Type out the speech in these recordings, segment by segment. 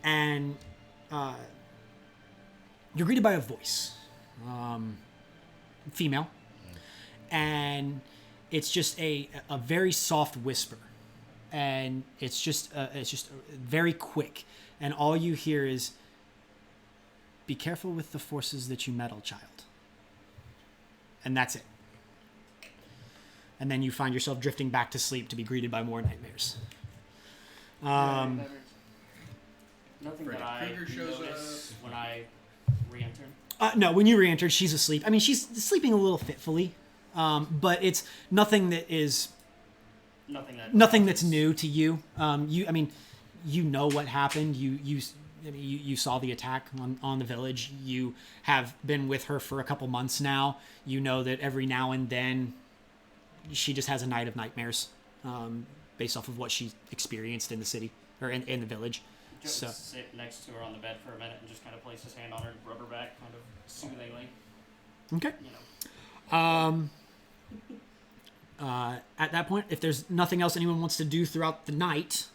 and you're greeted by a voice, female, and it's just a very soft whisper, and it's just very quick, and all you hear is, "Be careful with the forces that you meddle, child." And that's it. And then you find yourself drifting back to sleep to be greeted by more nightmares. Nothing Freddy that I Krueger shows noticed when I re-entered. No, when you re-entered, she's asleep. I mean, she's sleeping a little fitfully, but it's nothing that is nothing that's new to you. You know what happened. You saw the attack on the village. You have been with her for a couple months now. You know that every now and then she just has a night of nightmares, based off of what she experienced in the city or in the village. Joe So would sit next to her on the bed for a minute and just kind of place his hand on her, rub her back, kind of soothingly. okay. You know. At that point, if there's nothing else anyone wants to do throughout the night,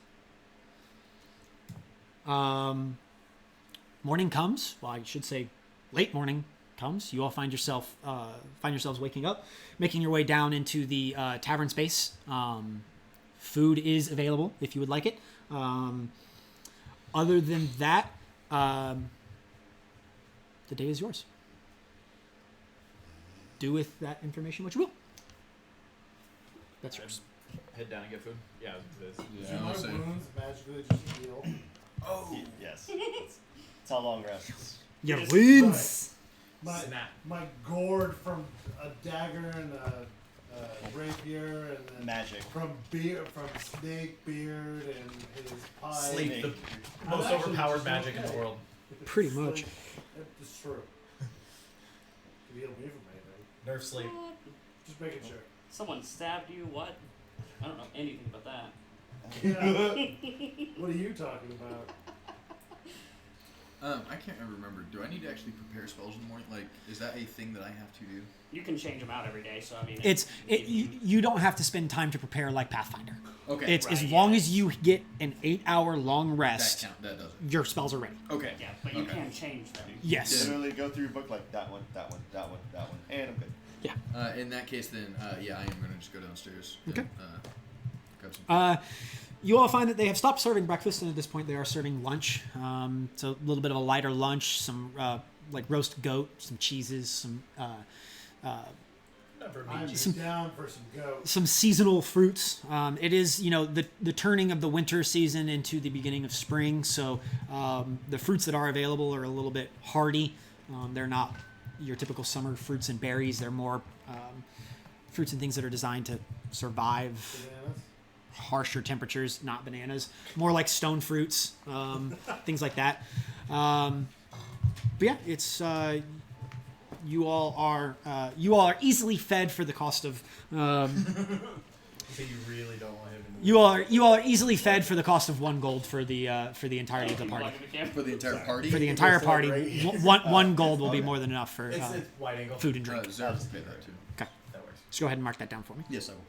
morning comes. Well, I should say late morning comes. You all find yourselves waking up, making your way down into the tavern space. Food is available if you would like it. Other than that, the day is yours. Do with that information what you will. That's yours. Head down and get food. Yeah, this. Do my I'll say. wounds magically just heal? Yes. It's how long rests. Your wounds. Snap. My gourd from a dagger and a rapier, and then Magic. from Snake Beard and his pie. Sleep. The I'm most actually overpowered just magic in the okay. world. Pretty much. It's true. Can heal me from anything. Nerf sleep. Just making sure. Someone stabbed you? What? I don't know anything about that. Yeah. What are you talking about? I can't ever remember. Do I need to actually prepare spells in the morning? Like, is that a thing that I have to do? You can change them out every day, so I mean... You don't have to spend time to prepare like Pathfinder. Okay. It's as Right, long yeah. as you get an 8-hour long rest, That doesn't. your spells are ready. Okay. Yeah, but you Okay. can change them. Yes. Literally go through your book like that one, and I'm good. In that case, then, yeah, I am gonna just go downstairs. Okay. And, grab some. You all find that they have stopped serving breakfast, and at this point they are serving lunch. So a little bit of a lighter lunch, some like roast goat, some cheeses, some Never I'm meet Some- down for some goat. some seasonal fruits. It is, the turning of the winter season into the beginning of spring, so the fruits that are available are a little bit hardy. They're not your typical summer fruits and berries. They're more fruits and things that are designed to survive Bananas. harsher temperatures, not bananas. More like stone fruits, things like that. But yeah, it's you all are easily fed for the cost of. So you really don't want him to You all are easily fed for the cost of 1 gold for the entirety of the party. For the entire party? For the entire It's party, like one gold will be more than enough for It's wide angle. food and drink. Zara will pay that too. Okay, That works. so go ahead and mark that down for me. Yes, I will.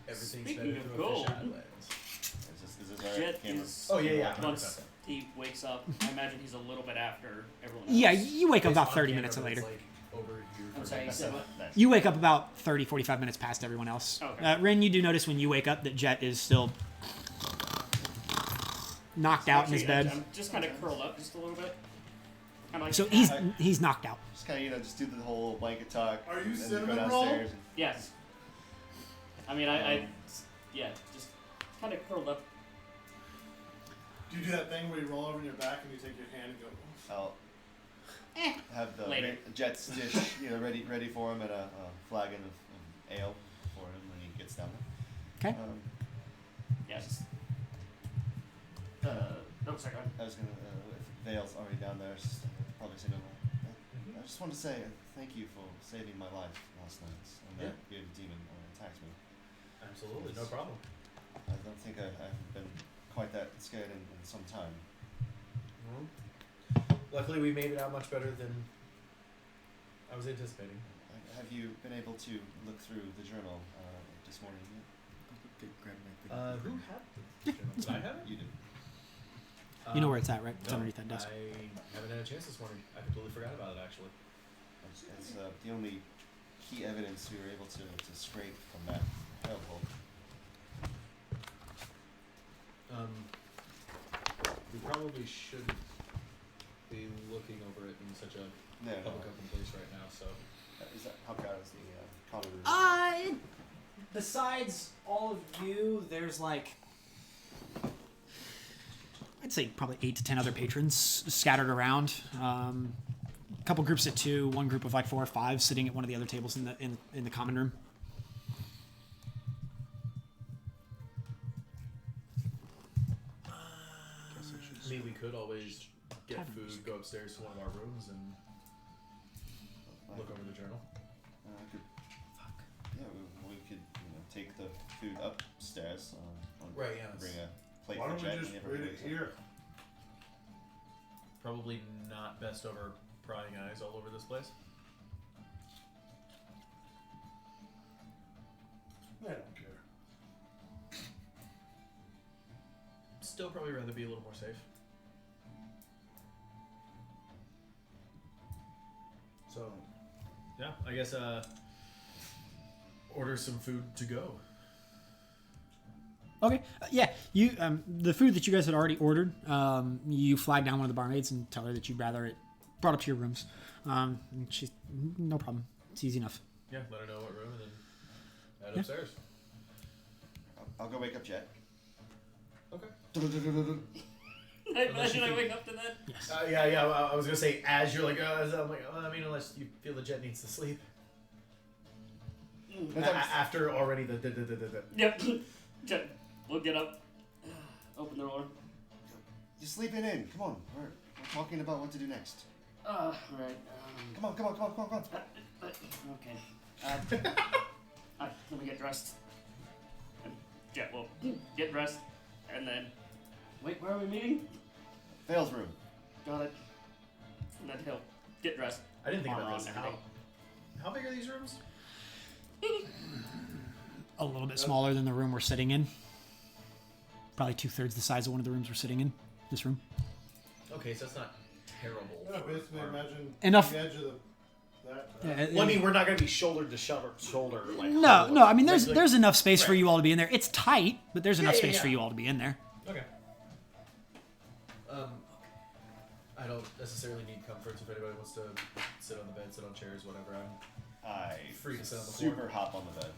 Everything's Speaking better of through a gold. fisheye lens. Is this our Jet camera? is... Oh, yeah. Once he wakes up, I imagine he's a little bit after everyone else. Yeah, you wake up It's about on 30 camera, minutes but later. It's like over here I'm for sorry, you like- said what? Nice. You wake up about 30, 45 minutes past everyone else. Okay. Ren, you do notice when you wake up that Jet is still knocked out in his Actually, bed. I'm just kind of curled up just a little bit. Kinda like So a cat. he's knocked out. Just kind of, just do the whole blanket talk. Are you and then cinnamon go roll? downstairs and- Yes. I mean, yeah, just kind of curled up. Do you do that thing where you roll over on your back and you take your hand and go? I'll have the Later. Jet's dish, ready for him, and a flagon of ale for him when he gets down there. Okay. Yeah, just. No, sorry, go ahead. I was gonna, if Vale's already down there, probably say no more. I just wanted to say thank you for saving my life last night when that weird demon attacked me. Absolutely, no problem. I don't think I've been quite that scared in some time. Luckily, we made it out much better than I was anticipating. Have you been able to look through the journal this morning yet? Okay, grab my thing. Who had the journal? Did I have it? You did. You know where it's at, right? It's No, underneath that desk. I haven't had a chance this morning. I completely forgot about it, actually. It's the only key evidence we were able to scrape from that hellhole. We probably shouldn't be looking over it in such a No, public open place right now, so. Is that how crowded is the common room? Besides all of you, there's like, I'd say probably 8 to 10 other patrons scattered around. A couple groups of 2, one group of like 4 or 5 sitting at one of the other tables in the common room. I mean, we could always get food, go upstairs to one of our rooms, and look over the journal. Yeah, we could take the food upstairs. Right, yeah. Bring a plate Why for don't Jet we and just everybody read it goes up. here? Probably not best over prying eyes all over this place. I don't care. Still probably rather be a little more safe. So, yeah, I guess order some food to go. Okay. Yeah. You the food that you guys had already ordered. You flag down one of the barmaids and tell her that you'd rather it brought up to your rooms. And she's no problem. It's easy enough. Yeah, let her know what room and then head upstairs. I'll go wake up Jet. Okay. Should I wake up to that? Yes. Yeah. I was gonna say as you're like, I'm like, I mean, unless you feel the Jet needs to sleep. After already the. Yep. We'll get up. Open the door. You're sleeping in. Come on. We're talking about what to do next. Right. Come on. Okay. Let me get dressed. And Jet will get dressed, and then. Wait, where are we meeting? Vale's room. Got it. And then he'll get dressed. I didn't think Armor about on this. and everything. How big are these rooms? A little bit smaller than the room we're sitting in. Probably 2/3 the size of one of the rooms we're sitting in. This room. Okay, so it's not terrible. Yeah, basically imagine Enough- the edge of that. Well, I mean, we're not gonna be shoulder to shoulder like. No. I mean, Like- there's enough space for Right. you all to be in there. It's tight, but there's enough Yeah, space yeah. for you all to be in there. Okay. I don't necessarily need comforts. If anybody wants to sit on the bed, sit on chairs, whatever, I'm I free to sit on the floor. super hop on the bed.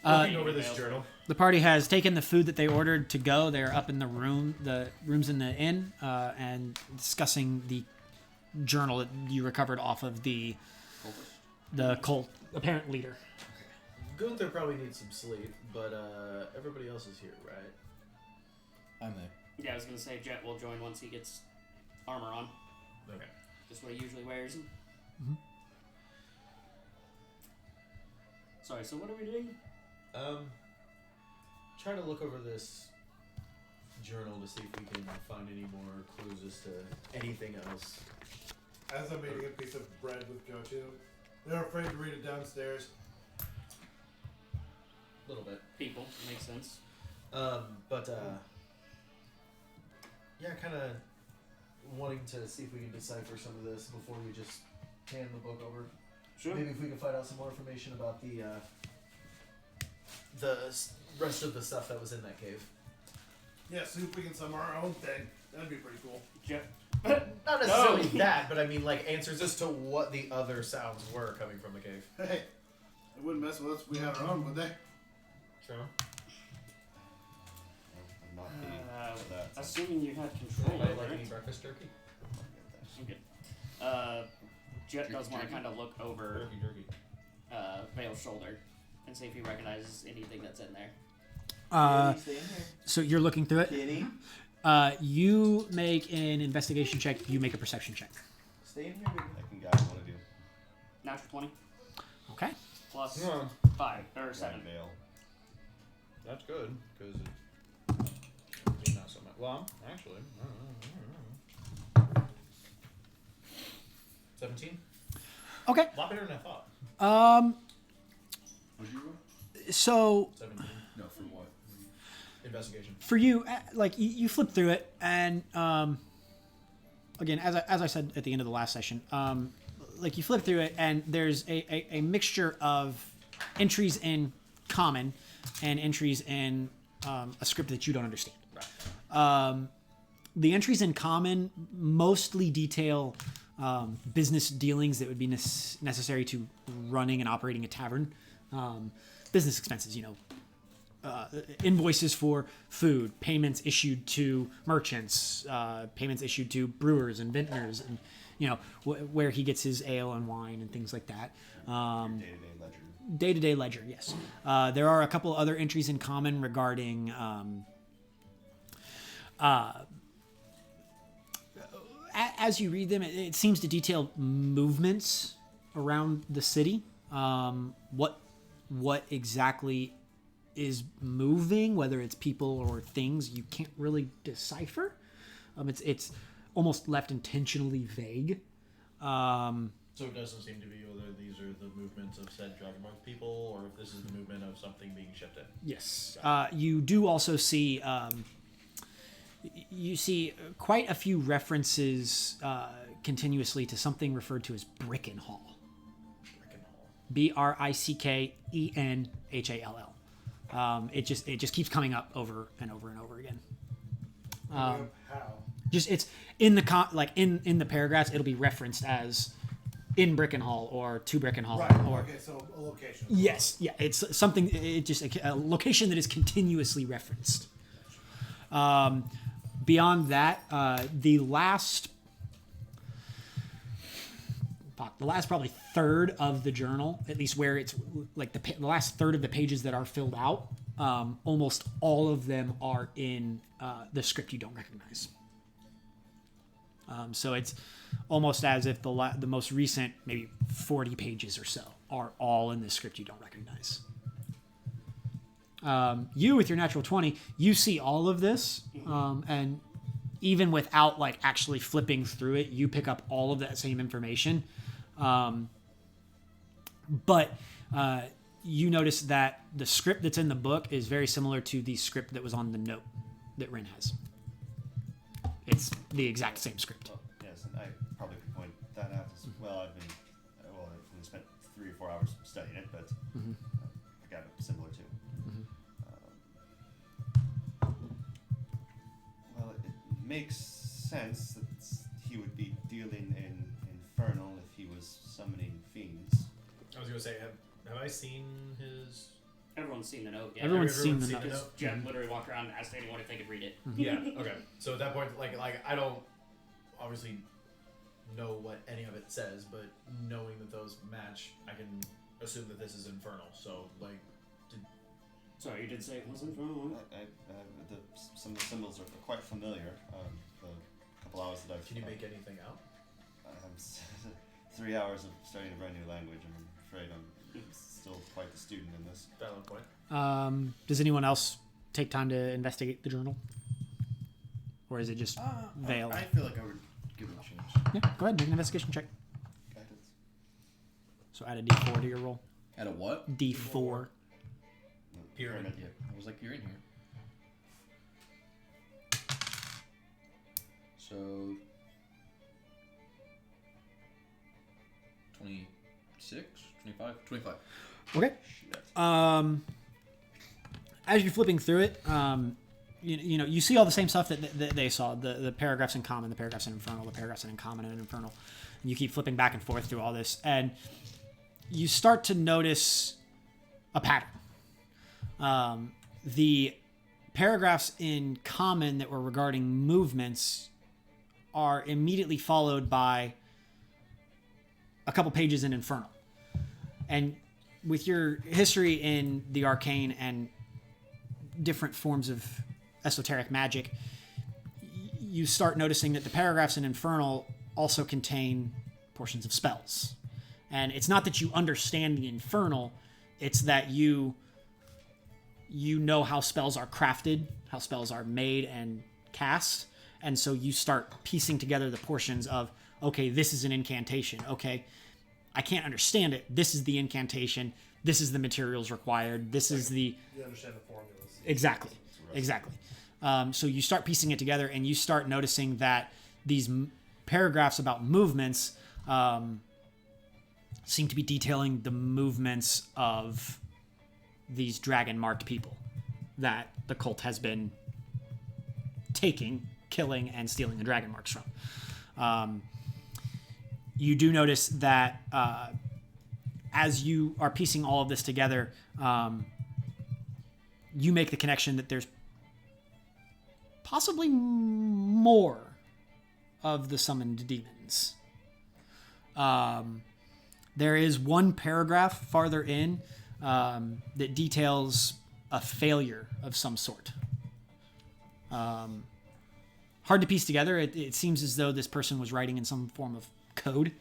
Looking over this journal. The party has taken the food that they ordered to go. They're up in the rooms in the inn, and discussing the journal that you recovered off of the cult apparent leader. Gunther probably needs some sleep, but everybody else is here, right? I'm there. Yeah, I was gonna say Jet will join once he gets armor on. Okay. Just what he usually wears. Sorry. So what are we doing? Trying to look over this journal to see if we can find any more clues as to anything else. As I'm eating a piece of bread with Gochu, they're afraid to read it downstairs. A little bit. People. Makes sense. Yeah, kind of wanting to see if we can decipher some of this before we just hand the book over. Sure. Maybe if we can find out some more information about the rest of the stuff that was in that cave. Yeah, see if we can summon our own thing. That'd be pretty cool. Jet. Not necessarily that, but I mean like answers as to what the other sounds were coming from the cave. Hey, they wouldn't mess with us if we had our own, would they? True. I'm not being for that. Assuming you had control Anybody over like any it. breakfast turkey? I'm good. Jet does want to kind of look over Turkey. Vale's shoulder and see if he recognizes anything that's in there. So you're looking through it. Kitty, You make an investigation check. You make a perception check. stay in here, baby. I can guide what to do. Natural 20 Okay. plus Yeah. 5 or 7. Guide Vale. That's good, because it not so much. Well, actually, 17. Okay. A lot better than I thought. What'd you roll? So 17. No, for what? Investigation. For you, like you flip through it, and again, as I said at the end of the last session, like you flip through it, and there's a mixture of entries in common and entries in a script that you don't understand. Right. The entries in common mostly detail business dealings that would be necessary to running and operating a tavern. Business expenses, invoices for food, payments issued to merchants, payments issued to brewers and vintners, and where he gets his ale and wine and things like that. Day-to-day ledger. Day-to-day ledger, yes. There are a couple other entries in common regarding as you read them, it seems to detail movements around the city. What exactly is moving, whether it's people or things, you can't really decipher. It's almost left intentionally vague. So it doesn't seem to be whether these are the movements of said Dragonmark people, or if this is the movement of something being shipped in. Yes. You do also see quite a few references continuously to something referred to as Brickenhall. Brickenhall. It just keeps coming up over and over and over again. How? Just it's in the in the paragraphs, it'll be referenced as in Brickenhall or to Brickenhall. Right. Or Okay. So a location. yes, yeah, it's something. It just a location that is continuously referenced. Beyond that, the last probably third of the journal, at least where it's like the last third of the pages that are filled out, almost all of them are in the script you don't recognize. So it's almost as if the most recent maybe 40 pages or so are all in the script you don't recognize. You with your natural 20, you see all of this, and even without like actually flipping through it, you pick up all of that same information. But you notice that the script that's in the book is very similar to the script that was on the note that Ren has. It's the exact same script. Well, yes, and I probably could point that out as well. I've spent 3 or 4 hours studying it, but I got it similar too. Well, it makes sense that he would be dealing in Infernal if he was summoning fiends. I was gonna say, have I seen his? Everyone's seen the note. Yeah. Everyone's seen the seen note. the Because Jeff literally walked around and asked anyone if they could read it. Yeah. Okay. So at that point, like I don't obviously know what any of it says, but knowing that those match, I can assume that this is Infernal. So like, Sorry, you did say it wasn't from. Some of the symbols are quite familiar. The couple hours that I've. can you make anything out? 3 hours of studying a brand new language. I'm afraid I'm still quite the student in this. Valid point. Does anyone else take time to investigate the journal? Or is it just veiled? I feel like I would give it a chance. Yeah, go ahead, make an investigation check. Guidance. So add a D4 to your roll. At a what? D4. Pyramid. Yeah. I was like, you're in here. So 26, 25, 25. Okay. As you're flipping through it, you see all the same stuff that they saw. The paragraphs in common, the paragraphs in Infernal, the paragraphs in common and Infernal. And you keep flipping back and forth through all this, and you start to notice a pattern. The paragraphs in common that were regarding movements are immediately followed by a couple pages in Infernal. And with your history in the arcane and different forms of esoteric magic, you start noticing that the paragraphs in Infernal also contain portions of spells. And it's not that you understand the Infernal, it's that you know how spells are crafted, how spells are made and cast, and so you start piecing together the portions of, okay, this is an incantation. Okay, I can't understand it. This is the incantation. This is the materials required. This is the... You understand the formulas. Exactly. It's Exactly. So you start piecing it together, and you start noticing that these paragraphs about movements seem to be detailing the movements of these dragon-marked people that the cult has been taking, killing, and stealing the dragon marks from. You do notice that as you are piecing all of this together, you make the connection that there's possibly more of the summoned demons. There is one paragraph farther in that details a failure of some sort. Hard to piece together. It seems as though this person was writing in some form of code,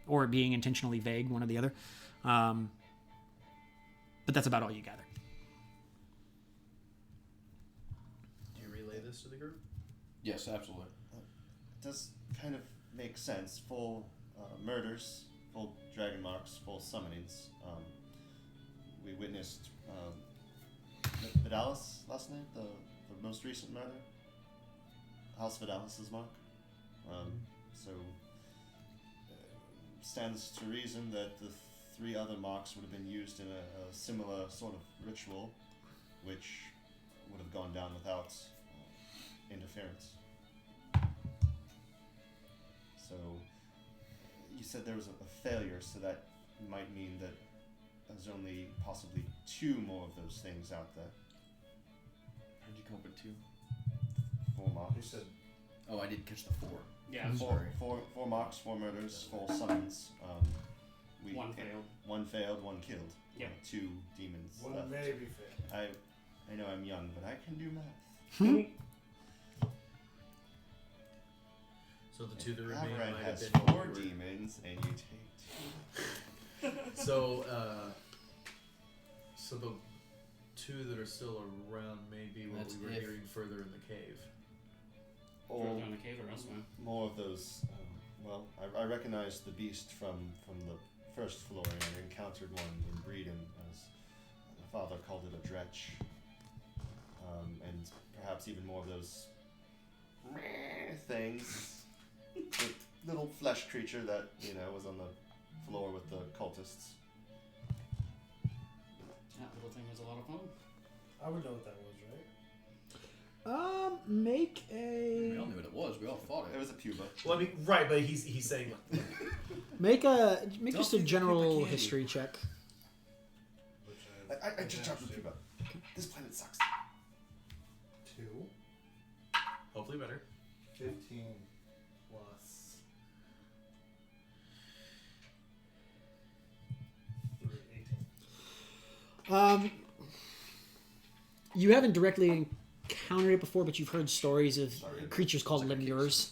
or being intentionally vague, one or the other. But that's about all you gather. Do you relay this to the group? Yes, absolutely. It does kind of make sense. Full murders, full dragon marks, full summonings. We witnessed Vidalis last night, the most recent murder. House Vidalis's mark. So stands to reason that the 3 other marks would have been used in a similar sort of ritual, which would have gone down without interference. So you said there was a failure, so that might mean that there's only possibly 2 more of those things out there. How'd you come up with 2? 4 marks. You said Oh, I didn't catch the 4. Yeah, I'm sorry. Four marks, 4 murders, 4 summons. one failed. 1 failed, 1 killed. Yep. 2 demons one left. maybe failed. I know I'm young, but I can do math. So the 2 that remain Amaran might have has been 4 demons, and you take 2. So the 2 that are still around may be what That's we were if- hearing further in the cave. Or Further in the cave or elsewhere. more of those. Well, I recognized the beast from the first floor, and I encountered one in Breeden, as my father called it a dretch. And perhaps even more of those things. The little flesh creature that, was on the floor with the cultists. That little thing was a lot of fun. I would know what that was, right? Make We all a knew what it was. We all fought It it. was a puba. Well, I mean, right, but he's saying make Don't just a think general people can. history check. Which I just dropped the puba. This planet sucks. 2, hopefully better. 15 plus 3, 18. You haven't directly encountered it before, but you've heard stories of creatures called lemures,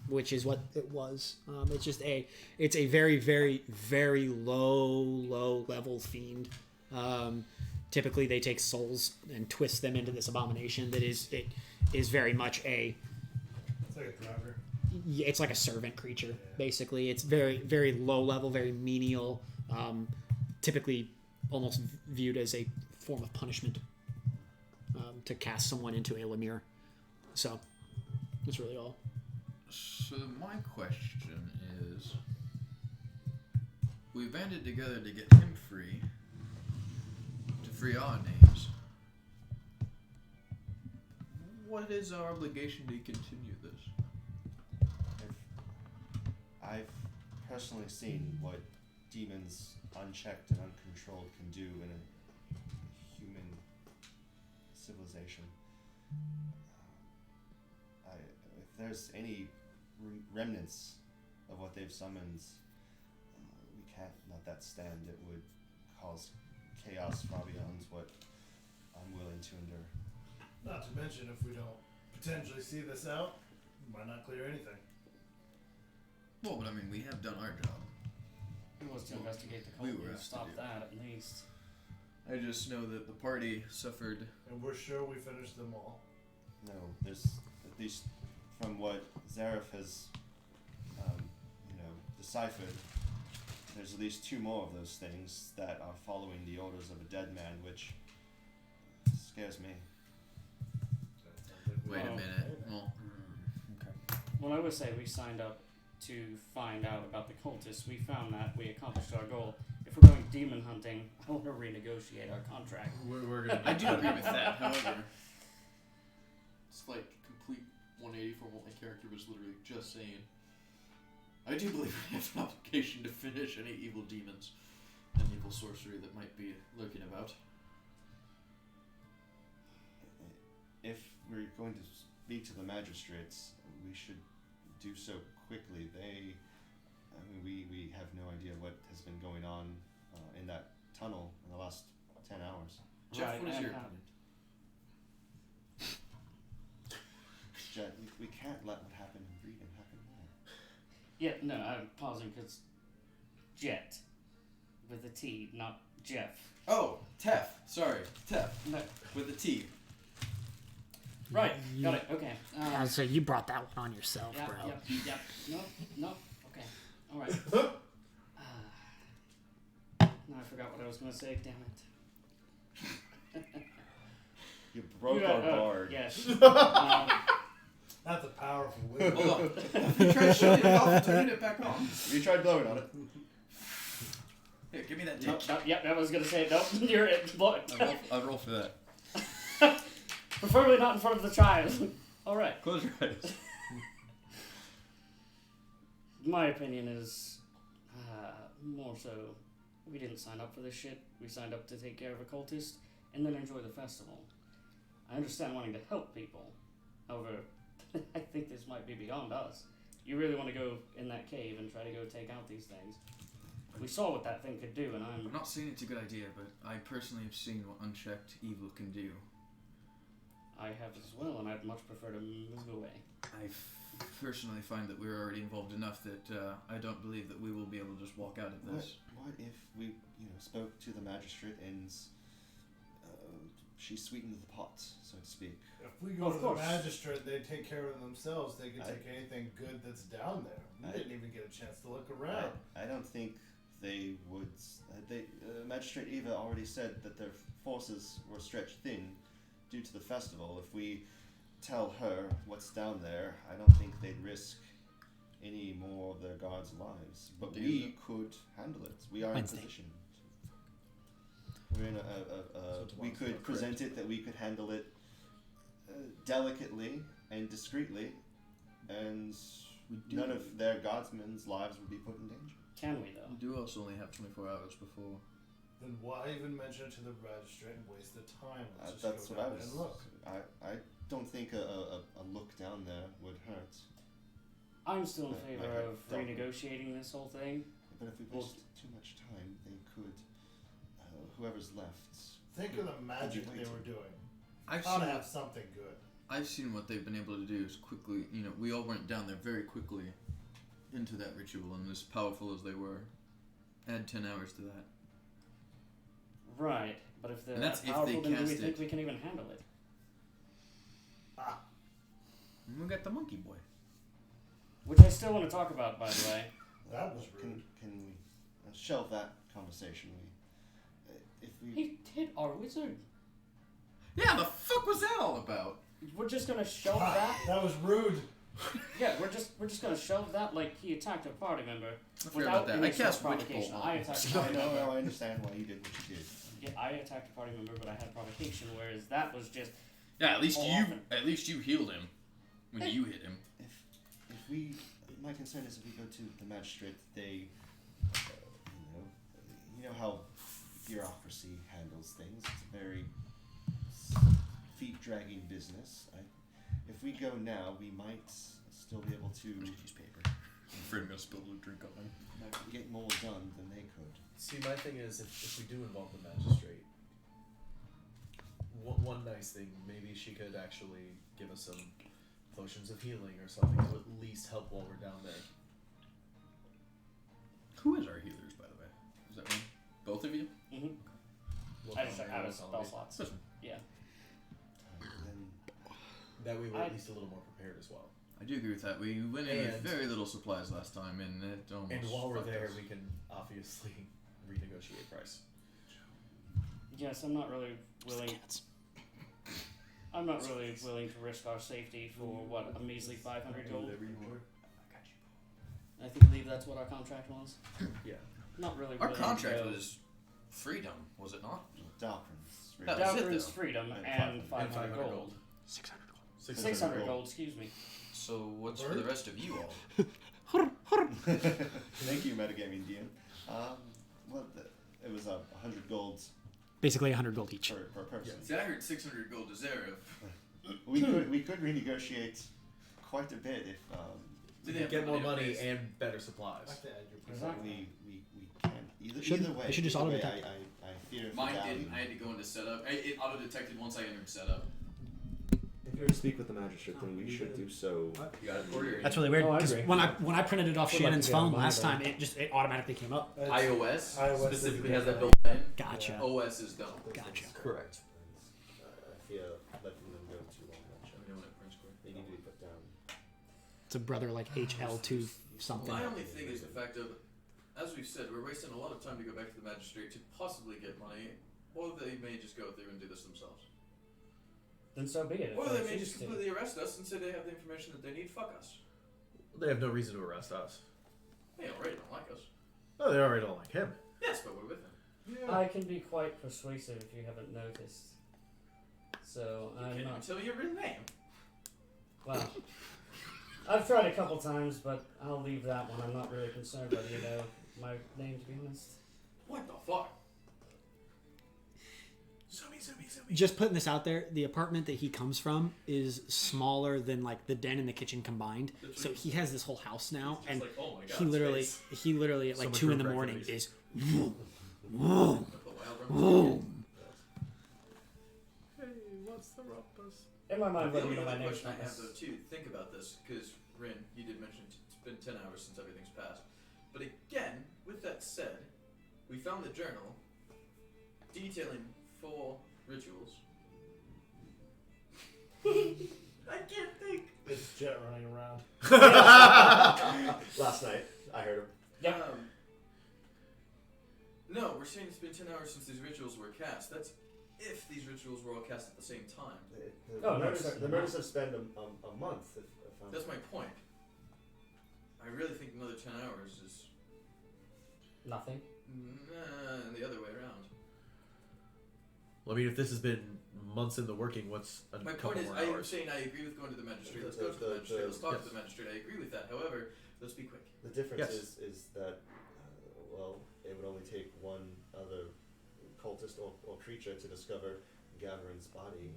which is what it was. It's a very, very, very low level fiend. Typically, they take souls and twist them into this abomination that is very much It's like a driver. it's like a servant creature, basically. It's very, very low level, very menial, typically almost viewed as a form of punishment to cast someone into a lemure. So that's really all. So my question is, we banded together to get him free, to free our names. What is our obligation to continue this? I've personally seen what demons unchecked and uncontrolled can do in a human civilization. If there's any remnants of what they've summoned, we can't let that stand. It would cause chaos far beyond what I'm willing to endure. Not to mention, if we don't potentially see this out, we might not clear anything. Well, but I mean, we have done our job. Who was to investigate the We cult were and asked to stop do that at least? I just know that the party suffered. And we're sure we finished them all. No, there's at least from what Zareth has, deciphered. There's at least 2 more of those things that are following the orders of a dead man, which scares me. Wait a Well, minute. Well, okay. Well, I would say we signed up to find out about the cultists. We found that. We accomplished our goal. If we're going demon hunting, I want to renegotiate our contract. We're gonna. I do agree with that. However, it's like complete 180 from what my character was literally just saying. I do believe we have an obligation to finish any evil demons and evil sorcery that might be lurking about. If we're going to speak to the magistrates, we should do so quickly. We have no idea what has been going on in that tunnel in the last 10 hours. Jeff, Right, what is and your how- opinion? Jet, we can't let what happened in Breeden happen there. Yeah, no, I'm pausing because Jet with a T, not Jeff. Oh, Tef. Sorry, Tef No, with the T. right, got it. Okay. So you brought that one on yourself, Yeah, bro. yeah. No. Okay. All right. Now I forgot what I was gonna say. Damn it. You broke our bard. Yes. That's a powerful win. Hold on. You tried shutting it off and turning it back on. You tried blowing on it. Here, give me that Nope, dick. nope, yep, I was gonna say nope. You're it. Blood. I'll roll for that. Preferably not in front of the child. All right. Close your eyes. My opinion is more so we didn't sign up for this shit. We signed up to take care of a cultist and then enjoy the festival. I understand wanting to help people. However, I think this might be beyond us. You really want to go in that cave and try to go take out these things. We saw what that thing could do, and I'm not saying it's a good idea, but I personally have seen what unchecked evil can do. I have as well, and I'd much prefer to move away. I personally find that we're already involved enough that I don't believe that we will be able to just walk out of this. What if we, spoke to the magistrate and she sweetened the pot, so to speak? If we go Of to course. the magistrate, they take care of it themselves. They can I- take anything good that's down there. We I- didn't even get a chance to look around. I don't think they would. Magistrate Eva already said that their forces were stretched thin due to the festival. If we tell her what's down there, I don't think they'd risk any more of their guards' lives. But Do we you- could handle it. We are Wednesday. in a position. We're in we could present it that we could handle it delicately and discreetly, and none of their guardsmen's lives would be put in danger. Can we, though? We do also only have 24 hours before. Then why even mention it to the magistrate and waste the time? Let's just That's go what I down was. and look. I don't think a look down there would hurt. I'm still in But favor I of don't- renegotiating this whole thing. But if we Well- waste too much time, they could. Whoever's left. Think of the magic Could be they were waiting. doing. I've Gotta seen, have something good. I've seen what they've been able to do is quickly, we all went down there very quickly into that ritual, and as powerful as they were, add 10 hours to that. Right, but if they're And that's that if powerful, they then do we cast think it. we can even handle it? And we got the monkey boy. Which I still want to talk about, by the way. That was rude. Can we shelve that conversation? If we. He hit our wizard. Yeah, the fuck was that all about? We're just gonna shelve that. That was rude. Yeah, we're just gonna shelve that like he attacked a party member I forgot without about that. any I sort of cast Witch provocation. Bolt. I attacked a party No, member. I understand why you did what you did. Yeah, I attacked a party member, but I had provocation, whereas that was just Yeah, at least Often. you healed him when you hit him. If we, my concern is if we go to the magistrate, they, you know how bureaucracy handles things. It's a very feet-dragging business. If we go now, we might still be able to Newspaper. I'm afraid I'm gonna spill a drink on him. get more done than they could. See, my thing is, if we do involve the magistrate, one nice thing, maybe she could actually give us some potions of healing or something to at least help while we're down there. Who is our healers, by the way? Is that one? Both of you? Look I on just my out of notes on spell me. slots. This one. Yeah. Then That way we're I- at least a little more prepared as well. I do agree with that. We went in with And- very little supplies last time, and it almost. And while we're fucked there, us. we can obviously renegotiate price. Yes, I'm not really willing. Cats. I'm not really willing to risk our safety for what, a measly 500 gold. I believe that's what our contract was. Yeah. Not really. Our willing contract to go. was freedom, was it not? Dalkrin's. That was it, Dalgrin's though. freedom And and 500 500 gold. gold. 600 gold. 600 gold, excuse me. So what's for the rest of you all? Thank you, Metagaming DM. Well, it was 100 golds Basically 100 gold each. per person. See, I heard 600 gold to Zareth. We could renegotiate quite a bit if Did You they have get the more money to money pay? and better supplies. Like to add your Exactly. we can. Either Shouldn't- way, they should just either way, auto-detect. I fear for Mine Dally. didn't. I had to go into setup. It auto detected once I entered setup. If you're to speak with the magistrate, then we should do so. You got it, Porter? That's really weird Oh, I because agree. when I printed it off Would like Shannon's to get phone mine, last though. time, it automatically came up. iOS, iOS specifically is has that different. built in. Gotcha. OS is dumb. Gotcha. Correct. I fear letting them go too long. Let me know when it prints quick. They need to be put down. It's a brother like HL2 something. My only thing is the fact of, as we've said, we're wasting a lot of time to go back to the magistrate to possibly get money, or they may just go through and do this themselves. Then so be it. if Or they they may choose just to. completely arrest us and say they have the information that they need. Fuck us. They have no reason to arrest us. They already don't like us. No, they already don't like him. Yes, but we're with him. I can be quite persuasive if you haven't noticed. So You I'm can't even not. tell me your real name. Well, I've tried a couple times, but I'll leave that one. I'm not really concerned whether you know my name, to be honest. What the fuck? Just putting this out there, the apartment that he comes from is smaller than like the den and the kitchen combined. So he has this whole house now, and Like, oh my god. he literally at So like much 2 in room the for morning activities. is vroom, vroom, The wild vroom. Hey, what's the rumpus? In my mind, The whether you only know my other name. question I have though too, think about this, because Rin, you did mention it's been 10 hours since everything's passed. But again, with that said, we found the journal detailing 4 rituals. I can't think. It's Jet running around. Last night, I heard him. Yep. No, we're saying it's been 10 hours since these rituals were cast. That's if these rituals were all cast at the same time. Oh, no, The murders have spent a month. If I'm That's my point. I really think another 10 hours is Nothing. the other way around. Well, I mean, if this has been months in the working, what's a My couple point is, more I'm hours? saying I agree with going to the magistrate. Let's go to the The- magistrate. the- Let's talk yes. to the magistrate. I agree with that. However, let's be quick. The difference Yes. is that, well, it would only take one other cultist or creature to discover Gavarin's body, and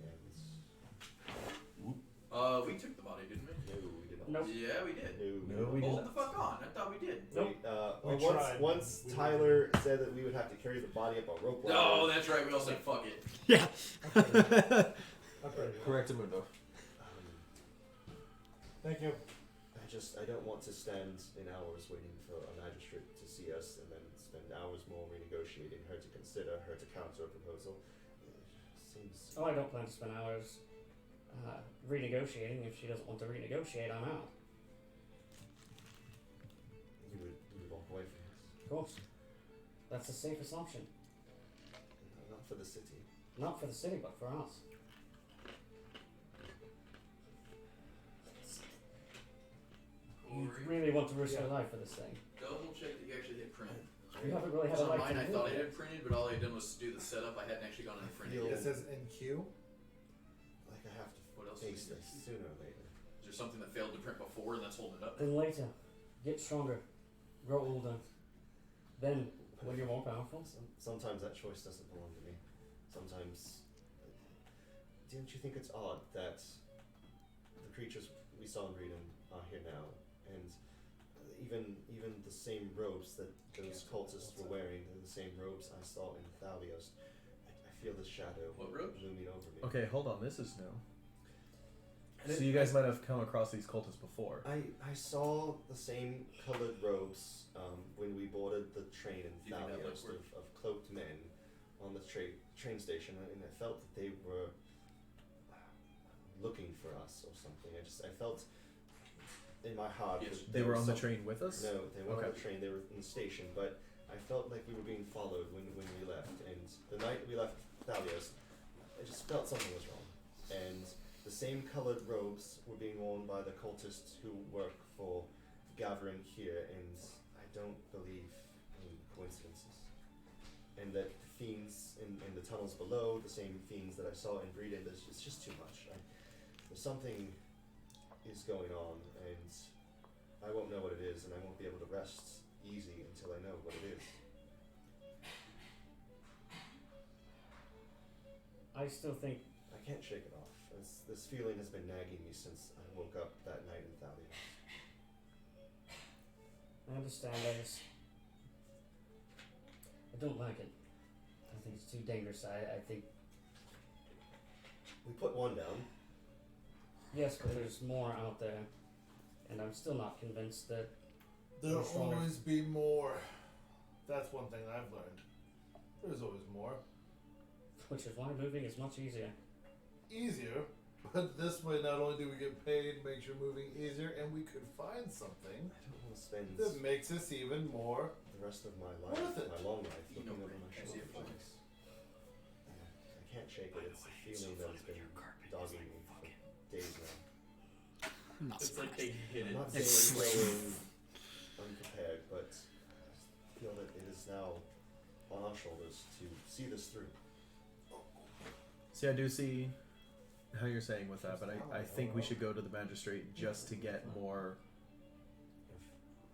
We took the body, didn't we? no, we did not. Nope. Yeah, we did. No, we Hold did the fuck on. I thought we did. Nope. Well, We once tried. once We Tyler said that we would have to carry the body up a rope ladder. No, that's right. We all said fuck it. Yeah. Okay. Correct, Mundo. Thank you. I don't want to stand in hours waiting for a magistrate to see us and then spend hours more renegotiating her to consider, her to counter a proposal. It seems. Oh, I don't plan to spend hours renegotiating. If she doesn't want to renegotiate, I'm out. You would walk away from this. Of course. That's a safe assumption. Not for the city. Not for the city, but for us. You really want to risk your life for this thing. Double check that you actually hit print. You haven't really had Because a on life mine, I to thought I live. had printed, but all I had done was do the setup. I hadn't actually gone and printed Feel- it. It says NQ. Like I have to What else? face Is this sooner or later. there something that failed to print before and that's holding it up? Then later, get stronger, grow older. Then, when you're more powerful, Sometimes that choice doesn't belong to me. Sometimes. Don't you think it's odd that the creatures we saw in Reedham are here now, and even the same robes that those cultists were wearing, are the same robes I saw in Thalios. I feel the shadow What robes? looming over me. Okay, hold on. This is new. And So you guys might have come across these cultists before. I saw the same colored robes when we boarded the train in Do you think that Thalios looks of cloaked men on the train station, and I felt that they were looking for us or something. I felt in my heart Yes. that They there were was on the some- train with us? No, they weren't on Okay. the train. They were in the station, but I felt like we were being followed when we left. And the night we left Thalios, I just felt something was wrong. And same colored robes were being worn by the cultists who work for gathering here, and I don't believe in coincidences. And that fiends in the tunnels below, the same fiends that I saw in Breeden, it's just too much. There's something is going on, and I won't know what it is, and I won't be able to rest easy until I know what it is. I still think I can't shake it off. This feeling has been nagging me since I woke up that night in Thalia. I understand. I don't like it. I think it's too dangerous. I think We put one down. yes, but there's more out there, and I'm still not convinced that. There'll We're stronger. always be more. That's one thing I've learned. There's always more. Which is why moving is much easier. Easier, but this way not only do we get paid, makes your moving easier, and we could find something I don't want to spend that makes us even more. the rest of my life, Worth it. my long life, You know, looking over my I see shoulder. a flex. I can't shake it. It's a feeling that's been dogging me for days now. I'm not It's like surprised. they hit I'm it. not It's saying going unprepared, but I feel that it is now on our shoulders to see this through. See, I do see how you're saying with that, but I think we should go to the magistrate just to get more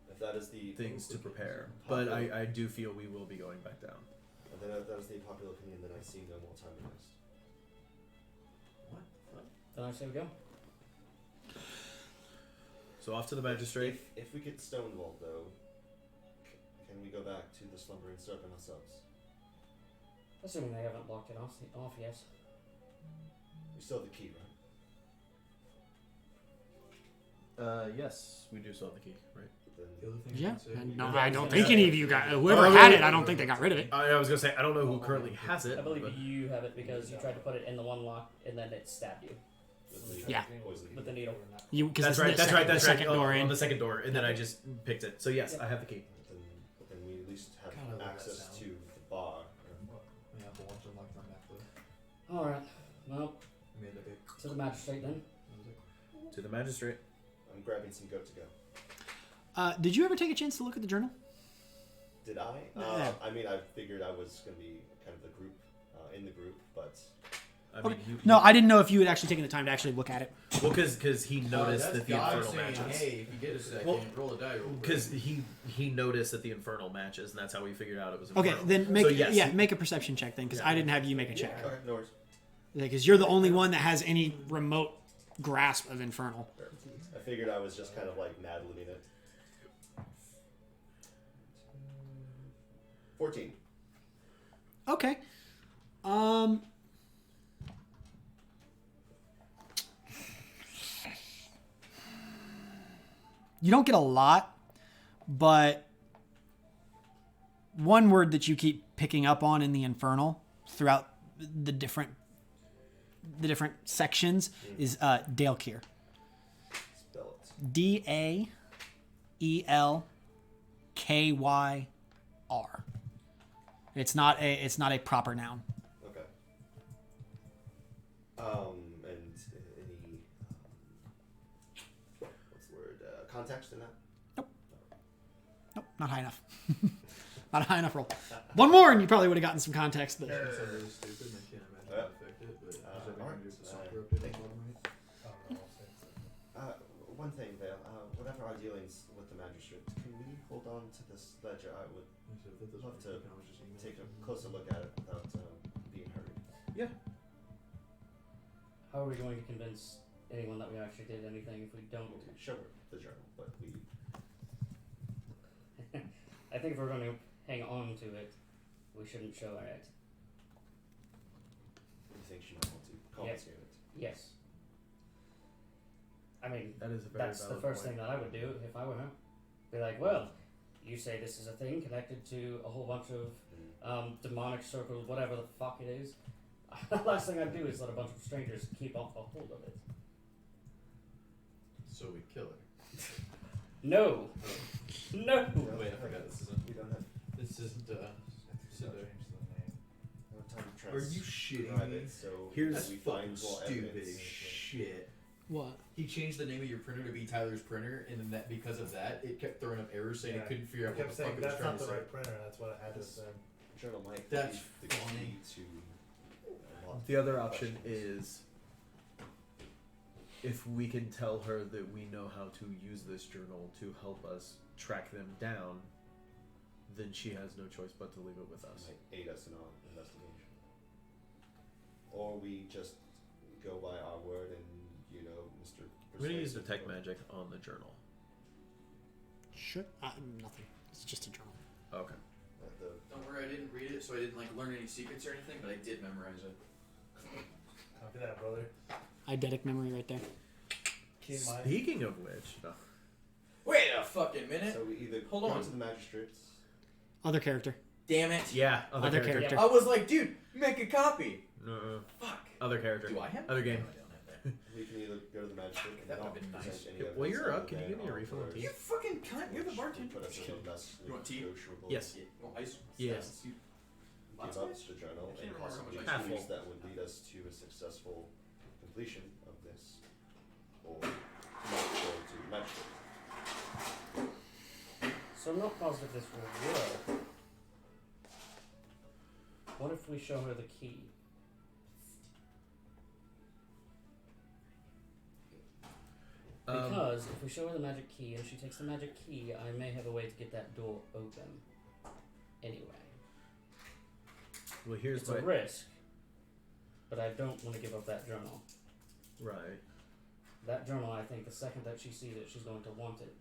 If that is the things to prepare. But popular- I do feel we will be going back down. and then if that is the popular opinion, then I see no more time to waste. Then I say we go. So off to the magistrate. If we get stonewalled, though, can we go back to the slumbering serpent ourselves? Assuming they haven't blocked it off yes. We still have the key, right? Yes, we do still have the key, right? Then The other thing Yeah. I'd say, No, we I got- don't think any of you got. Whoever had it, I don't think they got rid of it. I was gonna say I don't know who currently has it. I believe but you have it because you tried to put it in the one lock and then it stabbed you with the Yeah. poison. with the needle. You because that's right. That's right. That's the right. second Oh, door on in. the second door, and then I just picked it. So yes, Yep. I have the key. Then we at least have Kinda like that access sound. to the bar. Yeah, but once unlocked on that cliff, Alright. Well, we made like a. to the magistrate then. To the magistrate. I'm grabbing some goat to go. Did you ever take a chance to look at the journal? Did I? No. I mean, I figured I was going to be kind of the group, in the group, but I Okay. mean, you, No, I didn't know if you had actually taken the time to actually look at it. well, because he noticed that's that the God infernal saying, matches. hey, if you get a second, Well, roll a die real quick. Because he noticed that the infernal matches, and that's how we figured out it was Okay, infernal. then make So, yes, make a perception check then, because Yeah. I didn't have you make a check. okay, no worries. Because you're the only one that has any remote grasp of infernal. I figured I was just kind of like Madeline it. 14. Okay. You don't get a lot, but one word that you keep picking up on in the infernal throughout the different sections is Dalekyr. Spell it. Daelkyr. It's not a proper noun. Okay. And any what's the word? Context in that? Nope, not high enough. Not a high enough roll. One more, and you probably would have gotten some context. But It's really stupid, and I can't imagine Yeah. how it affected it, but is everything alright. just a software update at the bottom right? One thing, Vale. Whatever our dealings with the magistrate, can we hold on to this ledger? I would So if it doesn't love work, to you can always just email take it a to me. closer look at it without being hurried. How are we going to convince anyone that we actually did anything if we don't? We'll show her the journal, but we I think if we're going to hang on to it, we shouldn't show it. think she might want to confiscate it. Yes. I mean, That is a very that's the valid first point. thing that I would do if I were her. Be like, well, you say this is a thing connected to a whole bunch of demonic circles, whatever the fuck it is. The last thing I'd do is let a bunch of strangers keep off a hold of it. So we kill her. No! No! Wait, I forgot this isn't. We don't have This isn't. Cinder. no time to Are you shitting transcribe me? it, so Here's- That's we fucking find more stupid evidence. as shit. What? He changed the name of your printer to be Tyler's printer, and then that because of that, it kept throwing up errors saying it couldn't figure I out what kept the saying fuck it was that's trying not to the say. right printer. That's what I had to This- say. Journal might That's be the funny. key to a lot The of other option questions. is if we can tell her that we know how to use this journal to help us track them down, then she has no choice but to leave it with us. Might aid us in our investigation. Or we just go by our word and, Mr. We're gonna use Persuasive detect will- magic on the journal. Sure. Nothing. It's just a journal. Okay. The Don't worry, I didn't read it, so I didn't learn any secrets or anything, but I did memorize it. Copy that, brother. Eidetic memory right there. Keep in mind. Speaking of which, no. Wait a fucking minute! So we either Hold go on. to the magistrates. Other character. Damn it! Yeah, Other character. I was like, dude, make a copy. No, Fuck. other character. Do I have? Other game. No, I don't have that. We can either go to the magistrate and That not would've been present nice. any Well, evidence you're up. other Can you than give me a our refill of words, tea? You fucking cunt! You're the which bartender. would put us in a less You want tea? negotiable Yes. Yeah. Oh, ice. Yes. You- give up the journal I can't and remember how possibly much I clues had. that would lead us to a successful completion of this, or not go to the magistrate. So I'm not positive this will work. What if we show her the key? Because if we show her the magic key and she takes the magic key, I may have a way to get that door open. Anyway, Well, here's it's my a risk, but I don't want to give up that journal. right. That journal, I think, the second that she sees it, she's going to want it.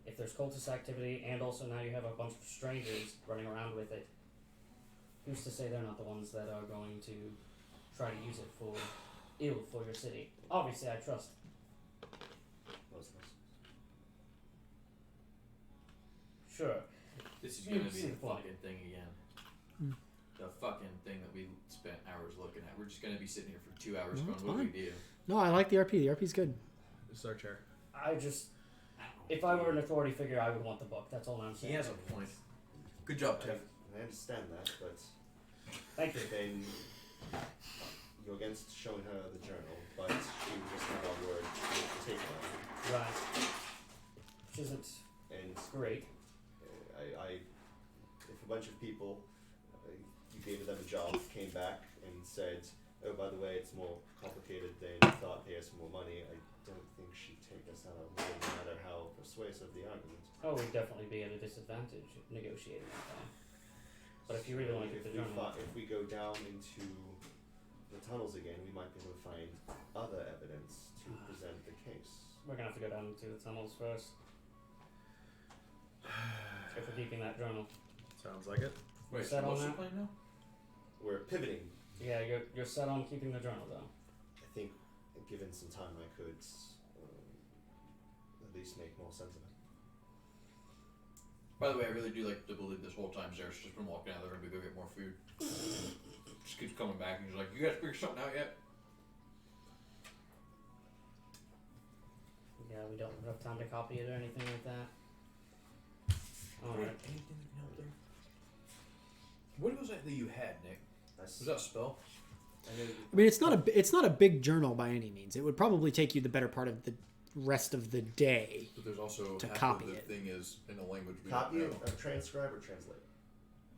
If there's cultist activity, and also now you have a bunch of strangers running around with it, who's to say they're not the ones that are going to try to use it for ill for your city? Obviously, I trust. Most of us. Sure. This is You gonna be see the the point. fucking thing again. Hmm. The fucking thing that we spent hours looking at. We're just gonna be sitting here for 2 hours No, going, it's what do we fine. do? No, I like the RP. The RP's good. It's our chair. I just, if I were an authority figure, I would want the book. That's all I'm saying. He has a point. Good job, Tiff. I understand that, but Thank you. then you're against showing her the journal, but she would just have our word to take one. Right. Which isn't And great. if a bunch of people, you gave them a job, came back and said, oh, by the way, it's more complicated than you thought, pay us more money, I don't think she'd take us out of it, no matter how persuasive the argument. Oh, we'd definitely be at a disadvantage negotiating that thing. But if you really want to If get the journal, if we go down into the tunnels again, we might be able to find other evidence to present the case. we're gonna have to go down into the tunnels first. If we're keeping that journal. Sounds like it. Wait, Set so on what's the that? plan now? We're pivoting. Yeah, you're set on keeping the journal though. I think, given some time, I could at least make more sense of it. By the way, I really do like to believe this whole time Zer's just been walking out of the room to go get more food. Just keeps coming back and he's like, you guys figure something out yet? Yeah, we don't have time to copy it or anything like that. Alright. What was that you had, Nick? That's, Was that a spell? I know I mean, it's not a big journal by any means. It would probably take you the better part of the rest of the day. But there's also To half copy of the it. thing is in a language we copy don't it, know. transcribe or translate.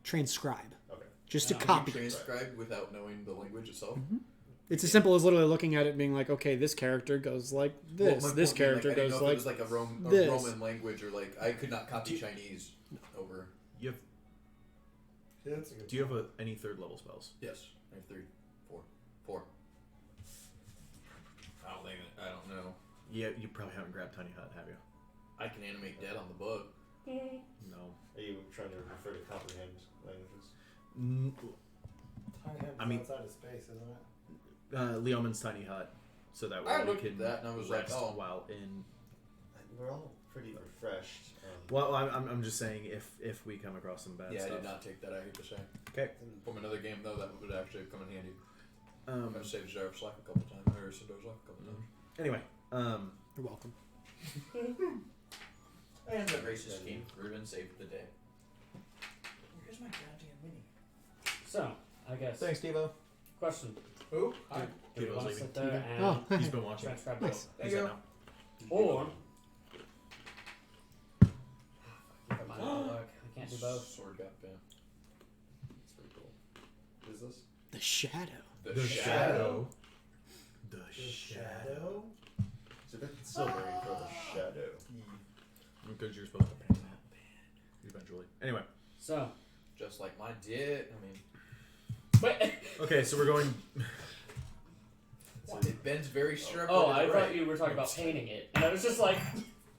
Transcribe. Okay. Just to Oh. copy it. Transcribed without knowing the language itself. It's as simple as literally looking at it and being like, okay, this character goes like this. Well, my This point being, character like, I didn't goes know if like, it was like a this. Roman language or like I could not copy Chinese over. You have, Yeah, that's a good do you have any third level spells? Yes, I have 3, 4. I don't know. Yeah, you probably haven't grabbed Tiny Hut, have you? I can animate dead on the book. No. Are you trying to refer to comprehend languages? Tiny Hut I mean- outside of space, isn't it? Leoman's Tiny Hut, so that way I we looked at can that and I was like, rest oh. while in. We're all pretty refreshed. Well, I'm just saying if we come across some bad Yeah, I stuff. did not take that. I hate to say. Okay. From another game though, that would actually come in handy. Um. I'm gonna save Zarev's life a couple times, or Sindor's life a couple times. Anyway. You're welcome. And the racist scheme, Ruben saved the day. Where's my goddamn mini? So, I guess. Thanks, Devo. Question Who? Do we Kibo's want to leaving. sit there and Oh. He's been watching. transcribe Nice. both? He's in now. Or never mind, it'll work. I can't do both. Sword got bent. It's pretty cool. What is this? The shadow. The shadow. The The shadow. shadow? It's a bit sobering for the shadow. Because you're supposed to paint that eventually. Anyway. So, Just like mine did. I mean, wait. Okay, so we're going. it bends very sharp. Oh, I thought you were talking about painting it, and I was just like,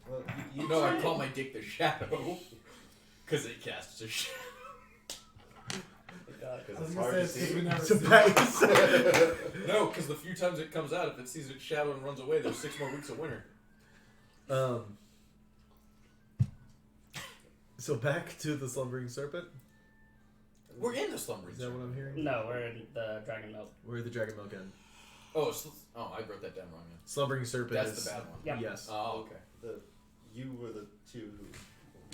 Well, You know, I call my dick the shadow because it casts a shadow. God. I was It's gonna hard say to it's 'cause see. we never So see back- No, because the few times it comes out, if it sees its shadow and runs away, there's 6 more weeks of winter. So back to the slumbering serpent. We're in the slumbering Is that what zone. I'm hearing? No, we're in the Dragon Milk. We're the dragon milk end. Oh, I wrote that down wrong. Then. Slumbering serpent. That's is, the bad one. Yeah. Yes. Oh, okay. You were the two who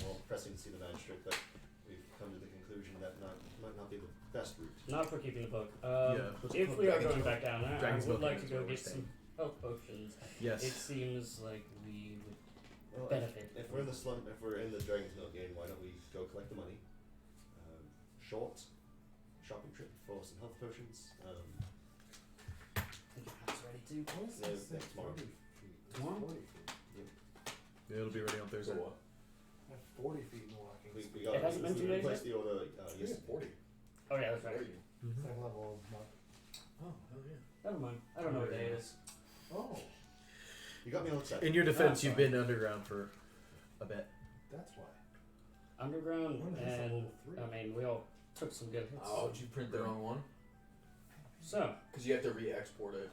were pressing to see the magistrate, but we've come to the conclusion that might not be the best route. Not for keeping the book. Yeah. If we are going back down there, I Dragon's would Milk like to is go where we're get some staying. health potions. Yes. It seems like we would Well, benefit. if we're in the if we're in the Dragon's Milk game, why don't we go collect the money? Short shopping trip for some health potions. I think your house ready too. What is Yeah, this thing? tomorrow. 40 feet. It's Tomorrow? 40 feet. Yeah, it'll be ready on Thursday. So what? I have 40 feet in walking We speed. got It hasn't been 2 days placed the order Yes, yesterday. 40. Oh yeah, that's right. Second level of not. Oh, hell yeah. Never mind. I don't know what day it is. Oh, You got me all excited. In your defense, Oh, you've sorry. been underground for a bit. that's why. Underground, When is this and level 3? I mean, we all took some good hits. Oh, did you print the wrong one? So, Because you have to re-export it.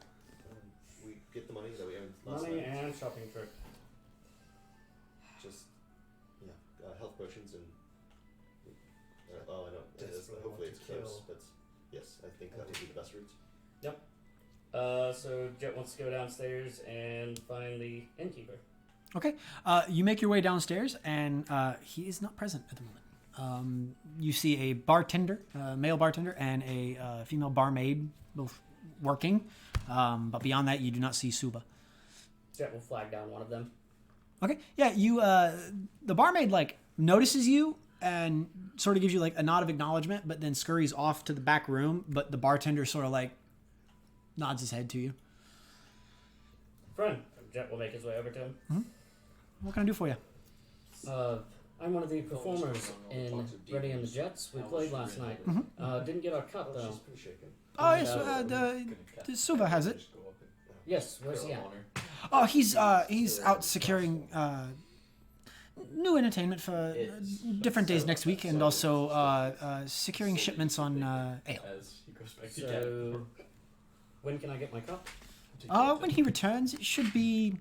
We get the money that we earned last money night. and shopping trip. Just health potions and. Oh, I know. Desperately Hopefully want it's to close, kill. but yes, I think that would be the best route. So Jet wants to go downstairs and find the innkeeper. Okay. You make your way downstairs, and he is not present at the moment. You see a bartender, male bartender, and a female barmaid both working. But beyond that, you do not see Suba. Jet will flag down one of them. Okay. Yeah, you. The barmaid notices you and sort of gives you a nod of acknowledgement, but then scurries off to the back room. But the bartender sort of nods his head to you. Friend, Jet will make his way over to him. What can I do for you? I'm one of the performers in Ready and the Jets. We played last night. Didn't get our cut though. She's pretty shaken. Oh yes, the Suba has it. Yes, where's he at? Oh, he's out securing new entertainment for different days next week, and also securing shipments on ale. As he goes back to So, when can I get my cup? When he returns, it should be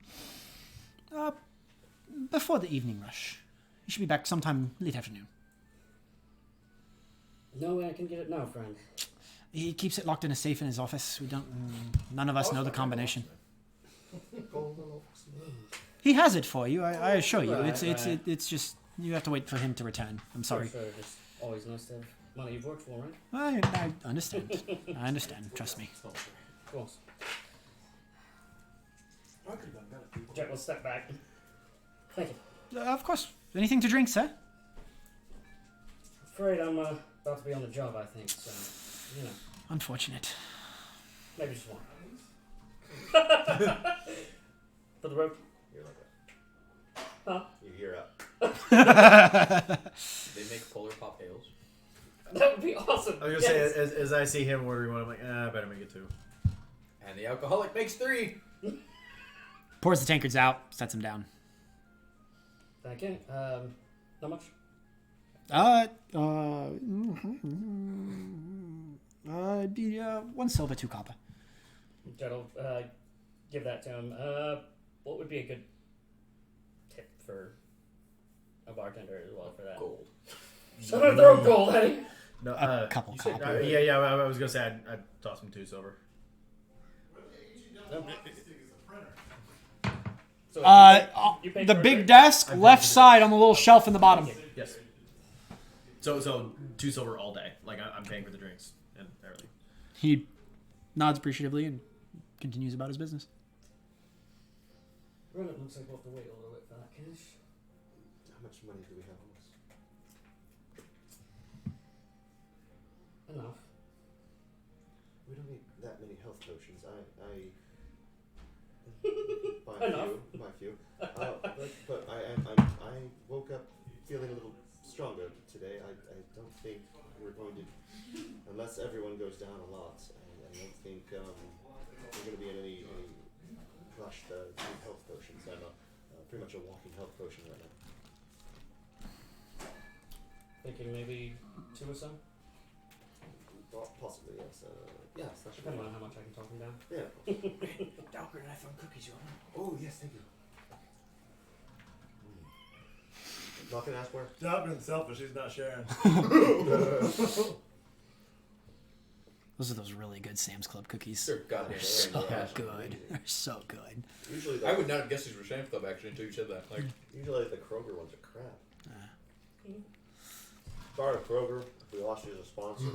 before the evening rush. He should be back sometime late afternoon. No way I can get it now, friend. He keeps it locked in a safe in his office. None of us know the combination. He has it for you. I assure you. Right, It's just you have to wait for him to return. I'm sorry. Sure, just always nice to have money you've worked for, right? I understand. I understand. Trust me. Of course. Jet will step back. Thank you. Of course. Anything to drink, sir? Afraid I'm about to be on the job, I think, so, Unfortunate. maybe just one. For the rope? You're like that. Huh? You hear up. They make polar pop ales. That would be awesome. I was gonna say, as I see him ordering one, I'm like, I better make it two. And the alcoholic makes 3. Pours the tankards out, sets them down. Thank you. How much? It'd be 1 silver, 2 copper. Jet will give that to him. What would be a good tip for a bartender as well for that? Gold. Someone throw gold at him. No, A couple you said- copper. yeah. I was gonna say I'd toss him 2 silver. So you paid The for it, big right? desk, left side on the little shelf in the bottom. Yes. So 2 silver all day. Like I'm paying for the drinks and everything. He nods appreciatively and continues about his business. Well, it looks like we'll have to wait a little bit for that cash. How much money do we have on us? Enough. We don't need that many health potions. I buy Enough. a few. But I woke up feeling a little stronger today. I don't think we're going to, unless everyone goes down a lot. I don't think we're going to be in any rush to need health potions. I'm pretty much a walking health potion right now. Thinking maybe 2 or so? Possibly, yes. Yes, that should be Depending on how much I can talk him down. Yeah. Dalker and I found cookies, you want Oh, yes, thank you. Not gonna ask where? Stop being selfish. He's not sharing. Those are those really good Sam's Club cookies. They're goddamn So fantastic. good. They're so good. Usually, I would not have guessed these were Sam's Club actually until you said that. Like, usually the Kroger ones are crap. Sorry, Kroger, if we lost you as a sponsor.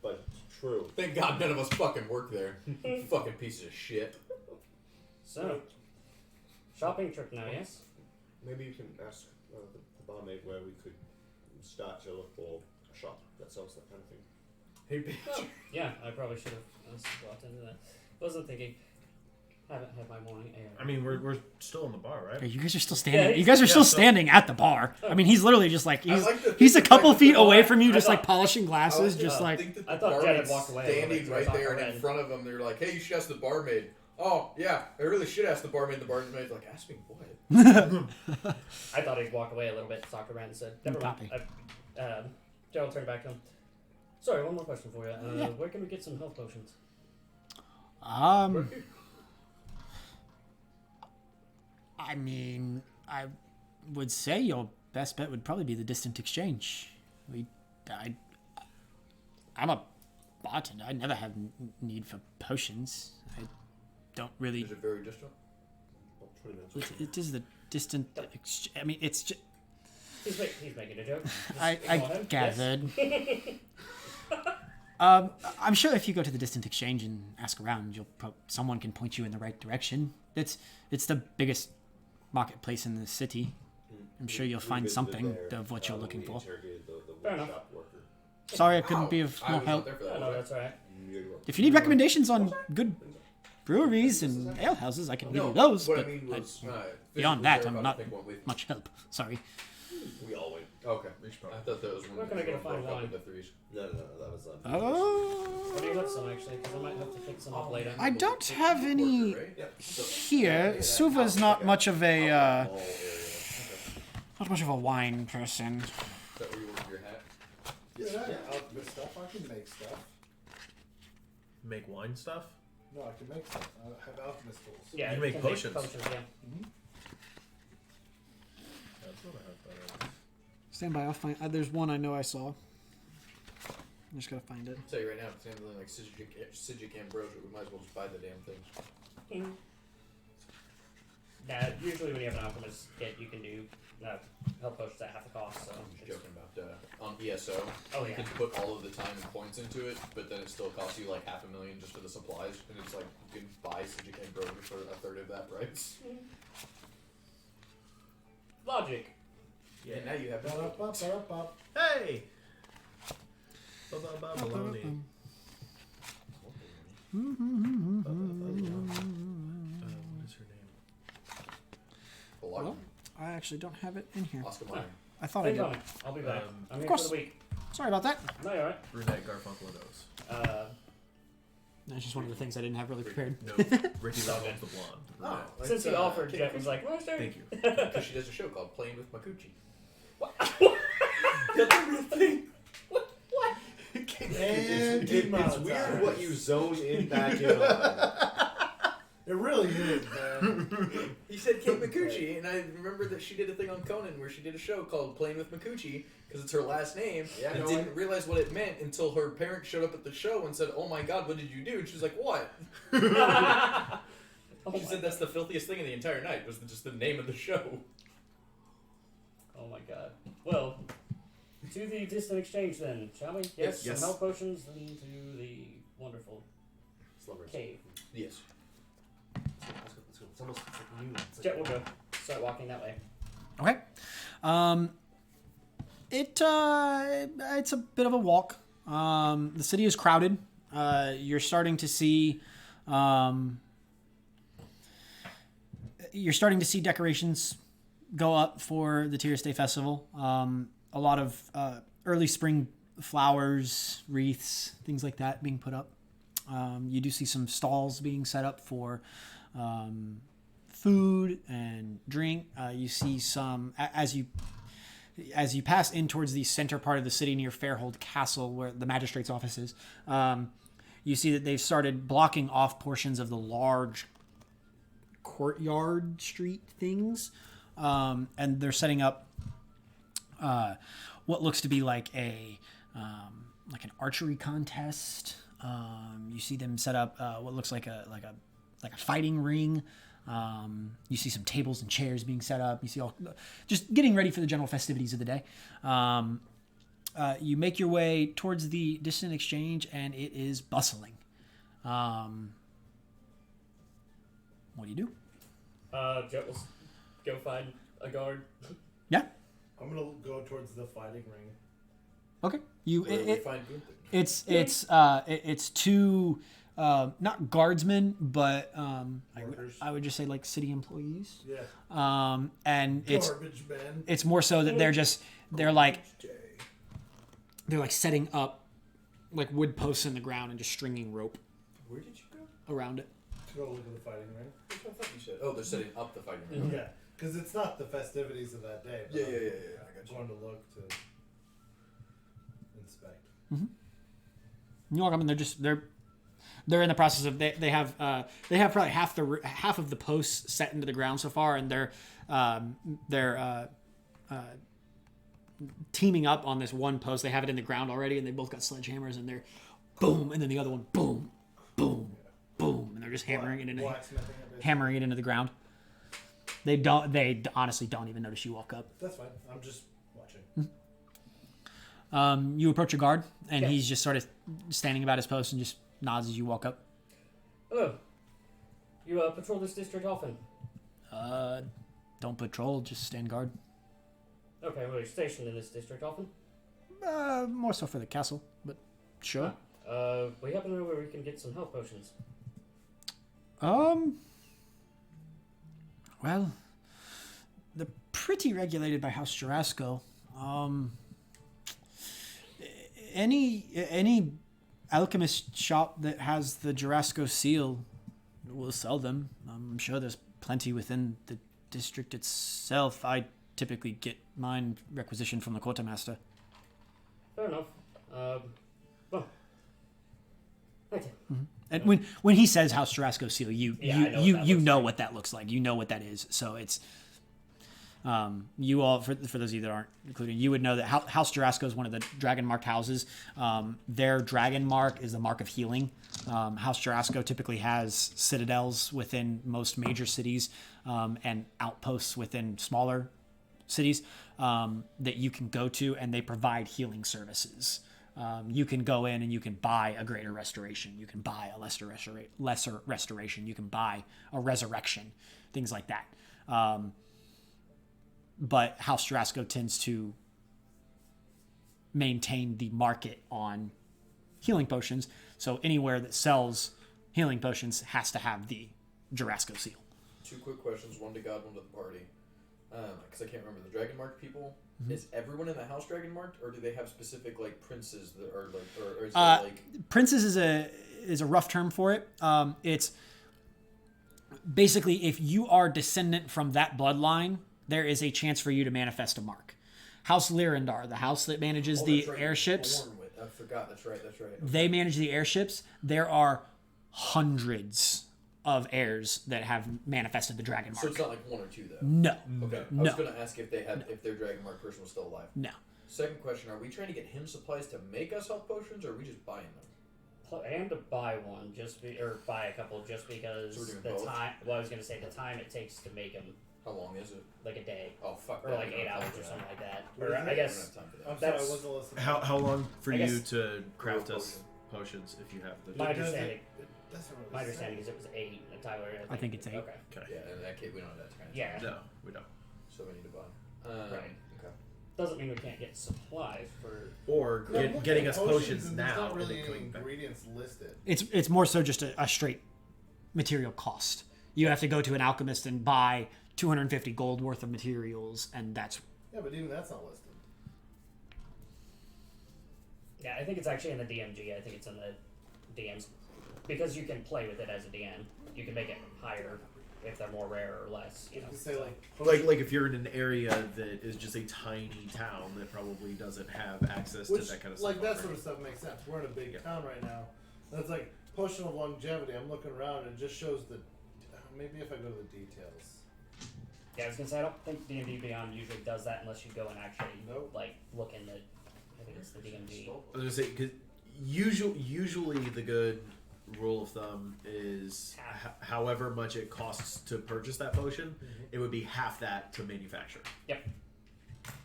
But it's true. thank God none of us fucking work there. Fucking pieces of shit. So, shopping trip now, yes? Maybe you can ask the barmaid where we could start to look for a shop that sells that kind of thing. Hey, bitch. Yeah, I probably should have brought into that. Wasn't thinking. Haven't had my morning ale. I mean, we're still in the bar, right? You guys are still standing. Yeah, you guys are still so- standing at the bar. I mean, he's literally just like he's, like to he's a think couple like feet the away bar- from you, I just like thought- polishing glasses, just I like. think that I the thought Jed had barmaid's walked away a little standing bit, so I right thought there, I and in read. front of them, they're like, "Hey, you should ask the barmaid." Oh yeah, I really should ask the barmaid. The barmaid's like, "Ask me what?" I thought he'd walk away a little bit, talked around and said, never mind. Copy. Gerald turned back to him. Sorry, one more question for you. Yeah. Where can we get some health potions? I mean, I would say your best bet would probably be the Distant Exchange. I'm a bartender. I never have need for potions. I don't really. Is it very distant? About 20 minutes. It is the Distant Exchange. I mean, it's just. He's making a joke. Just I ignore him. gathered. I'm sure if you go to the Distant Exchange and ask around, someone can point you in the right direction. It's the biggest marketplace in the city. I'm sure you'll We find visited something there, of what you're when looking we for. interrogated the Fair enough. shop worker. Sorry I couldn't Wow. be of I more was not help. there for Yeah, that. no, that's alright. You're welcome. If you need recommendations on good breweries and ale houses, I can give No, you those. what But I mean was, beyond physical that, therapy, I'm I not think, went with. much help. Sorry. We all went. Okay, We should I probably. thought that was when Where can I get a fine broke up wine? into threes. No, that was Oh. I do have some actually, because I might have to fix some up later. I don't have any Worker, right? Yep. here. Suva's not much of a All area. not much of a wine person. Is that where you ordered your hat? Yeah, alchemist stuff. I can make stuff. Make wine stuff? No, I can make stuff. I have alchemist tools. Yeah, You you make can potions. yeah. That's what I have better. Stand by. I'll find. There's one I know I saw. I just gotta find it. I'll tell you right now, it's something like Sigic Ambrosia. We might as well just buy the damn things. Yeah, usually when you have an alchemist kit, you can do health potions at half the cost. So I'm just joking about on ESO. Oh, You yeah. can put all of the time and points into it, but then it still costs you like $500,000 just for the supplies, and it's like you can buy Sigic Ambrosia for a third of that price. logic. Yeah, and now you have. Ba-da-ba-ba-ba. Hey! Baloney. What is her name? Well, I actually don't have it in here. Oscar Mayer. I thought I Think did. on it. I'll be back. I'm here course. for the week. Sorry about that. No, you're alright. Brunette Garfunkel and O's. That's just one of the things I didn't have really prepared. No, Ricky Reynolds the blonde. The brunette. Since he offered, Jet was like, "Where's there?" Thank you. Because she does a show called Playing with Makuchi. And It's demonetized. weird what you zone in back in on. It really is, man. He said Kate Makuchi, and I remember that she did a thing on Conan where she did a show called Playing with Makuchi because it's her last name, Yeah, and no, didn't realize what it meant until her parents showed up at the show and said, "Oh my God, what did you do?" And she was like, "What?" Oh She my said that's the filthiest thing in the entire night was just the name of the show. Oh my god. Well, to the distant exchange then, shall we? Yes, Yes. some health potions, then to the wonderful Slumbers. cave. Yes. Let's go. It's almost it's like new. It's like Jet will go. Start walking that way. Okay. It's a bit of a walk. The city is crowded. You're starting to see decorations go up for the Tears Day Festival. A lot of early spring flowers, wreaths, things like that being put up. You do see some stalls being set up for food and drink. You see some as you pass in towards the center part of the city near Fairhold Castle, where the magistrate's office is. You see that they've started blocking off portions of the large courtyard street things, and they're setting up what looks to be like an archery contest. You see them set up what looks like a fighting ring. You see some tables and chairs being set up. You see all just getting ready for the general festivities of the day. You make your way towards the distant exchange, and it is bustling. What do you do? Jet will go find a guard. Yeah. I'm gonna go towards the fighting ring. Okay. You. Where we find Gunther. It's two. Not guardsmen, but I would just say like city employees. Yeah. And Garbage man. it's more so that they're like setting up like wood posts in the ground and just stringing rope Where did you go? around it. To go look at the fighting ring. That's what I thought you said. Oh, they're setting up the fighting ring. Yeah. Because it's not the festivities of that day. But Yeah. I'm I got you. going to look to inspect. You're welcome. And they're in the process of they have probably half of the posts set into the ground so far, and they're teaming up on this one post. They have it in the ground already, and they both got sledgehammers, and they're boom, and then the other one boom, boom, boom, and they're just hammering it into the ground. They honestly don't even notice you walk up. That's fine. I'm just watching. You approach a guard, and Yeah. he's just sort of standing about his post and just nods as you walk up. Hello. You patrol this district often? Don't patrol, just stand guard. Okay, well, you're stationed in this district often? More so for the castle, but sure. We happen to know where we can get some health potions. Well, they're pretty regulated by House Jarasco. Any alchemist shop that has the Jarasco seal will sell them. I'm sure there's plenty within the district itself. I typically get mine requisitioned from the quartermaster. Fair enough. Well, thank you. And when he says House Jarasco seal, you know like. what that looks like. You know what that is. So it's you all for those of you that aren't included, you would know that House Jarasco is one of the dragon marked houses. Their dragon mark is the mark of healing. House Jarasco typically has citadels within most major cities and outposts within smaller cities that you can go to, and they provide healing services. You can go in and you can buy a greater restoration. You can buy a lesser restoration. You can buy a resurrection, things like that. But House Jarasco tends to maintain the market on healing potions. So anywhere that sells healing potions has to have the Jarasco seal. 2 quick questions, one to God, one to the party. Because I can't remember the Dragon Mark people. Is everyone in the house Dragon Marked, or do they have specific like princes that are like, or is it like princes is a rough term for it. It's basically if you are descendant from that bloodline, there is a chance for you to manifest a mark. House Lyrandar, the house that manages the airships. I forgot. That's right. They manage the airships. There are hundreds of heirs that have manifested the Dragon Mark. So it's not like 1 or 2 though. No. Okay. I No. was gonna ask if they had if their Dragon Mark person was still alive. No. Second question: are we trying to get him supplies to make us health potions, or are we just buying them? And to buy one, or buy a couple, just because So we're doing the both? time. Well, I was gonna say the time it takes to make them, How long is it? like a day Oh fuck. or that, like we don't 8 have hours time or for something like that. What Or is I it? guess We don't have time for that. I'm sorry, I That's- wasn't listening. How long for I you guess- to craft Real us potions if you have the. My It doesn't- understanding. it doesn't really My say. understanding is it was 8, and Tyler. I think it's 8. Okay. Okay. Yeah, in that case, we don't have that kind of Yeah. No, we don't. So we need to buy. Right. Okay. Doesn't mean we can't get supplies for. Or Yeah, I'm looking getting at us potions and now. There's not and really then any coming back. ingredients listed. It's more so just a straight material cost. You have to go to an alchemist and buy 250 gold worth of materials, and that's Yeah, but even that's not listed. Yeah, I think it's actually in the DMG. I think it's in the DMs because you can play with it as a DM. You can make it higher if they're more rare or less. You know. You say like Like if you're in an area that is just a tiny town that probably doesn't have access which, to that kind of like stuff. that sort of stuff makes sense. We're in a big Yeah. town right now. That's like potion of longevity. I'm looking around and it just shows the. Maybe if I go to the details. Yeah, I was gonna say I don't think D&D Beyond usually does that unless you go and actually Nope. like look in the. I think it's the DMG. I was gonna say because usually the good rule of thumb is however much it costs to purchase that potion, it would be half that to manufacture. Yep.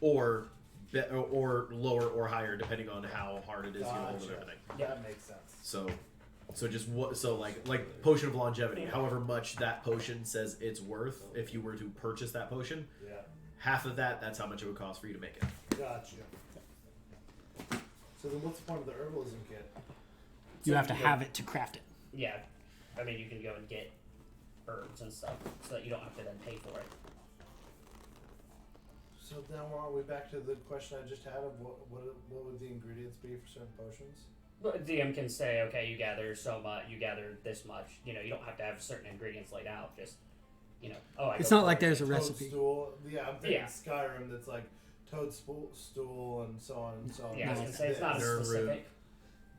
Or lower or higher depending on how hard it is to get hold of Gotcha. everything. Yeah. That makes sense. So just what? So like potion of longevity. However much that potion says it's worth, if you were to purchase that potion, Yeah. half of that. That's how much it would cost for you to make it. Gotcha. So then, what's the point of the herbalism kit? you So have to you have it to craft it. Yeah, I mean you can go and get herbs and stuff so that you don't have to then pay for it. So now are we back to the question I just had of what would the ingredients be for certain potions? But a DM can say, okay, you gather so much, you gather this much. You know, you don't have to have certain ingredients laid out. Just, you know, It's go not for like it. there's a recipe. Toadstool. Yeah, I'm thinking Yeah. Skyrim. That's like toadstool and so on and so on. Yeah, I was No. gonna say it's not as Nerd root. specific.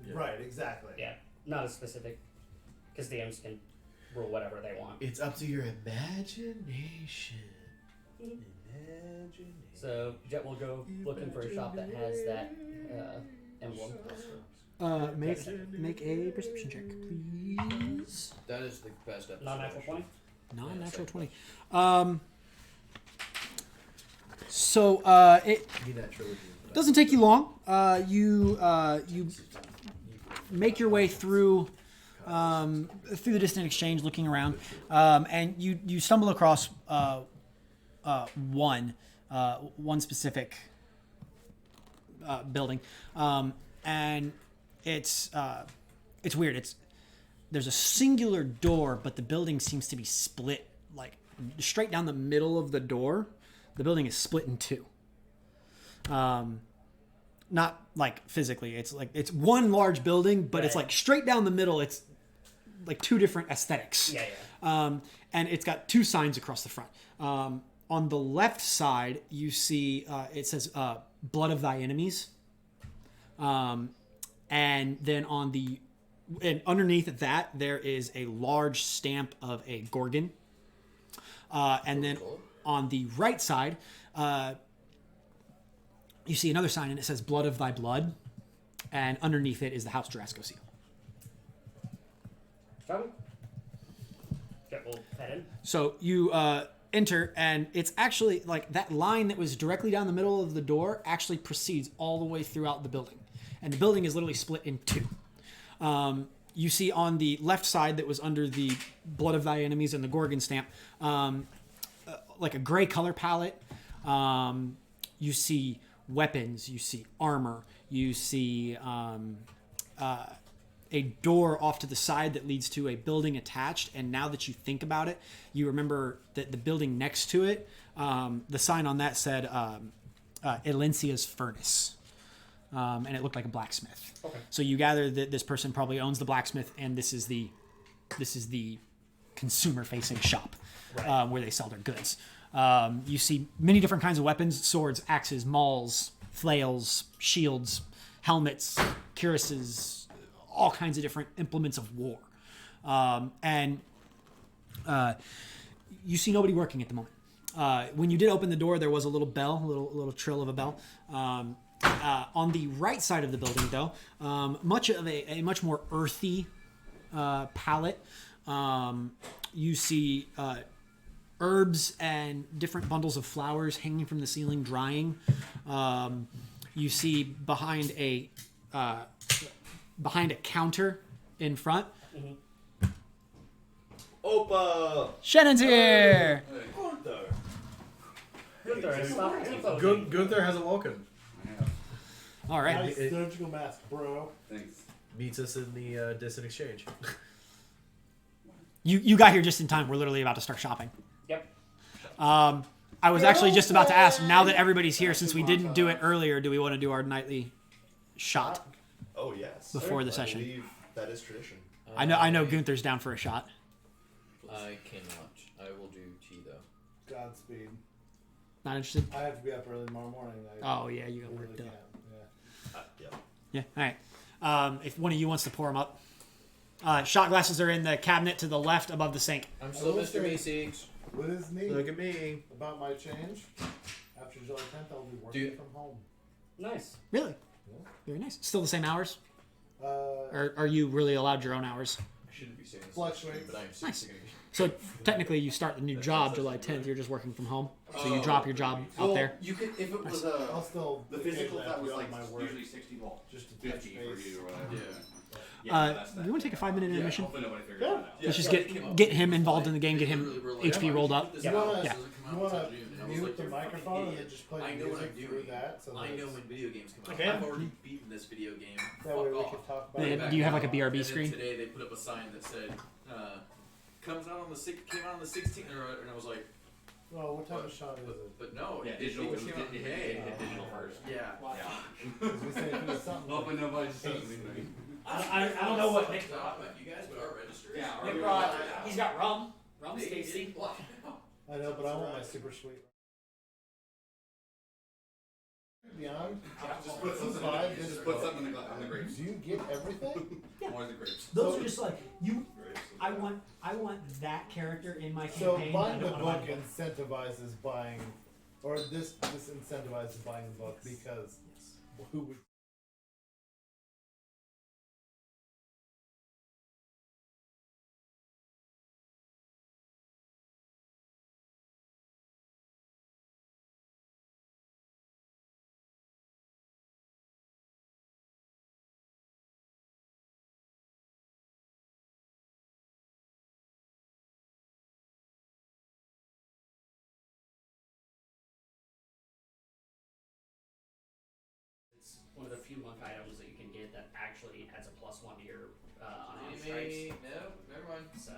Yeah. Right. Exactly. Yeah, not as specific, because DMs can rule whatever they want. It's up to your imagination. So Jet will go looking for a shop that has that emblem. Make a perception check, please. That is the best episode. Non-natural 20. Non-natural 20. So it Give me that trilogy. doesn't take you long. You make your way through the distant exchange, looking around, and you stumble across one specific building, and it's weird. There's a singular door, but the building seems to be split, like straight down the middle of the door. The building is split in two. Not like physically. It's like it's one large building, but it's Right. like straight down the middle. It's like two different aesthetics. Yeah. And it's got two signs across the front. On the left side, you see it says "Blood of Thy Enemies," and then and underneath that there is a large stamp of a Gorgon, and then on the right side, you see another sign, and it says "Blood of Thy Blood," and underneath it is the House Jarasco seal. Travel. Jet will head in. So you enter, and it's actually like that line that was directly down the middle of the door actually proceeds all the way throughout the building. And the building is literally split in two. You see on the left side that was under the Blood of Thy Enemies and the Gorgon stamp, like a gray color palette. You see weapons, you see armor, you see a door off to the side that leads to a building attached. And now that you think about it, you remember that the building next to it, the sign on that said Elencia's Furnace. And it looked like a blacksmith. Okay. So you gather that this person probably owns the blacksmith, and this is the consumer-facing shop Right. where they sell their goods. You see many different kinds of weapons: swords, axes, mauls, flails, shields, helmets, cuirasses, all kinds of different implements of war. And you see nobody working at the moment. When you did open the door, there was a little bell, a little trill of a bell. On the right side of the building, though, much of a much more earthy palette. You see herbs and different bundles of flowers hanging from the ceiling, drying. You see behind a behind a counter in front. Opa! Shannon's here. Gunther has awoken. All right. Nice surgical mask, bro. Thanks. Meets us in the distant exchange. You got here just in time. We're literally about to start shopping. Yep. I was actually just about to ask, now that everybody's here, since we didn't do it earlier, do we want to do our nightly shot? Oh yes. Before the I session. believe that is tradition. I know Gunther's down for a shot. I cannot. I will do tea though. Godspeed. Not interested? I have to be up early tomorrow morning. Oh, yeah, you got really worked can't. up. Yeah. Yeah. Yeah, all right. If one of you wants to pour them up. Shot glasses are in the cabinet to the left above the sink. I'm still will Mr. say- Meeseeks. What is neat Look at me. about my change? After July 10th, I'll be working Dude. from home. Nice. Really? Very nice. Still the same hours? Uh, Or are you really allowed your own hours? I shouldn't be saying this, Fluctuates. but I am Nice. seriously gonna be. So technically you start the new job July 10th. You're just working from home. So you drop your job out there. You could, if it was I'll still the physical, occasionally that have to was be like on my work usually 60 volts, just to touch 50 for base. you or whatever. Yeah. You want to take a 5-minute intermission? Hopefully nobody figured that out. Let's just Yeah, it came up. get him involved in the game, get him Literally were like, HP rolled up. You wanna, Yeah. you wanna mute the microphone and then just play I know what I'm music through doing. that? So I that know it's- when video games come out. Okay. I've already beaten this video game. That way Fuck we off. can talk about Yeah, it. do you have like a And BRB then screen? Today they put up a sign that said, comes out on the came out on the 16th, and I was like, Well, what type of shot is it? but no, Yeah, it digital. came out in May. Hit digital first. Yeah. Because we say if it's something Hopefully like nobody says anything. I don't know what Nick You guys would our registers. Yeah, Nick brought. He's got rum. Rum's tasty. I know, but I want my super sweet. Beyond, Just put something Five, in the, just just put something on the grapes. do you get everything? More of the grapes. Those are just like you. I want that character in my So campaign. buying the I don't wanna book buy incentivizes buying, or this incentivizes buying the book because who would? It's one of the few monk items that you can get that actually adds a +1 to your unarmed strikes. No, never mind. So.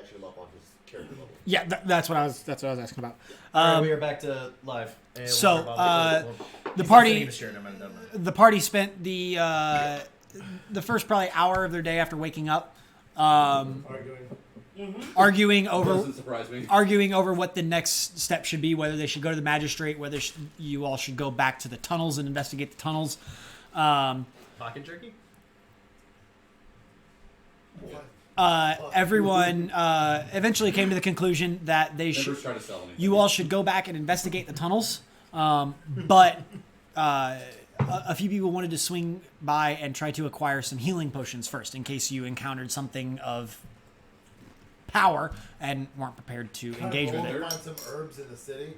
matching him up on his character level. Yeah, that's what I was asking about. All right, we are back to live. And so, we'll- the he's not party- sitting in his chair, never mind, never mind. The party spent the first probably hour of their day after waking up arguing over what the next step should be, whether they should go to the magistrate, whether you all should go back to the tunnels and investigate the tunnels. Pocket jerky? Everyone eventually came to the conclusion that they should. Try to sell anything. You all should go back and investigate the tunnels, but a few people wanted to swing by and try to acquire some healing potions first, in case you encountered something of power and weren't prepared to engage with it. Find some herbs in the city.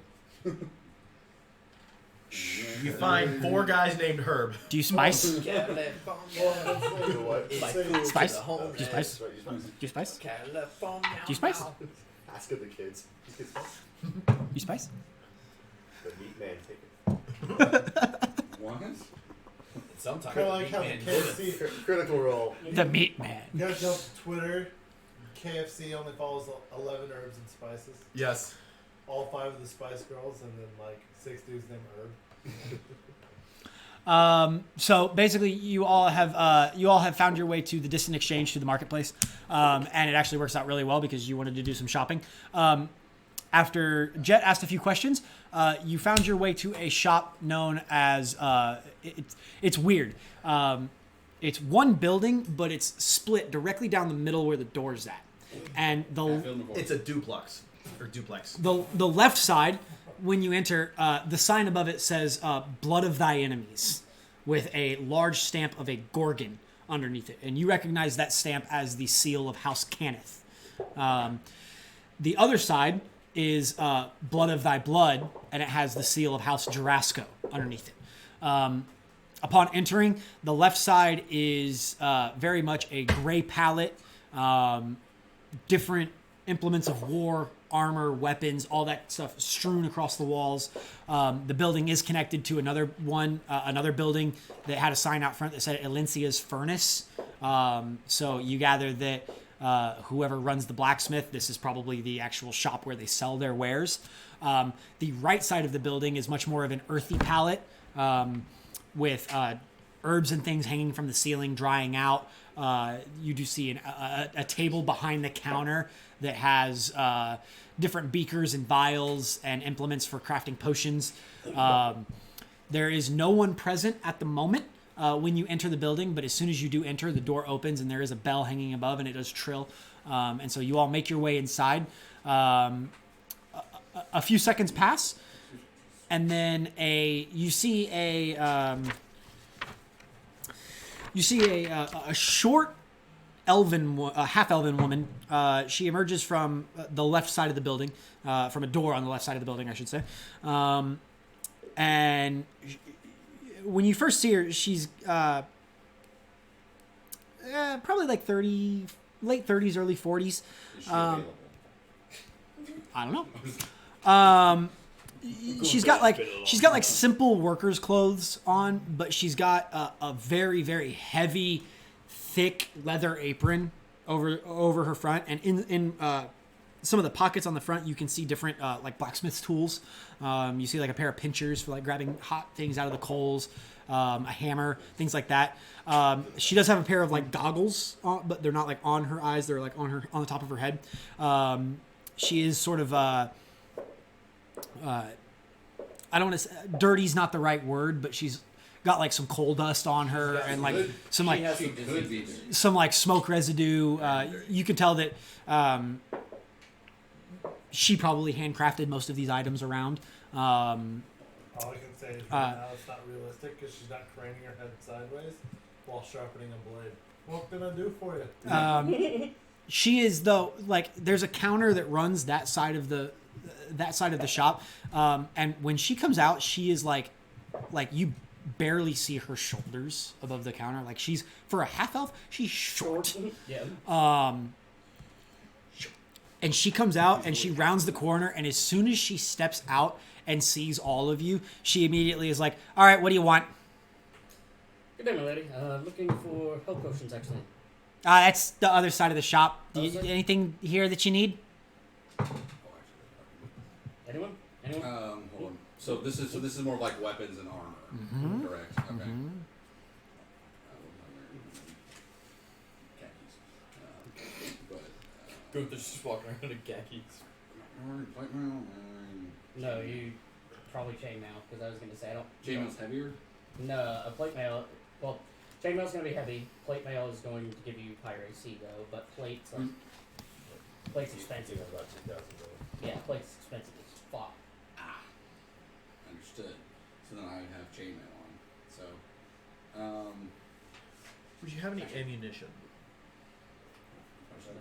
You find 4 guys named Herb. Do you spice? Do you Spice? spice? Do you spice? Do you spice? California. Do you spice? Ask of the kids. You spice? The meat man take it. What? Sometimes. Kind of like how the KFC. Critical role. The meat man. You guys know Twitter, KFC only follows 11 herbs and spices. Yes. All 5 of the Spice Girls, and then like 6 dudes named Herb. So basically, you all have found your way to the distant exchange, to the marketplace, and it actually works out really well because you wanted to do some shopping. After Jet asked a few questions, you found your way to a shop known as it's weird. It's one building, but it's split directly down the middle where the door's at, and It's a duplex. the left side, when you enter, the sign above it says "Blood of Thy Enemies," with a large stamp of a Gorgon underneath it, and you recognize that stamp as the seal of House Cannith. The other side is "Blood of Thy Blood," and it has the seal of House Jarasco underneath it. Upon entering, the left side is very much a gray palette, different implements of war, armor, weapons, all that stuff strewn across the walls. The building is connected to another building that had a sign out front that said Elincia's Furnace. So you gather that whoever runs the blacksmith, this is probably the actual shop where they sell their wares. The right side of the building is much more of an earthy palette, with herbs and things hanging from the ceiling, drying out. You do see a table behind the counter that has different beakers and vials and implements for crafting potions. There is no one present at the moment when you enter the building, but as soon as you do enter, the door opens and there is a bell hanging above and it does trill. And so you all make your way inside. A few seconds pass, and then you see a short half elven woman. She emerges from the left side of the building, from a door on the left side of the building, I should say. And when you first see her, she's probably like late 30s, early 40s. Is she available? I don't know. She's got like simple workers' clothes on, but she's got a very, very heavy, thick leather apron over her front, and in some of the pockets on the front, you can see different like blacksmith's tools. You see like a pair of pinchers for like grabbing hot things out of the coals, a hammer, things like that. She does have a pair of like goggles, but they're not like on her eyes; they're like on the top of her head. She is sort of I don't want to say dirty's not the right word, but she's got like some coal dust on her and like some like some like smoke residue. You can tell that she probably handcrafted most of these items around. All I can say is right now it's not realistic because she's not craning her head sideways while sharpening a blade. What can I do for you? She is though like there's a counter that runs that side of the shop, and when she comes out, she is like you barely see her shoulders above the counter. Like she's for a half elf, she's short. Yeah. And she comes out and she rounds the corner, and as soon as she steps out and sees all of you, she immediately is like, "All right, what do you want?" Good day, my lady. Looking for health potions, actually. That's the other side of the shop. Other side? Anything here that you need? Anyone? Anyone? Hold on. So this is more like weapons and armor. Correct. Okay. Khakis. Gunther's just walking around in khakis. No, you probably chainmail because I was gonna say I don't. Chainmail's heavier. No, a plate mail. Well, chainmail's gonna be heavy. Plate mail is going to give you higher AC though, but plates like plates expensive. About 2,000. Yeah, plates expensive as fuck. Understood. So then I would have chainmail on. So, Would you have any ammunition?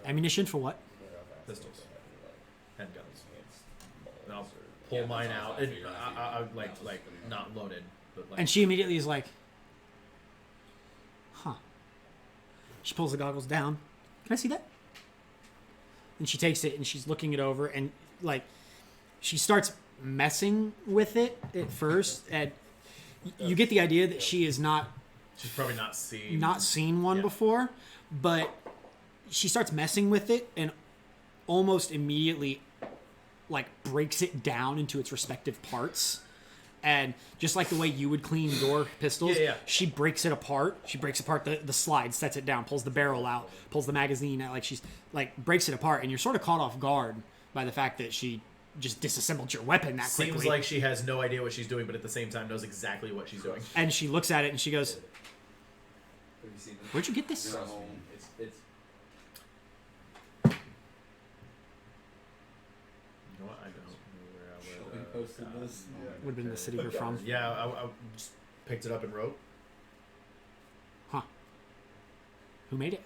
Ammunition for what? Pistols. Handguns. And I'll pull mine out. And I like not loaded, but like. And she immediately is like, huh. She pulls the goggles down. Can I see that? And she takes it and she's looking it over and like she starts messing with it at first. And you get the idea that she is not She's probably not seen one before, but she starts messing with it and almost immediately like breaks it down into its respective parts. And just like the way you would clean your pistols, she breaks it apart. She breaks apart the slide, sets it down, pulls the barrel out, pulls the magazine out. Like she's like breaks it apart, and you're sort of caught off guard by the fact that she just disassembled your weapon that quickly. Seems like she has no idea what she's doing, but at the same time knows exactly what she's doing. And she looks at it and she goes, Have you seen this? "Where'd you get this?" Trust me, it's You know what? I don't know where I Shelby would. posted this. Would have been the city you're from. Yeah, I just picked it up and wrote. Huh? Who made it?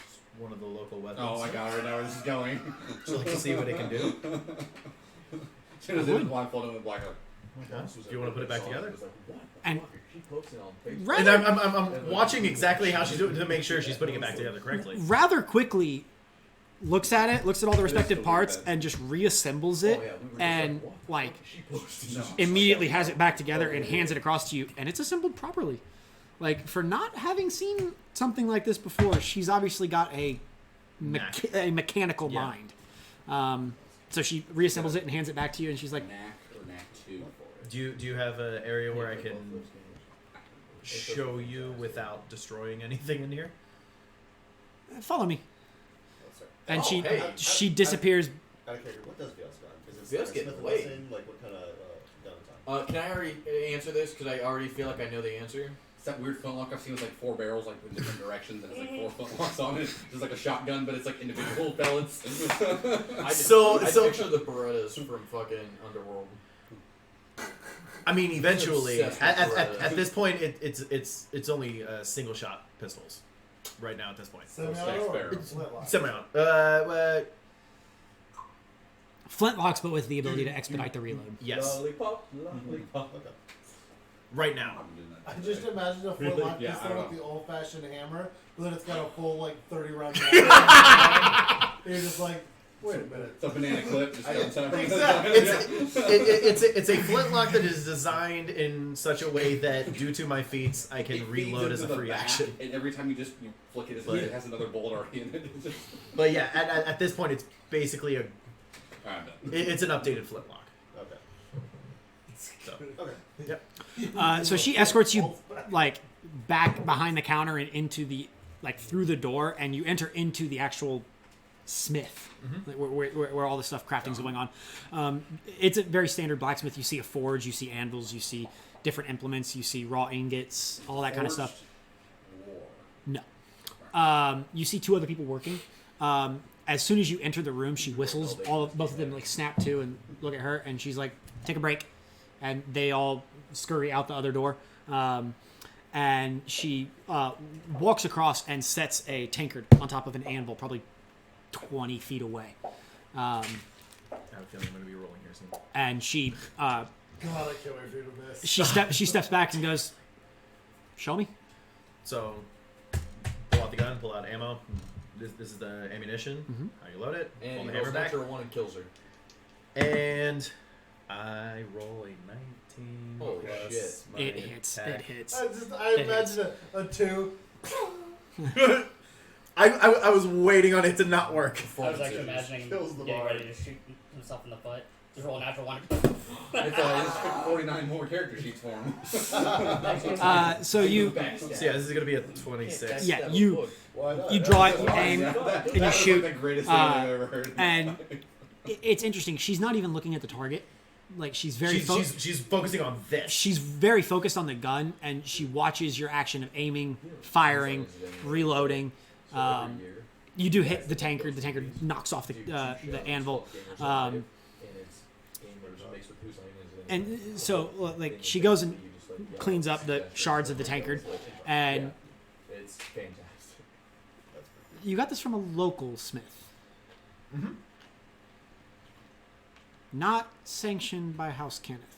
Just one of the local weapons. Oh, I got it. Now where this is going. Would you like to see what it can do? As soon as it was blindfolded with black. Do you want to put it back together? And She posted on Facebook. rather, And I'm watching exactly how she's doing to make sure she's putting it back together correctly. rather quickly looks at it, looks at all the respective parts, and just reassembles it, and like immediately has it back together and hands it across to you, and it's assembled properly. Like for not having seen something like this before, she's obviously got a mechanical mind. So she reassembles it and hands it back to you, and she's like, Knack or Knack 2. Do you have an area where I can show you without destroying anything in here? "Follow me." And Oh, she she disappears. Out of character, what does Veils got? Is it Veils like get Smith and laid. Wesson? Like what kind of gun time? Can I already answer this? Because I already feel like I know the answer. It's that weird flintlock I've seen with like 4 barrels like in different directions and it's like 4 flintlocks on it. It's like a shotgun, but it's like individual pellets. I So- picture the Berettas from fucking Underworld. I mean, eventually, Obsessed at with Beretta. this point, it's only single shot pistols. Right now, at this point, Semi-auto or It's flintlock? semi-auto. Flintlocks, but with the ability to expedite the reload. Yes, Lollipop, lollipop. Okay. right now. I'm doing that. I just imagine a flintlock Yeah, I pistol don't with know. the old-fashioned hammer, but then it's got a full like 30 round. You're just like, wait a minute. It's a banana clip. Just on top. It's a flintlock that is designed in such a way that, due to my feats, I can It feeds reload as a into the free back, action. And every time you flick it, But- it has another bullet already in it. It's just, But yeah, at this point, it's basically I'm done. it's an updated flintlock. Okay. So. Okay. So she escorts you like back behind the counter and into the like through the door, and you enter into the actual smith, like, where all the stuff crafting's going on. It's a very standard blacksmith. You see a forge, you see anvils, you see different implements, you see raw ingots, all that kind of stuff. No. You see 2 other people working. As soon as you enter the room, she whistles. Both of them like snap to and look at her, and she's like, "Take a break," and they all scurry out the other door. And she walks across and sets a tankard on top of an anvil, probably 20 feet away. I have a feeling I'm going to be rolling here soon. And she God, I can't wait for you to miss. she steps back and goes, "Show me." So, pull out the gun, pull out ammo. This is the ammunition. How you load it. And Pull he the hammer goes back. after one and kills her. And I roll a 19 Holy plus shit. my It hits. attack. It hits. I It imagine a 2. I was waiting on it to not work. I was actually imagining him Kills the getting bard. ready to shoot himself in the foot. Just roll a natural one. It's 49 more character sheets for him. So you, So yeah, this is gonna be a 26. yeah, you Why not? you draw it, you aim, That and you was shoot. like the greatest thing I've ever heard. And it's interesting. She's not even looking at the target. Like she's very She's focusing on this. she's very focused on the gun, and she watches your action of aiming, firing, reloading. You do hit the tankard. The tankard knocks off the anvil. And so, like, she goes and cleans up the shards of the tankard, and It's fantastic. you got this from a local smith. Mm-hmm. Not sanctioned by House Kenneth.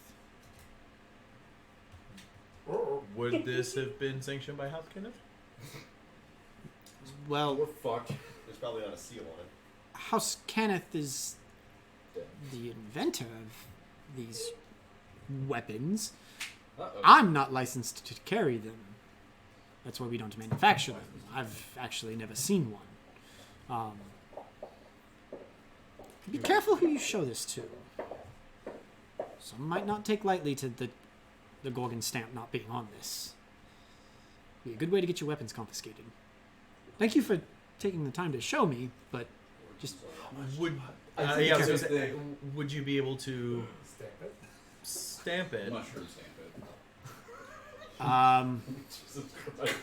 Would this have been sanctioned by House Kenneth? Well, We're fucked. There's probably not a seal on it. House Kenneth is the inventor of these weapons. Uh-oh. I'm not licensed to carry them. That's why we don't manufacture them. I've actually never seen one. Be careful who you show this to. Some might not take lightly to the Gorgon stamp not being on this. Be a good way to get your weapons confiscated. Thank you for taking the time to show me, but just Would I yeah, think I was it's gonna a say, would you be able to stamp it? Mushroom stamp it. Jesus Christ.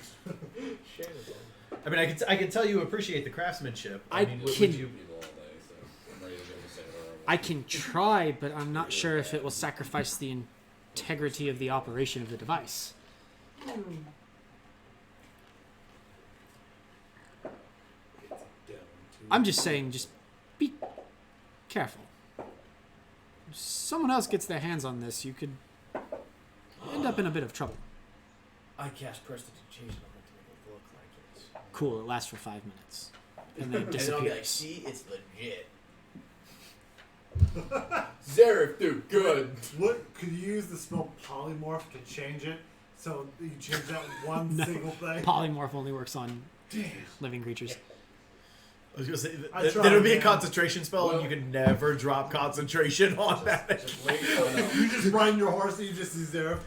I mean, I can tell you appreciate the craftsmanship. I mean, can- would you? People all day, so I'm ready to go to say whatever I can try, but I'm not sure if it will sacrifice the integrity of the operation of the device. I'm just saying, just be careful. If someone else gets their hands on this, you could end up in a bit of trouble. I cast prestidigitation on it to make it look like it's. Cool, it lasts for 5 minutes. And then it And I'll be like, disappears. see, it's legit. Zareth, dude, good. What could you use the spell polymorph to change it? So you change that one No. single thing. Polymorph only works on living creatures. I was gonna say I that tried, would be a man. concentration spell, and you can never drop concentration on that. Just wait for it. You just ride your horse and you just see Zero.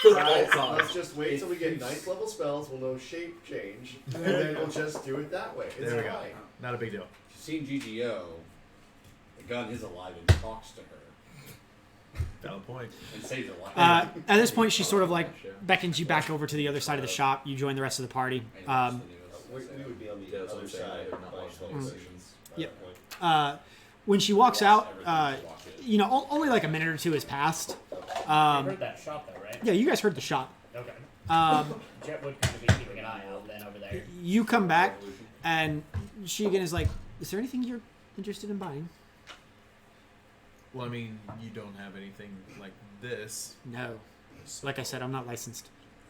Let's just wait till we get 9th level spells. We'll know shape change, and then we'll just do it that way. It's There we go. fine. Not a big deal. If you've seen GGO, the gun is alive and talks to her Valid point. and saves her life. At this point, she sort of like beckons you back over to the other side of the shop. You join the rest of the party. We would be on the Yeah, that's what other I'm saying. side. They're not by watching twelve the sections by Yep. that point. When she walks out, you know, only like a minute or two has passed. You heard that shot though, right? Yeah, you guys heard the shot. Okay. Um, Jet would kind of be keeping an eye out then over there. you come back, and she again is like, "Is there anything you're interested in buying?" Well, I mean, you don't have anything like this, No. Like I said, I'm not licensed.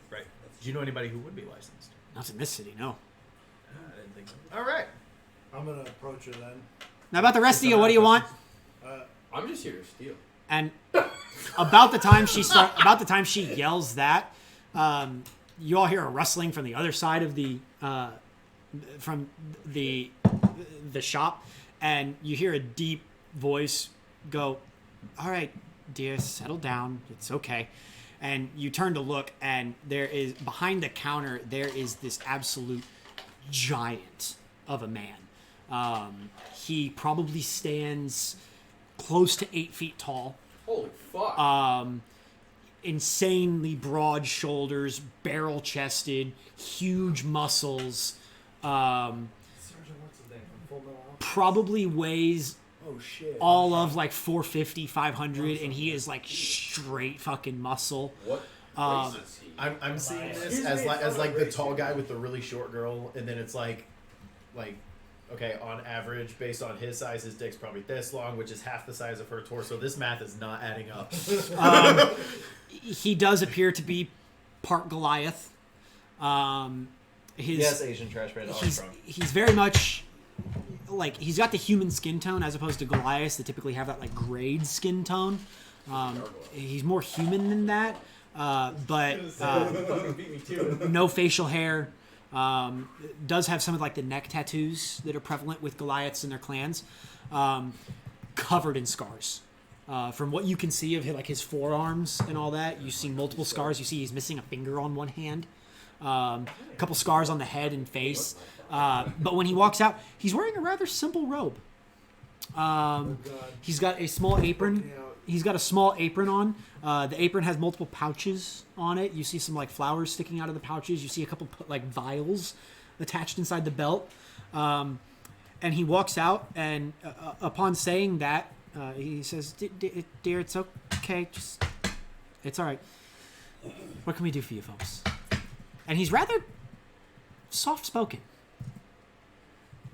right? Do you know anybody who would be licensed? Not in this city, no. I didn't think so. All right. I'm gonna approach her then. Now about the rest of you, what do you want? I'm just here to steal. And about the time she yells that, you all hear a rustling from the other side of the shop, and you hear a deep voice go, "All right, dear, settle down. It's okay." And you turn to look, and there is behind the counter there is this absolute giant of a man. He probably stands close to 8 feet tall. Holy fuck. Insanely broad shoulders, barrel chested, huge muscles. Sergeant, what's his name from Full Metal Alchemist? Probably weighs Oh shit. all of like 450, 500, and he is like straight fucking muscle. What Um, race is he? I'm seeing this Excuse as me, like it's not a the race, tall you guy know. with the really short girl, and then it's like okay, on average, based on his size, his dick's probably this long, which is half the size of her torso. This math is not adding up. he does appear to be part Goliath. His Asian trash man. he's very much like he's got the human skin tone as opposed to Goliaths that typically have that like grayed skin tone. He's more human than that. but Beat me too. no facial hair. Does have some of like the neck tattoos that are prevalent with Goliaths and their clans. Covered in scars. From what you can see of his forearms and all that, you see multiple scars. You see he's missing a finger on one hand. A couple scars on the head and face. But when he walks out, he's wearing a rather simple robe. He's got a small apron. He's got a small apron on. The apron has multiple pouches on it. You see some like flowers sticking out of the pouches. You see a couple like vials attached inside the belt. And he walks out, and upon saying that, he says, "Dear, it's okay. It's all right. What can we do for you folks?" And he's rather soft-spoken.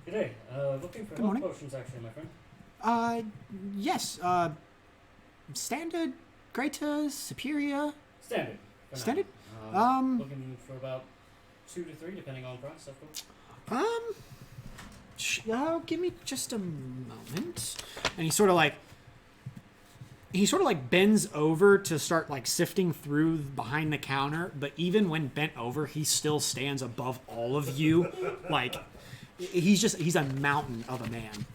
Good day. Looking for Good health morning. potions, actually, my friend. Yes. Standard, greater, superior. Standard. for now. Standard? Looking for about 2 to 3, depending on price, of course. Give me just a moment. And he sort of like bends over to start like sifting through behind the counter, but even when bent over, he still stands above all of you. Like he's a mountain of a man.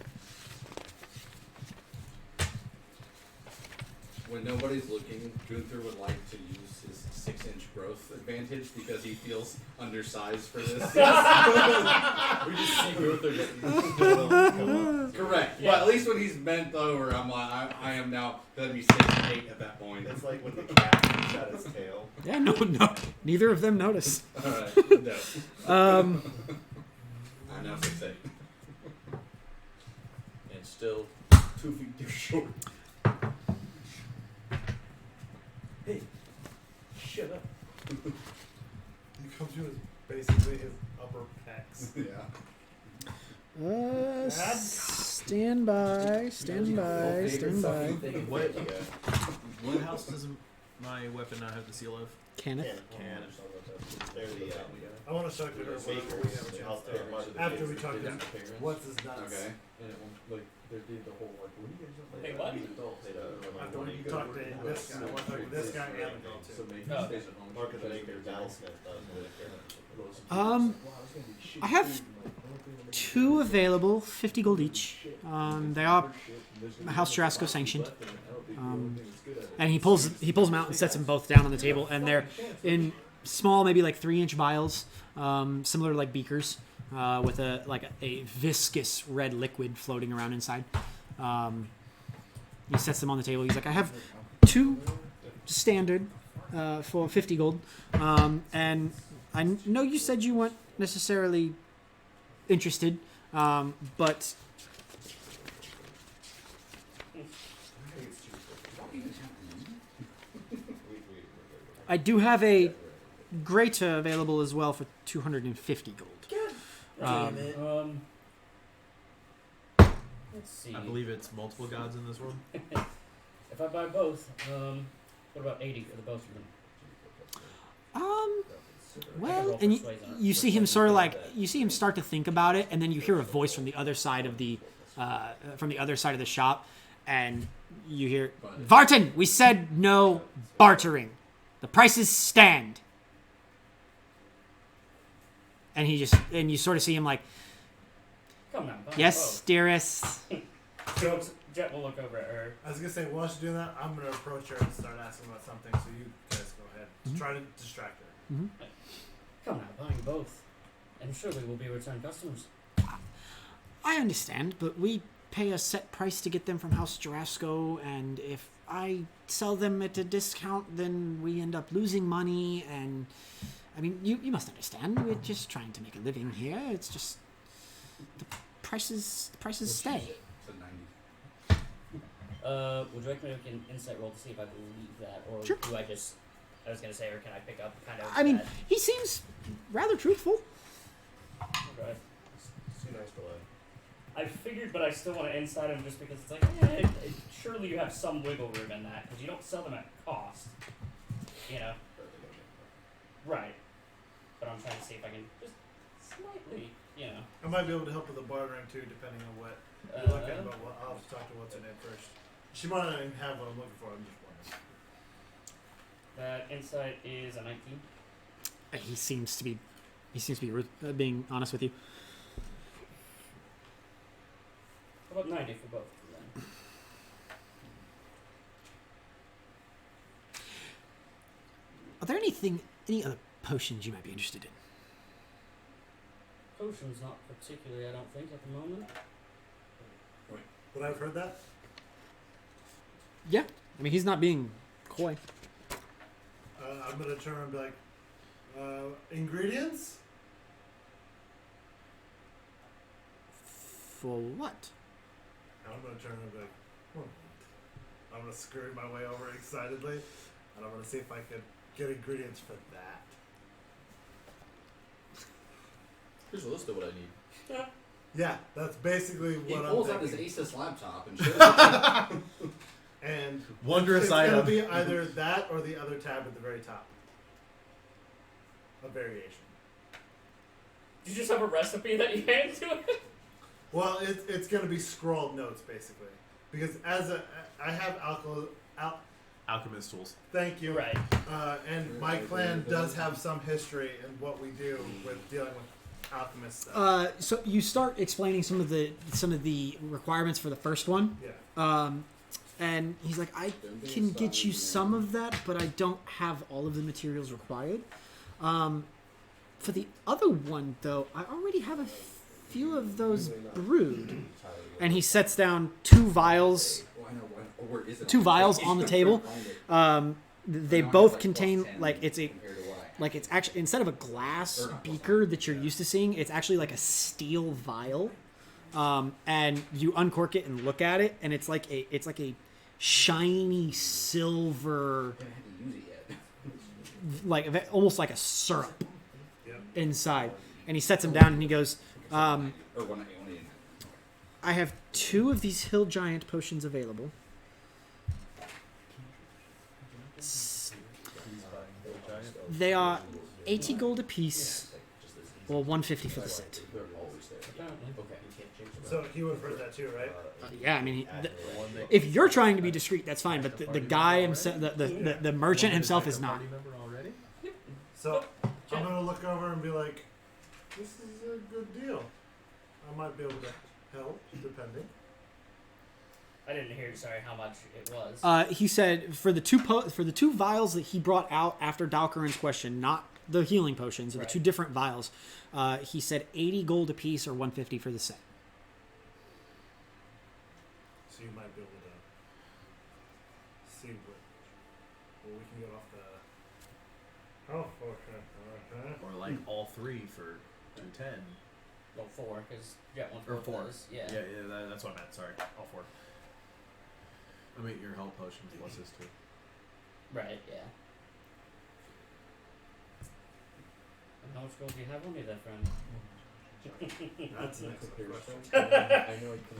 When nobody's looking, Gunther would like to use his 6-inch growth advantage because he feels undersized for this. We just see Gunther just correct. Yeah. But at least when he's bent over, I'm like, I am now gonna be 6'8" at that point. It's like when the cat shoots out its tail. Yeah, no, neither of them notice. All right, no. I'm now 6'8". And still 2 feet too short. Hey, shut up. He comes to his basically his upper pecs. Yeah. Stand by. What house does my weapon not have the seal of? Kenneth. Cannon. They're the I want to show you her whenever we have a chance to. After we talk to him, what's his nuts? Okay. And it won't, like, they did the whole, like, what do you guys Hey, what? After we talk to this guy, I want to talk to this guy and the girl So too. maybe Oh. he stays at home. Mark of the Maker, Battlesmith. I have 2 available, 50 gold each. They are House Jarasco sanctioned. And he pulls them out and sets them both down on the table, and they're in small, maybe like 3-inch vials, similar to like beakers, with a viscous red liquid floating around inside. He sets them on the table. He's like, I have 2 standard for 50 gold, and I know you said you weren't necessarily interested, but I do have a greater available as well for 250 gold. Let's see. I believe it's multiple gods in this world. If I buy both, what about 80 for the both of them? Well, and you see him sort of like, you see him start to think about it, and then you hear a voice from the other side of the shop, and you hear, Vartan, we said no bartering. The prices stand. And you sort of see him like, Come now. buy yes, dearest. both. Jet will look over at her. I was gonna say, while she's doing that, I'm gonna approach her and start asking about something. So you guys go ahead. Mm-hmm. Try to distract her. Come now, buying both. And surely we'll be return customers. I understand, but we pay a set price to get them from House Jarasco, and if I sell them at a discount, then we end up losing money, and I mean, you must understand, we're just trying to make a living here. It's just the prices stay. It's a 90. Would you like me to make an insight roll to see if I believe that, or Sure. do I just? I was gonna say, or can I pick up kind of? I mean, that? he seems rather truthful. Okay. It's too nice to lie. I figured, but I still want to inside him just because it's like, surely you have some wiggle room in that because you don't sell them at cost, you know. Right. But I'm trying to see if I can just slightly, you know. I might be able to help with the bartering too, depending on what you're looking at. But I'll talk to what's her name first. She might not even have what I'm looking for. I'm just wondering. That insight is a 19. He seems to be being honest with you. How about 90 for both of them then? Are there any other potions you might be interested in? Potions, not particularly, I don't think, at the moment. Would I have heard that? Yeah, I mean he's not being coy. I'm gonna turn and be like, ingredients? For what? I'm gonna turn and be like, I'm gonna scurry my way over excitedly, and I'm gonna see if I can get ingredients for that. Here's a list of what I need. Yeah, that's basically He what pulls I'm out his thinking. Asus laptop and shows it. And Wondrous it's item. gonna be either that or the other tab at the very top. A variation. Do you just have a recipe that you hand to it? Well, it's gonna be scrolled notes basically, because I have Alchemist tools. Thank you. Right. And my clan does have some history in what we do with dealing with alchemist stuff. So you start explaining some of the requirements for the first one. Yeah. And he's like, I can get you some of that, but I don't have all of the materials required. For the other one, though, I already have a few of those brewed. And he sets down two vials on the table. They both contain it's actually, instead of a glass beaker that you're used to seeing, it's actually like a steel vial. And you uncork it and look at it, and it's like a shiny silver, like almost like a syrup inside. And he sets them down and he goes, I have 2 of these Hill Giant potions available. They are 80 gold apiece, or 150 for the set. So he would have heard that too, right? Yeah, I mean, if you're trying to be discreet, that's fine. But the guy himself, the merchant himself, is not. So I'm gonna look over and be like, "This is a good deal. I might be able to help, depending." I didn't hear. Sorry, how much it was. He said for the two vials that he brought out after Dalkarin's question, not the healing potions, the 2 different vials. He said 80 gold apiece or 150 for the set. So you might be able to see what we can get off the. Oh, okay. Or like all 3 for 210. Well, 4, because you got one for Or both 4. of those. Yeah. Yeah, that's what I meant. Sorry, all 4. I mean, your health potions plus this too. Right, yeah. And how much gold do you have on you there, friend? That's an excellent question. I know I can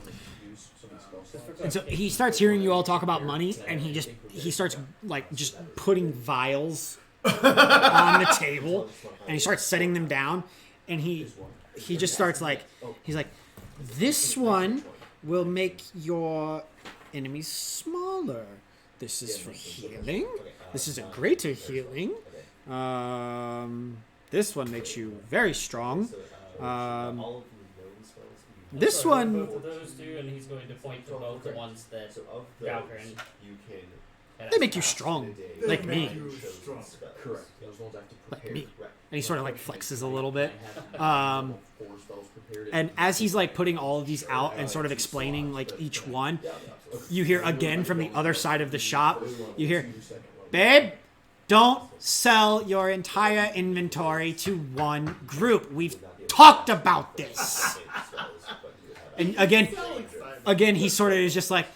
use some of the spell slots. And so he starts hearing you all talk about money, and he starts just putting vials on the table, and he starts setting them down, and he just starts he's like, this one will make your enemies smaller. This is for healing. This is a greater healing. This one makes you very strong. This So one. both of those do, and he's going to point to both the ones that Valkyrin. They make you strong, like me. Correct. Those ones I have to Like prepare. me. And he sort of flexes a little bit. And as he's putting all of these out and sort of explaining each one, you hear again from the other side of the shop, you hear, babe, don't sell your entire inventory to one group. We've talked about this. And again, he sort of is just like,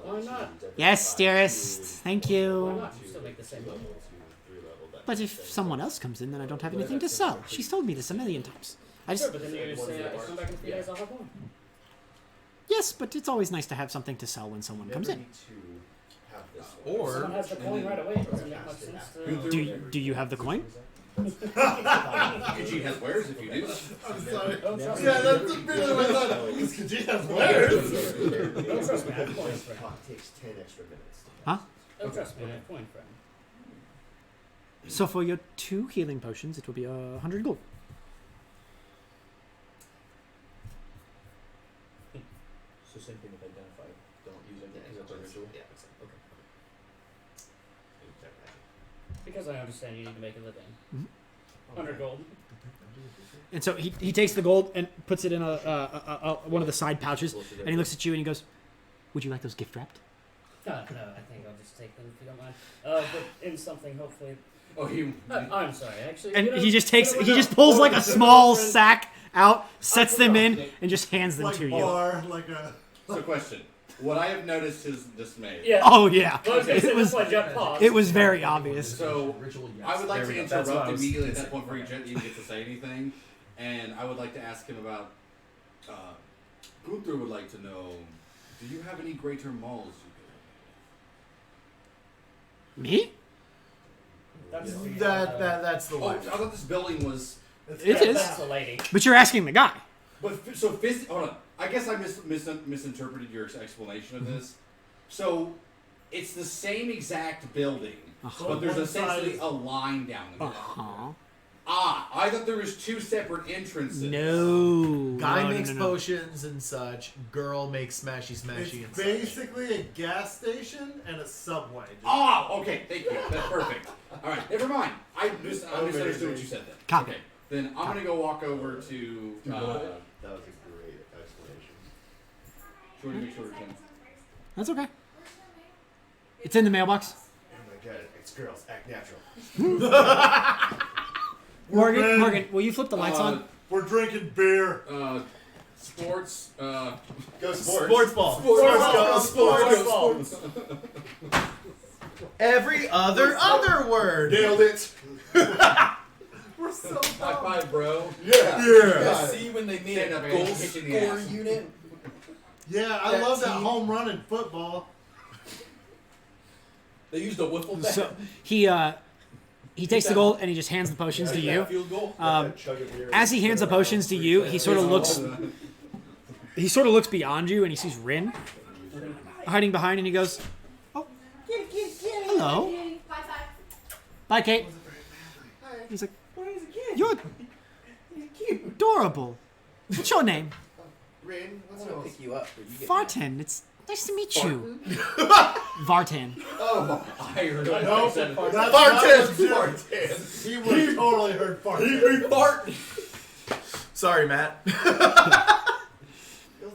Why not? yes, dearest, thank Why you. not? You still make the same money. But if someone else comes in, then I don't have anything to sell. She's told me this a million times. Sure, but then you say, I come back in 3 days, I'll have one. Yes, but it's always nice to have something to sell when someone comes in. Or Someone has the coin right away. It doesn't make much sense to... Do you have the coin? Khajiit has wares if you do. I'm sorry. Don't trust me. Yeah, that's immediately what I thought. Because Khajiit has wares. Don't trust me. I have coins for him. Takes 10 extra minutes. Huh? Oh, trust me, I have coin friend. So for your 2 healing potions, it will be 100 gold. So same thing with identify. Don't use it because that's a ritual. Yeah, exactly. Okay. Because I understand you need to make a living. Mhm. 100 gold. And so he takes the gold and puts it in a one of the side pouches, and he looks at you and he goes, "Would you like those gift wrapped?" No, I think I'll just take them if you don't mind. But in something, hopefully. Oh, you. I'm sorry, actually. And you know, he just takes, you know he what, just no. pulls like a Hold on, small friend. sack out, sets them in, and just hands them Like to you. bar, like a. So, question. What I have noticed is dismay. Yeah. Oh yeah, Okay, so it was that's why Jeff paused. it was very obvious. So, Ritual, yes. I would like There to we go. That's what I interrupt was immediately at gonna that point before he even gets to say anything, and I would like to ask him about. Gunther would like to know, do you have any greater malls you Me? That's the, That's the could? Oh, I life. thought this building was. It is. That's the lady. But you're asking the guy. But hold on. I guess I misinterpreted your explanation of this. So, it's the same exact building, but there's one side essentially is- a line down the middle. Uh-huh. I thought there was 2 separate entrances. No. Guy No, no, makes no, no. potions and such. Girl makes smashy smashy and It's such. basically a gas station and a subway. Okay, thank you. That's perfect. All right, never mind. I misunderstood what you said then. Copy. Okay, then I'm gonna go walk over to. That was a great explanation. Shorty McShorterton. That's okay. It's in the mailbox. Oh my god, it's girls. Act natural. Morgan, will you flip the lights on? We're drinking beer. Sports. Go sports. Sports ball. Sports ball. Every other word. Nailed it. We're so High five, bro. Yeah. Yeah. See when they made Stand a up and goal kick you in the score ass. unit. Yeah, I That love that team- home run in football. They used a wiffle bat. So he takes the gold and he just hands the potions to you. Field goal. As he hands the potions to you, he sort of looks beyond you and he sees Rin hiding behind and he goes, "Oh, hello, bye, Kate." He's like, "You're adorable. What's your name?" Rain, what's I'm gonna yours? pick you up. But you get Vartan. It's nice to meet you. Vartan. Oh, I heard No, it. that's Bartend. not Bartend. He would have totally heard fart. Bart. Sorry, Matt. You're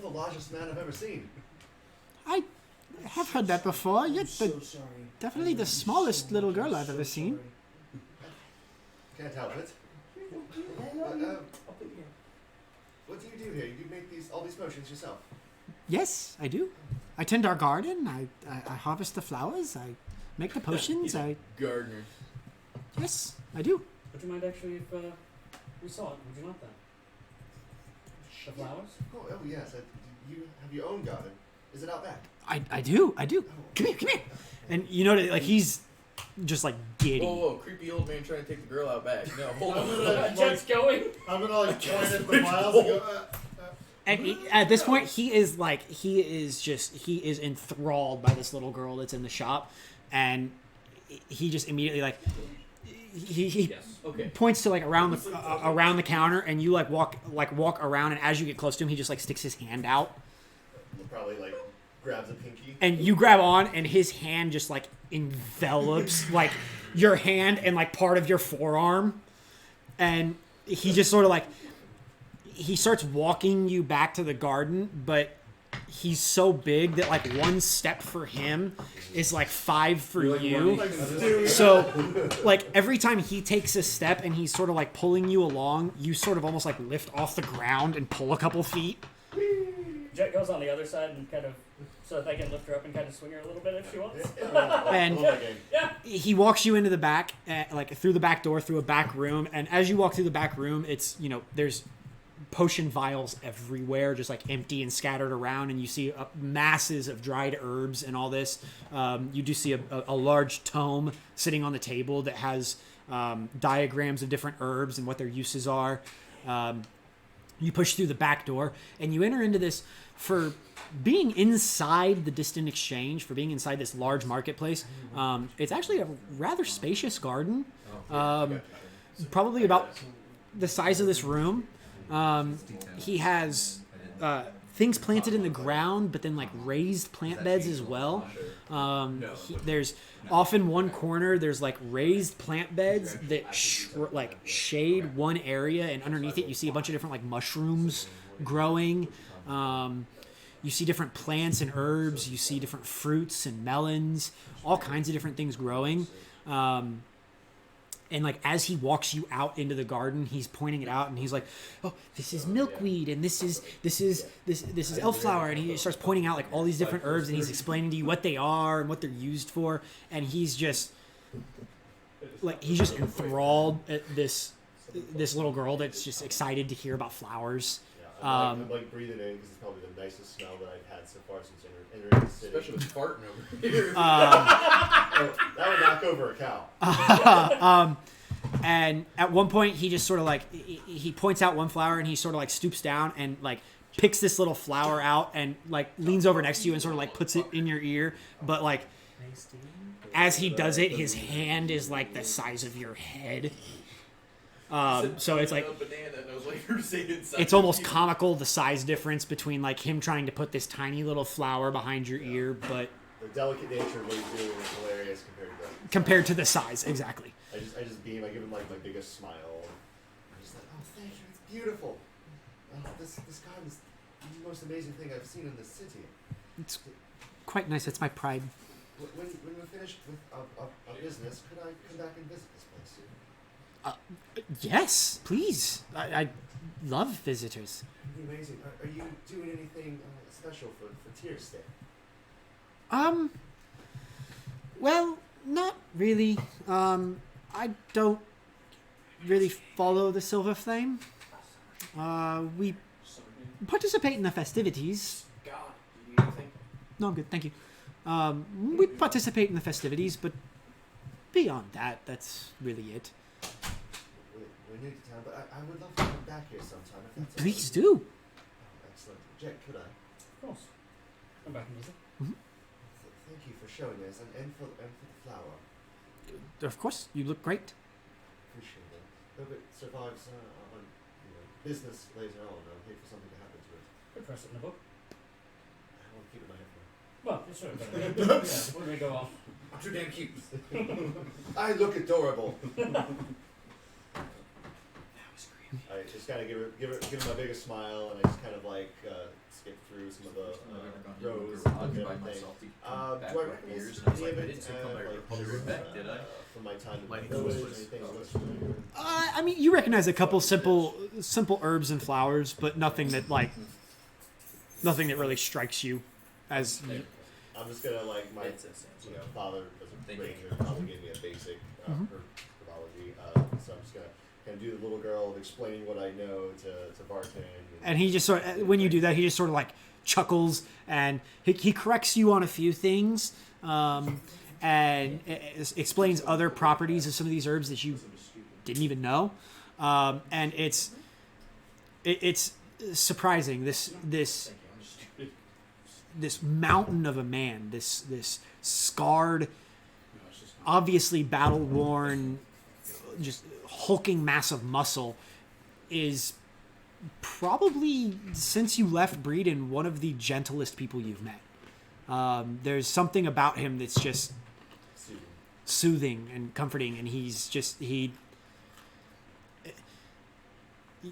the largest man I've ever seen. I have heard that before. You're definitely the smallest little girl I've ever seen. Can't help it. But, what do you do here? You make all these potions yourself. Yes, I do. I tend our garden. I harvest the flowers. I make the potions. Gardener. Yes, I do. Would you mind actually if we saw it? Would you like that? The flowers? Oh yes. You have your own garden. Is it out back? I do. Come here. And you know, like he's just like giddy. Whoa, creepy old man trying to take the girl out back. No, hold I'm on. gonna, Jet's going. I'm gonna like point at the vials and go. And at this point, he is enthralled by this little girl that's in the shop, and he just immediately like he Yes. Okay. points to like around the counter, and you walk around, and as you get close to him, he just like sticks his hand out, Probably like grabs a pinky. and you grab on, and his hand just like envelops like your hand and like part of your forearm, and he just sort of like. He starts walking you back to the garden, but he's so big that like one step for him is like 5 for you. So like every time he takes a step and he's sort of like pulling you along, you sort of almost like lift off the ground and pull a couple feet. Jet goes on the other side and kind of so that they can lift her up and kind of swing her a little bit if she wants. And he walks you into the back, like through the back door, through a back room. And as you walk through the back room, it's, there's potion vials everywhere, just like empty and scattered around, and you see masses of dried herbs and all this. You do see a large tome sitting on the table that has diagrams of different herbs and what their uses are. You push through the back door, and you enter into this, for being inside the Distant Exchange, for being inside this large marketplace. It's actually a rather spacious garden, probably about the size of this room. He has things planted in the ground, but then like raised plant beds as well. There's often one corner, there's like raised plant beds that shade one area, and underneath it you see a bunch of different like mushrooms growing. You see different plants and herbs. You see different fruits and melons, all kinds of different things growing. And like as he walks you out into the garden, he's pointing it out, and he's like, "Oh, this is milkweed, and this is elflower," and he starts pointing out like all these different herbs, and he's explaining to you what they are and what they're used for, and he's just enthralled at this little girl that's just excited to hear about flowers. I'm like breathing in because it's probably the nicest smell that I've had so far since entering the city. Especially with farting over here. That would knock over a cow. And at one point, he just sort of like he points out one flower, and he sort of like stoops down and like picks this little flower out and like leans over next to you and sort of like puts it in your ear. But like as he does it, his hand is like the size of your head. So it's like it's almost comical, the size difference between like him trying to put this tiny little flower behind your ear, but the delicate nature of what he's doing is hilarious compared to the size. Exactly. I just beam. I give him like my biggest smile. I'm just like, oh, thank you. It's beautiful. This garden is the most amazing thing I've seen in this city. It's quite nice. It's my pride. When we're finished with our business, could I come back and visit this place? Yes, please. I love visitors. Amazing. Are you doing anything special for Tyr's Day? Well, not really. I don't really follow the Silver Flame. We participate in the festivities. God, do you need anything? No, I'm good, thank you. We participate in the festivities, but beyond that, that's really it. We're new to town, but I would love to come back here sometime. If that's Please okay. do. Oh, excellent. Jack, could I? Of course. Come back and visit. Thank you for showing us and for the flower. Of course, you look great. Appreciate it. Hope it survives on business later on. I hate for something to happen to it. Could press it in the book. I want to keep it in my head for Well, it's sort of yeah, where do we go off? I'm too damn cute. I look adorable. I just kind of give it my biggest smile, and I just kind of like skip through some of the rows and everything. Do I recognize any of it? From my time in the village, anything that looks familiar? I mean, you recognize a couple simple herbs and flowers, but nothing that really strikes you as. I'm just gonna like my father was a ranger, probably gave me a basic herbology, so I'm just gonna kind of do the little girl of explaining what I know to Barton. And he just sort of, when you do that, he just sort of like chuckles, and he corrects you on a few things, and explains other properties of some of these herbs that you didn't even know, and it's surprising this mountain of a man, this scarred, obviously battle worn, just hulking mass of muscle, is probably, since you left Breeden, one of the gentlest people you've met. There's something about him that's just soothing and comforting, and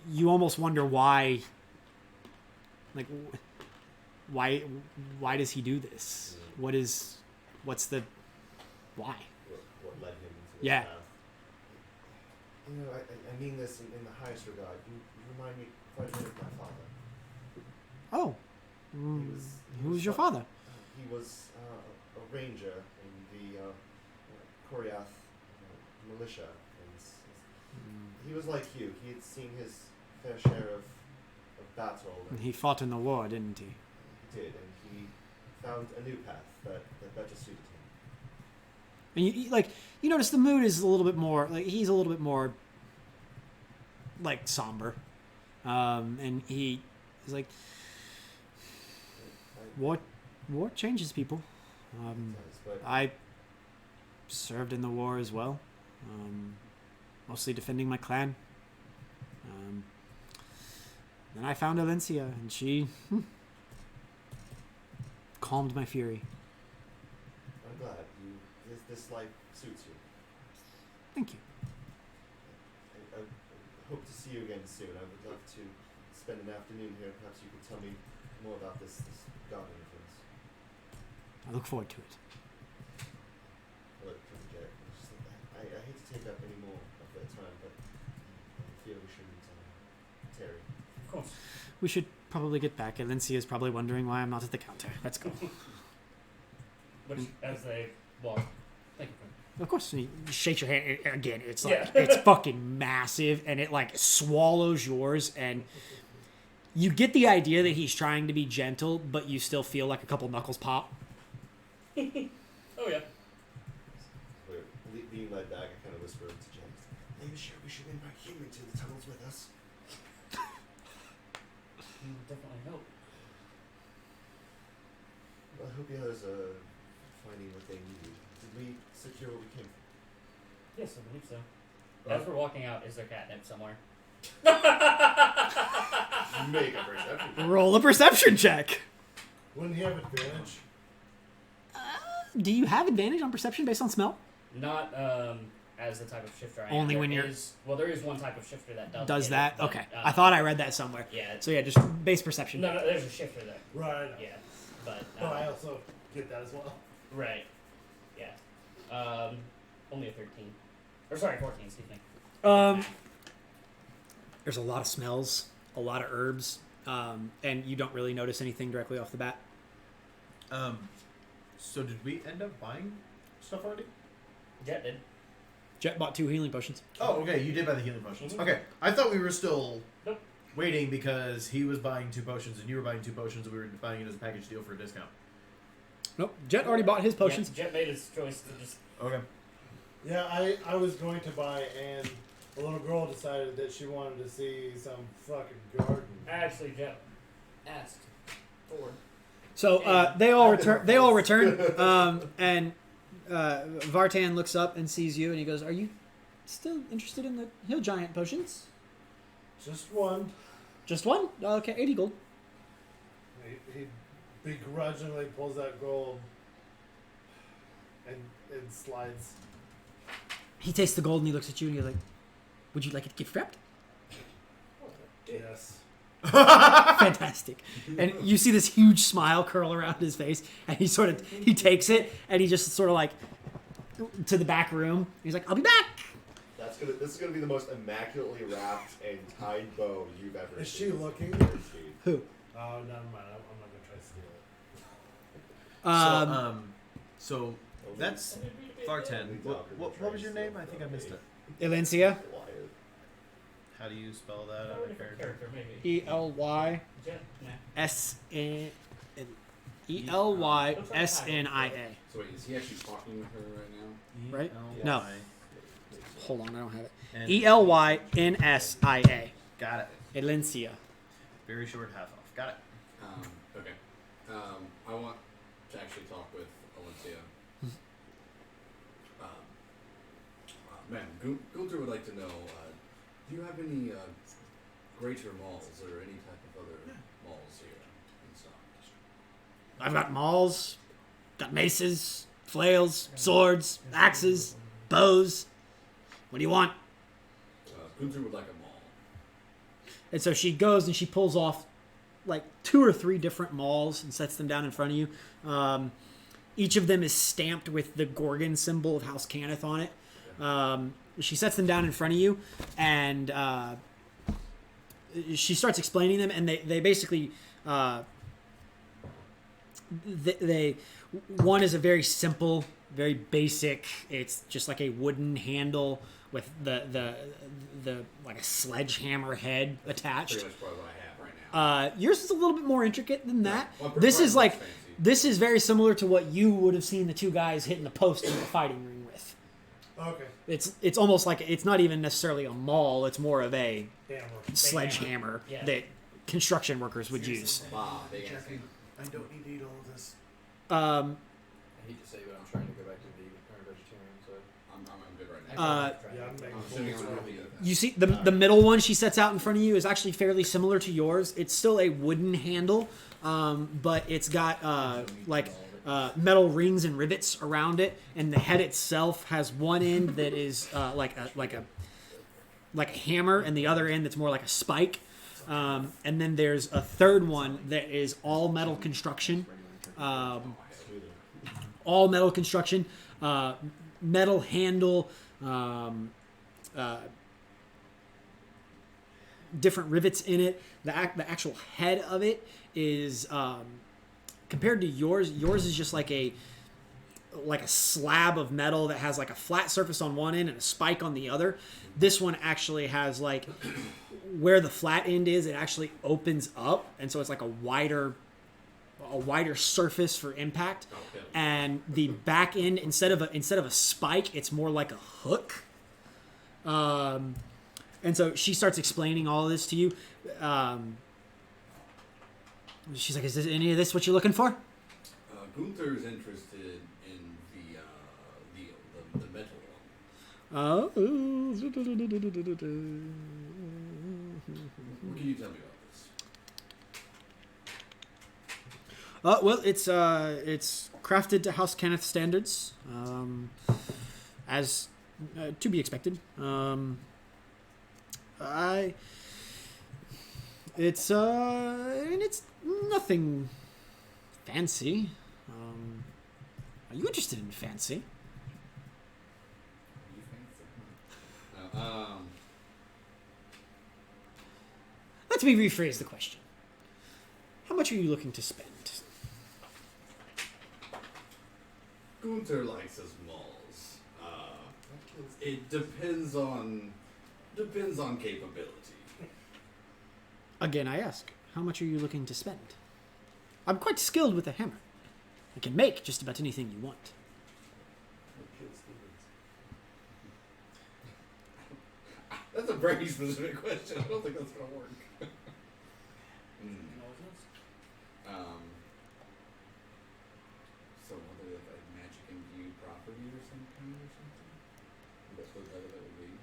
you almost wonder why does he do this? What's the why? What led him into this Yeah. path? I mean this in the highest regard. You remind me quite a bit of my father. Oh, who was your father? He was a ranger in the Koriath militia. And he was like you. He had seen his fair share of battle. And he fought in the war, didn't he? He did, and he found a new path that better suited him. And you notice the mood is a little bit more, he's a little bit more, somber. And he's like, war changes people. But I served in the war as well, mostly defending my clan. Then I found Alencia, and she calmed my fury. I'm glad this life suits you. Thank you. I hope to see you again soon. I would love to spend an afternoon here. Perhaps you could tell me more about this garden of yours. I look forward to it. Look, Jack, I hate to take up any more of their time, but I feel we shouldn't tarry. Of course. We should probably get back. Alencia is probably wondering why I'm not at the counter. Let's go. Which, as they walk, thank you. Of course, you shake your hand again. It's like Yeah. it's fucking massive, and it like swallows yours, and you get the idea that he's trying to be gentle, but you still feel like a couple knuckles pop. Oh yeah. We're being led back. I kind of whisper to James, "Are you sure we should invite him into the tunnels with us?" He would definitely help. Well, I hope you guys are finding what they need. Did we secure what we came for? Yes, I believe so. As we're walking out, is there catnip somewhere? Make a perception. Roll a perception check. Wouldn't he have advantage? Do you have advantage on perception based on smell? Not as the type of shifter I am. Only There when you're- is- well, there is one type of shifter that does Does get that? it, but, Okay. I thought I read that somewhere. Yeah. So yeah, just base perception. No, there's a shifter there. Right. I know. Yeah, but But I also get that as well. right. Yeah. Only a 13. Or sorry, 14. Excuse me. There's a lot of smells, a lot of herbs, and you don't really notice anything directly off the bat. So did we end up buying stuff already? Jet did. Jet bought 2 healing potions. Oh, okay. You did buy the healing potions. Mhm. Okay. I thought we were still Nope. waiting because he was buying 2 potions and you were buying 2 potions and we were buying it as a package deal for a discount. Nope. Jet already bought his potions. Yeah, Jet made his choice to just. Okay. Yeah, I was going to buy, and a little girl decided that she wanted to see some fucking garden. Actually, Jet asked for. So they all return. They all return, and Vartan looks up and sees you, and he goes, "Are you still interested in the hill giant potions? Just one. Just one? Okay, 80 gold." He begrudgingly pulls out gold and slides. He tastes the gold and he looks at you and he's like, "Would you like it gift wrapped?" Yes. Fantastic. And you see this huge smile curl around his face, and he takes it and he just sort of like to the back room. He's like, "I'll be back." This is gonna be the most immaculately wrapped and tied bow you've ever Is seen. she looking? Who? Oh, never mind. I'm not gonna try to steal it. So that's Vartan. What was your name? I think I missed it. Elyncia. How do you spell that? A different character, maybe. ELYSN ELYSNIA. So wait, is he actually talking with her right now? Right? E-L-Y. No. Hold on, I don't have it. ELYNSIA. Got it. Elyncia. Very short half off. Got it. Okay. I want to actually talk with Alencia. Man, Gunther would like to know, do you have any greater malls or any type of other malls here in stock? I've got mauls, got maces, flails, swords, axes, bows. What do you want? Gunther would like a mall. And so she goes and she pulls off like 2 or 3 different mauls and sets them down in front of you. Each of them is stamped with the Gorgon symbol of House Cannith on it. She sets them down in front of you, and she starts explaining them, and they basically one is a very simple, very basic. It's just like a wooden handle with the like a sledgehammer head attached. Pretty much probably what I have right now. Yours is a little bit more intricate than that. Well, This is like fancy. this is very similar to what you would have seen the 2 guys hitting the post in the fighting ring with. Okay. It's almost like it's not even necessarily a maul. It's more of a Hammer. sledgehammer Yeah. that construction workers would use. Bah, big ass Jackie, I don't need to eat all of this. Um, I hate to say, but I'm trying to go back to vegan or vegetarian. So I'm good right now. Yeah, I'm making I'm assuming it's full really good. you see, the middle one she sets out in front of you is actually fairly similar to yours. It's still a wooden handle, but it's got metal rings and rivets around it, and the head itself has one end that is like a hammer, and the other end that's more like a spike. And then there's a third one that is all metal construction. All metal construction, metal handle, different rivets in it. The actual head of it is compared to yours. Yours is just like a slab of metal that has like a flat surface on one end and a spike on the other. This one actually has like where the flat end is. It actually opens up, and so it's like a wider surface for impact. Okay. And the back end, instead of a spike, it's more like a hook. And so she starts explaining all this to you. She's like, "Is this any of this what you're looking for?" Gunther is interested in the metal one. Oh. What can you tell me about this? Well, it's crafted to House Kenneth standards, as to be expected. It's nothing fancy. Are you interested in fancy? You think so? No, Let me rephrase the question. How much are you looking to spend? Gunther likes his malls. It depends on capability. Again, I ask, how much are you looking to spend? I'm quite skilled with a hammer. I can make just about anything you want. That's a very specific question. I don't think that's gonna work. So whether it's like magic imbued property or something. That's what that would be.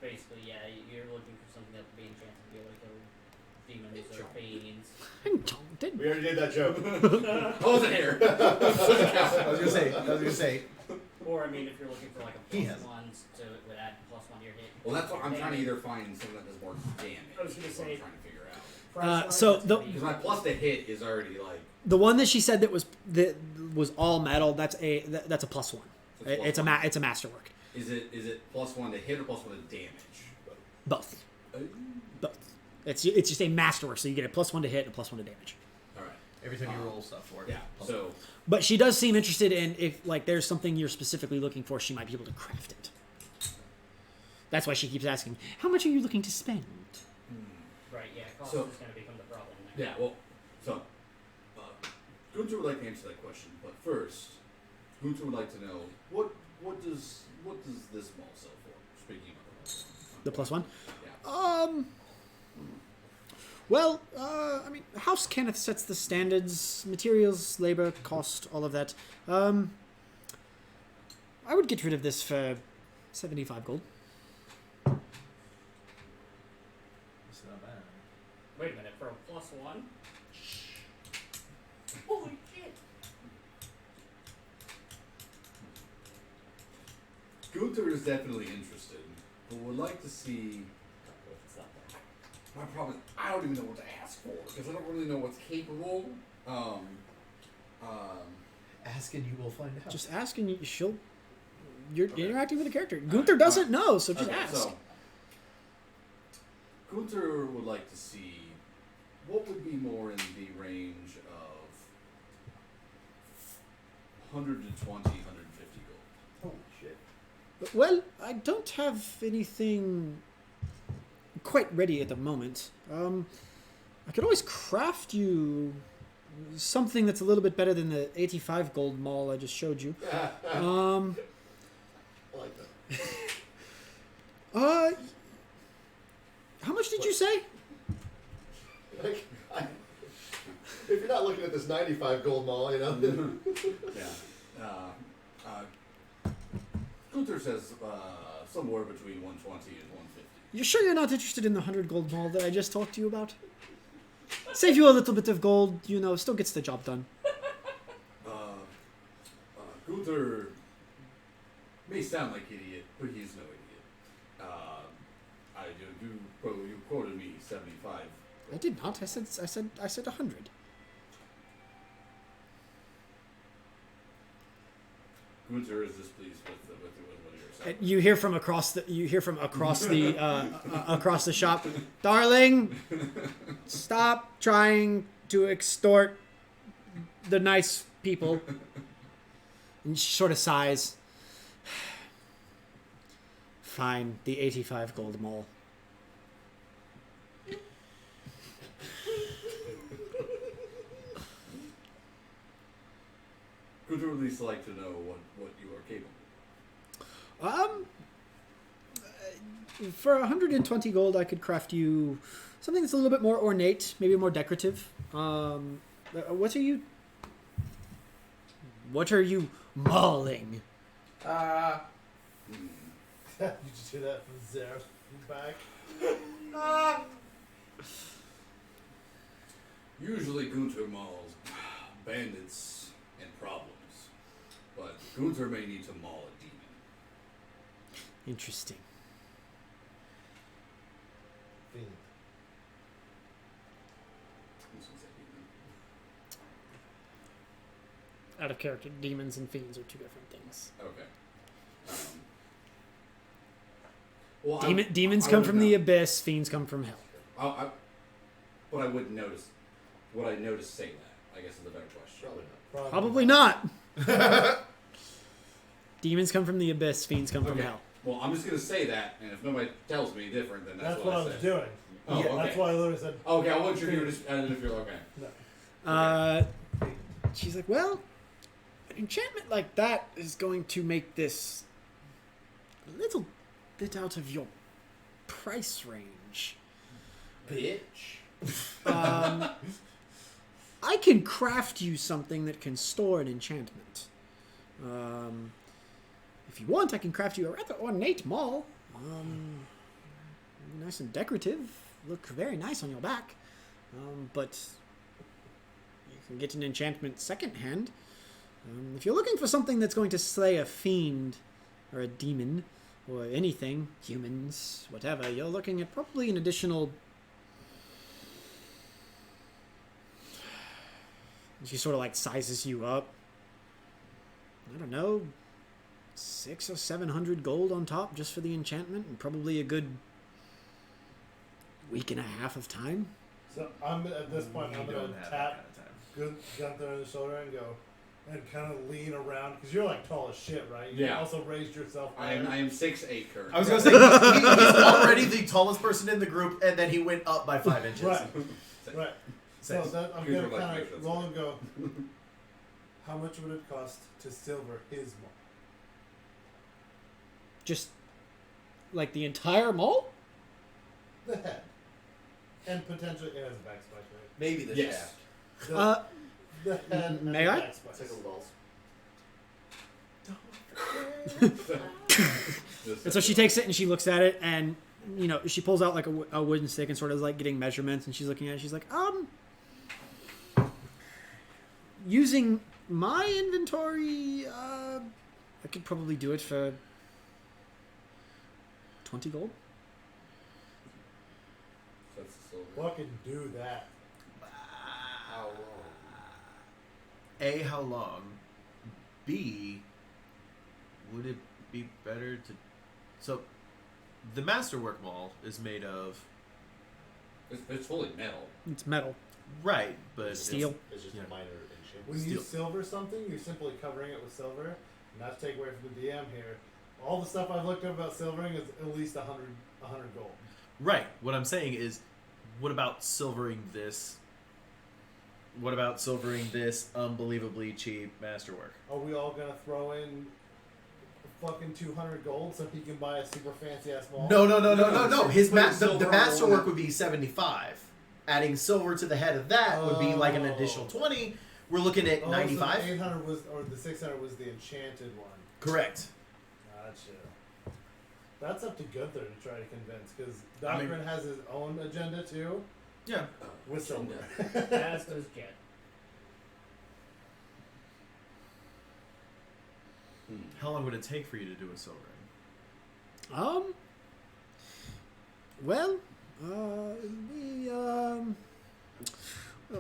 Basically, yeah, you're looking for something that would be enchanted to be able to kill demons or fiends. Don't. We already did that joke. I wasn't here. I was gonna say. Or, I mean, if you're looking for like a He plus has- ones to would add plus one to your hit. Well, that's what I'm trying to either find something that does more damage. I was gonna That's what I'm say- trying to figure out. So the Because my plus to hit is already like. the one that she said that was all metal. That's a plus one. So it's It's a plus it's a masterwork. Is it plus one to hit or plus one to damage? Both. Oh. Both. It's just a masterwork. So you get a plus one to hit and a plus one to damage. All right. Every time you roll stuff for it. Yeah. So But she does seem interested in if like there's something you're specifically looking for, she might be able to craft it. That's why she keeps asking, how much are you looking to spend? Right, yeah, cost So- is going to become the problem there. yeah. Well, so Gunther would like to answer that question, but first, Gunther would like to know what does this mall sell for? Speaking of The plus one? yeah. Well, I mean, House Kenneth sets the standards, materials, labor, cost, all of that. I would get rid of this for 75 gold. It's not bad. Wait a minute, for a plus one? Holy shit! Gunther is definitely interested, but would like to see. My problem is I don't even know what to ask for because I don't really know what's capable. Ask and you will find out. Just ask and you're Okay. interacting with the character. Gunther doesn't know, so just Okay, ask. so Gunther would like to see what would be more in the range of 120, 150 gold. Holy shit. Well, I don't have anything quite ready at the moment. I could always craft you something that's a little bit better than the 85 gold mall I just showed you. I like that. How much did you say? Like, if you're not looking at this 95 gold mall, you know. Yeah. Gunther says somewhere between 120 and 150. You sure you're not interested in the 100 gold mall that I just talked to you about? Save you a little bit of gold, still gets the job done. Gunther may sound like idiot, but he's no idiot. You quoted me 75. I did not. I said 100. Gunther is displeased with what you're saying. You hear from across the across the shop, darling, stop trying to extort the nice people. And she sort of sighs. Fine, the 85 gold mole. Gunther would at least like to know what you are capable of. For 120 gold, I could craft you something that's a little bit more ornate, maybe more decorative. What are you mauling? You just hear that from Zer's back. Usually Gunther mauls bandits and problems, but Gunther may need to maul a demon. Interesting. Fiend. This one's a demon. Out of character, demons and fiends are two different things. Okay. Well, Demons I come would from know. the abyss, fiends come from hell. But I wouldn't notice. Would I notice saying that? I guess is the better question. Probably not. Probably not. Demons come from the abyss, fiends come from Okay. hell. Well, I'm just gonna say that, and if nobody tells me different, then that's That's what I I was said. doing. Oh, okay. That's why I literally said. Okay, I want you to just if you're okay. She's like, well, an enchantment like that is going to make this a little bit out of your price range. Bitch. I can craft you something that can store an enchantment. If you want, I can craft you a rather ornate maul. Nice and decorative. Look very nice on your back. But you can get an enchantment secondhand. If you're looking for something that's going to slay a fiend or a demon or anything, humans, whatever, you're looking at probably an additional... She sort of like sizes you up. I don't know, 600 or 700 gold on top just for the enchantment, and probably a good week and a half of time. So I'm at this point. I'm We gonna don't have that tap kind of time. Gunther in the shoulder and go, and kind of lean around because you're like tall as shit, right? You Yeah. also raised yourself. I am 6'8" currently. I was gonna say he's already the tallest person in the group, and then he went up by 5 inches. Right. Right. So Six. that, I'm Here's gonna what I'd like kind to make of sure roll and go. How much would it cost to silver his mall? Just like the entire mall? The head, and potentially it has a backspike, right? Maybe the Yes. shaft. The head and may the I? backspike. Tickle balls. And so she takes it and she looks at it, and she pulls out like a wooden stick and sort of like getting measurements, and she's looking at it. She's like, using my inventory, I could probably do it for 20 gold. That's the silver. Fucking do that. How long? A, how long? B, would it be better to... So, the Masterwork Mall is made of... It's fully metal. It's metal, Right, but... steel. It's just Yeah. minor enchantment. When Steel. you silver something, you're simply covering it with silver. Not to take away from the DM here. All the stuff I've looked up about silvering is at least 100 gold. Right. What I'm saying is, what about silvering this? What about silvering this unbelievably cheap masterwork? Are we all gonna throw in fucking 200 gold so he can buy a super fancy ass mall? No. His Put the silver masterwork on. would be 75. Adding silver to the head of that would be like an additional 20. We're looking at Oh, 95. So the 800 was, or the 600 was the enchanted one. Correct. Gotcha. That's up to Gunther to try to convince, because I mean- Doctrine has his own agenda too, Yeah. with silver. As does Jet. How long would it take for you to do a silver? Well,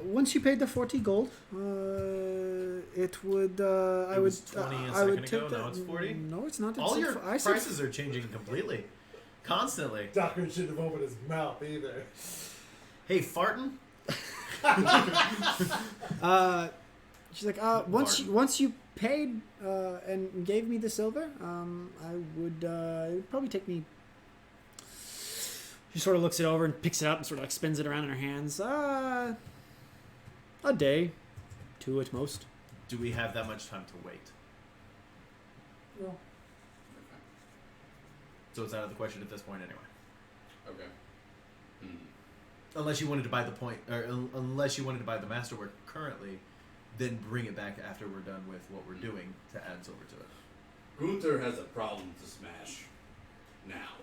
once you paid the 40 gold, it would. I It would. was 20 a I would second take ago, that. now it's 40? No, it's not. It's All your I said prices are changing completely. Constantly. Doctrine shouldn't have opened his mouth either. Hey, farting? She's like, once you paid and gave me the silver, I would. It would probably take me. She sort of looks it over and picks it up and sort of like spins it around in her hands. A day, 2 at most. Do we have that much time to wait? No. So it's out of the question at this point anyway. Okay. Unless you wanted to buy the unless you wanted to buy the masterwork currently, then bring it back after we're done with what we're doing to add silver to it. Gunther has a problem to smash now.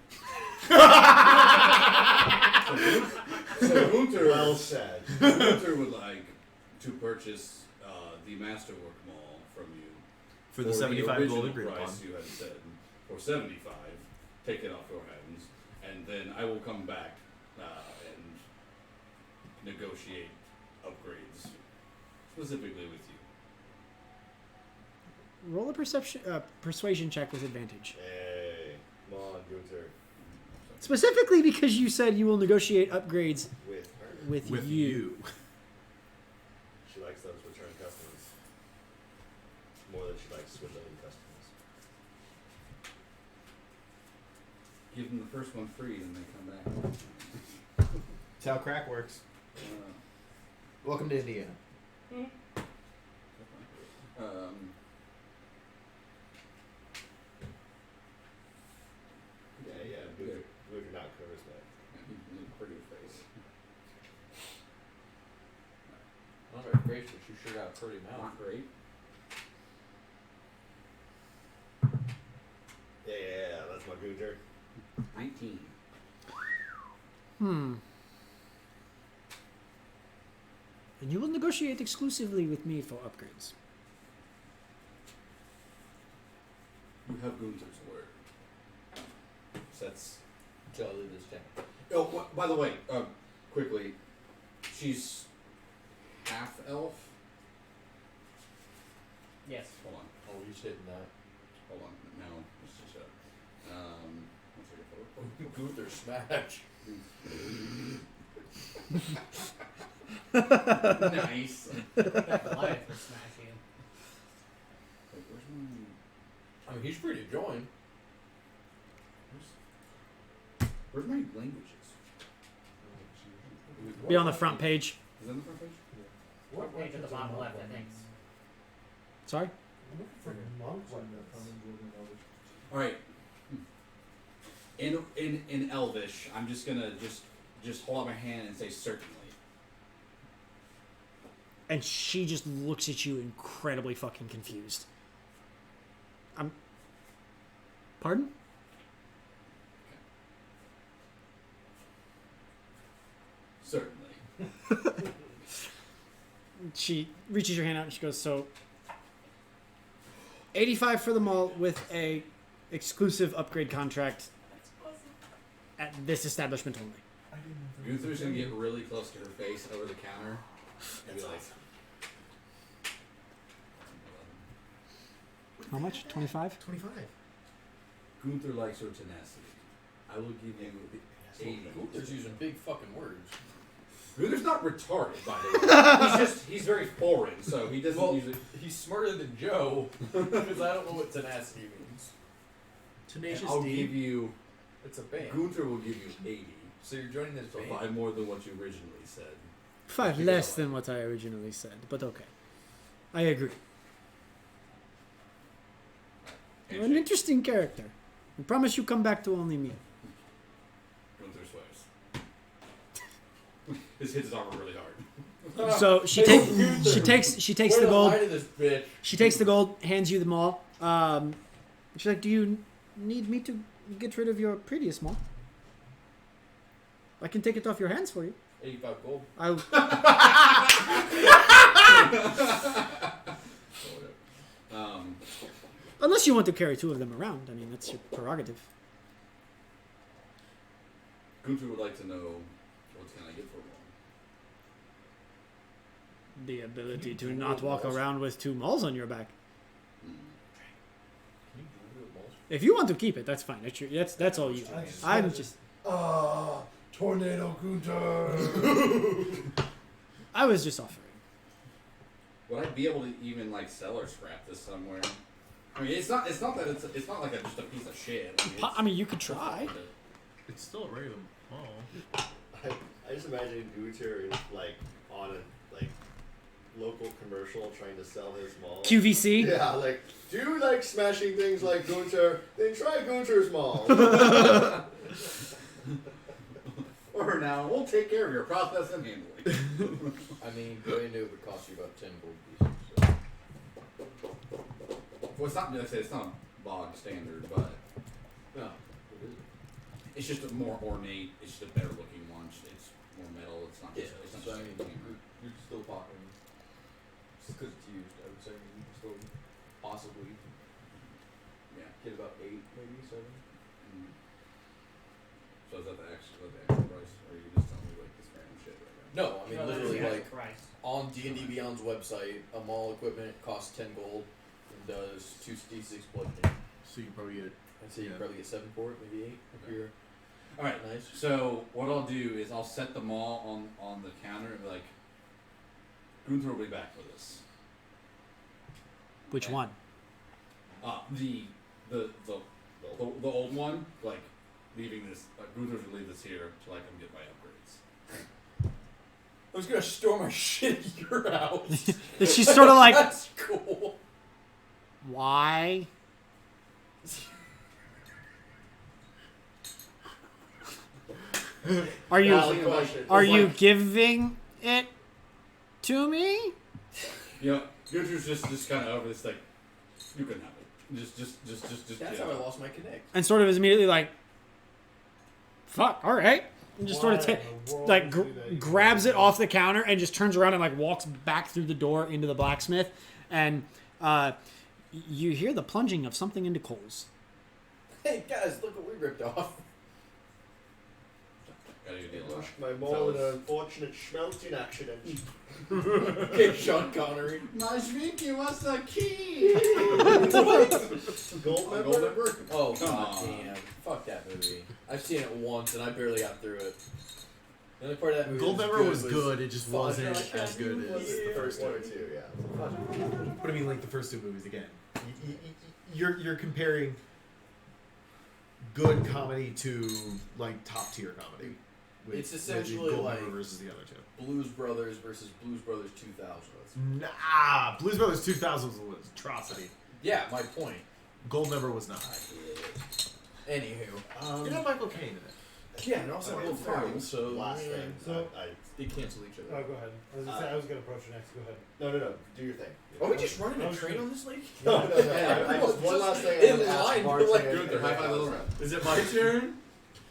So Gunther, Well said. Gunther would like to purchase the Masterwork Mall from you For the 75 original gold agreed upon. price you had said for 75. Take it off your hands, and then I will come back and negotiate upgrades specifically with you. Roll a persuasion check with advantage. Hey, come on, Gunther. Specifically because you said you will negotiate upgrades With her. with you. She likes those return customers more than she likes swindling customers. Give them the first one free, and they come back. That's how crack works. Uh, Welcome to Indiana. Yeah, Gunther not charismatic. Pretty face. Not very gracious. You sure got a pretty mouth. Not great. Yeah, that's my Gunther. 19. And you will negotiate exclusively with me for upgrades. You have Gunther's word. So that's. Shall I leave this down? Oh, by the way, quickly, she's half elf. Yes. Hold on, Oh, he's hitting that. hold on. No, it's just a. Gunther smash. Nice. Goliath will smash you. Wait, where's I mean, he's free to join. my languages? Be on the front page. Is that on the front page? What page at the bottom left, I think. Sorry? I'm looking for monk windows. All right. In Elvish, I'm just gonna just hold out my hand and say certainly. And she just looks at you incredibly fucking confused. Pardon? Certainly. She reaches her hand out and she goes, so 85 for the mall with a exclusive upgrade contract at this establishment only. Gunther's gonna get really close to her face over the counter and be like, How much? 25? 25. Gunther likes her tenacity. I will give you 80. Gunther's using big fucking words. Gunther's not retarded, by the way. He's very foreign, so he doesn't Well, use it. he's smarter than Joe because I don't know what tenacity means. Tenacious I'll D. give you. It's a band. Gunther will give you 80. So you're joining this So band. 5 more than what you originally said. 5 less than what I originally said, but okay. I agree. You're an interesting character. I promise you come back to only me. Gunther swears. His hits his armor really hard. So she takes the gold. She takes the gold, hands you the maul. She's like, "Do you need me to get rid of your previous maul? I can take it off your hands for you." 85 gold. Unless you want to carry 2 of them around. I mean, that's your prerogative. Gunther would like to know what's going to get for him. The ability to not walk around with 2 mauls on your back. If you want to keep it, that's fine. That's all you do. I'm just... Tornado Gunter! I was just offering. Would I be able to even like sell or scrap this somewhere? I mean, it's not like just a piece of shit. I mean, you could try. It's still a regular mall. I just imagine Gunter is like on a like local commercial trying to sell his mall. QVC? Yeah, like, do you like smashing things like Gunter? Then try Gunter's mall. For now, we'll take care of your process and handling. I mean, brand new would cost you about 10 gold pieces. So. Well, it's not. I say it's not a bog standard, but No. it's just a more ornate. It's just a better looking one. It's more metal. It's not. Yeah, It's not so I just mean, you're still talking, just because it's used, I would say you can still possibly yeah. get about 8, maybe 7. Mm. So is that the actual price, or are you just telling me like this random shit right now? No, I mean, literally, like, Christ. on D&D Beyond's website, a mall equipment costs 10 gold and does 2d6 bludgeoning. So you probably get. I'd say you can probably get 7 for it, maybe 8 if you're All right. nice. So what I'll do is I'll set them all on the counter and be like, Gunther will be back with us. Which one? The old one, like leaving this. Gunther's will leave this here till I can get my upgrades. I was gonna store my shit at your house. And she's sort of like, That's cool. why? Are you giving it to me? You know, Gunther's just kind of over this, like, you can have it. Just. That's how I lost my connect. And sort of is immediately like, fuck, all right. And just sort of grabs it off the counter and just turns around and like walks back through the door into the blacksmith. And you hear the plunging of something into coals. Hey guys, look what we ripped off. Gotta get a deal. Pushed my mall in an unfortunate schmelting accident. Okay, Sean Connery. Nice meeting was the key. Gold member? Gold member? Oh Come god on. damn. Fuck that movie. I've seen it once and I barely got through it. The only part of that movie Goldmember was good. It just Fudge wasn't Rock as good Avenue as was the first 2. One or two, yeah. But I mean, like the first 2 movies again. You're comparing good comedy to like top tier comedy. It's essentially Goldmember like versus the other 2. Blues Brothers versus Blues Brothers 2000. Nah, Blues Brothers 2000 was an atrocity. Yeah, my point. Goldmember was not. Anywho. It had Michael Caine in it. Yeah, and also Will Ferrell, so Last thing. So- they cancel each Oh, other. go ahead. I was gonna approach you next. Go ahead. No. Do your thing. Are we just running a train on this lake? No. I just, one last thing. I In want to ask line, Martin like, and Gunther, high five, little Alex. round. Is it my turn?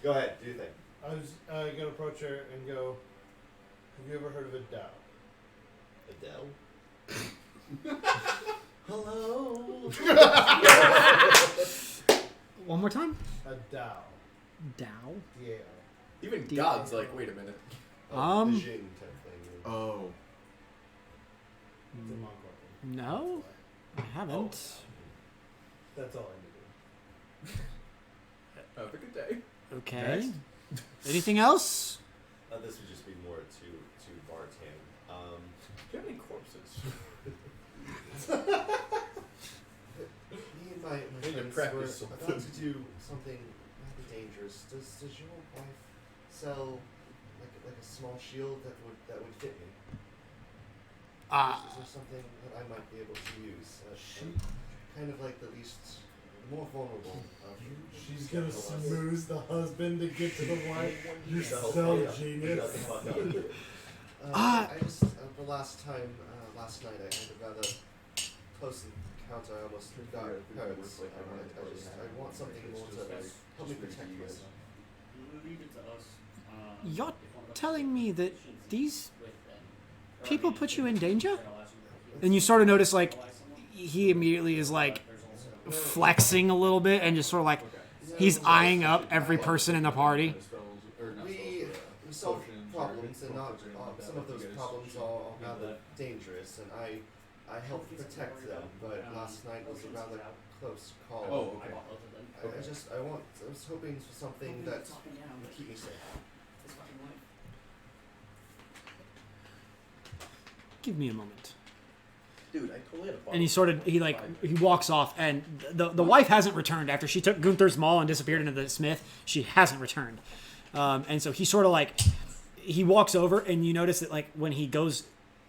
Go ahead. Do your thing. I was gonna approach her and go, have you ever heard of a Dow? Adele. Hello. One more time. A Dow. Dow. D-A-O. Even God's like, wait a minute. The Jing type thing. Oh. It's a Mongol. No, I haven't. That's all I needed. Have a good day. Okay. Next. Anything else? This would just be more to Bartan. Do you have any corpses? Me and my need to friends practice were something. about to do something rather dangerous. Does your wife sell like a small shield that would fit me? Is there something that I might be able to use? She kind of like the least more vulnerable. She's gonna smooze the husband to get to the wife. You're So, so yeah, genius. shut the fuck up. I just the last time, last night, I had a rather close encounter. I almost got hurt. I want something more to help me protect myself. Leave it to us. You're telling me that these people put you in danger? And you sort of notice, like, he immediately is, like, flexing a little bit and just sort of, like, he's eyeing up every person in the party. We solve problems, and not some of those problems are rather dangerous, and I help protect them. But last night was a rather close call. Oh, okay. I was hoping for something that would keep me safe. Give me a moment. Dude, I totally had a And he walks off, and the wife hasn't returned after she took Gunther's maul and disappeared into the smith. She hasn't returned, and so he sort of like he walks over, and you notice that like when he goes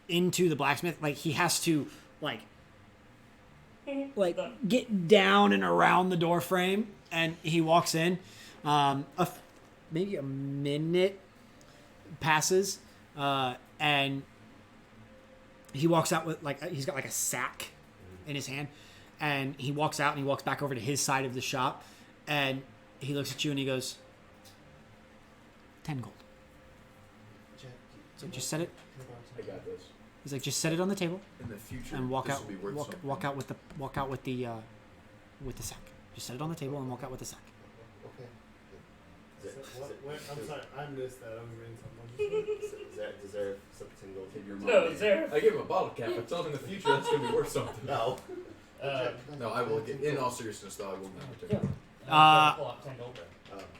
into the blacksmith, like he has to like get down and around the door frame, and he walks in. Maybe a minute passes, and he walks out with like he's got like a sack in his hand, and he walks out and he walks back over to his side of the shop, and he looks at you and he goes, 10 gold. So just set it. I got this. He's like, just set it on the table In the future, and walk this out. will be worth something. Walk out with the sack. Just set it on the table and walk out with the sack. Okay. Wait, I'm sorry, I missed that. I'm reading something. Deserve some gold. Give your No, money. Zara. I give him a bottle cap. I told him in the future that's gonna be worth something. No. No, I will. In all seriousness, though, I will not take it.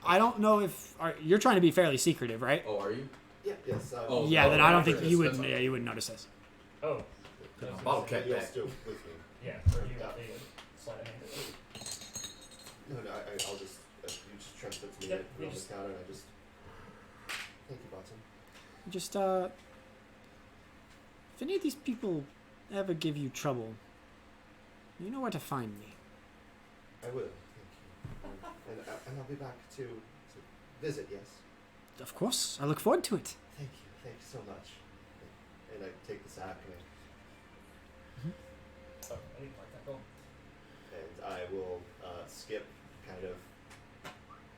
I don't know if you're trying to be fairly secretive, right? Oh, are you? Yeah. Yes. Oh, Yeah, then I don't think that's you would. fine. Yeah, you wouldn't notice this. Oh. Bottle cap You're back. still with me. Yeah, or you got the sleight of hand. No, I'll just you just transfer to me Yep, on you the just- counter, and I just thank you, Barton. Just if any of these people ever give you trouble, you know where to find me. I will. Thank you. And I'll be back to visit. Yes. Of course, I look forward to it. Thank you. Thank you so much. And I take the sack Oh, I didn't like that goal. and I will skip kind of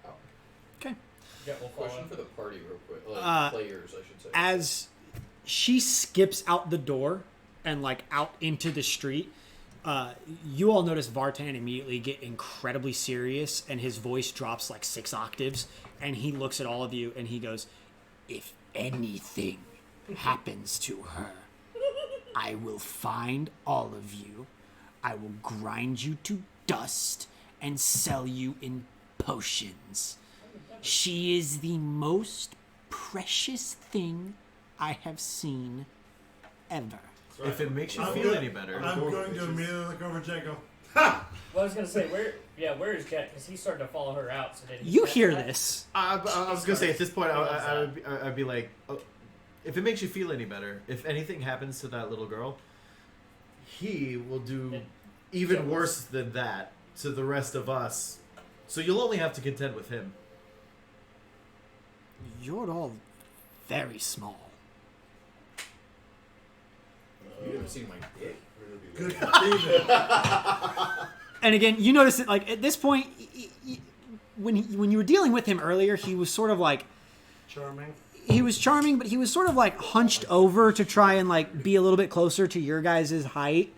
out. Yeah, we'll follow. Question for the party, real quick. Like players, I should say. As she skips out the door and like out into the street, you all notice Vartan immediately get incredibly serious, and his voice drops like 6 octaves, and he looks at all of you and he goes, "If anything happens to her, I will find all of you. I will grind you to dust and sell you in potions. She is the most precious thing I have seen ever." If it makes you I'm feel good. any better, I'm going to immediately look over Jet and go, Well, I was gonna say, where is Jet? Because he's starting to follow her out. So did he You catch hear that? this. I was gonna say at this point, I'd be like, oh, if it makes you feel any better, if anything happens to that little girl, he will do even worse than that to the rest of us. So you'll only have to contend with him. You're all very small. You haven't seen my dick. good for Steven. And again, you notice that like at this point, when you were dealing with him earlier, he was sort of like Charming. he was charming, but he was sort of like hunched over to try and like be a little bit closer to your guys' height.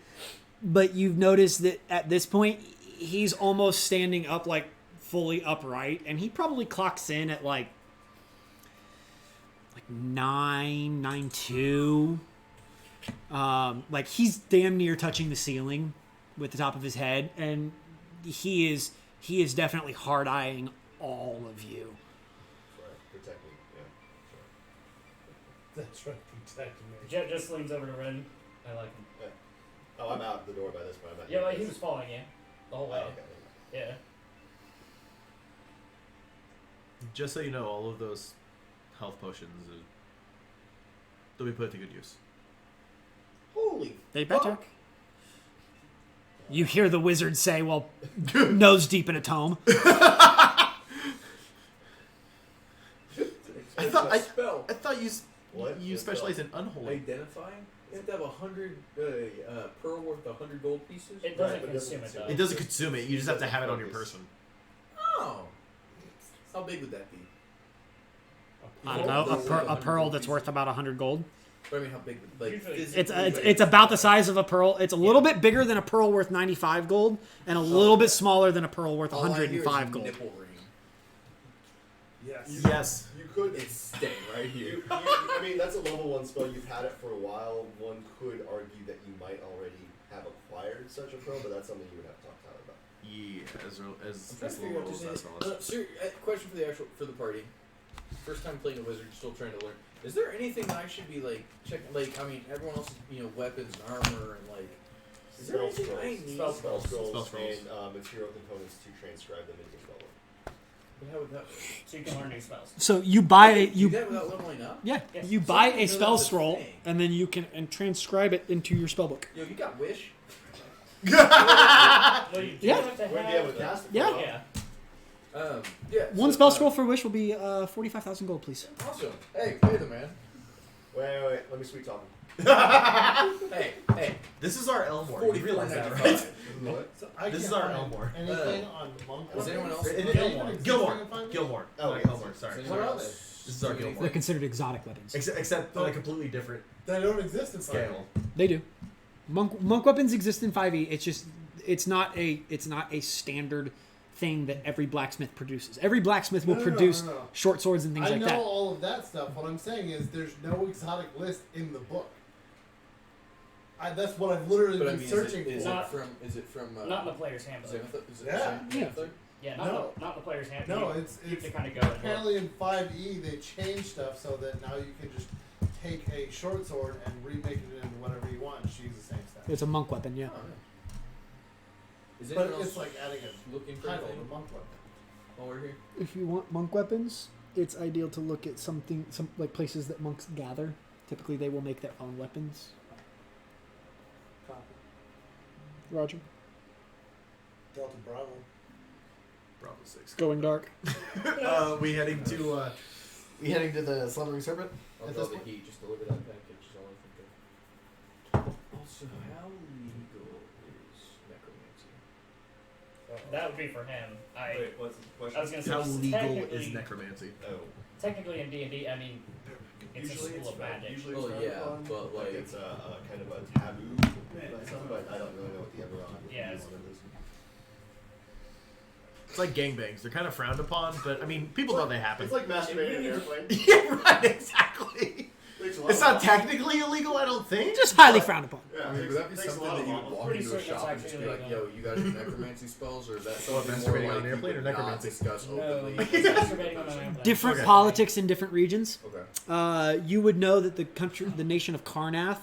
But you've noticed that at this point, he's almost standing up like fully upright, and he probably clocks in at like 9'2". Like he's damn near touching the ceiling with the top of his head, and he is definitely hard eyeing all of you. Protect me. Yeah. That's right, protecting me. Jet just leans over to Ren. I like him. Oh, I'm out the door by this point. I'm not Yeah, here. like he was following you the whole Oh, way. okay. Yeah. Just so you know, all of those health potions, they'll be put to good use. Holy They better. fuck. You hear the wizard say, "Well, nose deep in a tome." I thought spell. I thought What? you specialize in unholy. Identifying? You have to have 100 pearl worth 100 gold pieces? It doesn't Right, but consume it though. It doesn't consume it. You just have to have it on your person. Oh. How big would that be? I don't know. A pearl that's worth about 100 gold. But I mean, how big would, like, Usually- physically, It's about the size of a pearl. It's a little bit bigger than a pearl worth 95 gold, and a little bit smaller than a pearl worth all I hear is 105 gold. nipple ring. Yes. Yes. You could. It's staying right here. I mean, that's a level 1 spell. You've had it for a while. One could argue that you might already have acquired such a pearl, but that's something you would have to talk to Tyler about. Yeah, as I'm trying to as figure out low if as there's that spell is. question for the party. First time playing a wizard, still trying to learn. Is there anything that I should be like checking? Like, I mean, everyone else, weapons and armor and like. Is there anything I need? Spell scrolls, Spell scrolls. and material components to transcribe them into spell work. But how would that work? So you can learn new spells. So you buy Do you that without leveling up? yeah Yes. you buy So a you know spell that's a scroll thing. and then you can transcribe it into your spellbook. Yo, you got wish? Well, you do Yeah. have to Wouldn't be have. able to cast it. Yeah. Yeah. Yeah. One so, spell scroll for wish will be 45,000 gold, please. Awesome. Hey, pay the man. Wait. Let me sweet talk him. Hey. This is our Elmore. You 44 realize that, right? What? So I This can't is our find Elmore. Anything on monk? Is anyone else? Gilmore. Oh, Not yes. Elmore. Sorry. Is What anyone are they? else This is our doing Gilmore. They're considered exotic weapons. Except on a completely different They don't exist in scale. They do. Monk weapons exist in 5e. It's just it's not a standard thing that every blacksmith produces. Every blacksmith will No. produce short swords and things I like know that. all of that stuff. What I'm saying is there's no exotic list in the book. That's what I've literally But I been mean, searching is for. it from Not in the player's handbook. Xanathar? Is it Yeah. Xanathar? Yeah, No. not the player's handbook. No, You it's keep to kind of go. and look. apparently in 5e they changed stuff so that now you can just take a short sword and remake it into whatever you want and just use the same stuff. It's a monk weapon, yeah. Oh, yeah. Is But anyone else it's like adding a looking for title anything to monk weapon. while we're here? If you want monk weapons, it's ideal to look at some like places that monks gather. Typically, they will make their own weapons. Copy. Roger. Delta Bravo. Bravo 6. Going dark. We heading to the Slumbering Serpent? I'll At tell this the point? heat, just deliver that package is all I think of. Also, how legal is necromancy? That would be for him. Wait, what's the question? I was gonna say How legal technically, is necromancy? Oh. technically in D&D, I mean, it's Usually a school of magic. Usually Well, it's yeah, frowned upon, but, like- it's a kind of a taboo something, but I don't really know what the Eberron Yeah, is. It's like gangbangs. They're kind of frowned upon, but I mean, people know they happen. It's like masturbating in an airplane. Yeah, right, exactly. Takes a lot It's of not mom. technically illegal, I don't think. Just highly frowned upon. Yeah, I mean, would that be takes a something lot that of you mom. would walk Pretty into a certain shop and it's just be like, actually yo, you guys do necromancy spells? Or is that What, something masturbating more on like an you airplane would or not necromancy? discuss No, openly? masturbating on an airplane. Different Okay. politics in different regions. Okay. You would know that the nation of Karnath,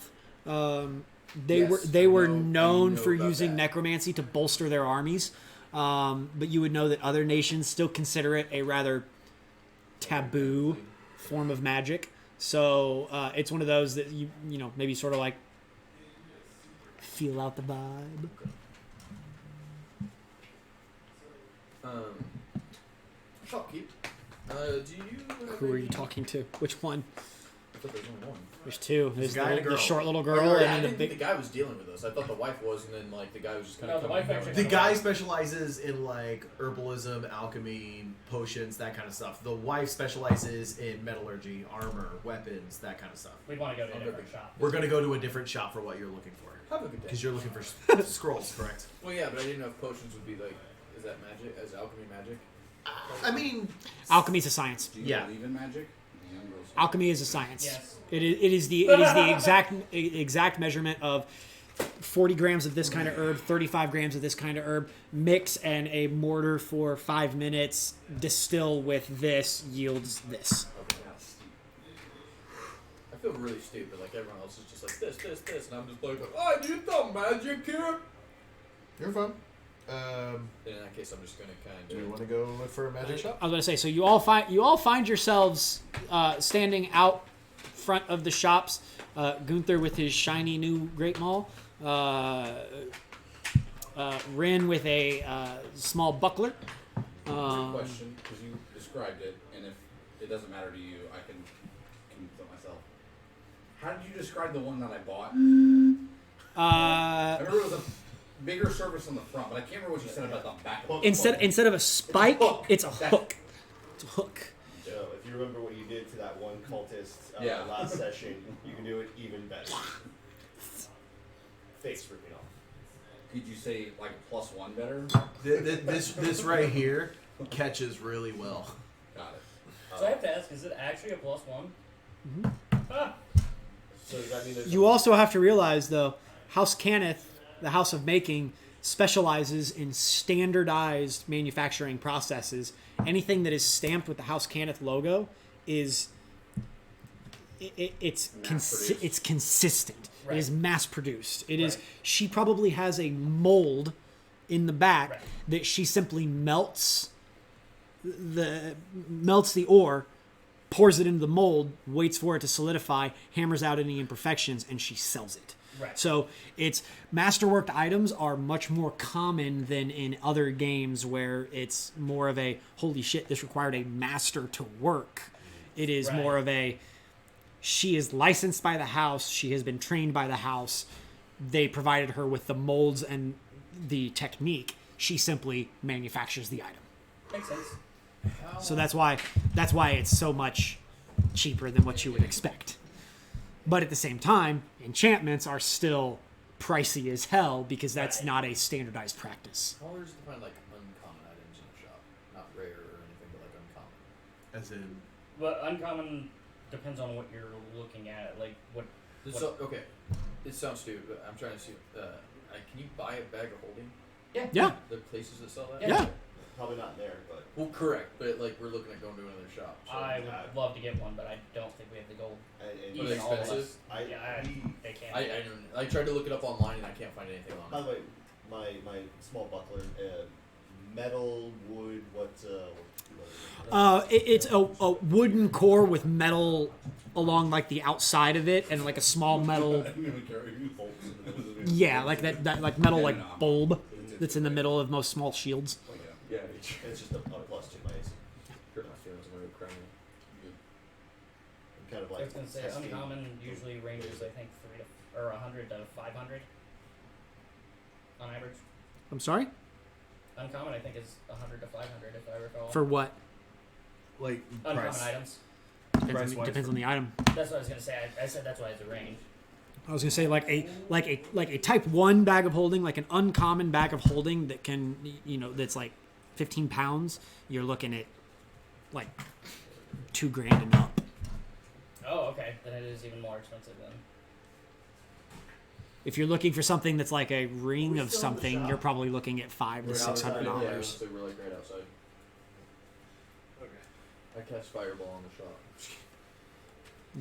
they Yes, were I known know for about using that. necromancy to bolster their armies. But you would know that other nations still consider it a rather taboo form of magic. So it's one of those that you know maybe sort of like feel out the vibe. Shopkeep. Do you? have Who are you any- talking to? Which one? I thought there was only one. There's two. There's There's a guy and a the girl. short little Oh, girl yeah, I and then didn't the think big. the guy was dealing with us. I thought the wife was, and then like the guy was just kind No, of. the wife actually- The guy specializes in like herbalism, alchemy, potions, that kind of stuff. The wife specializes in metallurgy, armor, weapons, that kind of stuff. We'd want to go to a Okay. different shop. We're gonna go to a different shop for what you're looking for. Have a good day. Because you're looking for scrolls, correct? Well, yeah, but I didn't know if potions would be like. Is that magic? Is alchemy magic? I mean, Alchemy's a science. Do you Yeah. believe in magic? The young girl's- Alchemy is a science. Yes. It is the exact measurement of 40 grams of this kind of herb, 35 grams of this kind of herb, mix and a mortar for 5 minutes, distill with this, yields this. Okay. I feel really stupid. Like everyone else is just like this, and I'm just like, oh, I need some magic here. you're fine. And in that case, I'm just gonna kind Do we of. want to go look for a magic shop? I was going to say, so you all find yourselves standing out front of the shops. Gunther with his shiny new Great Maul. Rin with a small buckler. Question, because you described it, and if it doesn't matter to you, I can do it myself. How did you describe the one that I bought? I remember it was a bigger surface on the front, but I can't remember what you said about the back. Of the Instead of a spike, it's a hook. It's a hook. So if you remember what you did to that one cultist Yeah. last session, you can do it even better. Face ripping off. Could you say like a +1 better? This right here catches really well. Got it. So I have to ask, is it actually a +1? Ah. So does that mean there's You also have to realize, though, House Cannith, the House of Making, specializes in standardized manufacturing processes. Anything that is stamped with the House Cannith logo is it's consistent. Right. It is mass produced. It is. Right. She probably has a mold in the back Right. that she simply melts the ore, pours it into the mold, waits for it to solidify, hammers out any imperfections, and she sells it. Right. So it's masterworked items are much more common than in other games where it's more of a holy shit, this required a master to work. It is Right. more of a she is licensed by the house, she has been trained by the house. They provided her with the molds and the technique. She simply manufactures the item. Makes sense. So that's why it's so much cheaper than what you would expect. But at the same time, enchantments are still pricey as hell because that's not a standardized practice. How hard is it to find like uncommon items in a shop? Not rare or anything, but like uncommon. As in, But uncommon depends on what you're looking at. Like what? So okay, it sounds stupid, but I'm trying to see. Can you buy a bag of holding? Yeah. The places that sell that. Yeah. probably not there, but Well, correct, but like we're looking at going to another shop. So I would love to get one, but I don't think we have the gold. and Are they Even all of us. expensive? They can't. I tried to look it up online and I can't find anything by on the it. way, my small buckler, metal, wood, what It's a wooden core with metal along like the outside of it and like a small metal like that like metal like bulb that's in the middle of most small shields. Yeah, it's just a +2 by AC. Hurt my feelings. I'm gonna cry. I'm kind of I like was gonna say testing- uncommon usually ranges I think 100 to 500 on average. I'm sorry? Uncommon I think is 100 to 500 if I recall. For what? like uncommon price. items. Depends on the item. That's what I was gonna say. I said that's why it's a range. I was gonna say like a type 1 bag of holding, like an uncommon bag of holding that can that's like 15 pounds. You're looking at like $2,000 and up. Oh, okay. Then it is even more expensive then. If you're looking for something that's like a ring we of still in the something, shop? you're probably looking at $500 to We're outside. Yeah, $600. honestly, we're like right outside. Okay. I catch fireball in the shop.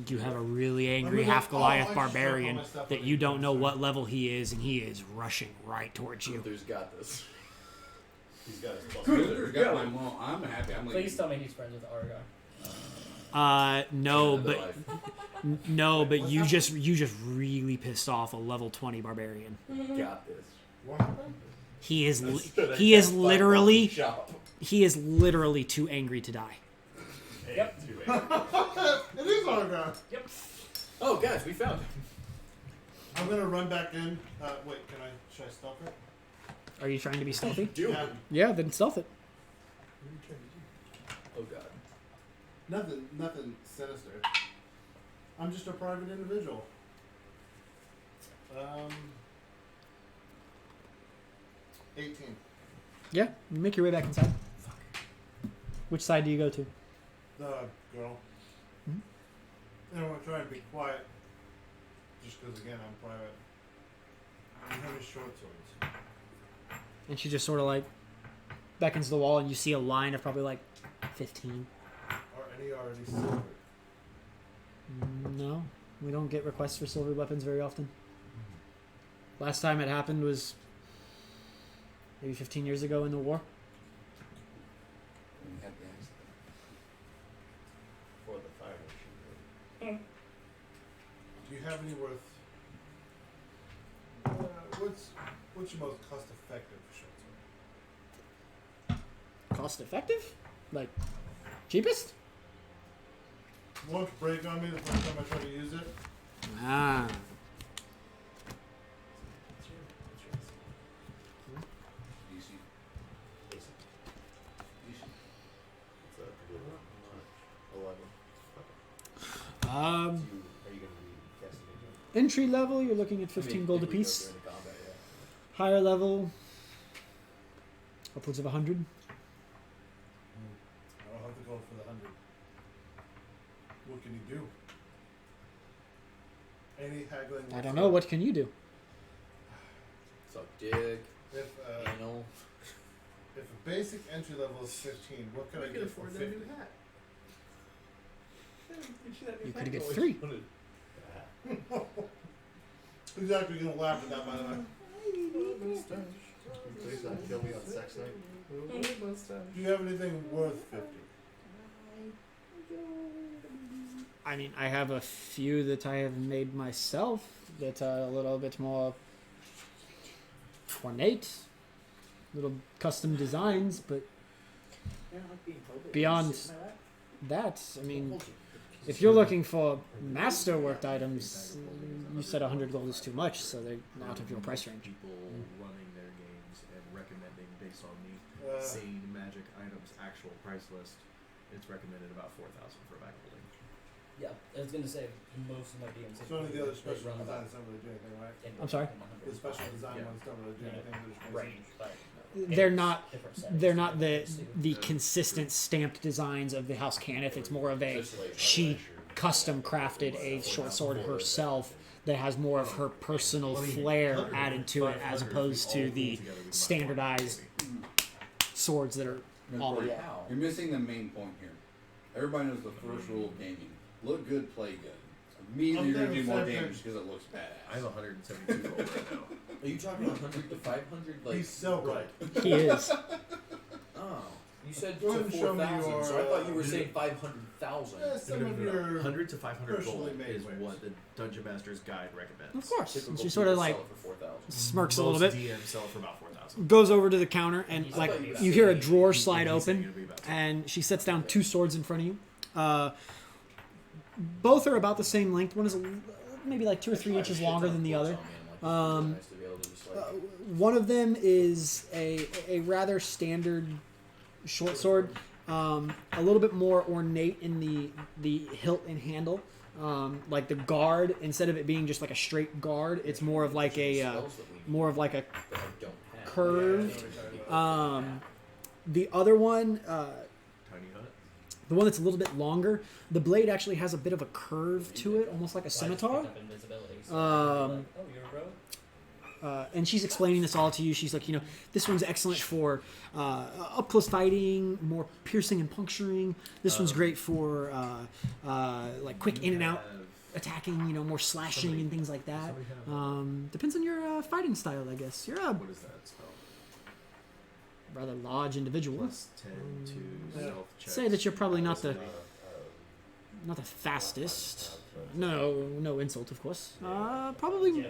You have a really angry Let me go- half Goliath I'll just check all barbarian my stuff that when you it don't comes know to- what level he is, and he is rushing right towards you. Gunther's got this. He's got his +2. Gunther's got my mom. I'm happy. I'm Please leaving. tell me he's friends with Argon. No, Another but life. no, but you just really pissed off a level 20 barbarian. Got this. What happened? He is Instead, I he is catch fireball in the literally shop. he is literally too angry to die. Yep. It is Argon. Oh, guys, we found him. I'm gonna run back in. Wait, should I stealth it? Are you trying to be stealthy? Do Yeah. Yeah, then stealth it. Oh god. Nothing sinister. I'm just a private individual. 18. Yeah, you make your way back inside. Which side do you go to? The girl. Mhm. And I'm gonna try and be quiet. Just because, again, I'm private. I have a short swords. And she just sort of like beckons to the wall, and you see a line of probably like 15. Are any already silver? No, we don't get requests for silver weapons very often. Last time it happened was maybe 15 years ago in the war. For the fire machine. Do you have any worth? What's your most cost-effective short sword? Cost effective? Like cheapest? Won't break on me the first time I try to use it. Ah. DC. Basic. DC. It's a 11. Um, Are you going to be guessing again? entry level, you're looking at 15 gold apiece. Higher level, upwards of 100. I don't have to go for the 100. What can you do? Any haggling? I don't know. What can you do? Suck dick, If anal. if a basic entry level is 15, what could I get for 50? hat. You could get 3. Who's actually gonna laugh at that, by the way? Please don't kill me on sex night. Do you have anything worth 50? I mean, I have a few that I have made myself that are a little bit more ornate, little custom designs, but beyond that, I mean, if you're looking for masterworked items, you said 100 gold is too much, so they're out of your price range. People running their games and recommending based on the Uh, sane magic items actual price list, it's recommended about 4,000 for back holding. Yeah, I was gonna say most of my DMs. So none of the other special designs don't really do anything, right? I'm sorry? The special design Yeah. ones don't really do anything. They're just Right, but They're not. different settings. They're not the consistent stamped designs of the House Cannith. It's more of a she custom crafted a short sword herself that has more of her personal flair added to it, as opposed to the standardized swords that are all. Corey, you're missing the main point here. Everybody knows the first rule of gaming: look good, play good. Immediately, you're gonna do more damage because it looks badass. I have 172 gold right now. Are you talking 100 to 500? Like, He's so right. He is. oh, you said Go to ahead and show me 4,000, your, so I thought you were uh, saying 500,000. Yeah, some of your 100 to 500 personally gold made is wares. what the Dungeon Master's Guide recommends. Of course. Typical She sort of people like sell it for 4,000. smirks a Most little bit, DMs sell for about 4,000. goes over to the counter, and He's like like- you hear a drawer slide He's saying open, it'll be about and she sets down 2 swords in front of you. Both are about the same length. One is maybe like 2 or 3 inches longer than the other. One of them is a rather standard short sword, a little bit more ornate in the hilt and handle. Like the guard, instead of it being just like a straight guard, it's more of like a curve. The other one, Tiny hut. the one that's a little bit longer, the blade actually has a bit of a curve to it, almost like a scimitar. And she's explaining this all to you. She's like, this one's excellent for up close fighting, more piercing and puncturing. This one's great for like quick in and out attacking, more slashing and things like that. Depends on your fighting style, I guess. You're a What is that spell? rather large individual. Plus 10 to stealth checks. Say that you're probably not the fastest. No insult, of course. Probably.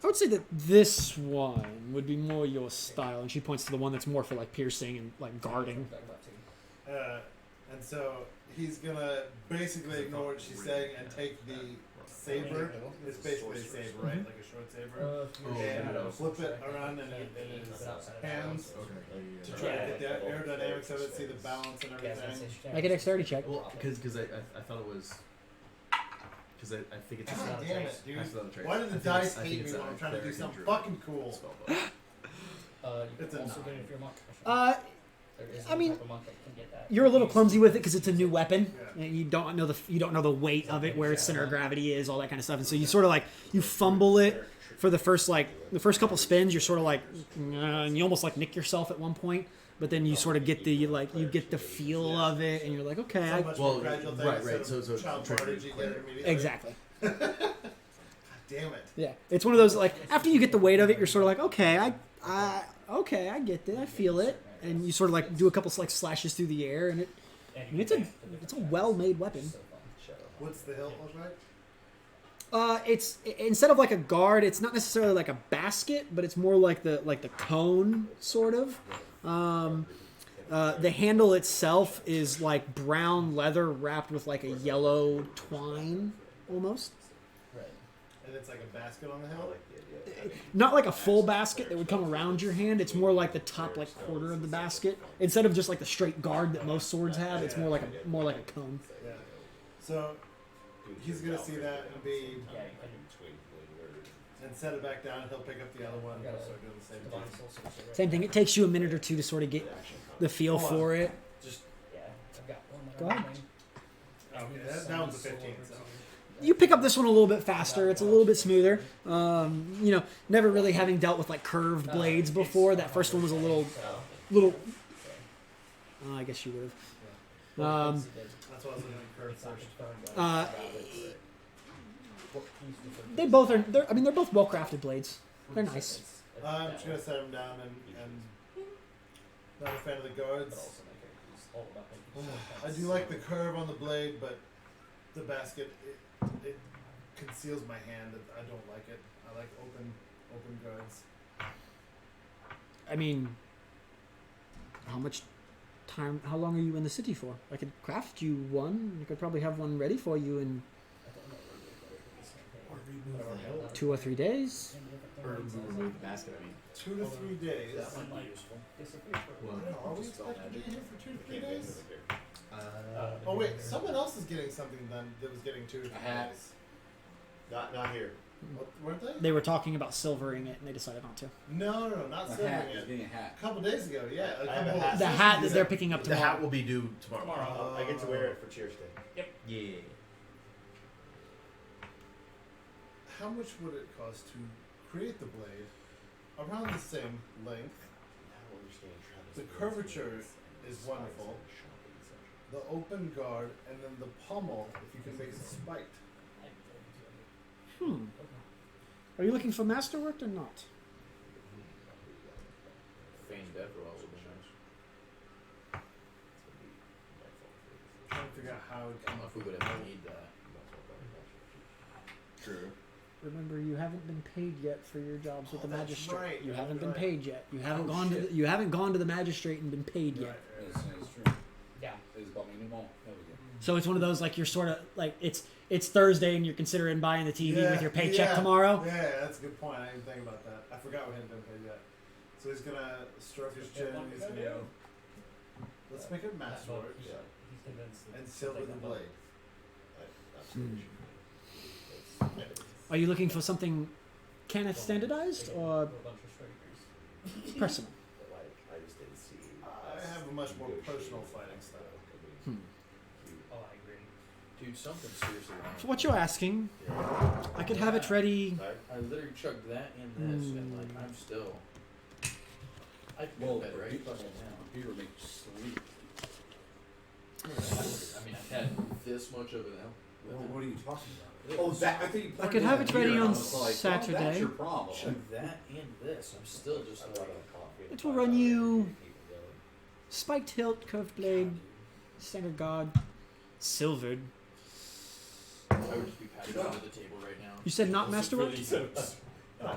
I would say that this one would be more your style, and she points to the one that's more for like piercing and like guarding. and so he's gonna basically ignore what she's saying and take the saber. It's basically a saber, right? Like a short saber. And flip it around in his hands to try to get the aerodynamics of it, see the balance and everything. Make a dexterity check. Well, because I thought it was. Because I think it's God damn it, dude. That's another trait. Why did the I think dice it's- I hate think me it's when a I'm trying to do cleric something and druid fucking cool? spell book. It's a also nine. good if you're a monk. There is I mean, type of monk that can get that. You're a little clumsy with it because it's a new weapon, Yeah. and you don't know the weight of it, where its center of gravity is, all that kind of stuff. And so you sort of like you fumble it for the first couple spins. You're sort of like, and you almost like nick yourself at one point. But then you sort of get the feel of it, and you're like, okay, So much Well, more gradual thing right, instead right. of So child trick prodigy, player. get it immediately. exactly. God damn it. Yeah, it's one of those like after you get the weight of it, you're sort of like, okay, I get it, I feel it, and you sort of like do a couple like slashes through the air, and it's a well-made weapon. What's the hilt look like? It's instead of like a guard, it's not necessarily like a basket, but it's more like the cone sort of. The handle itself is like brown leather wrapped with like a yellow twine, almost. Right. And it's like a basket on the hill. Not like a full basket that would come around your hand. It's more like the top like quarter of the basket. Instead of just like the straight guard that most swords have, it's more like a cone. Yeah. So he's gonna see that and be and set it back down. He'll pick up the other one. And start doing the same thing. Same thing. It takes you a minute or two to sort of get the feel for it. Just Go ahead. okay. That one's a 15. So. You pick up this one a little bit faster. It's a little bit smoother. Never really having dealt with like curved blades before. That first one was a little. I guess you would have. That's what I was looking at curved first. They both are. They're both well crafted blades. They're nice. I'm just gonna set him down and not a fan of the guards. I do like the curve on the blade, but the basket it conceals my hand. I don't like it. I like open guards. I mean, how long are you in the city for? I could craft you one. I could probably have one ready for you in 2 or 3 days. Or remove the basket, I mean. 2 to 3 days. That might be useful. Are we expected to be here for 2 to 3 days? Oh wait, someone else is getting something done that was getting 2 to 3 hat. days. Not here. Weren't they? They were talking about silvering it, and they decided not to. No, not A silvering hat. He's it. getting a hat. A couple days ago, yeah. I have a hat. The hat that they're picking up The tomorrow. hat will be due tomorrow. I get to wear it for Cheers Day. Yeah. How much would it cost to create the blade around the same length? The curvature is wonderful. The open guard and then the pommel, if you can make it spiked. Are you looking for masterwork or not? Feigned death would also be nice. Trying to figure out how it I don't know if we would have need that. True. Remember, you haven't been paid yet for your jobs with the that's magistrate. right, You that's haven't been right. paid yet. You haven't Oh, gone to shit. you haven't gone to the magistrate and been paid yet. It's true. Yeah. It's about me anymore. There we go. So it's one of those like you're sort of like it's Thursday and you're considering buying the TV with your paycheck tomorrow. Yeah, that's a good point. I didn't think about that. I forgot we hadn't been paid yet. So he's gonna stroke his chin. He's gonna go. Let's make it masterwork and silver the blade. Are you looking for something Kenneth standardized or personal? I just didn't see. I have a much more personal fighting style. Oh, I agree. Dude, something seriously wrong. For what you're asking, I could have it ready. I literally chugged that and this, and like I'm still. I Well, bet right. Peter makes sweet. I mean, I've had this much of it now. What are you talking about? Oh, that I think you I could have it ready Here, on I was like, well, Saturday. that's your problem. Chug that and this. I'm still just like. It will run you spiked hilt, curved blade, standard guard, silvered. I would just be patting under the table right now. You said not masterwork? No,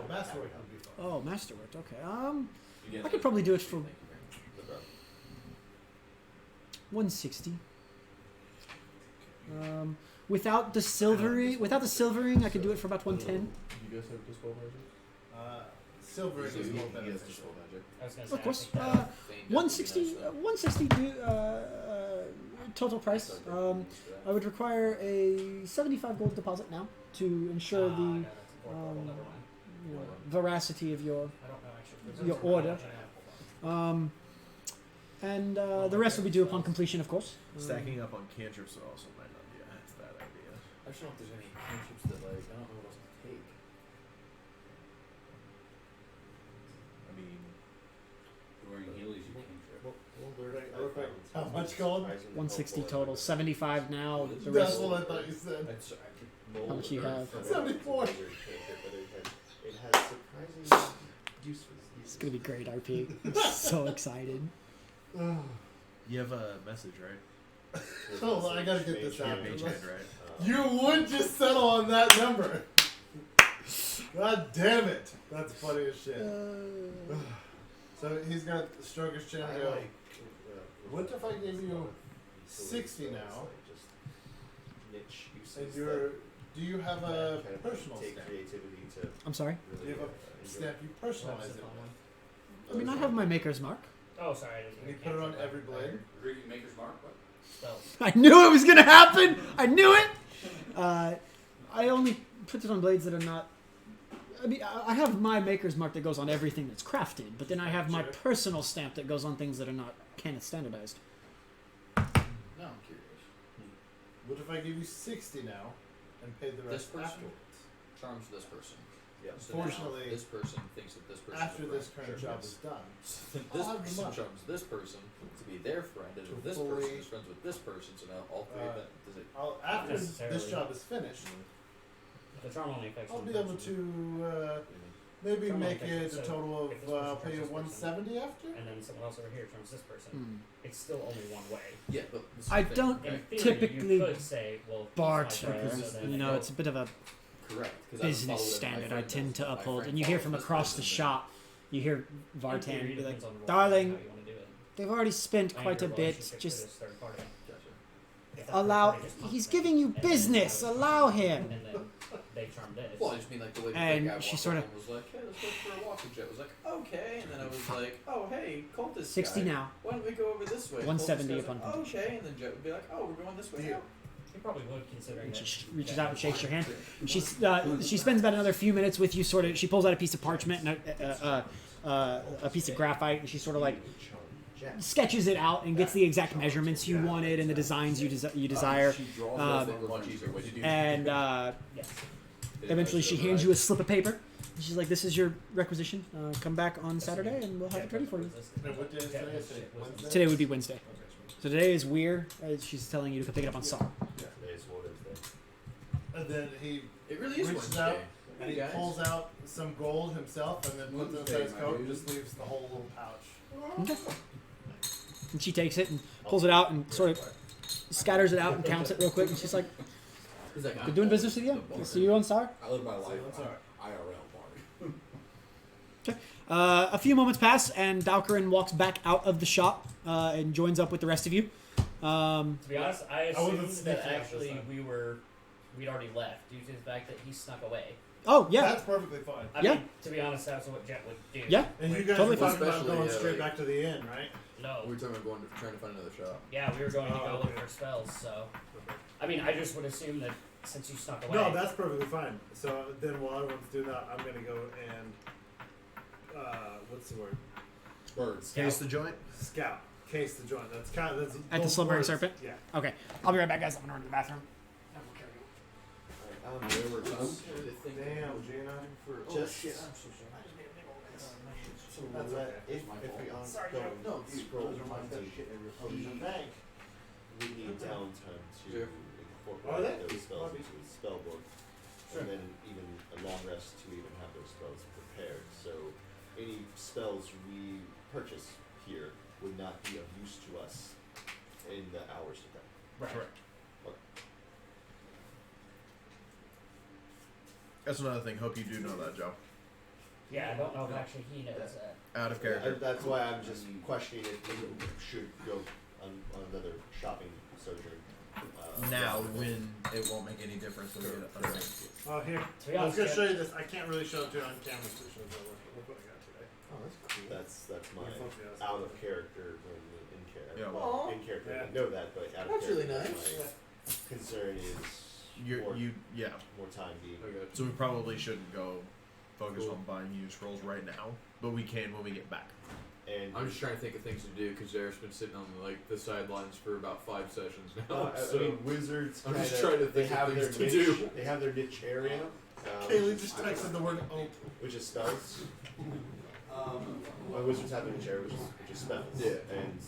masterwork would be fun. Oh, masterwork. Okay. I could probably do it for 160. Without the silvering, I could do it for about 110. You guys have dispel magic? Silver is more He better. has dispel magic. I was gonna say, Of course. I think that- 160 total price. I would require a 75 gold deposit now to ensure the no, that's important. Never mind. veracity of your I don't know actually. your order. And the rest will be due upon completion, of course. Stacking up on cantrips also might not be a bad idea. I just don't know if there's any cantrips that like I don't know what else to take. I mean, Wearing heelys, you can't trip. Real quick, how much gold? 160 total, 75 now. The That's rest. what I thought you said. How much you have? 74. It has surprising uses. It's gonna be great, RP. I'm so excited. you have a message, right? Hold on, I gotta get this out. Mage hand, right? You would just settle on that number. God damn it. That's funny as shit. So he's got stroke his chin and go, what if I gave you 60 now? Niche uses And do you have a personal take stamp? creativity to I'm sorry. Do you have a stamp you personalize it with? I mean, I have my maker's mark. Oh, sorry. I didn't And you put it on every blade? Maker's Mark. What? Spells. I knew it was gonna happen. I knew it. I only put it on blades that are not. I mean, I have my maker's mark that goes on everything that's crafted, but then I have my personal stamp that goes on things that are not Kenneth standardized. Now I'm curious. What if I give you 60 now and pay the This rest person afterwards? charms this person. Yeah. So now Fortunately, this person thinks that this person After is a this friend. current job is done, This I'll have the person money. charms this person to be their friend, and To if this fully- person is friends with this person, so now all three of them. Does it? after necessarily. this job is finished, The charm only affects I'll one be able person, to maybe Someone make thinks it so a total if this of person pay you charms this person. 170 after. and then someone else over here charms this person. Hmm. It's still only one way. Yeah, but this is I the thing, don't In right? theory, typically you could say, well, he's my barter. friend, so then You know, it's a bit of a Correct. 'cause I would business follow what my standard I friend tend does. to My uphold. friend And you hear follows from this across the person, shop, you hear in Vartan theory, it be like, depends on the role, "Darling, how you wanna do it. they've already spent And quite a your bit. relationship Just to this third party. Gotcha. If that allow. third party just He's comes giving in, you and then business. I would Allow charm him." And then they charm this. Well, I just mean like the way the And guy she walked sorta- up and was like, "Hey, let's go for a walk." And Jet was like, "Okay," and then I was like, "Oh, hey, cultist 60 guy. now. Why don't we go over this way?" 170 Cultist guy's upon like, completion. "Okay," and then Jet would be like, "Oh, we're going this way now." He probably would, considering And that. she reaches out and shakes your hand. She spends about another few minutes with you. Sort of, she pulls out a piece of parchment and a piece of graphite, and she sort of like sketches it out and gets the exact measurements you wanted and the designs you desire. She draws Um, a much easier way to do And Yes. eventually, she hands you a slip of paper. And she's like, "This is your requisition. Come back on Saturday, and we'll have it ready for you." And what day is today? Wednesday? Today would be Wednesday. So today is Weir. She's telling you to pick it up on Saw. Today's Wednesday. And then he It really is reaches Wednesday. out and Hey, he guys. pulls out some gold himself and then puts it inside his my coat and dude. just leaves the whole little pouch. Okay. And she takes it and pulls it out and sort of scatters it out and counts it real quick. And she's like, He's like, "Good doing business with you. See you on Star." I live my life I'm sorry. IRL party. A few moments pass, and Dalkarin walks back out of the shop and joins up with the rest of you. To be honest, I I wasn't assumed that sneaking out this actually time. we'd already left due to the fact that he snuck away. Oh yeah, That's perfectly fine. I Yeah. mean, to be honest, that's what Jet would do. yeah. And you guys Totally were talking fine. about going Especially, straight like- back to the inn, right? No. We were talking about trying to find another shop. Yeah, we were going to Oh, go okay. look for spells, so. I mean, I just would assume that since you snuck away. No, that's perfectly fine. So then while everyone's doing that, I'm gonna go and what's the word? Birds. Case the joint. Scout. Case the joint. That's kind of that's At the those Slumbering words. Serpent? Yeah. Okay, I'll be right back, guys. I'm gonna run to the bathroom. There were Damn, Gina. Just That's let, okay. if we aren't going No, to scroll Oh, bank. we need downtime to Sure. Are they? incorporate those spells into the spell book. Sure. And then even a long rest to even have those spells prepared. So any spells we purchase here would not be of use to us in the hours to come. Right. Correct. That's another thing. Hope you do know that, Joe. Yeah, I don't know if actually he knows that. Out of character. That's why I'm just questioning if we should go on another shopping sojourn. Now, when it won't make any difference when we get it under. Oh, here. To be I was honest, gonna Jet- show you this. I can't really show it to you on camera, so it shows what I got today. Oh, that's cool. That's my Your phone's got it. out of character when in character. Yeah. Well, in character, I Yeah. know that, but out of That's really character, nice. my concern is Yeah. more time being. Okay. So we probably shouldn't go focus Cool. on buying new scrolls right now, but we can when we get back. And I'm just trying to think of things to do because Derek's been sitting on like the sidelines for about 5 sessions now. I so mean, wizards. I'm just kinda- trying to they think of have their things niche. to do. They have their niche area. Kaylee just texted the word ope. Which is spells. Wizards have their niche area, which is spells. Yeah. And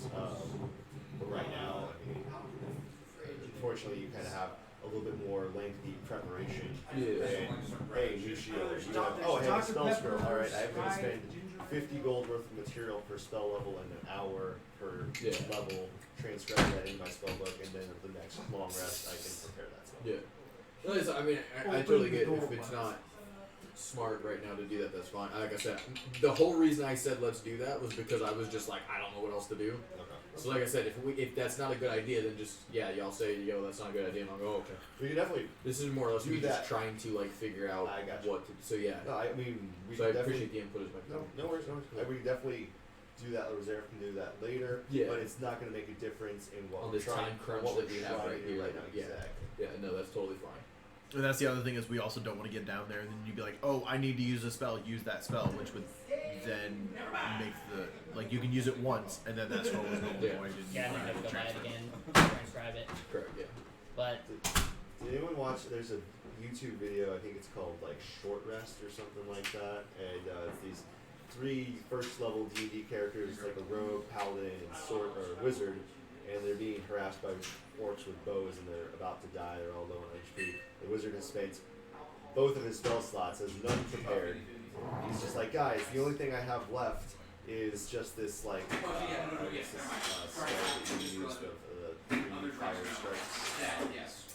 but right now, I mean, unfortunately, you kind of have a little bit more lengthy preparation. Yeah. And hey, new shield. You have, oh, I have a spell scroll. All right, I'm going to spend 50 gold worth of material per spell level and an hour per Yeah. level. Transcribe that in my spell book, and then at the next long rest, I can prepare that spell. Yeah. No, I mean, I totally get it. If it's not smart right now to do that, that's fine. Like I said, the whole reason I said let's do that was because I was just like, I don't know what else to do. Okay. So like I said, if that's not a good idea, then just y'all say that's not a good idea, and I'll go okay. We can definitely. This is more or less Do me that. just trying to like figure out I got you. what to. So yeah. No, I mean we So can I definitely. appreciate the input as much. No worries, no worries. We can definitely do that. Reserve can do that later. Yeah. But it's not going to make a difference in what On we're this trying, time crunch what that we're we have trying right to do here. right now. Yeah. Exactly. Yeah. No, that's totally fine. And that's the other thing is we also don't want to get down there and then you'd be like, oh, I need to use a spell, use that spell, which would then make the like you can use it once and then that spell was null and Yeah. void. And Yeah, you and then can't have to go buy it transfer. again, transcribe it. Correct. Yeah. But Did anyone watch? There's a YouTube video. I think it's called like Short Rest or something like that, and it's these 3 first level D&D characters like a rogue, paladin, and sword or wizard, and they're being harassed by orcs with bows, and they're about to die. They're all low on HP. The wizard has spent both of his spell slots, has none prepared. He's just like, guys, the only thing I have left is just this like I guess this spell that you use with the 3 fire strikes.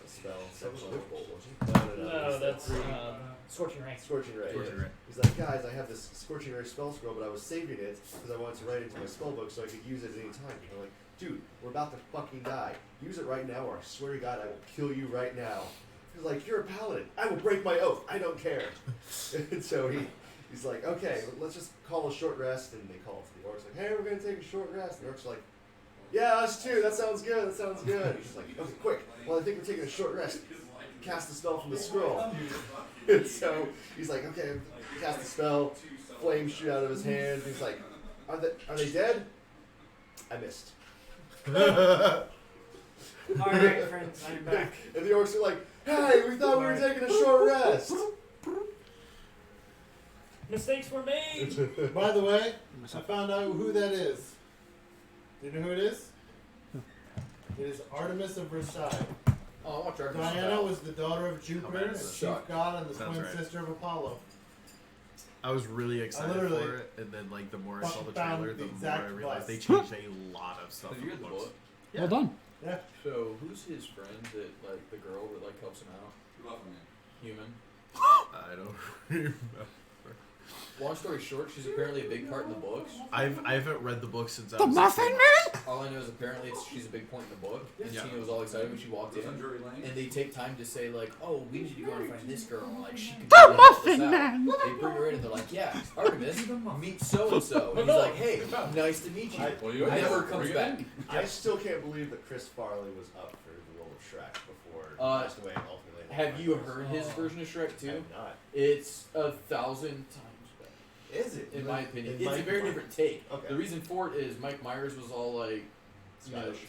Spell. That was a Witch Bolt, wasn't no, it's that's the Scorching Ray. Scorching Ray. Scorching yeah. Ray. He's like, guys, I have this Scorching Ray spell scroll, but I was saving it because I wanted to write it into my spell book so I could use it at any time. And I'm like, dude, we're about to fucking die. Use it right now, or I swear to God, I will kill you right now. He's like, you're a paladin. I will break my oath. I don't care. And so he's like, okay, let's just call a short rest. And they call it to the orcs, like, hey, we're gonna take a short rest. And the orcs are like, yeah, us too. That sounds good. That sounds good. He's like, okay, quick. Well, I think we're taking a short rest. Cast the spell from the scroll. And so he's like, okay, cast the spell. Flames shoot out of his hands. He's like, are they dead? I missed. Alright, friends, I'm back. And the orcs are like, hey, we thought we were taking a short rest. Mistakes were made! By the way, I found out who that is. Do you know who it is? It is Artemis of Versailles. Oh, I watched Artemis. Diana was the daughter of Jupiter, the chief Shock. god, and the Sounds twin right. sister of Apollo. I was really excited literally for it, and then like the more I saw the found trailer, the the more exact I realized they bus. changed a lot of stuff. Have from you read the books. book? Yeah. Well done. Yeah. So who's his friend that like the girl that like helps him out? Human. I don't remember. Long story short, she's apparently a big part in the books. I haven't read the book since I The was Muffin 16. Man? All I know is apparently she's a big point in the book, and Yeah. Tina was all excited when she walked in. Drury Lane. And they take time to say like, "Oh, we need to go and find this girl. Like she could The really help us Muffin out." Man! They bring her in and they're like, "Yeah, Artemis, meet so and so." And he's like, "Hey, nice to meet you." Well, you Never are comes you back. in? I still can't believe that Chris Farley was up for the role of Shrek before he passed away and ultimately. Have you heard his version of Shrek I too? have not. It's 1,000 times better. Is it? In my opinion, In it's my- a very different take. Okay. The reason for it is Mike Myers was all like,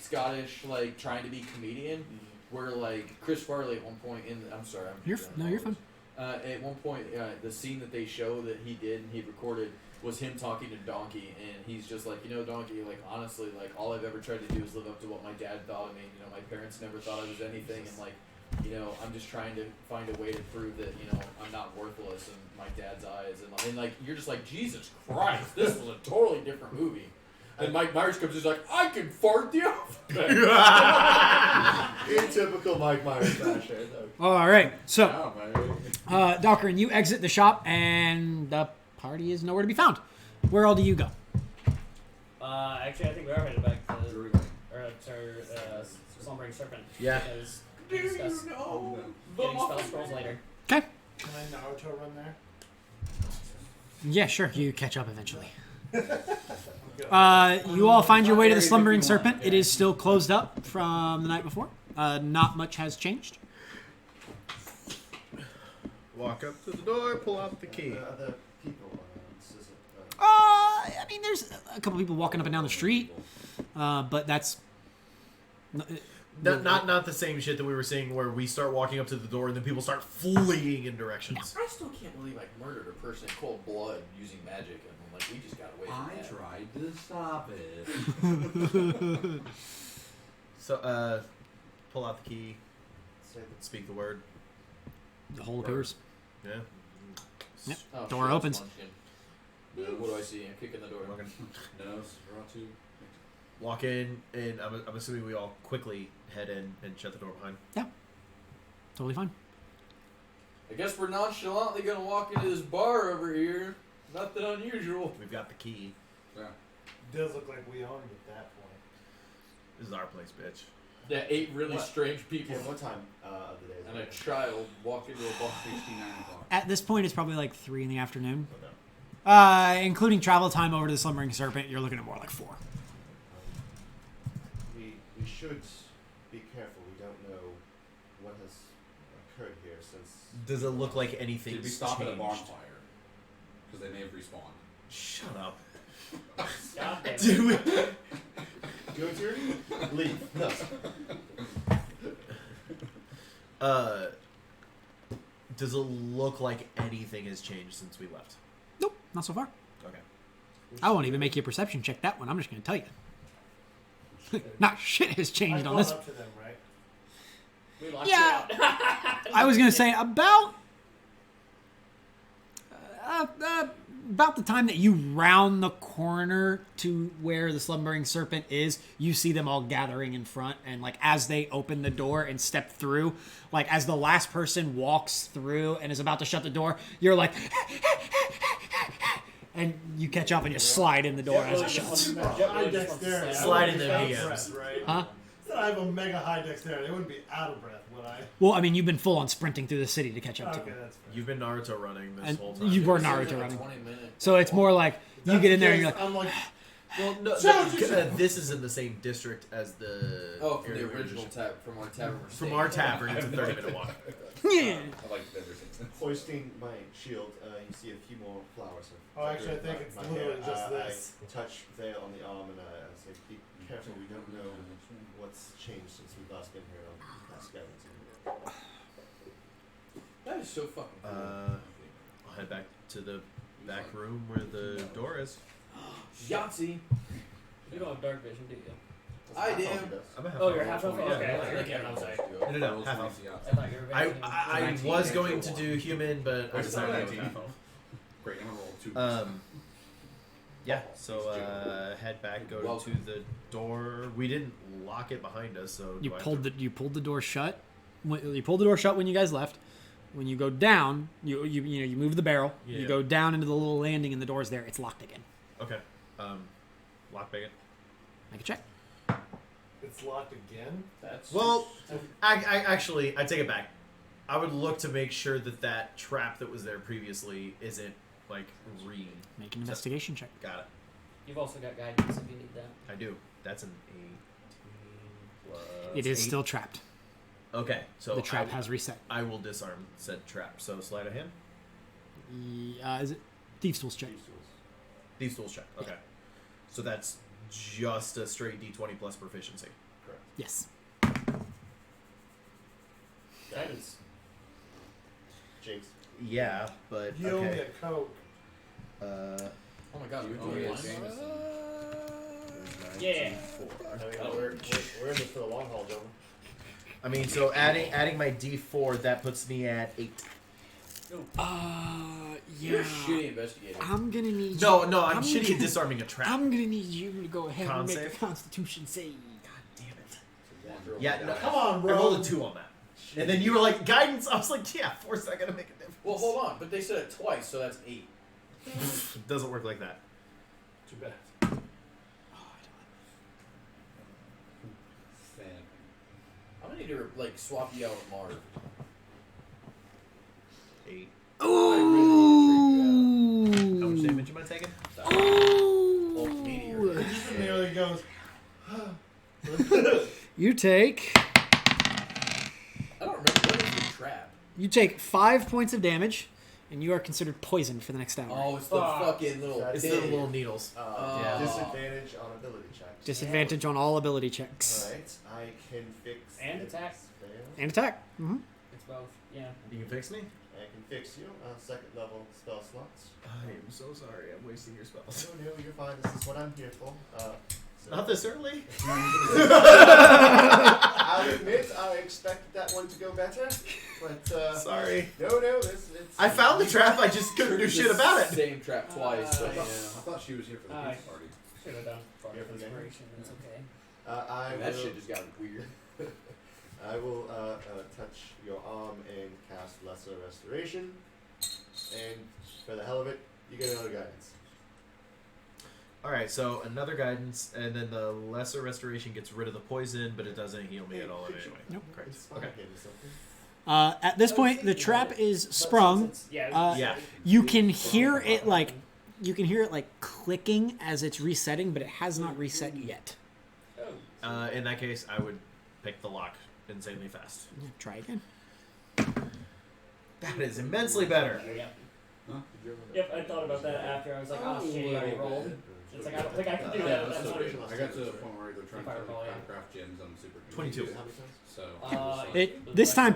Scottish, like trying to be comedian. Where like Chris Farley at one point I'm sorry, You're fine. At one point, the scene that they show that he did and he recorded was him talking to Donkey, and he's just like, Donkey, like honestly, like all I've ever tried to do is live up to what my dad thought of me. My parents never thought I was anything, and like, I'm just trying to find a way to prove that I'm not worthless in my dad's eyes, and like you're just like, Jesus Christ, this was a totally different movie. And Mike Myers comes, he's like, I can fart the alphabet. In typical Mike Myers fashion. Alright, so, Oh, man. Dockerin, you exit the shop, and the party is nowhere to be found. Where all do you go? Actually, I think we are headed back to Drury Lane. Slumbering Serpent. Yeah. Because we discussed getting spell scrolls later. Okay. Can I Naruto run there? Yeah, sure. You catch up eventually. You all find your way to the Slumbering Serpent. It is still closed up from the night before. Not much has changed. Walk up to the door, pull out the key. The people. This isn't. I mean, there's a couple people walking up and down the street, but that's Not the same shit that we were seeing where we start walking up to the door and then people start fleeing in directions. I still can't believe I murdered a person in cold blood using magic, and I'm like, we just got away from I that. tried to stop it. So, pull out the key, Say speak the word. the hole appears. Yeah. Yep. Oh, Door shit, opens. Munchkin. What do I see? I'm kicking the door. Nosferatu. Walk in, and I'm assuming we all quickly head in and shut the door behind. Totally fine. I guess we're nonchalantly gonna walk into this bar over here. Nothing unusual. We've got the key. Does look like we own it at that point. This is our place, bitch. Yeah, 8 really What? strange people Yeah, what time of the day is and a it? child walk into a bar. 69 o'clock. At this point, it's probably like 3 in the afternoon. Okay. Including travel time over to the Slumbering Serpent, you're looking at more like 4. We should be careful. We don't know what has occurred here since. Does it look like anything? Did we stop at a bonfire? Because they may have respawned. Shut up. God damn it. Did we? Go to leave. No. Does it look like anything has changed since we left? Nope, not so far. Okay. I won't even make you a perception check that one. I'm just going to tell you. Not shit has changed I on this. up to them, right? We locked Yeah. you out. I was going to say about the time that you round the corner to where the Slumbering Serpent is, you see them all gathering in front, and like as they open the door and step through, like as the last person walks through and is about to shut the door, you're like and you catch up and you slide in the door as it shuts. High dexterity. Slide in I their would be out of DMs. breath, right? Huh? Said I have a mega high dexterity. I wouldn't be out of breath, would I? Well, I mean, you've been full on sprinting through the city to catch up to Okay, him. that's fair. You've been Naruto running this And whole time. you were It's Naruto like a running. 20-minute So it's more like you That's get in there and the you're case, like, I'm like, Well, no, So- this is in the same district as the. Oh, from the area we were original just- from our tavern. we're From staying our at. tavern, it's a 30-minute walk. yeah. I liked it ever since then. Hoisting my shield, you see a few more flowers. Oh, actually, I think it's literally just this. I touch Vale on the arm and I say, be careful, we don't know what's changed since we've last been here on last scouting. That is so fucking cool. I'll head back to the back room where the door is. Yahtzee. You don't have dark vision, do you? I do. I'm a half Oh, elf. you're half elf? Okay, Yeah. okay, I'm sorry. No, half elf. I thought you were I was going to do human, but I What's decided to go with 19? half elf. Great, I'm gonna roll 2. Yeah, so head back, go to the door. We didn't lock it behind us, so You do I have pulled to- the door shut. You pulled the door shut when you guys left. When you go down, you move the barrel. Yeah. You go down into the little landing, and the door's there. It's locked again. Okay. Lock bacon. Make a check. It's locked again? That's Well, I actually I take it back. I would look to make sure that trap that was there previously isn't like Make an investigation check. Got it. You've also got guidance if you need that. I do. That's an 18 plus. It is 8. still trapped. Okay, so The trap has reset. I will disarm said trap. So sleight of hand. Is it Thieves' Tools check? These tools check. Okay. So that's just a straight D20 plus proficiency. Correct. Yes. Guidance. Jinx. Yeah, but You owe me a Coke. Oh my god, You you're owe doing me a it. Jameson. Yeah. We're in this for the long haul, gentlemen. I mean, so adding my D4, that puts me at 8. You're a shitty investigator. I'm gonna need. No, you, I'm shitty at disarming a trap. I'm gonna need you to go ahead Con and make save? a Constitution save. Damn it. Yeah, no, Come on, I bro. rolled a 2 on that. And then you were like, guidance. I was like, yeah, 4's not gonna make a difference. Well, hold on, but they said it twice, so that's 8. It doesn't work like that. Too bad. Sad. I'm gonna need to like swap you out with Marv. 8. Ooh. How much damage am I taking? Oh, meteor. He just nearly goes, You take. I don't remember what is the trap. You take 5 points of damage, and you are considered poisoned for the next hour. Oh, it's the fucking little. It's pig. the little needles. Yeah. Disadvantage on ability checks. Disadvantage on all ability checks. Alright, I can fix And its attack. fail. And attack. Mm-hmm. It's both. Yeah. You can fix me? I can fix you. Second level spell slots. I am so sorry. I'm wasting your spells. No, you're fine. This is what I'm here for. So Not this early? I'll admit I expected that one to go better, but Sorry. No, it's. I found the trap. I just couldn't do shit about it. Same trap twice, but I yeah. thought she was here for the beach party. Should have done bardic inspiration. It's okay. That shit just got weird. I will touch your arm and cast Lesser Restoration, and for the hell of it, you get another guidance. All right, so another guidance, and then the lesser restoration gets rid of the poison, but it doesn't heal me at all anyway. Nope. Great. Inspire Okay. him something. At this point, the trap is sprung. Yeah. You can hear it like clicking as it's resetting, but it has not reset yet. In that case, I would pick the lock insanely fast. Yeah, try again. That is immensely better. Yep, I thought about that after. I was like, oh shit, he already rolled. It's like, I don't think I can do that. That's what I got to the point where they're trying If I to recall, yeah. craft gems on Super 22. So This time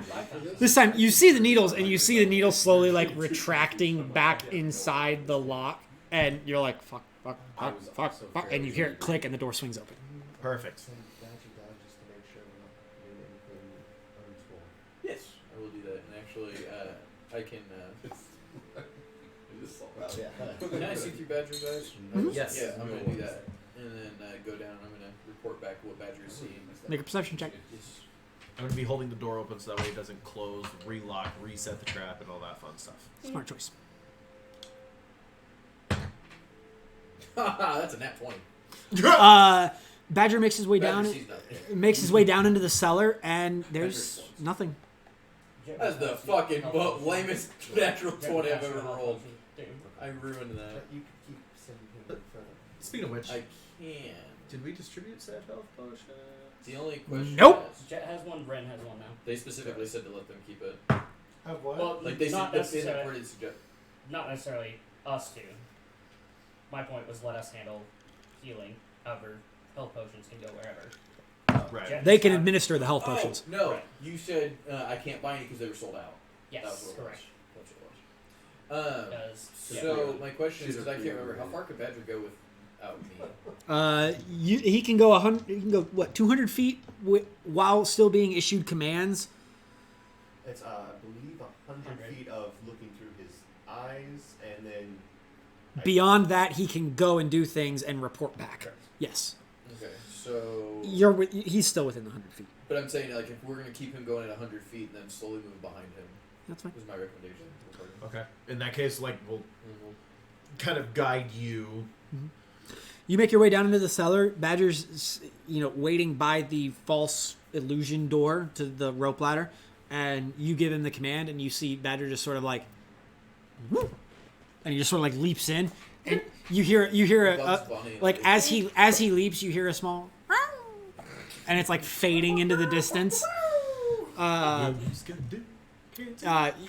you see the needles, and you see the needles slowly like retracting back inside the lock, and you're like, fuck, and you hear it click, and the door swings open. Perfect. Just to make sure we're not doing anything untoward. Yes, I will do that. And actually, I can. Can I see through Badger's eyes? Yes. Yeah, I'm gonna do that, and then go down. I'm gonna report back what Badger is seeing. Make a perception check. Yes. I'm gonna be holding the door open so that way it doesn't close, relock, reset the trap, and all that fun stuff. Smart choice. That's a nat 20. Badger makes his way down. Badger sees nothing. Makes his way down into the cellar, and there's nothing. That's the fucking lamest natural 20 I've ever rolled. I ruined that. But you could keep sending him further. Speaking of which, I can. did we distribute said health potion? The only question Nope. is, Jet has one, Ren has one now. they specifically said to let them keep it. Have what? Well, Like, they not said necessarily, already suggest. not necessarily us two. My point was let us handle healing. However, health potions can go wherever. Right. Jet They has can one. administer the health potions. Oh, no. Right. You said I can't buy any because they were sold out. Yes, That was what it correct. was. That's what it was. Because So, my question is, because I can't remember, how far could Badger go without me? He can go 100. He can go what 200 feet while still being issued commands. It's, I believe, 100 feet of looking through his eyes, and then... Beyond that, he can go and do things and report back. Yes, Okay, so... he's still within the 100 feet. But I'm saying, like, if we're going to keep him going at 100 feet and then slowly move behind him, That's fine. was my recommendation. Okay. In that case, like, we'll kind of guide you. You make your way down into the cellar. Badger's, waiting by the false illusion door to the rope ladder, and you give him the command, and you see Badger just sort of like, woo, and he just sort of like leaps in, and you hear Bugs Bunny, like as he leaps, you hear a small, and it's like fading into the distance.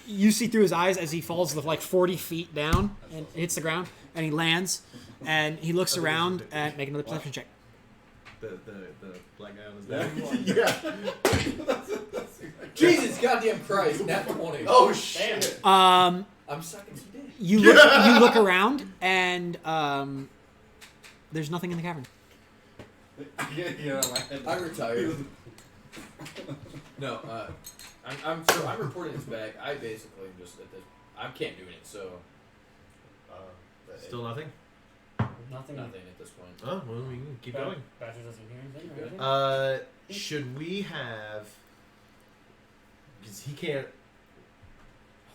You see through his eyes as he falls like 40 feet down and hits the ground, and he lands, and he looks around and make another perception check. The black guy on his back. Yeah. Jesus goddamn Christ, nat 20. Oh, shit! I'm sucking some dick. You look around, and there's nothing in the cavern. I'm retired. No, I'm reporting this back. I basically am just at this. I can't do it, so Still nothing? nothing. nothing at this point. Oh, well, we can keep going. Badger doesn't hear anything. Or Keep anything? Should we have... Because he can't...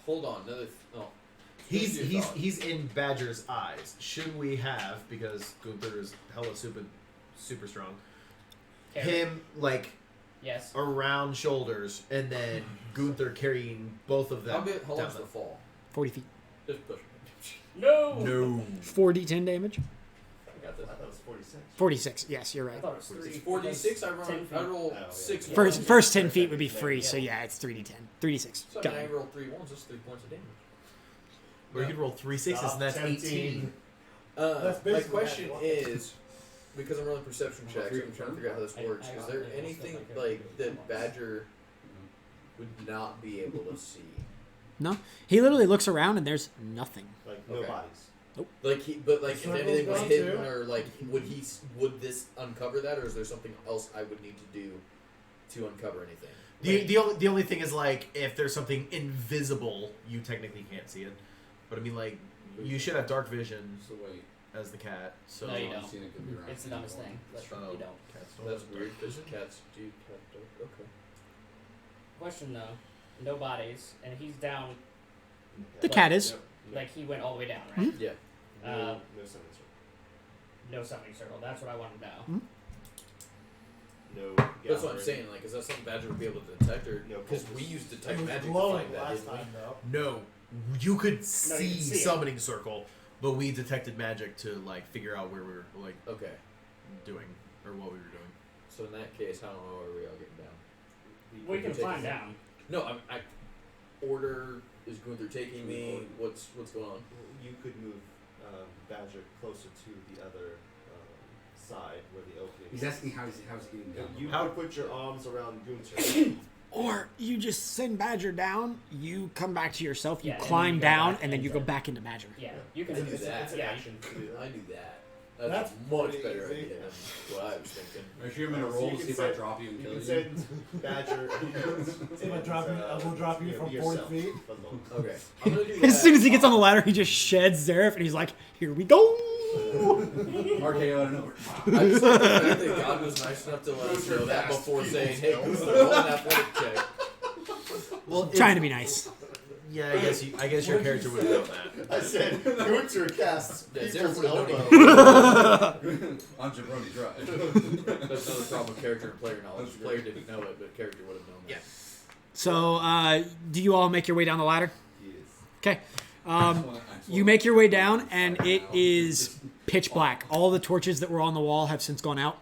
Hold on, Finish your thought. He's in Badger's eyes. Should we have, because Gunther is hella super strong, him, like, Yes. around shoulders, and then Gunther carrying both of them How down long's the fall? 40 feet. Just push. No. No. 4d10 damage. I got this. I thought it was 46. 46. Yes, you're I right. thought it was 3. 46. I 10 feet. roll Oh, yeah. 6. First 10 feet would be free, so yeah, it's 3d10. 3d6. So Got I it. roll 3 ones. That's 3 points of damage. Or you could roll 3 6s, and that's 18. That's My basically question what- is, because I'm rolling perception checks, I'm trying to figure out how this works. Is there anything like that Badger would not be able to see? No, he literally looks around, and there's nothing. Like, no Okay. bodies. Like, if Circle's anything was gone hidden, too. or like, would this uncover that, or is there something else I would need to do to uncover anything. The only thing is like if there's something invisible, you technically can't see it. But I mean like you should have dark vision So wait. as the cat. So No, you I've don't. seen it could be around It's the dumbest anymore. thing. But Oh. you don't. Cats That's have weird dark because vision. cats do have dark. Okay. Question though, no bodies, and he's down. The cat is. Yep. Like he went all the way down, right? Yeah. No, Uh, no summon circle. No summoning circle. That's what I want to know. No. That's what I'm gathering. saying. Like, is that something Badger would be able to detect, or No, because focus. we used It detect was magic to glowing find that, last didn't we? time, though. No, you could see you can see it. summoning circle, but we detected magic to like figure out where we were like Okay. doing or what we were doing. So in that case, how are we all getting down? We can take climb it. down. No, I order is Gunther taking me. What's going on? You could move Badger closer to the other side where the opening He's is. asking how's he getting down. You How- could put your arms around Gunther. Or you just send Badger down, you come back to yourself, you Yeah, and then climb you go down, back and then you go into- back into Badger. Yeah, you can I do do that. that. Yeah, you action can. to do that. I do that. That's That's much pretty better easy. idea than what I was thinking. Actually, I'm gonna So roll you to can see if I send- drop you and You kill can you. send Badger. If I drop you, I will drop you from 40 feet. Okay. I'm gonna do that. As soon as he gets on the ladder, he just sheds Zareth, and he's like, "Here we go." RKO out of nowhere. I just like the fact that God was nice enough to let us know that before saying, "Hey, Gunther, roll an athletic check." Well, Trying to be nice. Yeah, I guess your character would know that. I said Gunther casts Yeah, people's Zareth would've known elbow. On Jabroni Drive. That's another problem with character and player knowledge. The player didn't know it, but character would have known that. So, do you all make your way down the ladder? Yes. Okay. You make your way down, and it is pitch black. All the torches that were on the wall have since gone out.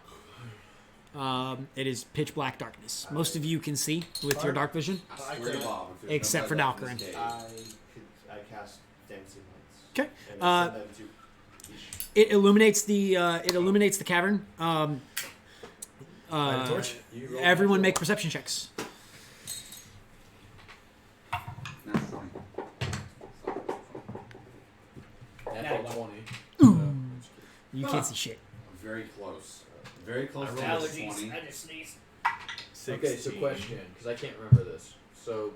It is pitch black darkness. Most of you can see with your dark vision. I swear to Bob, if there's Except no for blood left in Dalcarin. this cave. I cast dancing lights. Okay. And I send them to each. It illuminates the cavern. Torch? You roll Everyone that make roll. perception checks. Not 20. Natural Nat 20. You can't see shit. Very close. Very close to Allergies. 20. I just sneezed. Okay, so question, because I can't remember this. So,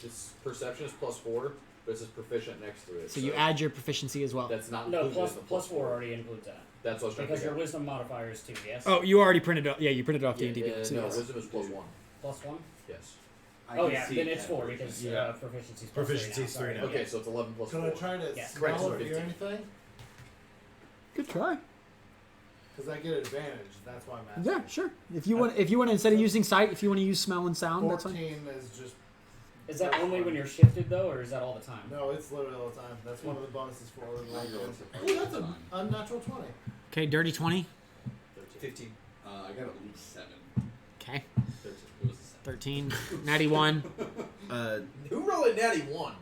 this perception is +4, but it says proficient next to it. So you add your proficiency as well. That's not No, included in the plus 4 already includes that. That's what I was trying to Because figure your out. wisdom modifier is 2, yes? Oh, you already printed it. Yeah, you printed it off the Yeah, NDB. So no, yes. wisdom is +1. Plus 1? Yes. I Oh can yeah, see then it it's at 4 first. because Yeah. proficiency's Proficiency's +3 3 now. Okay, so it's 11 plus Can 4. I try to Yes. Correct, smell so or hear 15. anything? Good try. Because I get advantage. That's why I'm asking. Yeah, sure. If you want, instead of using sight, if you want to use smell and sound, that's 14 fine. is just. Is that only when you're shifted though, or is that all the time? No, it's literally all the time. That's one of the bonuses for Order I of go Life. into Oh, that's an unnatural 20. Okay, dirty 20. 15. I got at least 7. Okay, 13. It was a 7. 13. Natty 1. Who rolled a natty 1?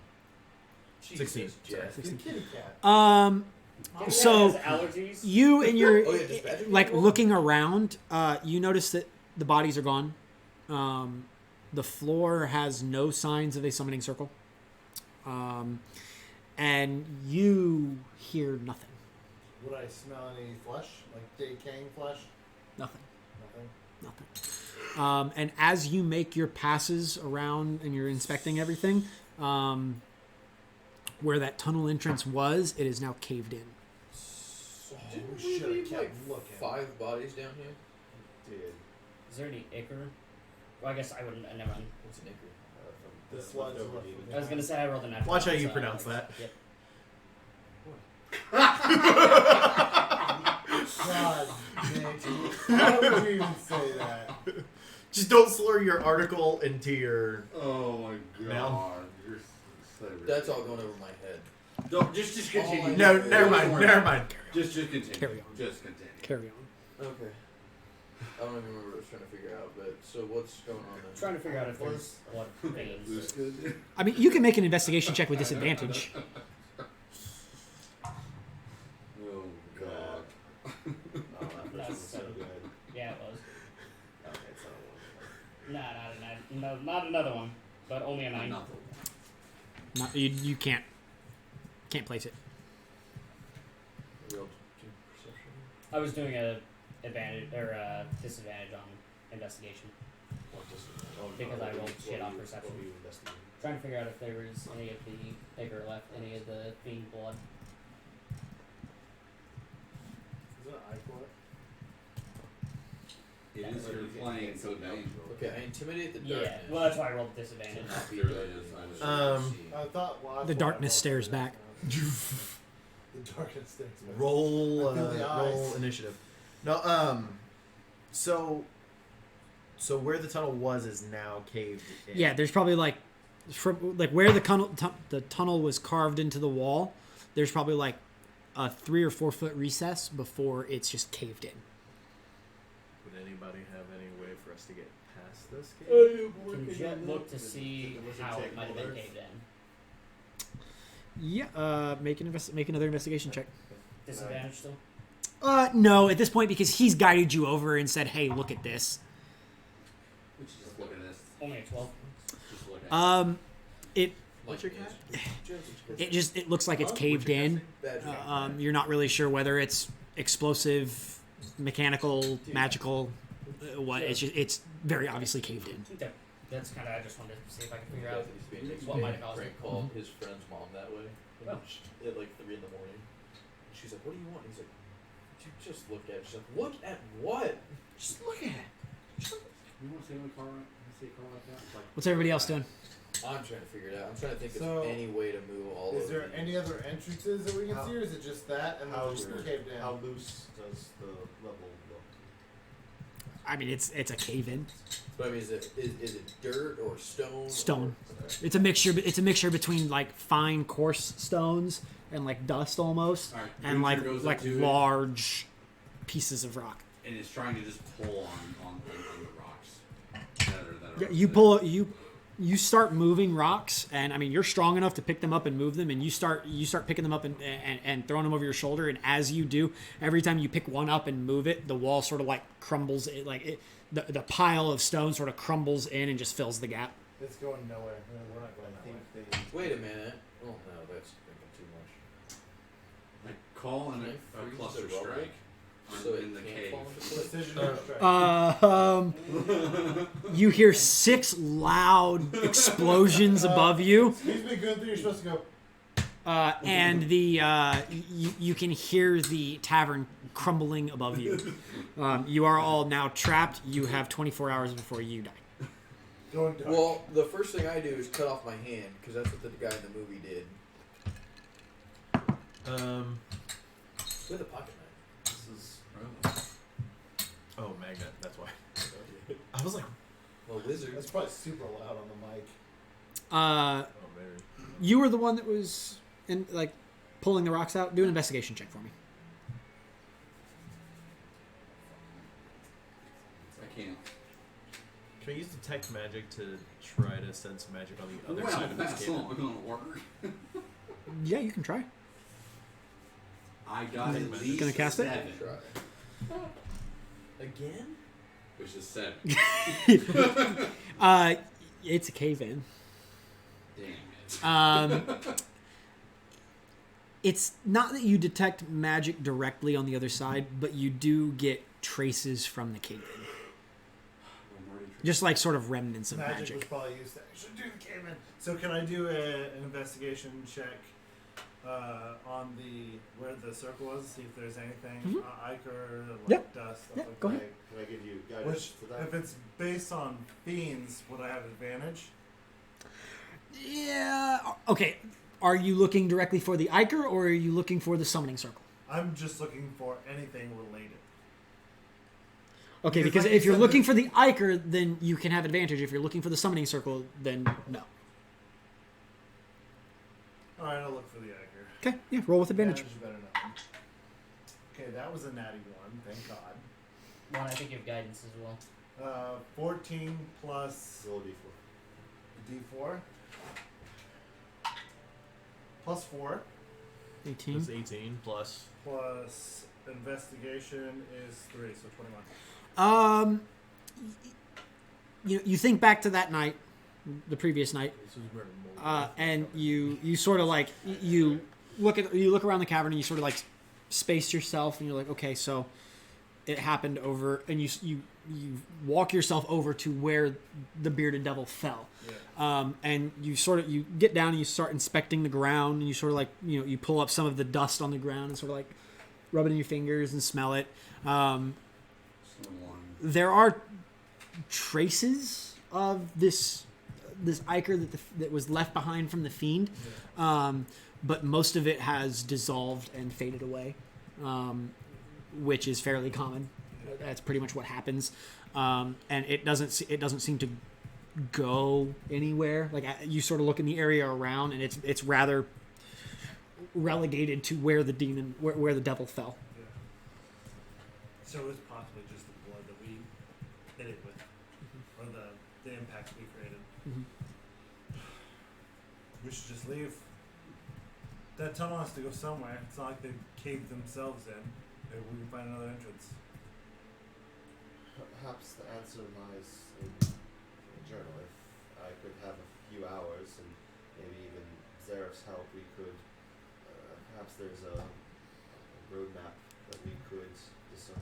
16. Jeff. The kitty cat. So Has allergies. you and your Oh, yeah, just magic like roll? looking around, you notice that the bodies are gone. The floor has no signs of a summoning circle. And you hear nothing. Would I smell any flesh? Like decaying flesh? Nothing. Nothing. Nothing. And as you make your passes around and you're inspecting everything, where that tunnel entrance was, it is now caved in. Didn't we should've leave, kept like looking. 5 bodies down here? Did. Is there any ichor? Well, I guess I wouldn't. Never mind. What's an ichor? From The sludge leftover left demon. I was gonna say I rolled a natural. Watch how one, you so pronounce that. Yep. God, Nate. Why would you even say that? Just don't slur your article into your. Oh my god. Now. You're so That's all going over my head. Don't, just continue. No, Don't never mind. worry. Never mind. Just continue. Carry on. Just continue. Carry on. Okay. I don't even remember what I was trying to figure out, but so what's going on then? Trying to figure out if there's blood veins. Who's good? I mean, you can make an investigation check with disadvantage. Oh god. Oh, that That's was so so- good. Yeah, it was. Okay, it's not one. Nah, not another one, but only a 9. Not the Not, you can't place it. Real perception. I was doing a advantage or a disadvantage on investigation. Because I rolled shit off perception. Trying to figure out if there was any of the Igor left, any of the fiend blood. Is that Icor? It is you're playing so dangerous. Okay, I intimidate the darkness. Yeah, well, that's why I rolled disadvantage. I thought The darkness stares back. The darkness stares back. Roll I feel the roll eyes. initiative. No, so where the tunnel was is now caved in. Yeah, there's probably like where the tunnel was carved into the wall. There's probably like a 3 or 4 foot recess before it's just caved in. Would anybody have any way for us to get past this cave? Can Jet look to see how it might have been caved in? Yeah, make another investigation check. Disadvantage still? No, at this point because he's guided you over and said, "Hey, look at this." Just look at this. Only a 12. Just look at It What's your cat? it looks like it's caved in. You're not really sure whether it's explosive, mechanical, magical, what. It's very obviously caved in. Okay. That's kind of, I just wanted to see if I could figure out what might have caused it. Frank called his friend's mom that way. Oh. At like 3 in the morning. And she's like, "What do you want?" And he's like, "Just look at it." She's like, "Look at what?" Just look at it. You want to see a car? See a car like that? Like, What's everybody else doing? I'm trying to figure it out. I'm trying to think So, of any way to move all Is of there these. any other entrances that we can see, or is it just that and then How, just caved in? how loose does the level look? I mean, it's a cave in. But I mean, is it dirt or stone? Stone. Or, It's a mixture. It's a mixture between like fine, coarse stones and like dust almost, Alright, and Gunther goes like up to it. large pieces of rock. And it's trying to just pull on the rocks. That are Yeah, you start moving rocks, and I mean you're strong enough to pick them up and move them, and you start picking them up and throwing them over your shoulder. And as you do, every time you pick one up and move it, the wall sort of like crumbles. The pile of stone sort of crumbles in and just fills the gap. It's going nowhere. We're not going nowhere. Wait a minute. Oh no, that's thinking too much. Like call in Can a I freeze cluster the rubber? strike So in it the can't cave. fall into place? Precision strike. You hear 6 loud explosions above you. Excuse me, Gunther. You're supposed to go. And you can hear the tavern crumbling above you. You are all now trapped. You have 24 hours before you die. Going dark. Well, the first thing I do is cut off my hand because that's what the guy in the movie did with a pocket knife. This is Oh, magnet. That's why. I was like, A wizard. That's probably super loud on the mic. oh, maybe. You were the one that was pulling the rocks out. Do an investigation check for me. I can't. Can I use detect magic to try to sense magic on the other Well, side of this that's cave? not gonna work. Yeah, you can try. I got at least Gonna cast it? 7, Try. Again? which is 7. It's a cave in. Damn it. It's not that you detect magic directly on the other side, but you do get traces from the cave in. Just like sort of remnants of Magic was magic. probably used to actually do the cave in. So can I do an investigation check on where the circle was? See if there's anything Ichor, like Yep. dust, stuff Yeah, like go that. ahead. Can I give you guidance Which, to that? if it's based on fiends, would I have advantage? Yeah. Okay. Are you looking directly for the Ichor, or are you looking for the summoning circle? I'm just looking for anything related. Okay, because Because like if you you're said, looking for the Ichor, then you can have advantage. If you're looking for the summoning circle, then no. All right, I'll look for the Ichor. Okay, yeah, roll with advantage. Advantage is better than none. Okay, that was a natty one. Thank God. One, I think you have guidance as well. 14 plus Roll a d4. D4 plus 4 18. That's 18 plus. plus investigation is 3, so 21. You think back to that night, the previous night, This was murder more. and you sort of like you look around the cavern and you sort of like space yourself and you're like, okay, so it happened over, and you walk yourself over to where the bearded devil fell. And you get down and you start inspecting the ground, and you sort of like, you pull up some of the dust on the ground and sort of like rub it in your fingers and smell it. There are traces of this ichor that was left behind from the fiend, but most of it has dissolved and faded away, which is fairly common. That's pretty much what happens, and it doesn't seem to go anywhere. Like, you sort of look in the area around, and it's rather relegated to where the demon, where the devil fell. Yeah. So it's possibly just the blood that we hit it with, or the impact we created. We should just leave. That tunnel has to go somewhere. It's not like they caved themselves in. Maybe we can find another entrance. Perhaps the answer lies in the journal. If I could have a few hours and maybe even Zareth's help, we could. Perhaps there's a roadmap that we could discern.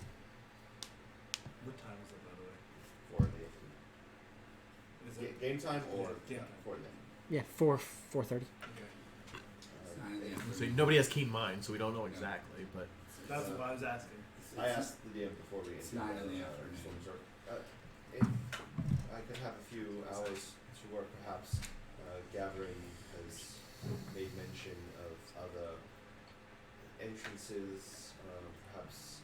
What time is it, by the way? 4 in the afternoon. Is it Game time or game time? 4 in the afternoon. Yeah, 4:30. Okay. So nobody has keen mind, so we don't know exactly. But That's what I was asking. I asked the DM before we It's 9 in the afternoon. If I could have a few hours to work, perhaps Gathering has made mention of other entrances, perhaps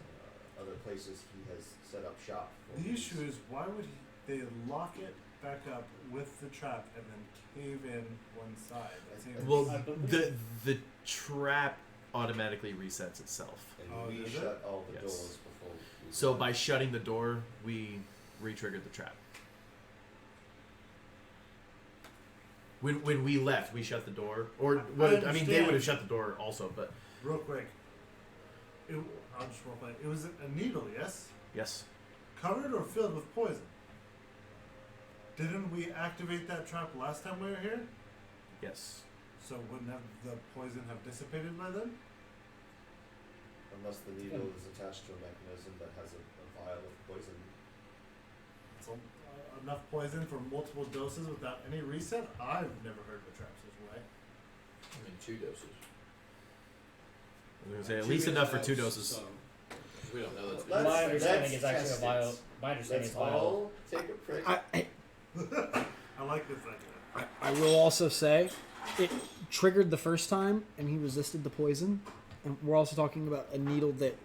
other places he has set up shop. The issue is, why would they lock it back up with the trap and then cave in one side? That seems the trap automatically resets itself. And we does shut all the Yes. doors before we So by shutting the door, we re-triggered the trap. When we left, we shut the door. Or, I they understand. would have shut the door also, but real quick. I'll just roleplay. It was a needle, yes? yes. Covered or filled with poison? Didn't we activate that trap last time we were here? Yes. So wouldn't the poison have dissipated by then? unless the needle is attached to a mechanism that has a vial of poison. So, enough poison for multiple doses without any reset? I've never heard of a trap such way. I mean, 2 doses. I was gonna say at least enough for 2 doses. So, we don't know that's Let's- My understanding is let's actually a test vial. it. My understanding Let's is vial. all take a prick. I like this idea. I will also say it triggered the first time and he resisted the poison. And we're also talking about a needle that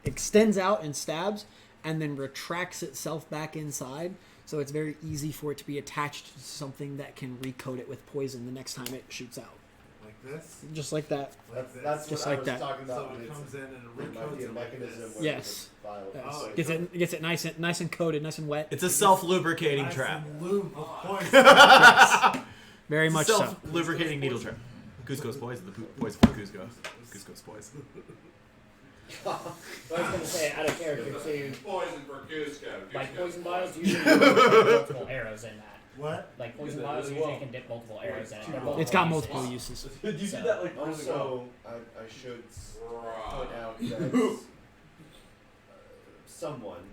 extends out and stabs and then retracts itself back inside. So it's very easy for it to be attached to something that can recoat it with poison the next time it shoots out. Like this? Just like that. Like this? That's Just what like I was that. talking about. So when it it's comes in and it there might recoats be a it like mechanism this. where Yes. there's a vial of Yes. poison. Gets it nice and coated, nice and wet. It's a self-lubricating Nice trap. and lube with poison. Very much so. Self-lubricating needle trap. Cusco's poison. The poison from Cusco. Cusco's poison. I was going to say, out of character too, Poison for Cusco. like poison vials usually can dip multiple arrows in that. What? Like poison that vials as usually well. can dip multiple arrows in it. They're It's got uses. multiple uses. You did So- that like Also, I should point out that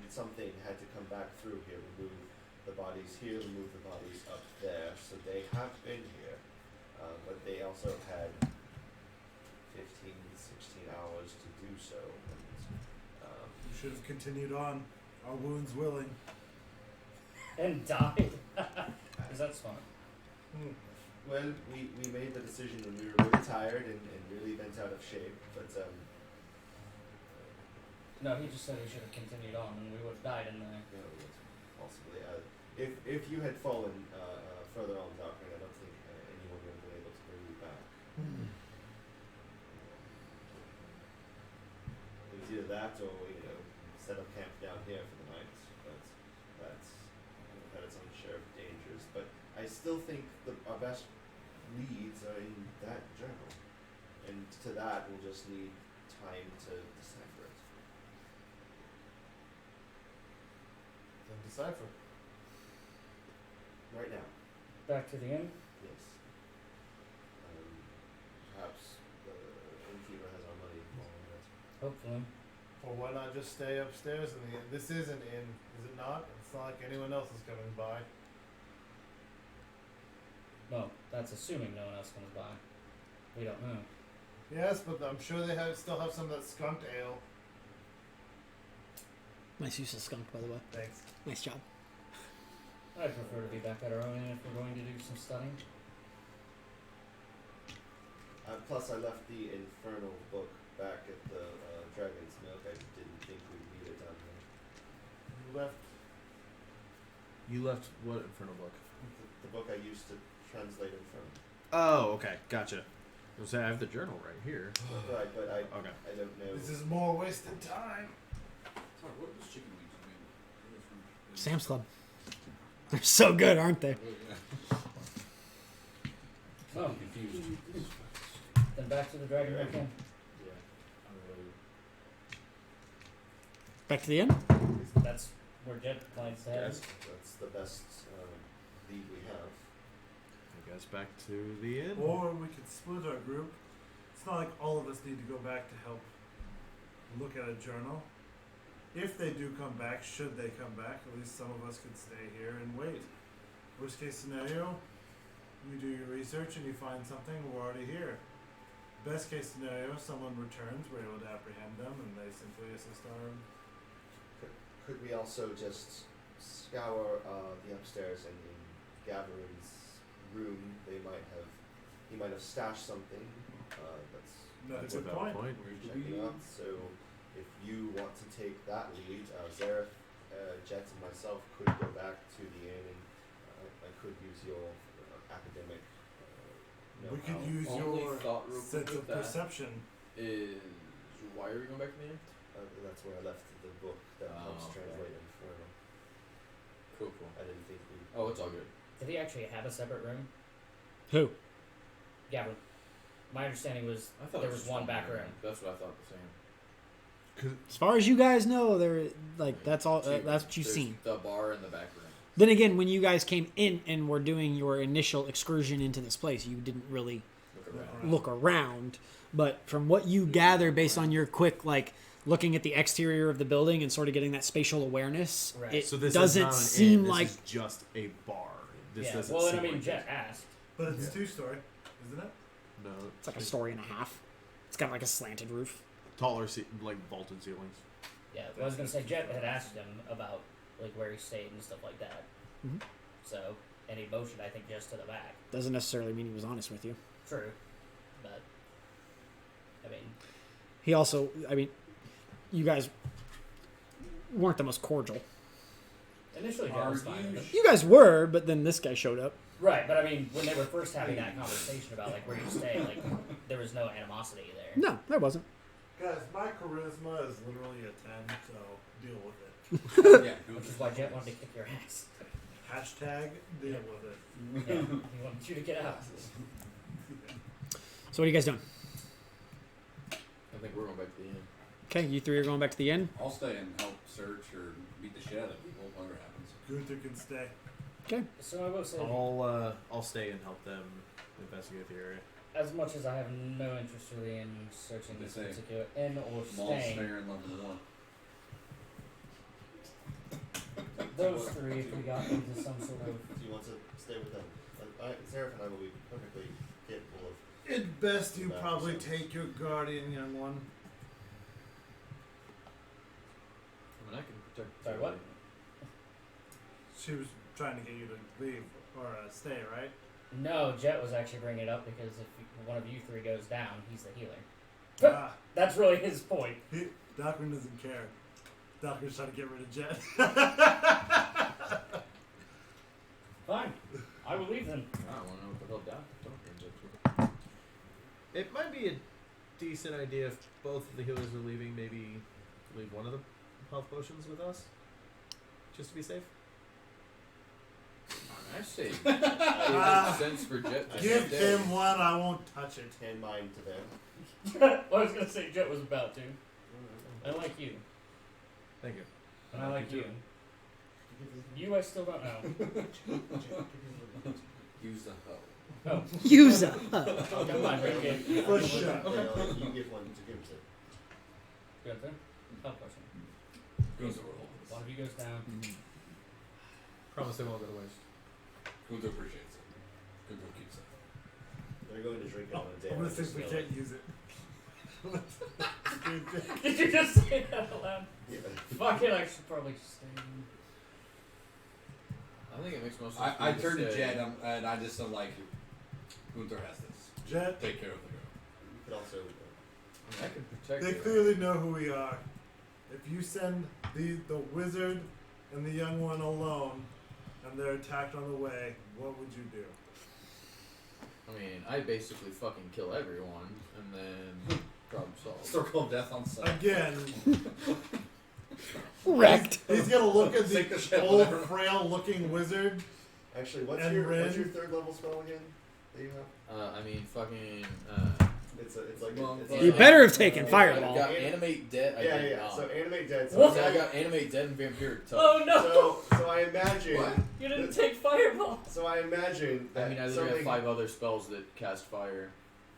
something had to come back through here, remove the bodies here, remove the bodies up there. So they have been here, but they also had 15, 16 hours to do so. And, We should have continued on. Our wounds willing. And died. Because that's fun. well, we made the decision when we were really tired and really bent out of shape, but No, he just said we should have continued on and we would have died in there. you know, possibly. If you had fallen further on Darkring, I don't think anyone would have been able to bring you back. It was either that or set up camp down here for the night, but that's had its own share of dangers. But I still think our best leads are in that journal, and to that we'll just need time to decipher it. Then decipher. Right now. Back to the inn. Yes. Perhaps the innkeeper has our money while we're at it. Hopefully. Or why not just stay upstairs in the inn? This is an inn, is it not? It's not like anyone else is coming by. Well, that's assuming no one else comes by. We don't know. Yes, but I'm sure they still have some of that skunked ale. Nice use of skunk, by the way. Thanks. Nice job. I prefer to be back at our own inn if we're going to do some studying. Plus, I left the Infernal book back at the Dragon's Milk. I didn't think we'd need it down here. You left You left what Infernal book? The book I used to translate Infernal. Oh, okay, gotcha. I was saying I have the journal right here. Right, but I Okay. don't know. This is more wasted time. Sorry, what was chicken wings made? Sam's Club. They're so good, aren't they? So, I'm confused. then back to the Dragon Milk Inn. Yeah. Back to the inn? That's where Jet plans to head. That's the best lead we have. I guess back to the inn. Or we could split our group. It's not like all of us need to go back to help look at a journal. If they do come back, should they come back, at least some of us could stay here and wait. Worst case scenario, you do your research and you find something, we're already here. Best case scenario, someone returns, we're able to apprehend them, and they simply assist our... Could we also just scour the upstairs and in Gavin's room? He might have stashed something. That's That's a good a valid point. point. Checking out. So if you want to take that lead, Zareth, Jet, and myself could go back to the inn, and I could use your academic know-how. We could use Only your thought real quick sense with of that perception. Is why are we going back to the inn? That's where I left the book that helps okay. translate Infernal. Cool. I didn't think we. Oh, it's all good. Did he actually have a separate room? Who? Gavin. My understanding was I thought there it was just one back room. That's what I thought the same. As far as you guys know, they're like that's all. Two That's what you've There's seen. The bar in the back room. Then again, when you guys came in and were doing your initial excursion into this place, you didn't really Look around. look around. But from what you gather, based on your quick looking at the exterior of the building and sort of getting that spatial awareness, Right. it So this doesn't is not an seem inn, this like is just a bar. This Yeah. doesn't Well, and seem I mean, like Jet this. asked. But it's Yeah. two-story, isn't it? No, it's like a story and a half. It's got like a slanted roof. taller, like vaulted ceilings. Yeah, I was gonna say Jet had asked him about like where he stayed and stuff like that. Mhm. So, and he motioned, I think, just to the back. Doesn't necessarily mean he was honest with you. True, but I mean, He also, you guys weren't the most cordial. initially Jet was fine with it. You guys were, but then this guy showed up. Right, but I mean, when they were first having that conversation about like where you stay, like there was no animosity there. No, there wasn't. Guys, my charisma is literally a 10, so deal with it. Yeah, Which is why Jet wanted to kick your ass. Hashtag deal with it. Yeah, he wanted you to get out. So what are you guys doing? I think we're going back to the inn. Okay, you three are going back to the inn. I'll stay and help search or beat the shit out of people, whatever happens. Gunther can stay. Okay. So I will say, I'll stay and help them investigate the area. as much as I have no interest really in searching this They say, particular inn or Maul, staying, snare, and level 1. those three, if we got into some sort of Do you want to stay with them? Zareth and I will be perfectly capable of. It's best you That probably makes sense. take your guardian, young one. I mean, I can protect. Sorry, what? She was trying to get you to leave or stay, right? No, Jet was actually bringing it up because if one of you three goes down, he's the healer. Ah, That's really his point. Doctor doesn't care. Doctor's trying to get rid of Jet. Fine, I will leave them. I don't want to know what the hell down. It might be a decent idea if both of the healers are leaving, maybe leave one of the health potions with us, just to be safe. I say it makes sense for Jet to Give stay. him one, I won't touch it. Hand mine to them. I was gonna say Jet was about to. I like you, Thank you. and I like you. You, I still don't know. Use the hoe. Oh, Use a. never mind. Bring it. For sure. You give one to Gunther. Gunther. Tough question. Gunther will hold this. One of you goes down. Promise they won't go to waste. Gunther appreciates it. Gunther keeps it. They're going to drink it on a day. I'm gonna like see this, if we so, can't use it. Did you just say that out loud? Yeah. Fuck it, I should probably just stay. I think it makes most sense. I for you turned to stay. Jed and I just am like, Gunther has this. Jet, Take care of the girl. You could also. I can protect they you. clearly know who we are. If you send the wizard and the young one alone, and they're attacked on the way, what would you do? I mean, I basically fucking kill everyone, and then problem solved. Circle of death on set. Again, Wrecked. he's gonna look at Sink the the ship, old, whatever. frail-looking wizard. Actually, what's And your Rin? third level spell again that you have? I mean, fucking. It's like Well, it's You like- better have taken I Fireball. got animate dead. I Yeah, did yeah. not. So animate dead. So, I got animate dead and vampiric touch. Oh no! so I imagine. What? You didn't take fireball. So I imagine that I mean, I literally something. have 5 other spells that cast fire.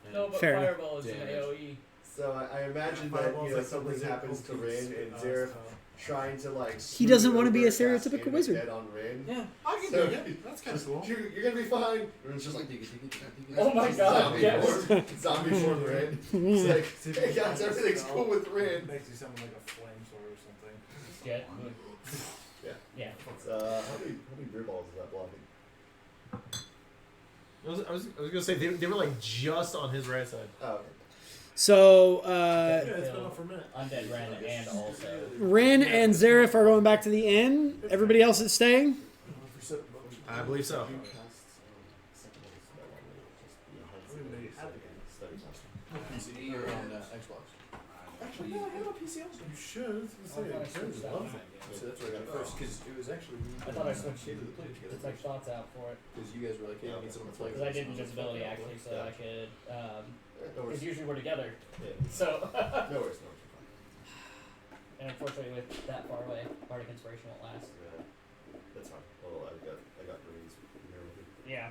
And No, but Fair enough. fireball is an Damage. AOE. So I imagine that Fireball's like something the happens to wizard Rin and cookies. Xerath trying to like. He doesn't smooth wanna be a over cast stereotypical animate wizard. Dead on Rin. yeah. I can So- do it. That's kind of cool. You're gonna be fine. Rin's just like, digga, digga, digga, digga. Oh my god, Zombie yes. form. Zombie form Rin. It's like, hey guys, everything's cool with Rin. Makes you summon like a flame sword or something. Jet. Yeah. Yeah. How many beer balls is that blocking? I was gonna say they were like just on his right side. Oh, okay. So, Yeah, it's been off for a minute. Undead Ren and also. Rin and Zareth are going back to the inn. Everybody else is staying. I believe so. PC or on Xbox. Actually, no, I have a PC also. You should. I was gonna say, James loves it. So that's where I got it first, because it was actually. I thought I switched it's like thoughts out for it. Because you guys were like, hey, I need someone to play. Because I did invisibility actually, so I could. No Because worries. usually we're together. Yeah. So. No worries. No worries. And unfortunately, with that far away, Bardic Inspiration won't last. Yeah, that's fine. Well, I got Marines here with you. Yeah.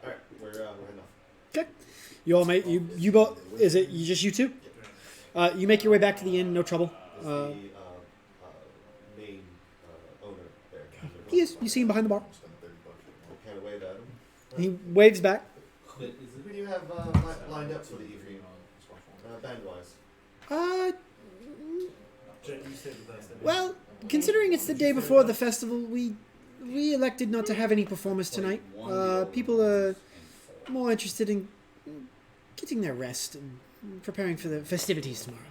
All right, we're heading off. You all make you both. Is it you just you two? You make your way back to the inn, no trouble. Is the main owner there? He is. You see him behind the bar. Kind of wave at him. He waves back. Who do you have lined up for the evening? Band-wise. Jet, you stayed with us. Well, considering it's the day before the festival, we elected not to have any performance tonight. People are more interested in getting their rest and preparing for the festivities tomorrow.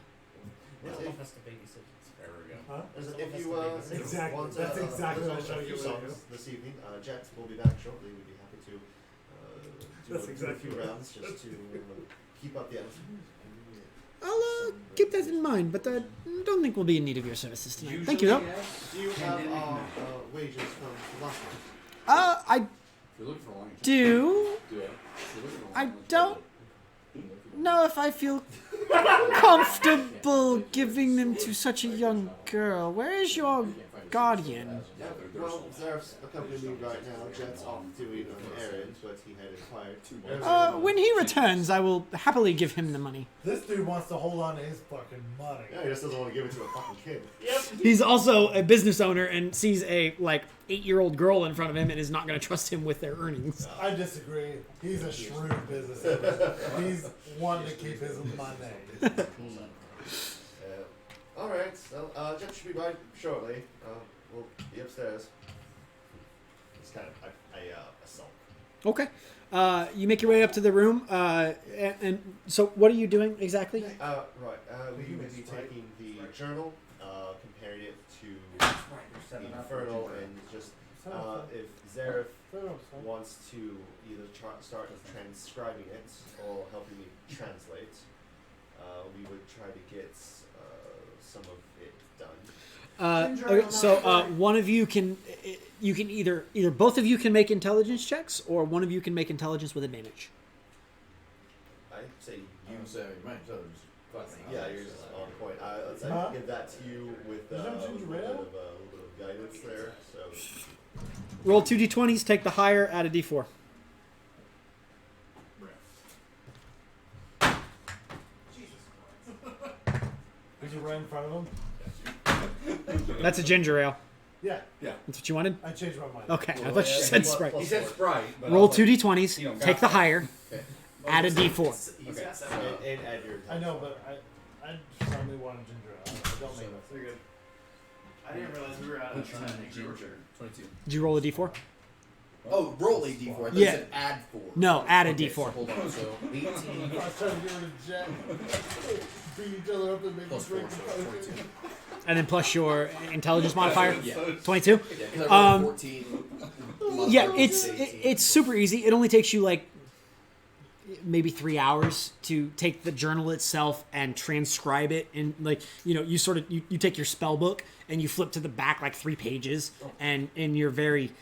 Someone has to babysit. There we go. Huh? If you Exactly. want That's exactly what I was a trying to few get rid of. songs this evening, Jet will be back shortly. We'd be happy to do That's a exactly few what- rounds just to keep up the atmosphere. I'll keep that in mind, but I don't think we'll be in need of your services tonight. Thank you, though. Do you have wages from last time? I If you're looking for wine, do. do it. If you're looking for I wine, don't know if I feel comfortable giving them to such a young girl. Where is your guardian? Well, Zareth's accompanying me right now. Jet's off doing an errand, but he had inquired. When he returns, I will happily give him the money. This dude wants to hold on to his fucking money. Yeah, he just doesn't want to give it to a fucking kid. Yep. He's also a business owner and sees a 8-year-old girl in front of him and is not going to trust him with their earnings. I disagree. He's a shrewd business owner. He's one to keep his money. Alright, so Jet should be by shortly. We'll be upstairs. It's kind of, I assault. Okay. You make your way up to the room. And so what are you doing exactly? Right, we would be taking the journal, comparing it to the Infernal, and just if Zareth wants to either start transcribing it or helping me translate, we would try to get some of it done. Okay, so one of you can either both of you can make intelligence checks, or one of you can make intelligence with advantage. I say you. So right, so just fucking. Yeah, you're just on point. Let's give that to you with a little bit of guidance there. So Roll 2d20s, take the higher, add a d4. That's a ginger ale. Yeah. That's what you wanted? I changed my mind. Okay, I thought you said Sprite. He said Sprite. But Roll I was two like, d20s, you know, take the got- higher, Okay. add a d4. Okay. And add your. I know, but I strongly want ginger ale. I don't make that. You're good. I didn't realize we were out of time. Ginger. 22. Did you roll a d4? Oh, roll a d4. I thought Yeah. you said add 4. No, add a Okay, d4. so hold on. So 18 I was trying to get rid of Jet. Beat each other up and make plus us 4, drink so the 22. And then plus your intelligence modifier? Yeah. 22? Yeah, because I rolled 14. Yeah, plus it's 18. it's super easy. It only takes you like maybe 3 hours to take the journal itself and transcribe it. And like, you know, you sort of you take your spell book and you flip to the back like 3 pages, and in your very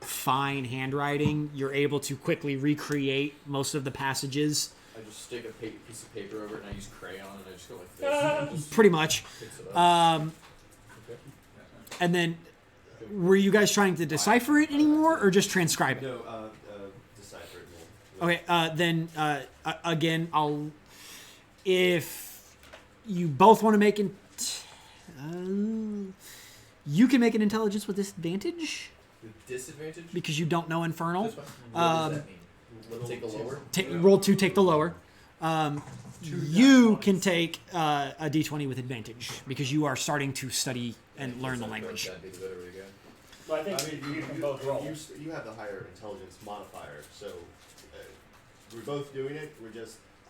fine handwriting, you're able to quickly recreate most of the passages. I just stick a piece of paper over it and I use crayon and I just go like this. And just Pretty much. fix it up. Okay. And then, were you guys trying to decipher it anymore, or just transcribe it? No, decipher it more. Okay. Then again, if you both want to make you can make an intelligence with disadvantage With disadvantage? because you don't know infernal. That's fine. What does that mean? Take a lower? Roll 2, take the lower. You can take a d20 with advantage because you are starting to study and learn the language. That'd be the better way to go. Well, I think you can both roll. You have the higher intelligence modifier, so we're both doing it.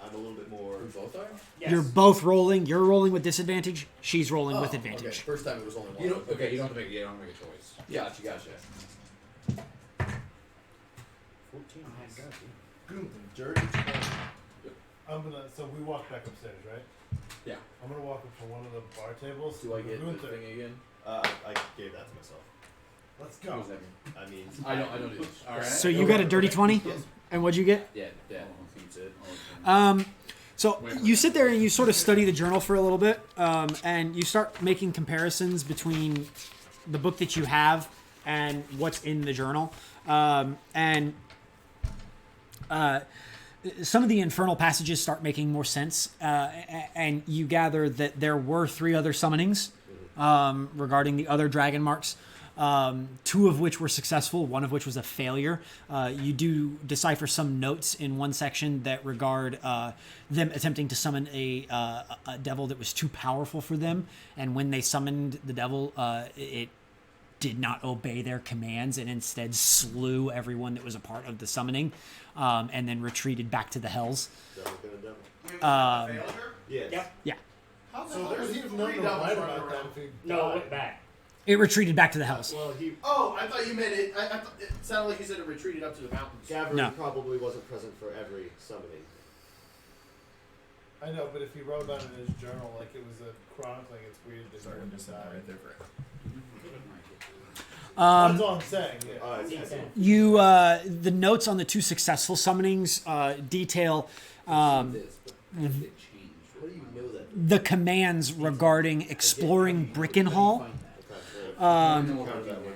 I'm a little bit more. We both are? Yes. You're both rolling. You're rolling with disadvantage. She's rolling with Okay. advantage. First time it was only one. You don't, okay, you don't have to make. You don't have to make a choice. Gotcha. 14. Dirty. So we walk back upstairs, right? Yeah. I'm gonna walk up to one of the bar tables. Do I get the Gunther. thing again? I gave that to myself. Let's What go. does that mean? I mean, I don't do this. All right. So you got a dirty 20? Yes. And what'd you get? Yeah, beats it. So you sit there and you sort of study the journal for a little bit, and you start making comparisons between the book that you have and what's in the journal. Some of the infernal passages start making more sense, and you gather that there were 3 other summonings regarding the other dragon marks. 2 of which were successful, 1 of which was a failure. You do decipher some notes in one section that regard them attempting to summon a devil that was too powerful for them, and when they summoned the devil, it did not obey their commands and instead slew everyone that was a part of the summoning, and then retreated back to the hells. devil gonna devil. Yes. Yep. Yeah, So there's even nothing right about that if he No, died. it went back. it retreated back to the hells. Well, Oh, I thought you meant it. I thought it sounded like you said it retreated up to the mountains. Gavin No. probably wasn't present for every summoning. I know, but if he wrote down in his journal like it was a chronicling, it's weird that Sorry, he I'm wouldn't just die. right there for it. That's all I'm saying. Yeah. You the notes on the 2 successful summonings detail This, but if it changed. What do you know that? the commands regarding exploring Brickenhall, Encountered that one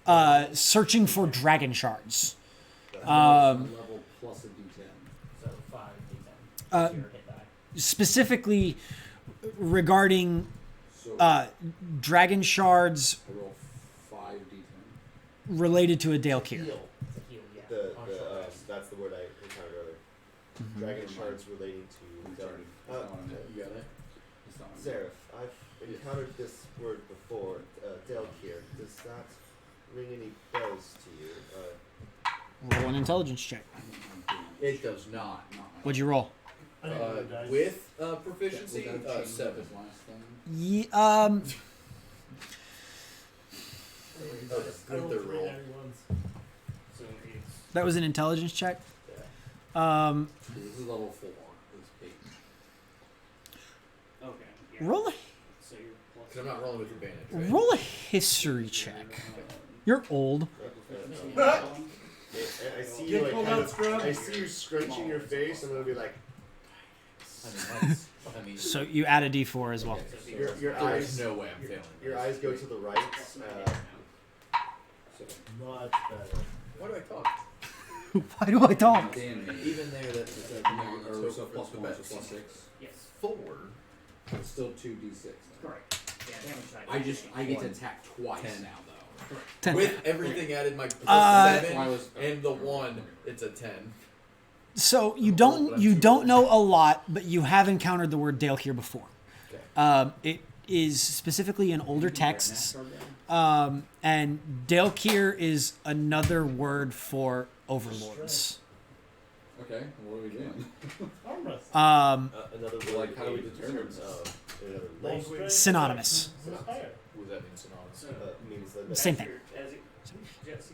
before. searching for dragon shards. Level plus a D10. So 5 D10. Uh, Your hit die. Specifically regarding So dragon shards I roll 5 D10. related to a Dale Kier. It's a heal, yeah. The, On the short rest. that's the word I encountered earlier. Dragon shards relating to. Sorry. You got it? Seraph, I've encountered this word before. Delkir. Does that ring any bells to you? Roll an intelligence check. It does not. What'd you roll? I didn't know the dice. With proficiency, Would that change 7. his last thing? Ye- I rolled Gunther 3 roll. natty ones. So it's that was an intelligence check. This is level 4. It's 8. okay. Yeah. Roll a So you're plus. Because I'm not rolling with advantage, right? roll a history check. You're old. I see Get you like pulled kind out, of, scrub. I see you scrunching your face. I'm gonna be like, I mean, So you add a D4 as well. your there eyes. is no way I'm failing. Your eyes go to the right. Much better. Why do I talk? Why do I talk? Damage. Even there, that's So plus 1, so plus 6. Yes. 4. It's still 2d6. Then. Correct. Yeah. I get to attack twice 10. now though. 10. With everything added, my plus Uh, 7 and the 1, it's a 10. So you don't know a lot, but you have encountered the word Dale here before. It is specifically in older texts, and Dalekir is another word for overlords. Okay, what are we doing? Another word Like, how do we in determine terms of language. Synonymous. What does that mean, synonymous? Means that Same thing.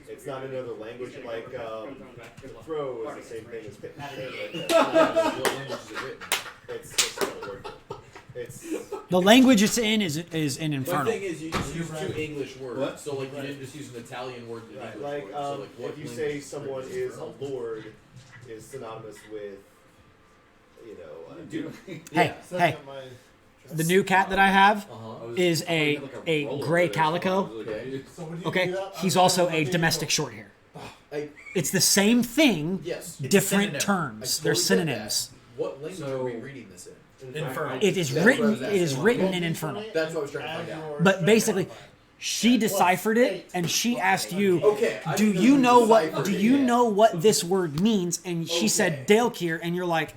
it's not another language like throw is the same thing as pick. What language is it written? It's just another word. It's The language it's in is in My Infernal. thing is, you just use 2 English words. What? So, like, you didn't just use an Italian word and an English like word. So, like, what if you language say is someone written is a Infernal? lord, is synonymous with, duke. Hey, hey, the new cat that I have Uh-huh. is a gray calico. Okay. So when you Okay, do that, he's I'm also gonna a go- domestic shorthair. I, It's the same thing, yes. different synonym. terms. I They're totally get synonyms. that. What language are we reading this in? Infernal. It is That's written. what I was It is asking. written in Infernal. That's what I was trying to find out. But basically, she deciphered it, and she asked you, Okay. I "Do didn't you know deciphered what? Do it you yet. know what this word means?" And she said Okay. Dalekir, and you're like,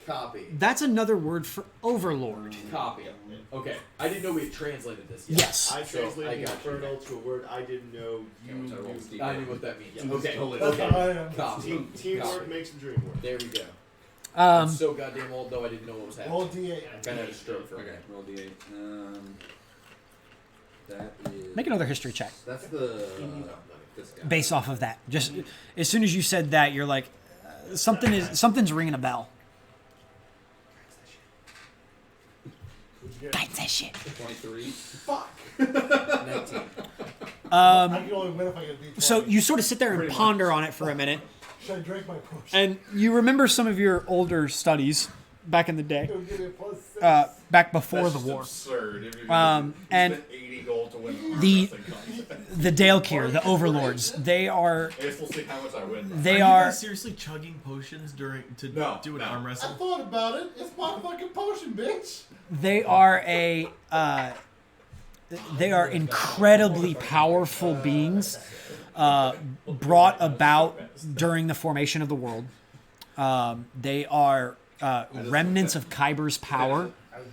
Copy. "That's another word for overlord." Copy. Okay. I didn't know we had translated this yet. Yes. I So, translated I got you. infernal to a word I didn't know you which I rolled knew. Steve. I knew what that means. Yeah. Okay. Totally That's Okay. how I am. Copy. Teamwork Copy. makes the dream work. There we go. I'm Um, so goddamn old though I didn't know what was happening. Roll D8. I kind of had a stroke for a Okay, minute. roll d8. That is. make another history check That's the. This guy. based off of that. Just as soon as you said that, you're like, something's ringing a bell. Guides that shit. 23. 19. I can only win if I get a D20. So you sort of sit there and ponder on it for a minute, Should I drink my potion? and you remember some of your older studies back in the day, It'll give me a +6. back before That's the just war. absurd. If you And spent 80 gold to win an the- arm wrestling contest. The Dalekir, the overlords, they are I guess we'll see how much I win. they you are guys seriously chugging potions during to No, do an no. arm I wrestle? thought about it. It's my fucking potion, bitch. they are a they are incredibly powerful beings brought about during the formation of the world. They are remnants of Kyber's power.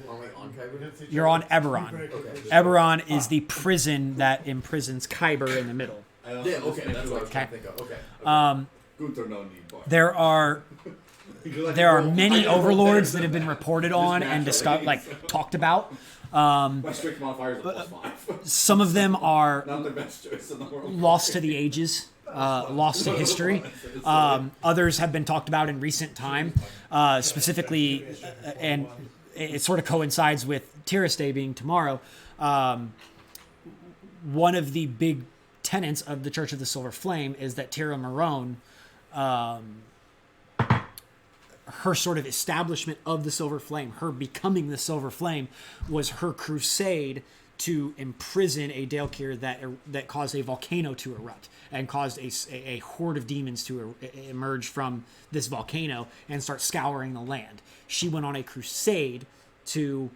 Are we on Kyber? You're on Eberron. Eberron is the prison that imprisons Kyber in the middle. Yeah, okay, that's what I was trying to think of. Okay. Gunther no need bar. There are many overlords that have been reported on and discussed, like talked about. My strict modifier is a +5. Some of them are Not the best choice in the world. lost to the ages, lost to history. Others have been talked about in recent time, specifically, and it sort of coincides with Tiras Day being tomorrow. One of the big tenets of the Church of the Silver Flame is that Tira Marone, her sort of establishment of the Silver Flame, her becoming the Silver Flame, was her crusade to imprison a Dalekir that caused a volcano to erupt and caused a horde of demons to emerge from this volcano and start scouring the land. She went on a crusade to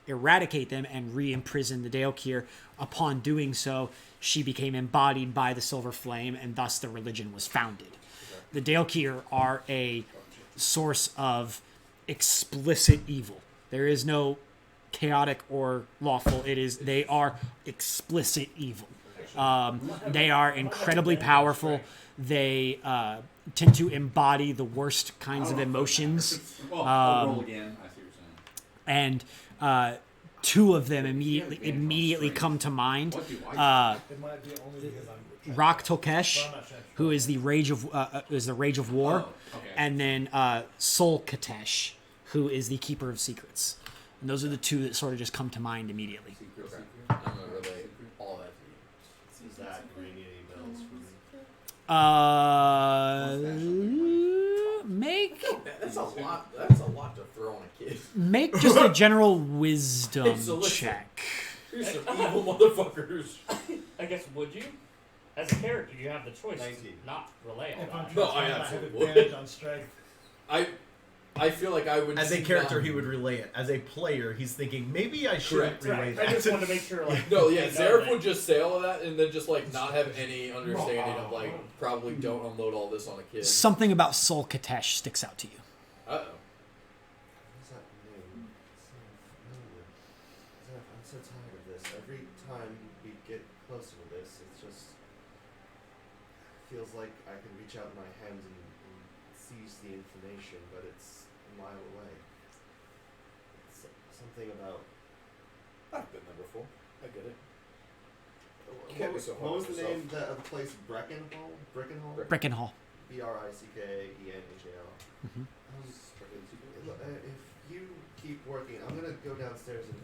eradicate them and re-imprison the Dalekir. Upon doing so, she became embodied by the Silver Flame, and thus the religion was founded. The Dalekir are a source of explicit evil. There is no chaotic or lawful. They are explicit evil. They are incredibly powerful. They tend to embody the worst kinds of emotions. Well, I'll roll again. I see what you're saying. And two of them immediately come to mind. What do I It might be only because I'm. Rak Tolkesh, I'm not sure. who is the rage of war, Oh, okay. and then Sol Katesh, who is the keeper of secrets. And those are the two that sort of just come to mind immediately. Okay. I'm gonna relay all that to you. Is that ringing any bells for me? Make That's a lot. That's a lot to throw on a kid. make just a general wisdom So listen. check. Here's some evil motherfuckers. I guess would you? As a character, you have the choice 19. to not relay all If I'm that. No, I transformed, have absolutely advantage on strength. I feel like I would As a not- character, he would relay it. As a player, he's thinking maybe I should Correct. relay Right. that. I just wanted to make sure, like, No, yeah, they know Zareth that- would just say all of that and then just like not have any understanding of like probably don't unload all this on a kid. Something about Sol Katesh sticks out to you. Uh oh. What's that name? So familiar. Zeph, I'm so tired of this. Every time we get closer to this, it just feels like I can reach out my hand and seize the information, but it's a mile away. It's something about. I've been there before. I get it. What, can't be so hard what was on the yourself. name of the place? Breckenhall? Breckenhall? Breckenhall. Breckenhall. Mhm. Look, if you keep working, I'm gonna go downstairs and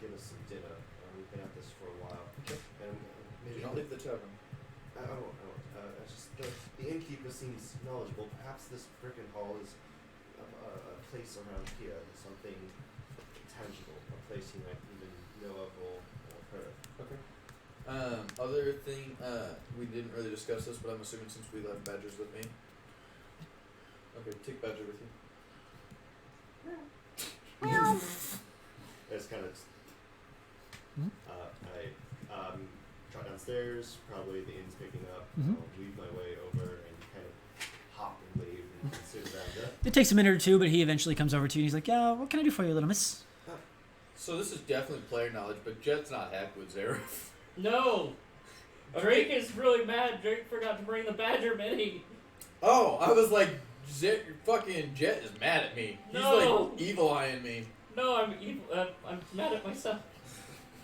give us some dinner. We've been at this for a while. Okay. And maybe Do not leave the tavern. I won't. Just the innkeeper seems knowledgeable. Perhaps this Breckenhall is a place around here, something tangible, a place you might even know of or heard of. Okay. Other thing, we didn't really discuss this, but I'm assuming since we left Badgers with me. Okay, take Badger with you. It's kind of. Mhm. I trot downstairs. Probably the inn's picking up. Mhm. I'll weave my way over and kind of hop and leave and sit around there. It takes a minute or two, but he eventually comes over to you and he's like, "Yeah, what can I do for you, little miss?" So this is definitely player knowledge, but Jet's not happy with Zareth. No! Drake is really mad. Drake forgot to bring the Badger Mini. Oh, I was like, fucking Jet is mad at me. He's No. like evil eyeing me. No, I'm evil. I'm mad at myself.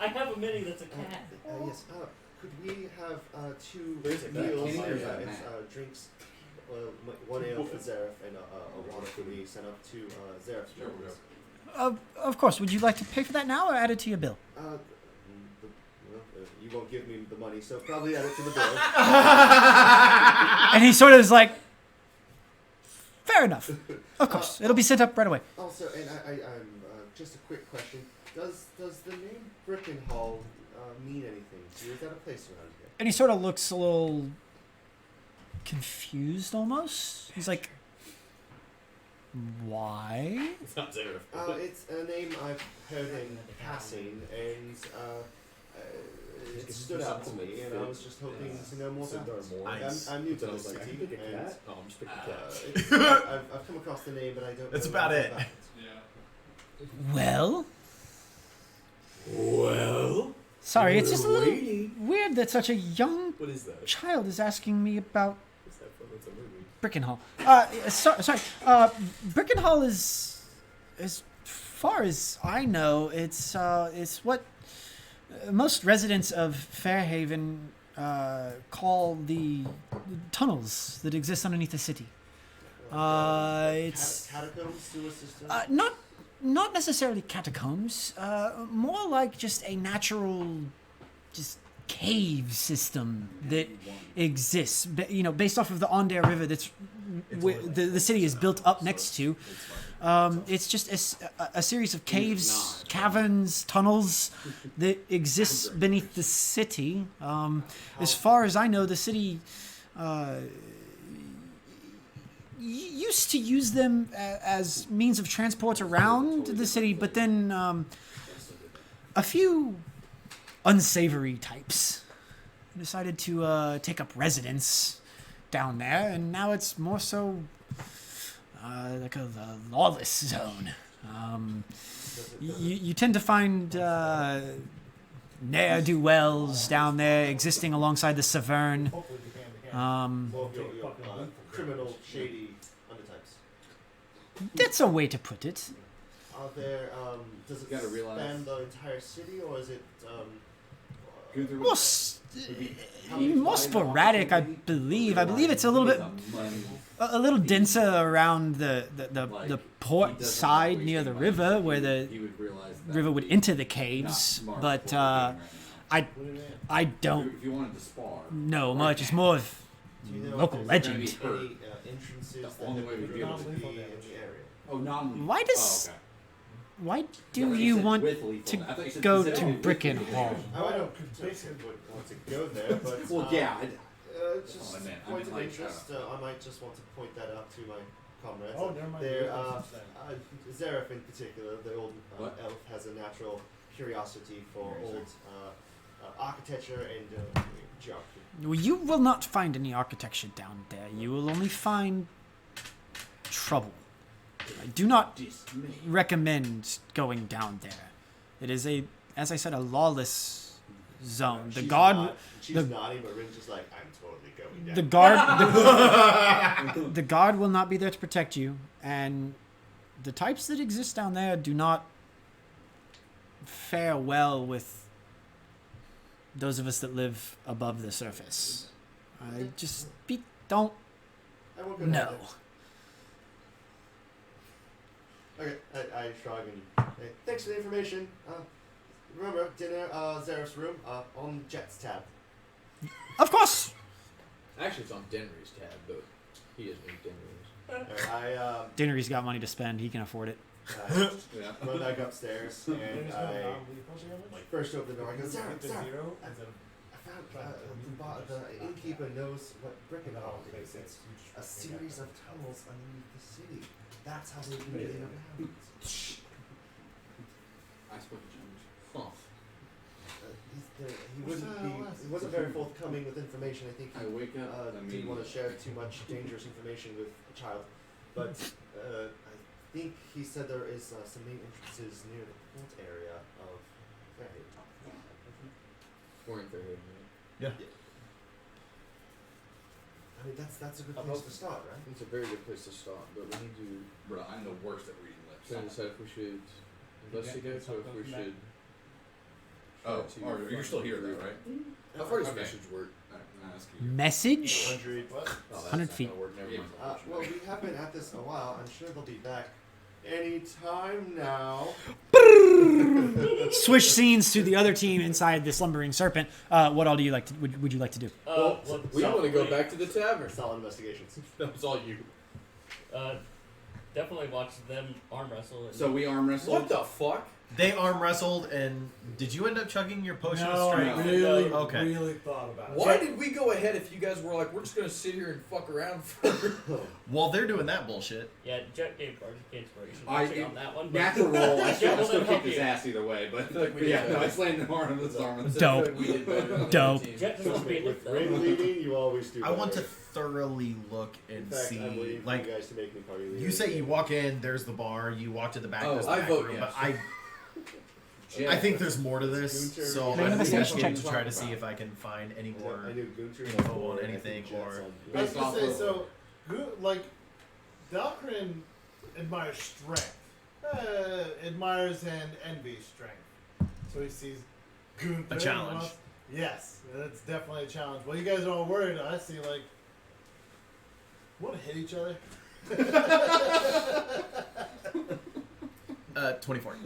I have a Mini that's a cat. Yes. Could we have two Where is it? meals? Can't It's use that map. drinks. One ale for Zareth and a water for me. Sent up to Zareth's Sure, rooms. Of course. Would you like to pay for that now or add it to your bill? You won't give me the money, so probably add it to the bill. And he sort of is like, "Fair enough. Of course, it'll be sent up right away." Also, and I'm just a quick question: Does the name Breckenhall mean anything to you? Is that a place around here? And he sort of looks a little confused, almost. He's like, "Why?" It's not Zareth. It's a name I've heard in passing, and it stood out to me, and I was just hoping to know more about it. Nice. I'm new to I this was like, I city, can pick a and cat. No, I'm just picking cats. I've come across the name, but I don't. That's know about much it. Well, Well, sorry, it's just a little weird that such a young what is that? child is asking me about What's that from? It's a movie. Brickenhall. Sorry. Brickenhall is, as far as I know, it's what most residents of Fairhaven call the tunnels that exist underneath the city. It's catacombs, sewer systems. not necessarily catacombs. More like just a natural, just cave system that exists. Based off of the Ondair River, that's the city is built up next to. It's just a series of caves, caverns, tunnels that exists beneath the city. As far as I know, the city used to use them as means of transport around the city, but then a few unsavory types decided to take up residence down there, and now it's more so like a lawless zone. You tend to find ne'er-do-wells down there existing alongside the Severn. Criminal, shady undertypes. That's a way to put it. Are there? Does it gotta realize- span the entire city, or is it? More sporadic, I believe. I believe it's a little bit, a little denser around the port side near the river, where the river would enter the caves. But I don't If you wanted to spar, know much. It's more of Do you know local if there's legend. any entrances The that only way would we'd be be able able to to be in the area? oh, non. Why does- Oh, okay. Why No, do he you said want with lethal. to I thought you said go to specifically with Brickenhall? lethal. I don't basically want to go there, but Well, yeah. just Oh, man, I point mean, of like, interest. I might just want to point that out to my comrades. Oh, never mind. They're, That's Zareth in particular, the old What? elf, has a natural curiosity for Very old architecture and geography. Well, you will not find any architecture down there. You will only find trouble. I do not recommend going down there. It is as I said, a lawless zone. The guard, She's nodding, but Rin's just like, I'm totally going down. the guard, the guard will not be there to protect you, and the types that exist down there do not fare well with those of us that live above the surface. Don't I won't go know. down there. Okay, I shrug and hey, thanks for the information. Remember, dinner, Zareth's room, on Jet's tab. Of course. Actually, it's on Denry's tab, but he is in Denry's. Dinnery's got money to spend. He can afford it. I run back upstairs and I first open the door. I go, Zareth, I found the innkeeper knows what Brickenhall is. It's a series of tunnels underneath the city. That's how they've been getting around. I spoke to James. Huh. He wasn't very forthcoming with information. I think I wake up. didn't want to share too much dangerous information with a child. But I think he said there is some main entrances near the port area of Fairhaven. We're in Fairhaven, Yeah. I mean, that's a good place to start, right? It's a very good place to start, but we need to Bro, I'm the worst at reading try to lips. decide if we should investigate or if we should. Oh, try to you're still here though, right? How far does Okay. message work? I'm asking you. Message? 100. Oh, that's 100 not feet. gonna work. Never mind. Well, we have been at this a while. I'm sure they'll be back any time now. Switch scenes to the other team inside the slumbering serpent. What all do you like to would you like to do? Well, we want to go back to the tavern. Solid investigations. That was all you. Definitely watch them arm wrestle. And So we arm wrestled. What the fuck? They arm wrestled, and did you end up chugging your potion No, of I strength? really, Okay. really thought about it. Why did we go ahead if you guys were like, we're just gonna sit here and fuck around for? While they're doing that bullshit. Yeah, Jet gave Bardic inspiration I- actually on that one. but- Natural roll. I still, Yeah, I well, still then kicked help his you. ass either way, but like we yeah, did no, better. I slayed the arm of this arm. Dope. We did better than the Dope. other team. Jet doesn't Trust be me, a with though. ring leading, you always do I want to better. thoroughly look In and fact, I'm see. waiting for Like, you guys to make me party leader. you say you walk in, there's the bar. You walk to the back, Oh, there's the I back vote room. yes. But I think there's more to this, Gunter, so Make I'm an investigation going check. to try to see if I can find any more. I knew Gunter info before, on and I anything think Jet's or- on- I was Based gonna off say, of- so, like, Valkyrin admires strength. Admires and envies strength. So he sees Gunther. A challenge. Well, yes, that's definitely a challenge. Well, you guys are all worried. I see, like, want to hit each other? 24.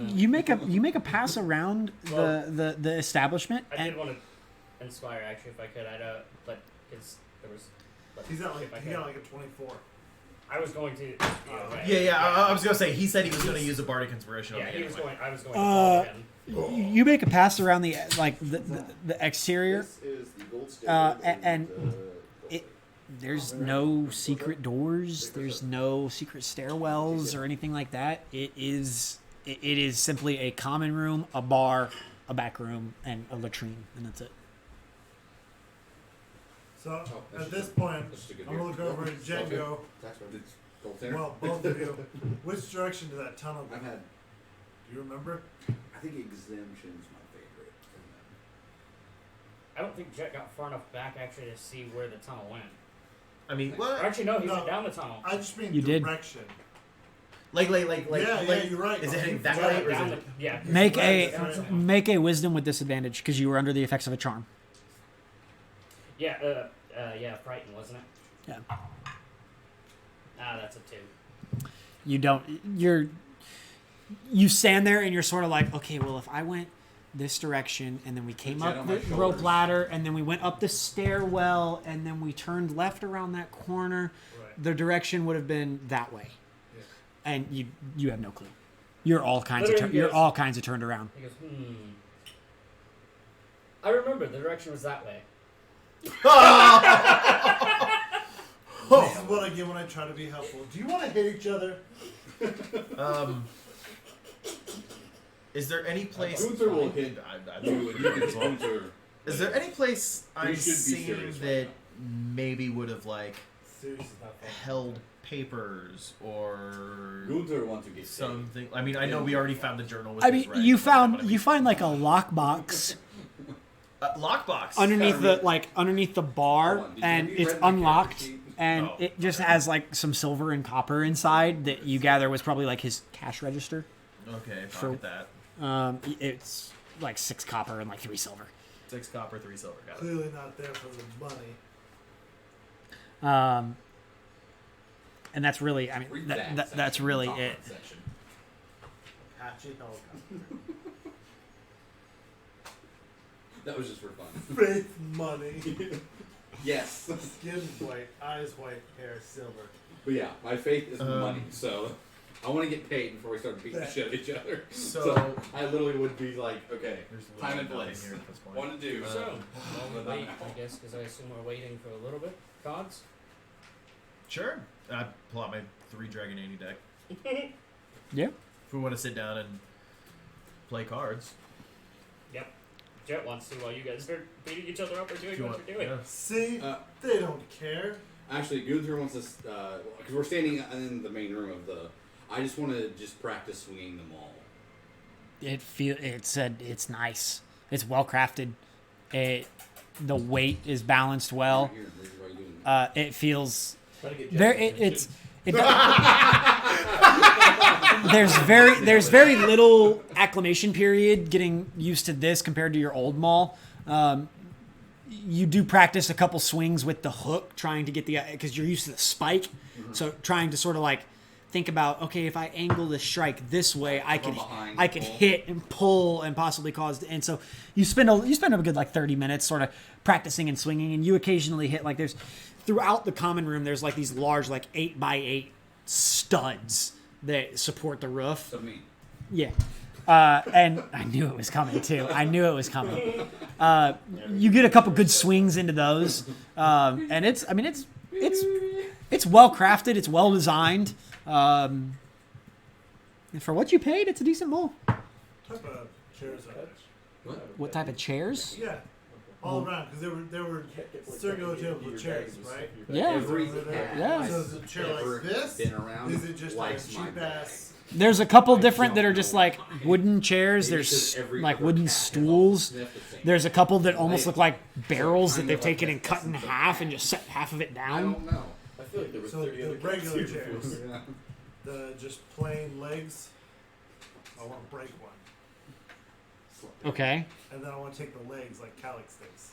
You make a pass around the establishment, I and did want to inspire actually if I could. I know, but because there was. But He's got if I like, could. he got like a 24. I was going to. Right. Yeah. I was gonna say he said he was gonna use a bardic inspiration. Yeah, on he the was anyway. going. I was going to follow him. you make a pass around the exterior. This is the gold standard And there's no secret doors. There's no secret stairwells or anything like that. It is simply a common room, a bar, a back room, and a latrine, and that's it. So that's at this just point, that's just a good I'm gonna beer. look over at Jen and go, That's right. It's gold dinner. well, both of you, which direction did that tunnel go? I've had. Do you remember? I think exemption's my favorite. From them. I don't think Jet got far enough back actually to see where the tunnel went. I mean, Or what? actually, no, he No. went down the tunnel. I just mean You did. direction. Like, Yeah, you're right. Is it heading that Jet way, went or is down it? the, yeah. Make a wisdom with disadvantage because you were under the effects of a charm. Yeah, frightened, wasn't it? Yeah. That's a 2. You stand there and you're sort of like, okay, well, if I went this direction and then we came Jet up on the my rope shoulders. ladder and then we went up the stairwell and then we turned left around that corner, Right. the direction would have been that way. Yeah. And you have no clue. You're all kinds Literally, you're yes. all kinds of turned around. He goes, I remember the direction was that way. This is what I again when I try to be helpful. Do you want to hit each other? Is there any place? Gunther will hit I you, and you can hit Gunther. Is there any place We I've should be seen serious that right maybe would have like Seriously, not fun. held papers or Gunther wants to get something? I mean, I know we already found the journal. With I his mean, rank, you but I wanna found be- you find like a lockbox lockbox underneath the bar, Hold on, did you- and have you it's read my character unlocked, sheet? and Oh, it just has like some silver and copper inside that you gather was probably like his cash register. Okay, For- pocket that. It's like 6 copper and like 3 silver. 6 copper, 3 silver. Got it. Clearly not there for the money. And that's really, I mean, Read that's section, really top it. section. Apache helicopter. That was just for fun. Faith money. Yes. Skin white, eyes white, hair silver. But yeah, my faith is money, so I want to get paid before we start beating the shit out of each other. So- I literally would be like, okay, There's time and literally place. nothing here at this point. One to do. So, while we wait, I guess, because I assume we're waiting for a little bit. Cards? Sure. I pull out my 3 Dragon 80 deck. Yeah. If we want to sit down and play cards. Yep. Jet wants to while you guys are beating each other up or doing If you what want- you're doing. yeah. See, Uh, they don't care. Actually, Gunther wants us, because we're standing in the main room of the. I just want to just practice swinging them all. It said it's nice. It's well crafted. The weight is balanced well. Here, why are you doing that? It feels Trying to get very. Jeff's There's very little acclimation period getting used to this compared to your old mall. You do practice a couple swings with the hook, trying to get the because you're used to the spike. So trying to sort of like think about, okay, if I angle the strike this way, I could behind, I could pull. hit and pull and possibly cause. And so you spend a good like 30 minutes sort of practicing and swinging, and you occasionally hit like there's throughout the common room. There's like these large like 8x8 studs that support the roof. So me. Yeah. And I knew it was coming too. I knew it was coming. You get a couple good swings into those, and it's well crafted. It's well designed. And for what you paid, it's a decent bowl. Type of chairs are there? What type of chairs? Yeah, all around because there were circular tables with chairs, right? Yeah. Every Yeah. So is it a chair ever like this? been around Is it just like a likes my cheap ass? There's a couple different that are just like wooden chairs. There's like wooden stools. There's a couple that almost look like barrels that they've taken and cut in half and just set half of it I down. don't know. I feel like there was So 30 the other regular kids here chairs. before. Yeah. The just plain legs. I want to break one, Okay. and then I want to take the legs like Cali sticks,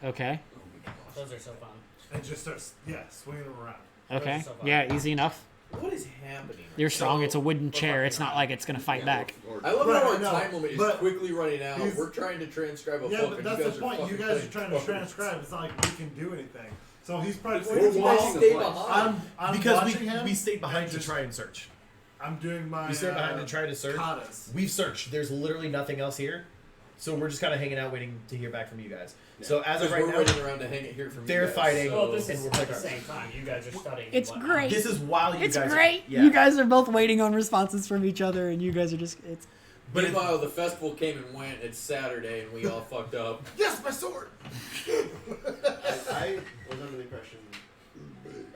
Okay. Oh my gosh. Those are so fun. and just start swinging them around. Okay. so far. Yeah, easy enough. What is happening? You're strong. It's a wooden chair. It's not like it's gonna fight back. I love Right, how our no, time limit is but quickly running out. he's- We're trying to transcribe a Yeah, book, but and that's you the guys point. Are You guys are trying to transcribe. It's not like we can do anything. So he's probably Where did you while guys stay place. behind? I'm Because watching him. we stayed behind and to just- try and search. I'm doing my. We stayed behind to try to search. katas. We've searched. There's literally nothing else here. So we're just kind of hanging out waiting to hear back from you guys. So as of Because right we're now, running around to hang it here from you they're guys, fighting. so- Well, this and is we're at the picking- same time. You guys are studying. It's and great. This is while you It's guys. great. Yeah. You guys are both waiting on responses from each other, and you guys are just. It's. But it- Meanwhile, the festival came and went. It's Saturday, and we all fucked up. Yes, my sword. I was under the impression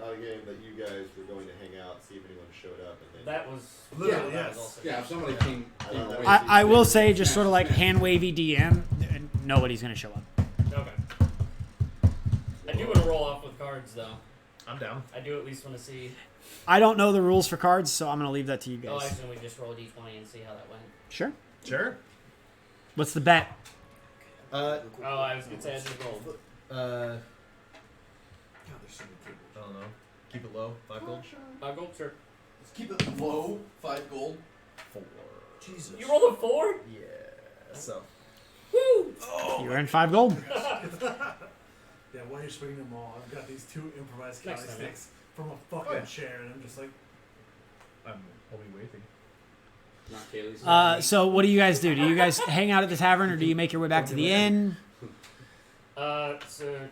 out of game that you guys were going to hang out, see if anyone showed up, and then. That was Literally, that was yes. also- Yeah, if somebody came I away. I will say, just sort of like hand wavy DM, nobody's gonna show up. Okay. I do want to roll off with cards, though. I'm down. I do at least want to see. I don't know the rules for cards, so I'm gonna leave that to you Oh, I guys. assume we just rolled d20 and see how that went. Sure. Sure. What's the bet? Uh. Oh, I was gonna say I just rolled. I don't know. Keep it low. 5 gold. 5 gold, sure. Let's keep it low. 5 gold. 4. Jesus. You rolled a 4? Yeah. So. Woo! You earned 5 gold. Yeah, while you're swinging them all, I've got these 2 improvised Next Cali time, sticks from a fucking Oh, yeah. chair, and I'm just like, I'm only waiting. Not Kaylee's. So what do you guys do? Do you guys hang out at the tavern, or do you make your way back to the inn? So,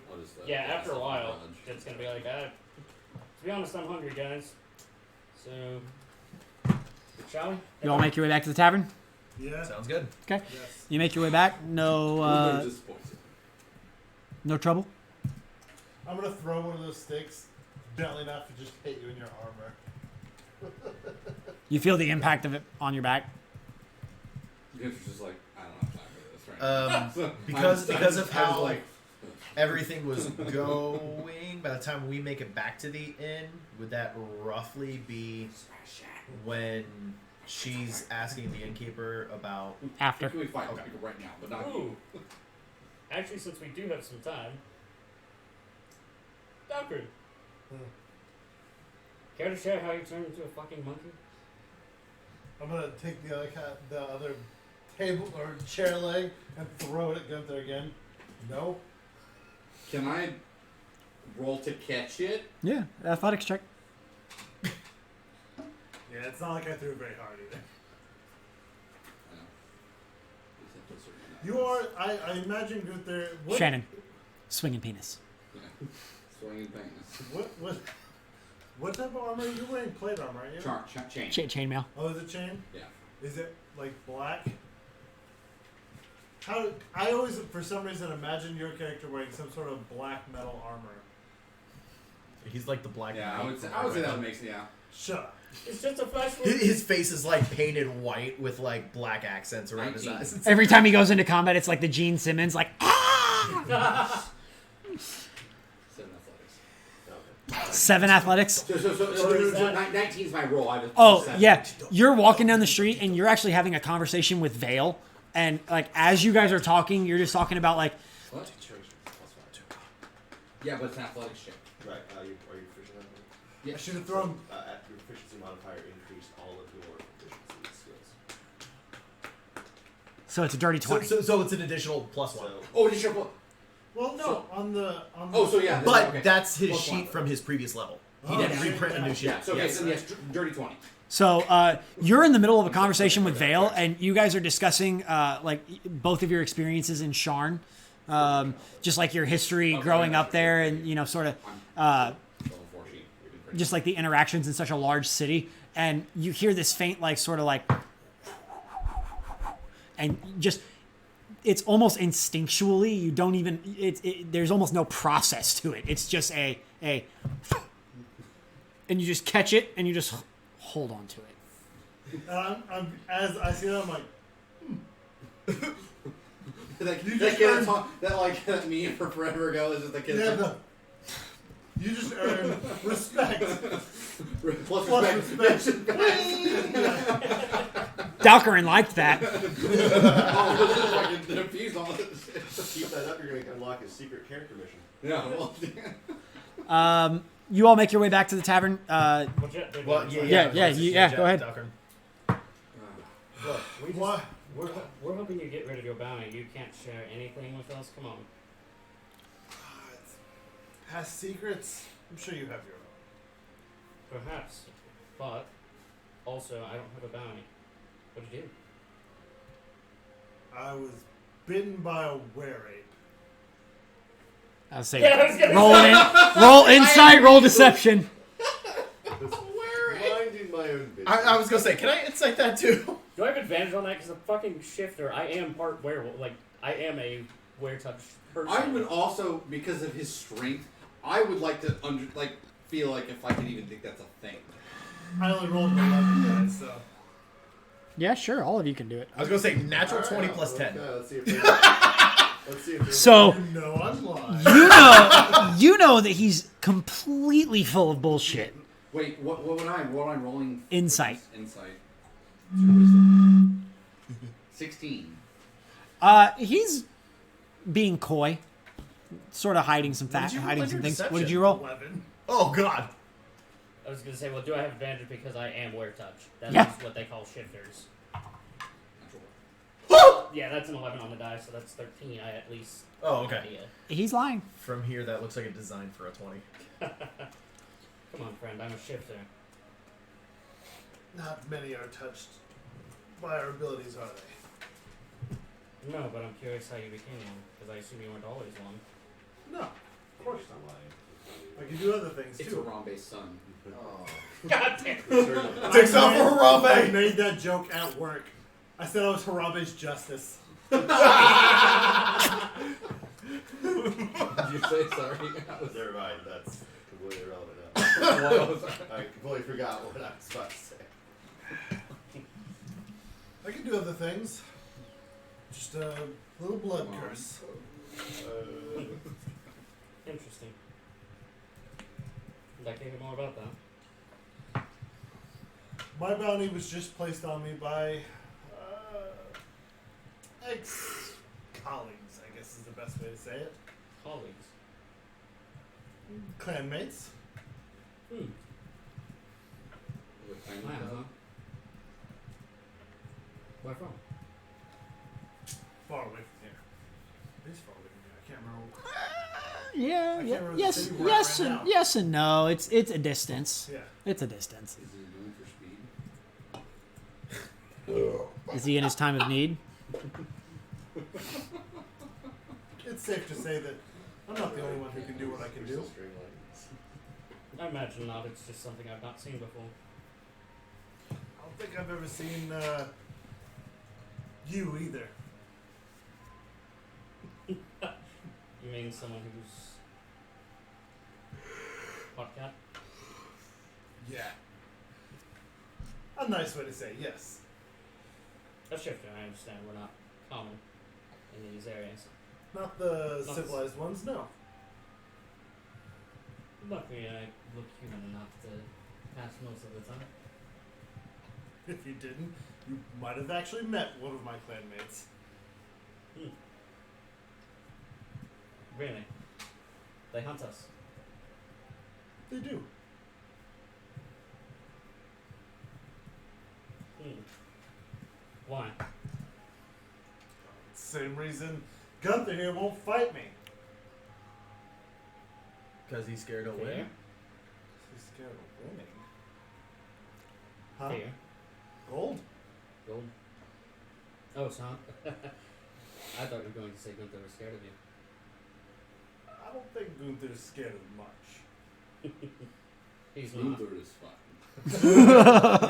What is that? yeah, after a while, Lodge. it's gonna be like, To be honest, I'm hungry, guys. So, shall we? You all make your way back to the tavern. Yeah. Sounds good. Okay. Yes. You make your way back. No. No trouble. I'm gonna throw one of those sticks gently enough to just hit you in your armor. You feel the impact of it on your back. It's just like, I don't have time for this right now. Because of I was how like, everything was going, by the time we make it back to the inn, would that roughly be when she's asking the innkeeper about After. can we fight Okay. people right now, but not Ooh. you. Actually, since we do have some time, Doctor, care to share how you turned into a fucking monkey? I'm gonna take the other table or chair leg and throw it at Gunther again. No. Can I roll to catch it? Yeah. Athletics check. Yeah, it's not like I threw very hard either. You are. I imagine Gunther. What, Shannon. Swinging penis. Yeah. Swinging things. What type of armor are you wearing? Plate armor, aren't you? Chain. Chainmail. Oh, is it chain? Yeah. Is it like black? How I always, for some reason, imagine your character wearing some sort of black metal armor. he's like the black Yeah, knight I would say from that would make sense, yeah. Shut up. It's just a flash. His face is like painted white with like black accents around his 19. eyes. Every time he goes into combat, it's like the Gene Simmons, like, ah! 7 athletics. 7 athletics. So 19 is my roll. I have Oh, 7. yeah. You're walking down the street and you're actually having a conversation with Vale. And, like, as you guys are talking, you're just talking about, like, What? Yeah, but it's an athletics check. Right. Are you proficient at it? Yeah. I should have thrown. At your proficiency modifier, increase all of your proficiency skills. so it's a dirty 20. So it's an additional +1. So, Oh, it is your book. Well, no, So- on the. Oh, so yeah. But okay. that's his +1. sheet from his previous level. He Oh, didn't yeah. reprint a new sheet. Yeah, so okay, Yes. so yes, dirty 20. So you're in the middle of a conversation with Vale, and you guys are discussing like both of your experiences in Sharn, just like your history growing up there, and you know, sort of Level 4 sheet. We've been pretty- just like the interactions in such a large city. And you hear this faint, like sort of like, and just it's almost instinctually. You don't even there's almost no process to it. It's just a, and you just catch it and you just hold on to it. I'm as I see that, I'm like, that You that just kid earned- that like that meme for forever ago is just the kid. yeah, no. You just earn respect. Plus Plus respect. Dalkarin liked that. Oh, this is fucking diffused all this shit. keep that up, you're going to unlock his secret character mission. Yeah, well, You all make your way back to the tavern. Well, Yeah, go ahead. Look, we just, What? we're hoping you get rid of your bounty. You can't share anything with us. Come on. Past secrets. I'm sure you have your own. Perhaps, but also I don't have a bounty. What'd you do? I was bitten by a were-ape. I'll say Yeah, I was gonna roll insight, roll deception. Minding my own business. I was gonna say, can I insight that too? Do I have advantage on that? Because the fucking shifter, I am part werewolf. Like, I am a were-touch person. I would also, because of his strength, I would like to feel like if I could even think that's a thing. I only rolled an 11 guys, so. Yeah, sure. All of you can do it. I was gonna say natural 20 plus 10. Okay, let's see if So You know I'm lying. you know that he's completely full of bullshit. Wait, what am I rolling? Insight. Insight. 16. He's being coy, sort of hiding some What did you roll hiding on some your things. What did deception? you roll? 11. Oh god. I was gonna say, well, do I have advantage because I am were-touch? That's Yeah. what they call shifters. Natural. Yeah, that's an 11 on the die, so that's 13. I at least. Oh, okay. Idea. He's lying. From here, that looks like a design for a 20. Come on, friend. I'm a shifter. Not many are touched by our abilities, are they? No, but I'm curious how you became one, because I assume you weren't always one. No, of course not. I can do other things It's too. Harambe's son. Oh. God damn. Takes off for Harambe. I made that joke at work. I said I was Harambe's justice. Did you say sorry? Never mind, that's completely irrelevant now. What was that? I completely forgot what I was about to say. I can do other things. Just a little blood Come on. curse. Interesting. I'd like to hear more about that. My bounty was just placed on me by ex-colleagues, I guess is the best way to say it. Colleagues. Clanmates. With Clan Wow, Mates, huh? Where from? Far away from here. It is far away from here. I can't remember. Yeah, can't yeah, remember the yes, city we're at yes, right and now. yes, and no. It's a distance. Yeah. It's a distance. Is he going for speed? Is he in his time of need? It's safe to say that I'm not the only one who can do what I can do. I imagine not. It's just something I've not seen before. I don't think I've ever seen you either. You mean someone who's hot cat? Yeah. A nice way to say yes. A shifter, I understand. We're not common in these areas. Not the Not civilized ones, no. Luckily, I look human enough to pass most of the time. If you didn't, you might have actually met one of my clanmates. Really? They hunt us. They do. Why? Same reason Gunther here won't fight me. Because he's scared of winning. He's scared of winning. Huh? Fear. Gold? Gold. Oh, son. I thought you were going to say Gunther was scared of you. I don't think Gunther's scared of much. He's not. Luther is fine.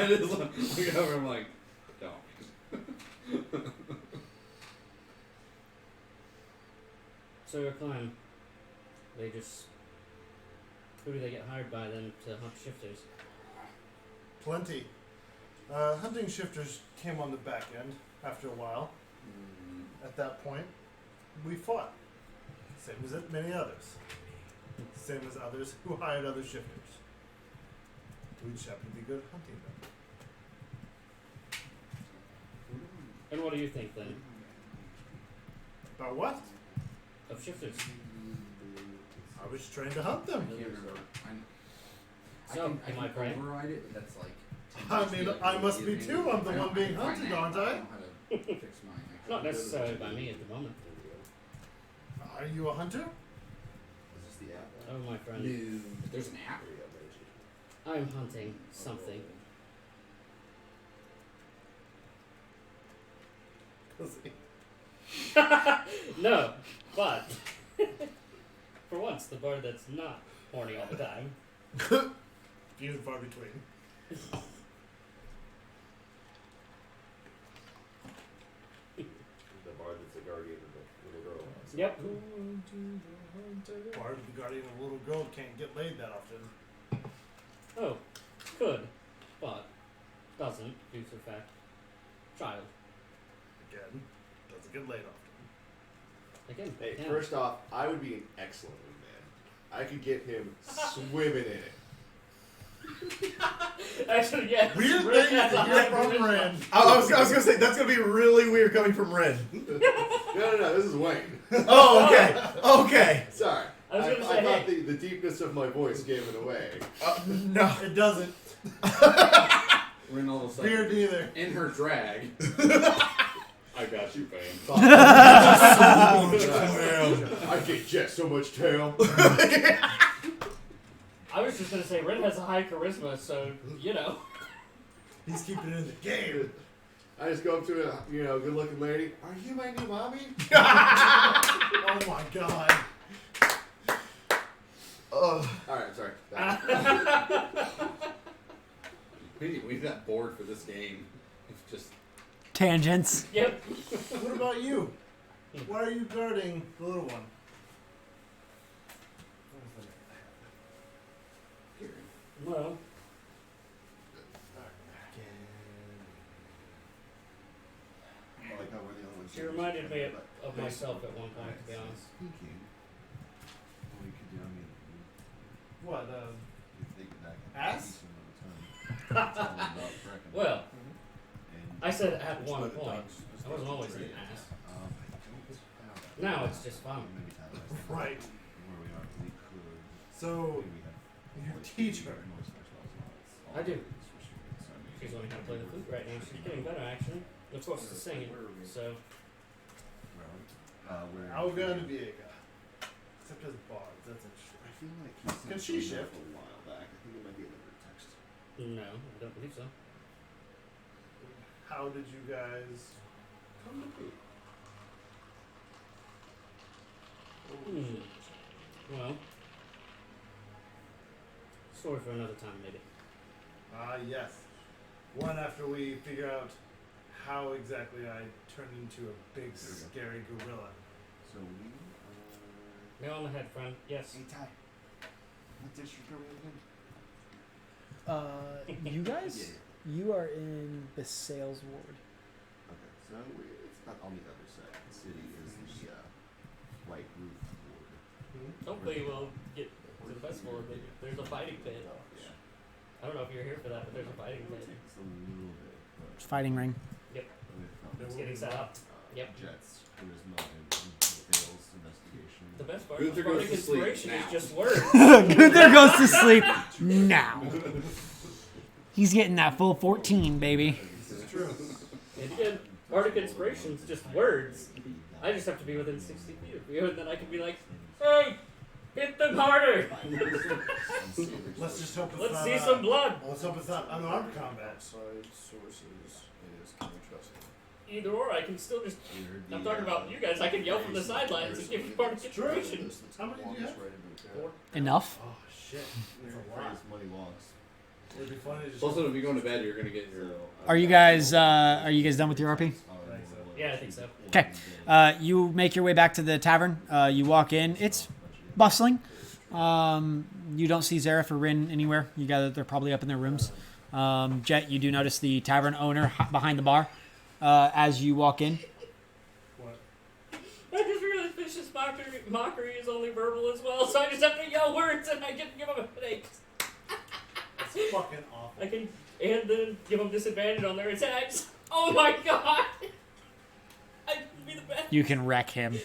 It is like, look over, I'm like, don't. So your clan, they just... Who do they get hired by then to hunt shifters? Plenty. Hunting shifters came on the back end after a while. At that point, we fought. Same as many others. Same as others who hired other shifters. We just happen to be good at hunting them. And what do you think then? About what? Of shifters? I was trained to hunt them. I can't remember. So, I am I can correct? override it, but that's like. I mean, I must be too. I'm the one being hunted, aren't I? I know how to fix mine. Not necessarily by me at the moment. Are you a hunter? Is this the app? Oh, my friend. No. There's an app. I'm hunting something. No, but for once, the bird that's not horny all the time. Few and far between. The bard that's the guardian of the little girl. Yep. Bard, the guardian of a little girl, can't get laid that often. Oh, could, but doesn't due to the fact child. Again, doesn't get laid often. Again. Hey, yeah. first off, I would be an excellent wingman. I could get him swimming in it. Actually, yeah. Weird Ren things has a to high hear from charisma. Ren. I was gonna say that's gonna be really weird coming from Ren. No, this is Wayne. Oh, okay, okay. Sorry. I was gonna say, I thought hey. the deepness of my voice gave it away. No. It doesn't. We're in all of a sudden. Beard either. In her drag. I got you, Bane. I get just so much tail. I was just gonna say Ren has a high charisma, so you know. He's keeping it in the game. I just go up to a good-looking lady. Are you my new mommy? Oh my god. All right. We got bored for this game. It's just Tangents. Yep. What about you? Why are you guarding the little one? Well, I like how we're the only ones she who reminded me understand, of but myself at basically, one point, to be honest. Speaking, what we could do, I mean, What? you think that can Ass? be some other time. Tell them about Brecken. Well, And I said at that's one what the point. dogs- I wasn't always an ass. I don't have Now it's just fun. Maybe that was Right. where we are. We could. So, Maybe we have you teach her. most of ourselves. I do. She's learning how to play the flute right now. She's getting better, actually. Of course, it's singing. So, Where Alganaviega. Except as bards. That's interesting. I feel like he's Can she shift? a while back. I think it might be another text. no, I don't believe so. How did you guys come to be? Well, story for another time, maybe. Yes. One after we figure out how exactly I turned into a big, scary gorilla. So we Nail on the head, friend. Yes. Hey Ty. What district are we in again? You guys, you are in the sales ward. Okay, so it's not on the other side. The city is the white roof ward. Hopefully, we'll get to the festival. There's a fighting pit. Yeah. I don't know if you're here for that, but there's a fighting pit. It's a little bit, but Fighting ring. Yep. with It's getting set up. Yep. Jets, charisma, and fails investigation. The best part Gunther of goes Bardic to sleep Inspiration is now. just words. Gunther goes to sleep now. He's getting that full 14, baby. This is true. And again, Bardic Inspiration is just words. I just have to be within 60 feet of you, and then I can be like, hey, hit them harder. Let's just hope it's Let's not, see some blood. Let's hope it's not unarmed combat. Outside sources is can we trust them? Either or, I can still just. I'm talking about you guys. I can yell from the sidelines and give you Bardic Inspiration. How many do you have? Enough. Oh shit, that's a lot. Money walks. It'd be funny to just. Also, if you go to bed, you're gonna get your. Are you guys done with your RP? Yeah, I think so. Okay. You make your way back to the tavern. You walk in. It's bustling. You don't see Zareth or Rin anywhere. You gather they're probably up in their rooms. Jet, you do notice the tavern owner behind the bar as you walk in. What? I just realized vicious mockery is only verbal as well, so I just have to yell words and I can give him a headache. That's fucking awful. I can, and then give them disadvantage on their attacks. Oh my god! I can be the best. You can wreck him.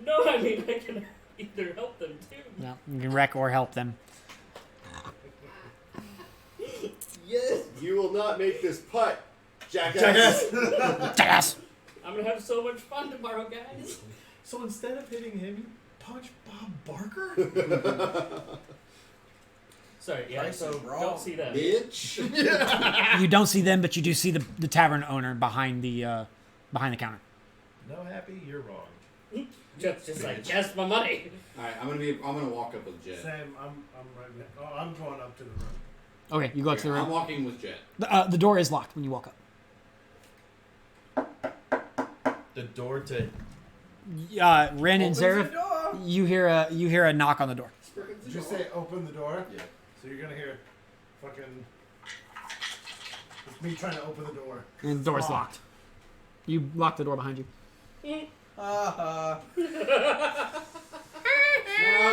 No, I mean, I can either help them too. No, you can wreck or help them. Yes, you will not make this putt, jackass. Jackass! I'm gonna have so much fun tomorrow, guys. So instead of hitting him, you punch Bob Barker? Sorry, yeah, Price so is wrong. don't see that. Bitch. You don't see them, but you do see the tavern owner behind the counter. No, Happy, you're wrong. Just like, yes, my money. Alright, I'm gonna walk up with Jet. Same. I'm right behind. Oh, I'm going up to the room. Okay, you go up to the I'm room. walking with Jet. The door is locked when you walk up. The door to. Rin and Opens Zareth, the door. you hear a knock on the door. Did you say open the door? Yeah. So you're gonna hear fucking. It's me trying to open the door. And the door's Locked. locked. You lock the door behind you. I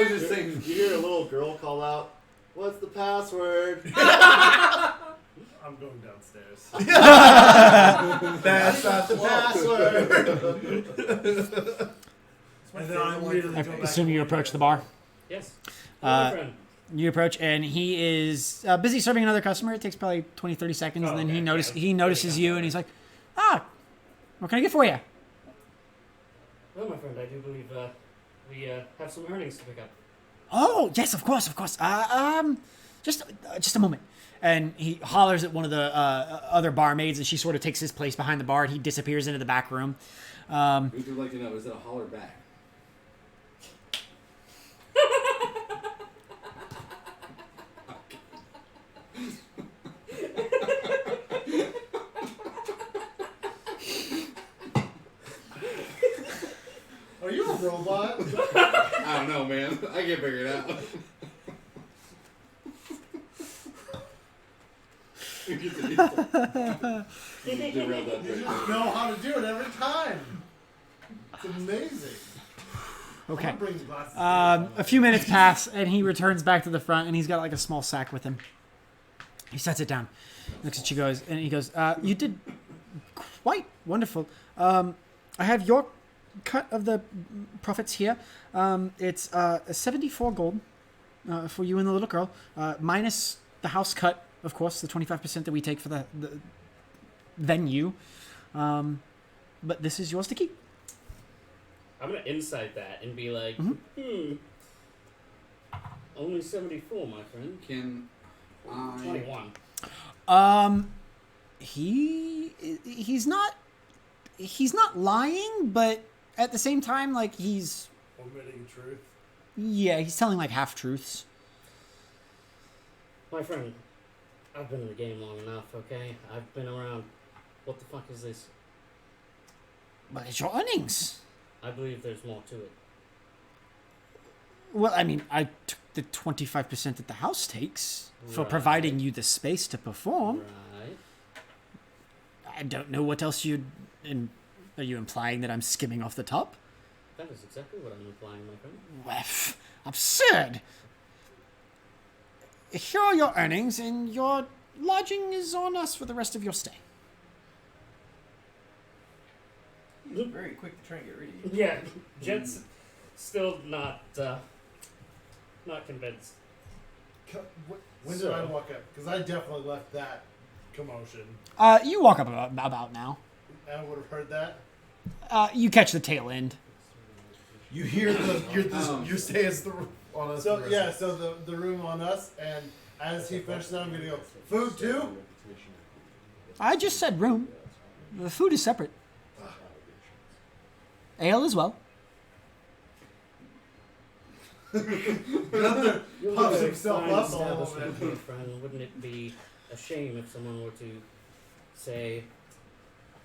was just thinking, you hear a little girl call out, "What's the password?" I'm going downstairs. That's not the password. And then I immediately I go back. assume to you my approach bed. the bar. Yes. Uh, My friend. You approach, and he is busy serving another customer. It takes probably 20, 30 seconds, Oh, and then okay, he yeah. notices you, and he's like, "Ah, what can I get for you?" Well, my friend, I do believe we have some earnings to pick up. Oh, yes, of course. Just a moment. And he hollers at one of the other barmaids, and she sort of takes his place behind the bar, and he disappears into the back room. Who'd you like to know? Is it a holler back? robot? I don't know, man. I can't figure it out. You just know how to do it every time. It's amazing. Okay. I'm gonna bring glasses A few minutes pass, and he returns back to the front, and he's got like a small sack with him. He sets it down, looks at you guys, and he goes, "You did quite wonderful. I have your cut of the profits here. It's 74 gold for you and the little girl, minus the house cut, of course, the 25% that we take for the venue. But this is yours to keep." I'm gonna insight that and be like, only 74, my friend. Can I... 21. He's not lying, but at the same time, like he's omitting truth. Yeah, he's telling like half truths. My friend, I've been in the game long enough, okay? I've been around. What the fuck is this? But it's your earnings. I believe there's more to it. Well, I mean, I took the 25% that the house takes for providing you the space to perform. Right. I don't know what else you'd... Are you implying that I'm skimming off the top? That is exactly what I'm implying, my friend. Well, absurd! Here are your earnings, and your lodging is on us for the rest of your stay. He's very quick to try and get rid of you. Yeah, Jet's still not convinced. When did I walk up? Because I definitely left that commotion. You walk up about now. I would have heard that. You catch the tail end. You hear you say it's the on us. So yeah, so the room on us, and as he finishes that, I'm gonna go, food too? I just said room. The food is separate. Ale as well. Gunther puffs himself up a little establishment, bit. my friend. Wouldn't it be a shame if someone were to say,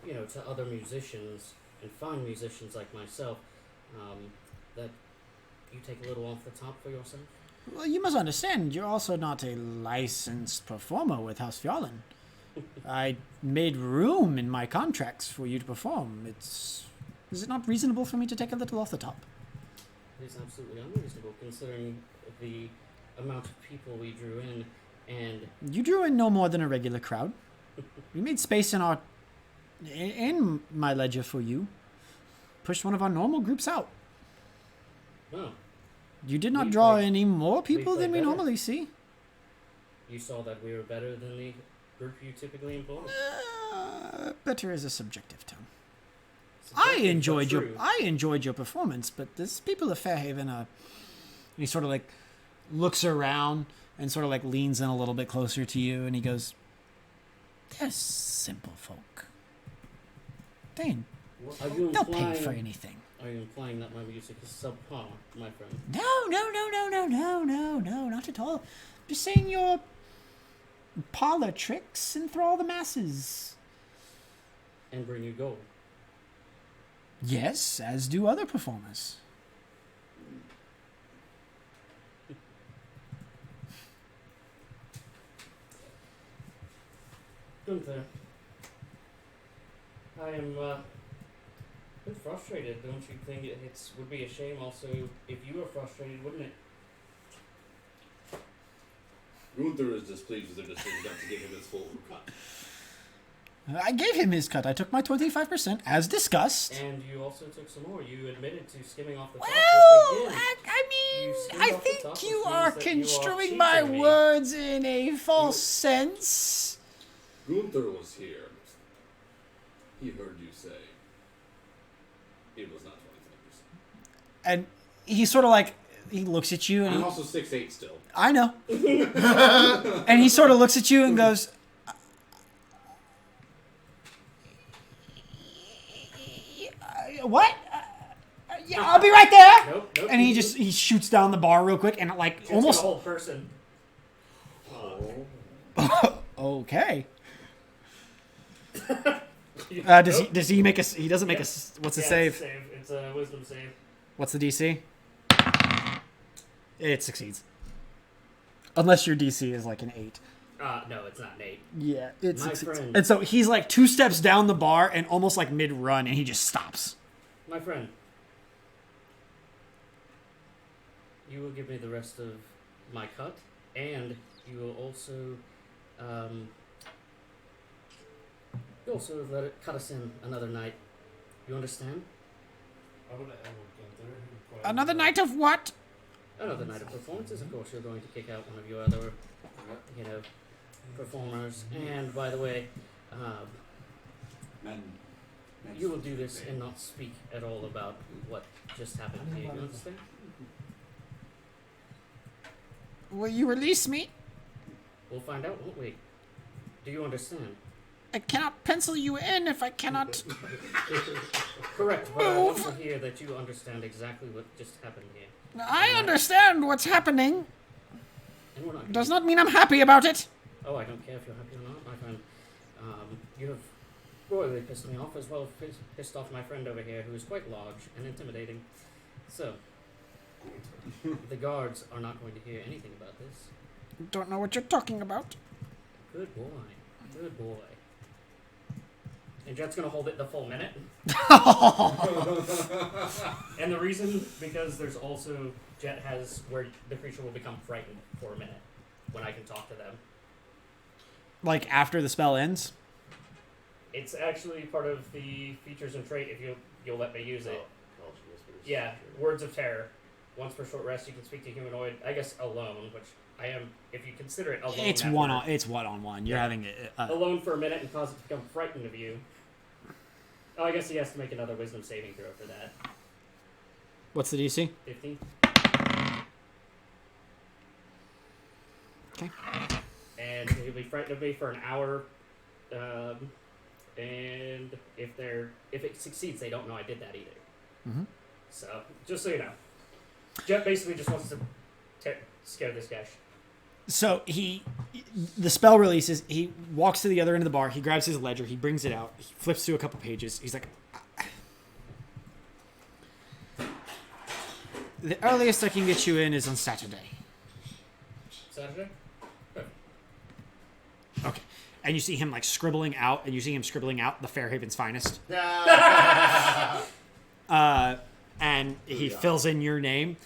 to other musicians and fine musicians like myself, that you take a little off the top for yourself? Well, you must understand, you're also not a licensed performer with House Fjallon. I made room in my contracts for you to perform. Is it not reasonable for me to take a little off the top? It is absolutely unreasonable considering the amount of people we drew in, and You drew in no more than a regular crowd. We made space in my ledger for you. Pushed one of our normal groups out. oh, You did not We draw played- any more people played than we better. normally see. you saw that we were better than the group you typically employ. Better is a subjective term. Subjective, but I enjoyed your performance, but this people of Fairhaven and he sort of like looks around and sort of like leans in a little bit closer to you, and he goes, "They're simple folk. Are you They'll pay implying- for anything." Are you implying that my music is subpar, my friend? No, not at all. Just saying your parlor tricks enthrall the masses. And bring you gold. Yes, as do other performers. Gunther, I am a bit frustrated. Don't you think it would be a shame also if you were frustrated, wouldn't it? Gunther is displeased with their decision not to give him his full cut. I gave him his cut. I took my 25%, as discussed. And you also took some more. You admitted to skimming off the top. Well, which again, I mean, you skimmed I off the think top, you which are means that you construing my cheating me. words in a false sense. Gunther was here. He heard you say it was not 25%. And he sort of like, he looks at you and I'm he, also 6'8" still. I know. And he sort of looks at you and goes, "What? Yeah, I'll be right there." Nope. And he shoots down the bar real quick and it like Just almost. a whole person. Okay. Does he make a? He doesn't make a. What's the Yeah, save? It's a wisdom save. What's the DC? It succeeds. Unless your DC is like an 8. No, it's not Nate. Yeah, it My succeeds. friend. And so he's like 2 steps down the bar and almost like mid-run, and he just stops. My friend, you will give me the rest of my cut, and you will also, cut us in another night. You understand? Another night of what? Another night of performances, of course. You're going to kick out one of your other, performers. And by the way, you will do this and not speak at all about what just happened to you. You understand? Will you release me? We'll find out, won't we? Do you understand? I cannot pencil you in if I cannot. Correct, but I want to hear that you understand exactly what just happened here. I understand what's happening. And we're not Does not mean I'm happy about it. Oh, I don't care if you're happy or not, my friend. You have royally pissed me off, as well as pissed off my friend over here, who is quite large and intimidating. So, the guards are not going to hear anything about this. Don't know what you're talking about. Good boy. Good boy. And Jet's gonna hold it the full minute. And the reason, because there's also, Jet has where the creature will become frightened for a minute when I can talk to them. Like after the spell ends? It's actually part of the features and trait if you'll let me use it. Yeah, Words of Terror. Once per short rest, you can speak to humanoid. I guess alone, which I am. If you consider it alone, It's one-on-one. You're having it alone for a minute and cause it to become frightened of you. Oh, I guess he has to make another Wisdom saving throw for that. What's the DC? 15. Okay. And he'll be frightened of me for an hour. And if it succeeds, they don't know I did that either. Mm-hmm. So, just so you know. Jet basically just wants to scare this guy. So the spell releases. He walks to the other end of the bar. He grabs his ledger. He brings it out. He flips through a couple pages. He's like, the earliest I can get you in is on Saturday. Saturday? Okay. And you see him like scribbling out, the Fairhaven's finest. And he fills in your name,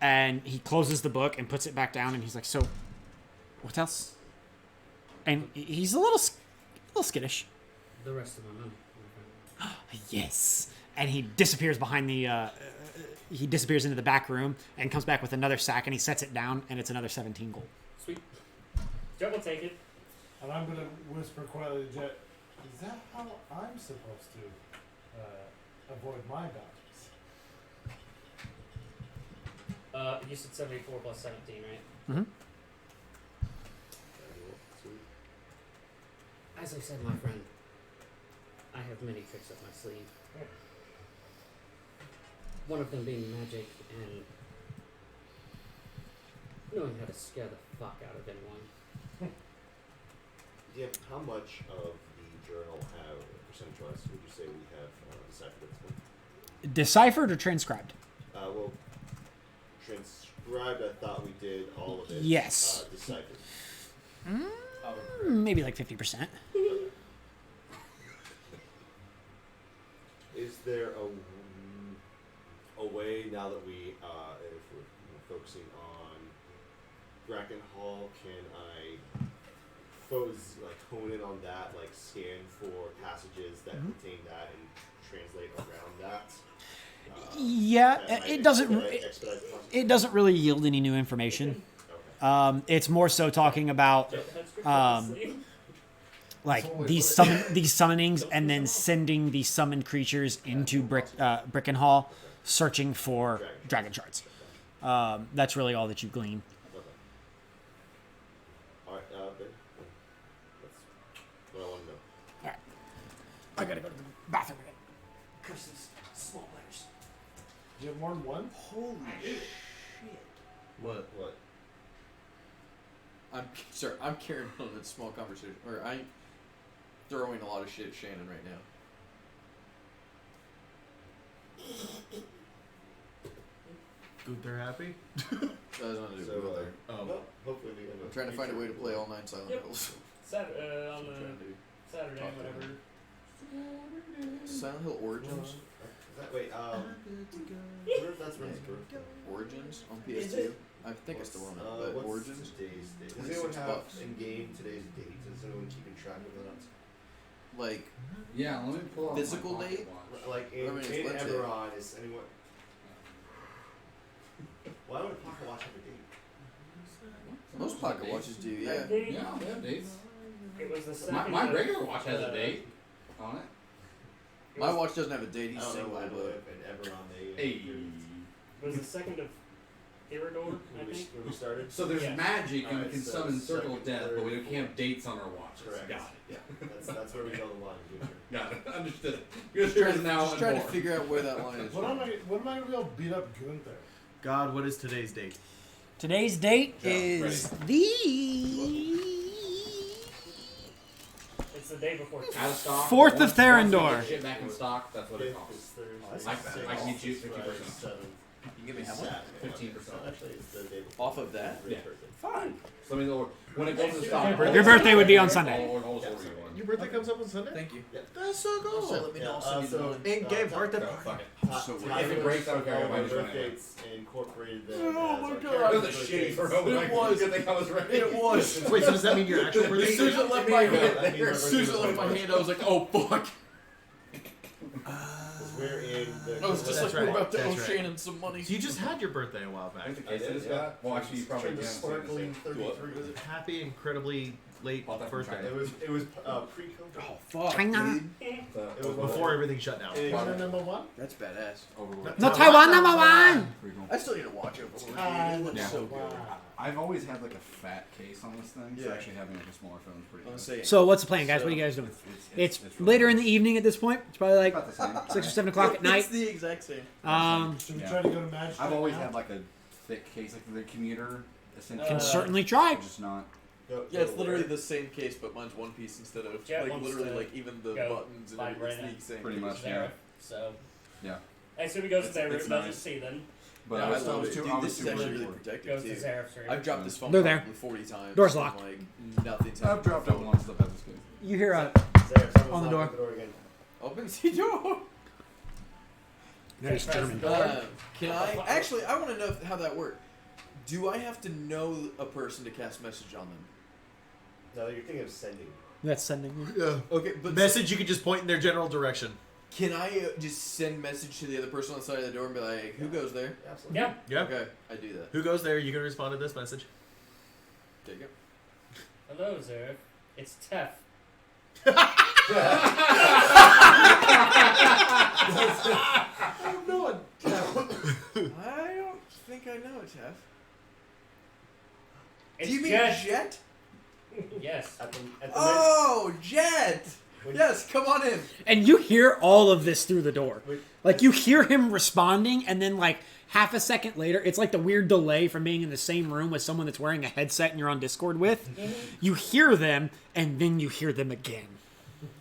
and he closes the book and puts it back down, and he's like, so, what else? And he's a little skittish. The rest of my money. Yes. And he disappears behind he disappears into the back room and comes back with another sack, and he sets it down, and it's another 17 gold. Sweet. Jet will take it. And I'm going to whisper quietly to Jet, is that how I'm supposed to avoid my dodges? You said 74 plus 17, right? Mm-hmm. As I said, my friend, I have many tricks up my sleeve. One of them being magic and knowing how to scare the fuck out of anyone. Yeah, how much of the journal have, percentage-wise, would you say we have deciphered at this point? Deciphered or transcribed? Well, transcribed, I thought we did all of it. Yes. Deciphered. Maybe like 50%. Is there a way, now that we, if we're focusing on Brackenhall, can I hone in on that, like scan for passages that contain that and translate around that? It doesn't really yield any new information. Okay. It's more so talking about these summonings and then sending the summoned creatures into Brickenhall, searching for dragon shards. That's really all that you glean. Alright, that's what I want to know. Alright. I gotta go to the bathroom again. Curse these small letters. Do you have more than one? Holy shit. What? I'm carrying on that small conversation. Or I'm throwing a lot of shit at Shannon right now. Gunther happy? That has nothing to do So, with Gunther. well, hopefully we end I'm up trying to find a way to featuring play him. all 9 Silent Yep. Hills. On the Saturday, Talk to whatever. Silent Hill Origins? Wait, I wonder if that's Ren's birthday. Origins on Is PS2? it? I think I still own it, but What's Origins? today's date? Does Like anyone $6 have bucks. in game today's date? Is anyone keeping track of that? Like, Yeah, let me pull out Physical my pocket date? watch. Like I mean, it's in Wednesday. Eberron, is anyone? Why would a pocket watch have a date? most pocket watches do, yeah. They- Yeah, they have dates. It was the My, second. my of, regular watch has a date on it. it My was- watch doesn't have a date, I he's don't know single, why, but. but in Eberron they. Hey. It was the second of Iridor, I When think. we started. So there's Yes. magic and we Alright, can so summon Circle of second, Death, third, but we can't have fourth. dates on our watches. Correct. Got it. Yeah. That's where we draw the line. Good. Got it. Understood. Gunther is now Just trying to unborn. figure out where that line is. What am I gonna be able to beat up Gunther? God, what is today's date? Today's date Yeah, is It's the day before. Out of stock. 4th of Once Therendor. we get shit back in stock, that's what it Fifth costs. is Thursday. I can get you 50%. Seventh. You can give me how much? Saturday. 15%. Actually, it's the day before. Off of that? Yeah. Birthday. Fine. So I mean, when it goes in stock, Your birthday would be on Sunday. I'll just order you one. Your birthday comes up on Sunday? Thank you. That's so cool. So let me know. I'll Yeah, send you the so- money. In-game birthday No, party. fuck it. So If it breaks, I don't care. I All might my just run birth anyway. dates incorporated them Oh as my our God. That was a characters' shitty birthdays. throw. It was. Good thing I was ready. It was. Wait, so does that mean your actual birthday? As soon as it left my That means hand, my as soon as it birthday left my was hand, I was like, oh fuck. Because we're in the. I was just That's like, we're right. about to owe That's right. Shannon some money. So you just had your birthday a while I back. think the case is that. Well, actually, you probably Turned can. the sparkling 33. Happy, incredibly late Bought that from birthday. China. It was pre-COVID. Oh fuck, China. dude. It was Before everything shut down. China number one? That's badass. Overlord. No, Taiwan number one. Pretty cool. I still need to watch it before China it looks Yeah. so good. I've always had like a fat case on this thing, so Yeah. actually having like a smaller phone is pretty I'm good. saying. So what's the plan, guys? What are you guys doing? It's really later in nice. the evening at this point. It's probably like About the same. 6 or 7 o'clock at night. It's the exact same. Should we Yeah. try to go to Magic? I've always now? had like a thick case, like the commuter. Essentially, Can certainly try. just not. Yeah, it's literally the same case, but mine's one piece instead of Jet like wants literally to like even the go buttons and find everything. Brandon. It's the same. Pretty case. much, yeah. Zareth, so. Yeah. I assume he goes to It's- their it's room, doesn't nice. see them. But Yeah, I I was, love it. too, Dude, I was this is super actually really bored. protective Goes to too. Zareth's room. I've dropped this phone They're there. probably 40 times. Door's and, locked. Like nothing's I've dropped it once. That was good. You hear Sarah, someone's on the knocking door. again. Open the door. There's German. Can I actually? I want to know how that works. Do I have to know a person to cast message on them? No, you're thinking of sending. That's sending. Yeah. Okay, but Message, you can just point in their general direction. Can I just send message to the other person on the side of the door and be like, "Who goes there?" Absolutely. Yeah. Yeah. Okay, I do that. Who goes there? You can respond to this message. Take it. Hello, Zareth. It's Tef. No one. I don't think I know it, Jeff. It's Do you mean Jet. Jet? Yes. At the Oh, Jet! Yes, come on in. And you hear all of this through the door. Like, you hear him responding, and then, like, half a second later, it's like the weird delay from being in the same room with someone that's wearing a headset and you're on Discord with. You hear them, and then you hear them again.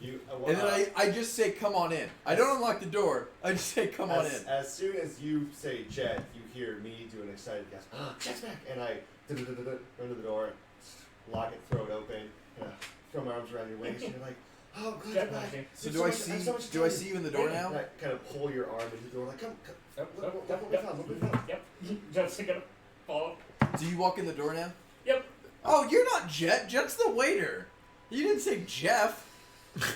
And then I just say, come on in. I don't unlock the door. I just say, come on in. As soon as you say Jet, you hear me do an excited gasp. Jet's back! And I run to the door, lock it, throw it open, throw my arms around your waist, and you're like, oh, glad you're back. So do I see you in the door now? And I kind of pull your arm into the door, like, come. Yep. What we found? Yep. Jet's gonna follow. Do you walk in the door now? Yep. Oh, you're not Jet. Jet's the waiter. You didn't say Jeff. Have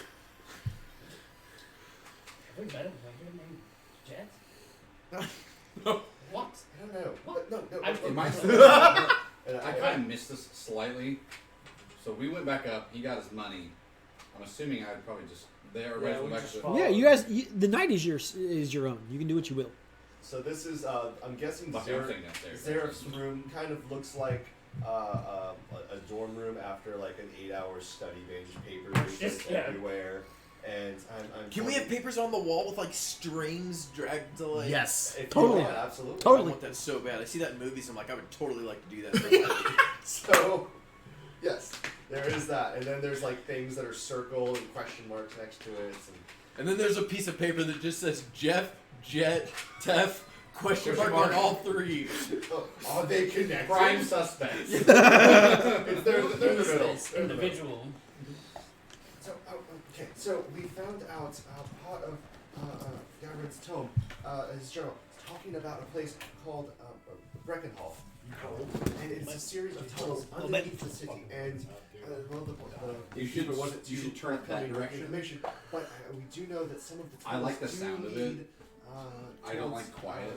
we met him? Have you named Jet? What? I don't know. What? No. Am I And I kind of missed this slightly. So we went back up. He got his money. I'm assuming I'd probably just there. Yeah, we back just to follow. Yeah, you guys, the night is your own. You can do what you will. So this is, I'm guessing Fuck, I'm thinking upstairs. Zareth's room kind of looks like a dorm room after like an 8-hour study binge, papers Just- everywhere. And I'm Can we have papers on the wall with like strings dragged to like? Yes. If you Totally. want, absolutely. I want that so bad. I see that in movies. I'm like, I would totally like to do that. So, yes, there is that. And then there's like things that are circled and question marks next to it. And then there's a piece of paper that just says Jeff, Jet, Tef, Question mark on all three. Are they connected? Prime suspects. They're in the middle. Individual. So, okay, so we found out part of Gavrin's tome, his journal, talking about a place called Breckenhall. And it's a series of tunnels underneath the city. And You should turn it that direction. Information, but we do know that some of the tunnels I like the do sound of lead, it. I don't like quiet.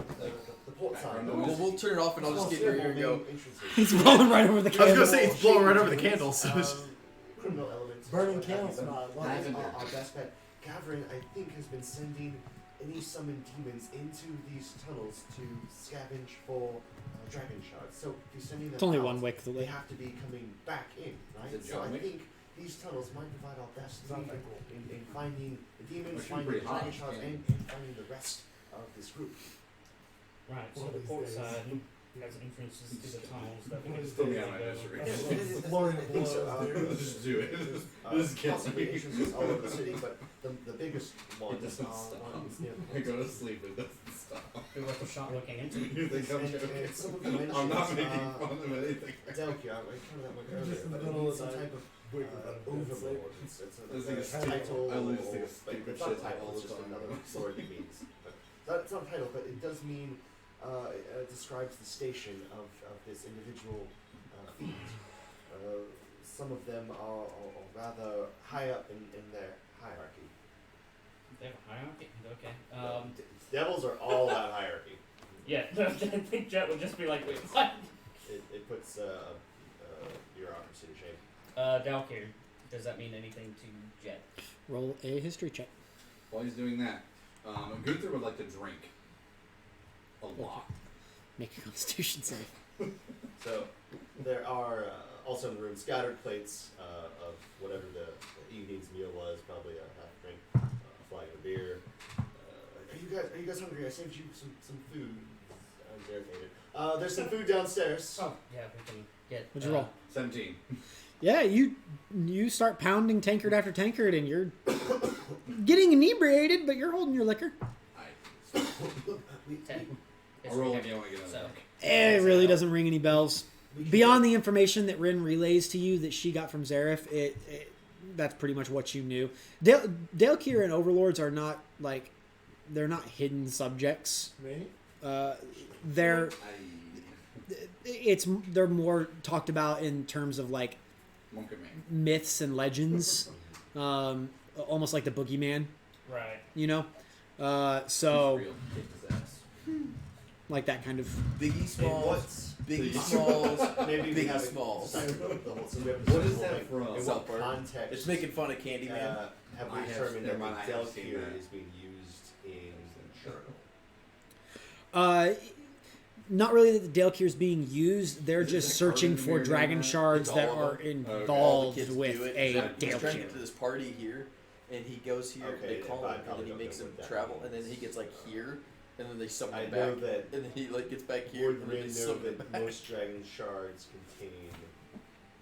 the port side. Well, we'll turn it off and I'll just get your ear and go. He's rolling right over the I was candle. gonna say it's blowing right over the candles. Criminal elements. Burning what have you, candles, but not lights. Our best bet. Gavrin, I think, has been sending any summoned demons into these tunnels to scavenge for dragon shards. So if you're sending them It's only out, one wick they have to be coming back in, right? Is it So I John Wick? think these tunnels might provide our best Not lead that cool. in finding the demons, Which is finding the pretty hot, dragon shards, yeah. and finding the rest of this group. Right, so One the of these port days. side has entrances to the tunnels that we One can of Still these be go. on my history. Blowing I think so. blows, Just do it. This is Possibly killing me. entrances all over the city, but the biggest one It doesn't stop. one is near the I go to sleep. It doesn't stop. Be worth a shot looking into. You think I'm And joking? some of the mentions, I'm not making fun of anything. Delkia, I covered that one earlier, Just in the but it middle means of some the type of wig about it. overlord. It's This a thing is title, I lose or, thing is but stupid it's not a shit title, all it's the just time. another word it means. But it's not a title, but it does mean, it describes the station of this individual fiend. Some of them are rather high up in their hierarchy. They have a hierarchy? Okay. Devils are all that hierarchy. Yeah, I think Jet would just be like, wait, what? It puts bureaucracy to shame. Dalkir, does that mean anything to Jet? Roll a history check. While he's doing that, Gunther would like to drink a lot. Make a Constitution save. So there are also in the room scattered plates of whatever the evening's meal was, probably a half drink, a flagon of beer. Are you guys hungry? I saved you some food. I'm irritated. There's some food downstairs. Oh, yeah, we can get. What'd you roll? 17. Yeah, you start pounding tankard after tankard, and you're getting inebriated, but you're holding your liquor. I'll roll if you want to get another. It really doesn't ring any bells. Beyond the information that Rin relays to you that she got from Zareth, that's pretty much what you knew. Dalekir and Overlords are not they're not hidden subjects. Me? They're more talked about in terms of like Monkey Man. myths and legends, almost like the boogeyman. Right. You know, so Real. Kicked his ass. like that kind of. Biggie Smalls. Biggie Biggie Smalls. Maybe we Biggie haven't Smalls. decided the whole. So we haven't What decided is the whole that thing. from? In South what Park. context? It's making fun of Candyman. Have I we have- determined never that mind, I have seen Delkir that. is being used in journal? Not really that the Dalekir is being used. They're Is it just like searching Arden for Mary dragon Diana? shards It's that all of are them. Okay. All the involved kids with do it. a He's trying to Dalekir. get to this party here, and he goes here, and Okay, they call yeah, I him, and probably then he don't makes know him what that travel, means. and then he gets like here, and then they summon I him know back, that. and then he like gets back here, Would and then they Rin know summon him that back. most dragon shards contain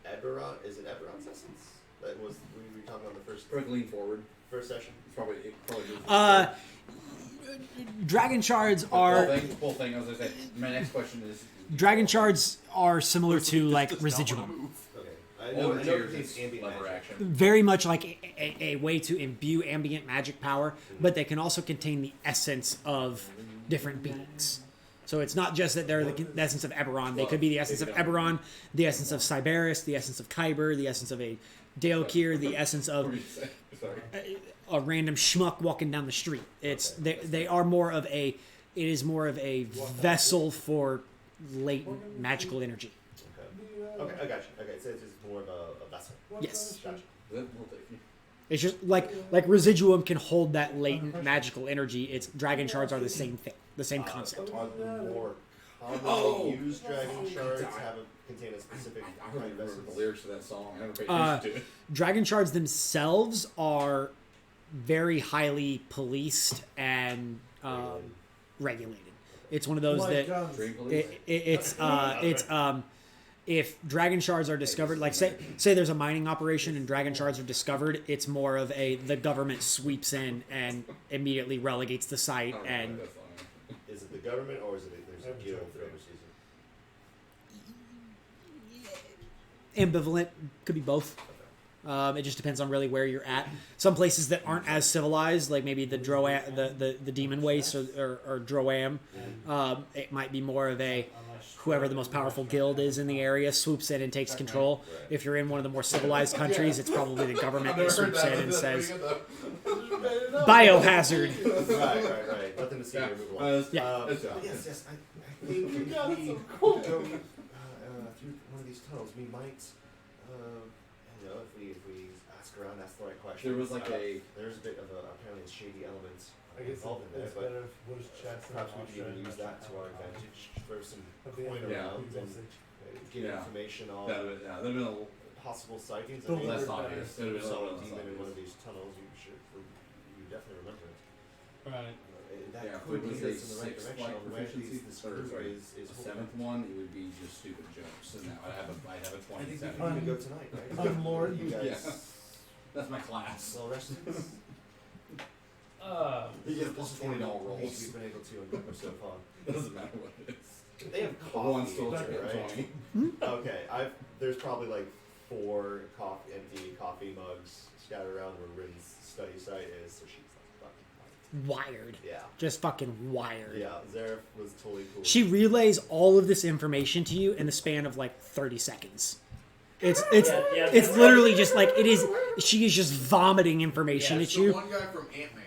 Eberron? Is it Eberron's essence? That was we were talking about the Probably lean forward. first session. It's probably Dragon shards The are whole thing. I was gonna say. My next question is. dragon shards are similar to like residuum. Okay. I know it Tears contains is ambient lever magic. action. Very much like a way to imbue ambient magic power, but they can also contain the essence of different beings. So it's not just that they're the essence of Eberron. They could be the essence of Eberron, the essence of Cyberus, the essence of Kyber, the essence of a Dalekir, the essence What were of you saying? Sorry. a random schmuck walking down the street. It's they are more of a. It is more of a vessel for latent magical energy. Okay, I got you. Okay, so it's just more of a vessel. Yes. Gotcha. We'll take you. It's just like residuum can hold that latent magical energy. It's dragon shards are the same thing, the same concept. Are the more commonly used dragon shards contain a specific I kind really of remember the essence? lyrics to that song. I never paid Uh, attention to it. Dragon shards themselves are very highly policed and regulated. It's one of those Like that guns. Dream police. it's if dragon shards are discovered, like say there's a mining operation and dragon shards are discovered, it's more of the government sweeps in and immediately relegates the site I don't and know that song. Is it the government, or is it there's a Every guild joke that there. oversees it? Ambivalent, could be both. It just depends on really where you're at. Some places that aren't as civilized, like maybe the demon waste or Droam, it might be more of a whoever the most powerful guild is in the area swoops in and takes control. If you're in one of the more civilized countries, it's probably the government that swoops in and says biohazard. Right. Nothing to see here. Move along. Yeah. Yes. I think if we go through one of these tunnels, we might, if we ask around, ask the right questions. There was like there's a bit of apparently a shady element I guess involved in there, it's but better if Woods checks and perhaps we could even use that to our advantage. Throw some coin around and get information on That'd have been a possible sightings. Don't less worry about obvious. If you It'd have been a saw little a less demon in one of obvious. these tunnels, you definitely remember it. Right. That Yeah, if could it was lead a us in the right sixth direction like on where proficiency, the or screw sorry, is a holding seventh up. one, it would be just stupid jokes, and now I'd have a I think 27. we can even go tonight, right? Unlord. You guys That's my class. well rested? You get plus $20 We've rolls. been able to uncover so far. Doesn't matter what it is. They have One coffee, still in took there, it, right? 20. Okay, there's probably like 4 empty coffee mugs scattered around where Rin's study site is, so she's like fucking Wired. yeah. Just fucking wired. Yeah, Zareth was totally cool. She relays all of this information to you in the span of like 30 seconds. It's literally just like it is. She is just vomiting information Yeah, at it's you. the one guy from Ant-Man.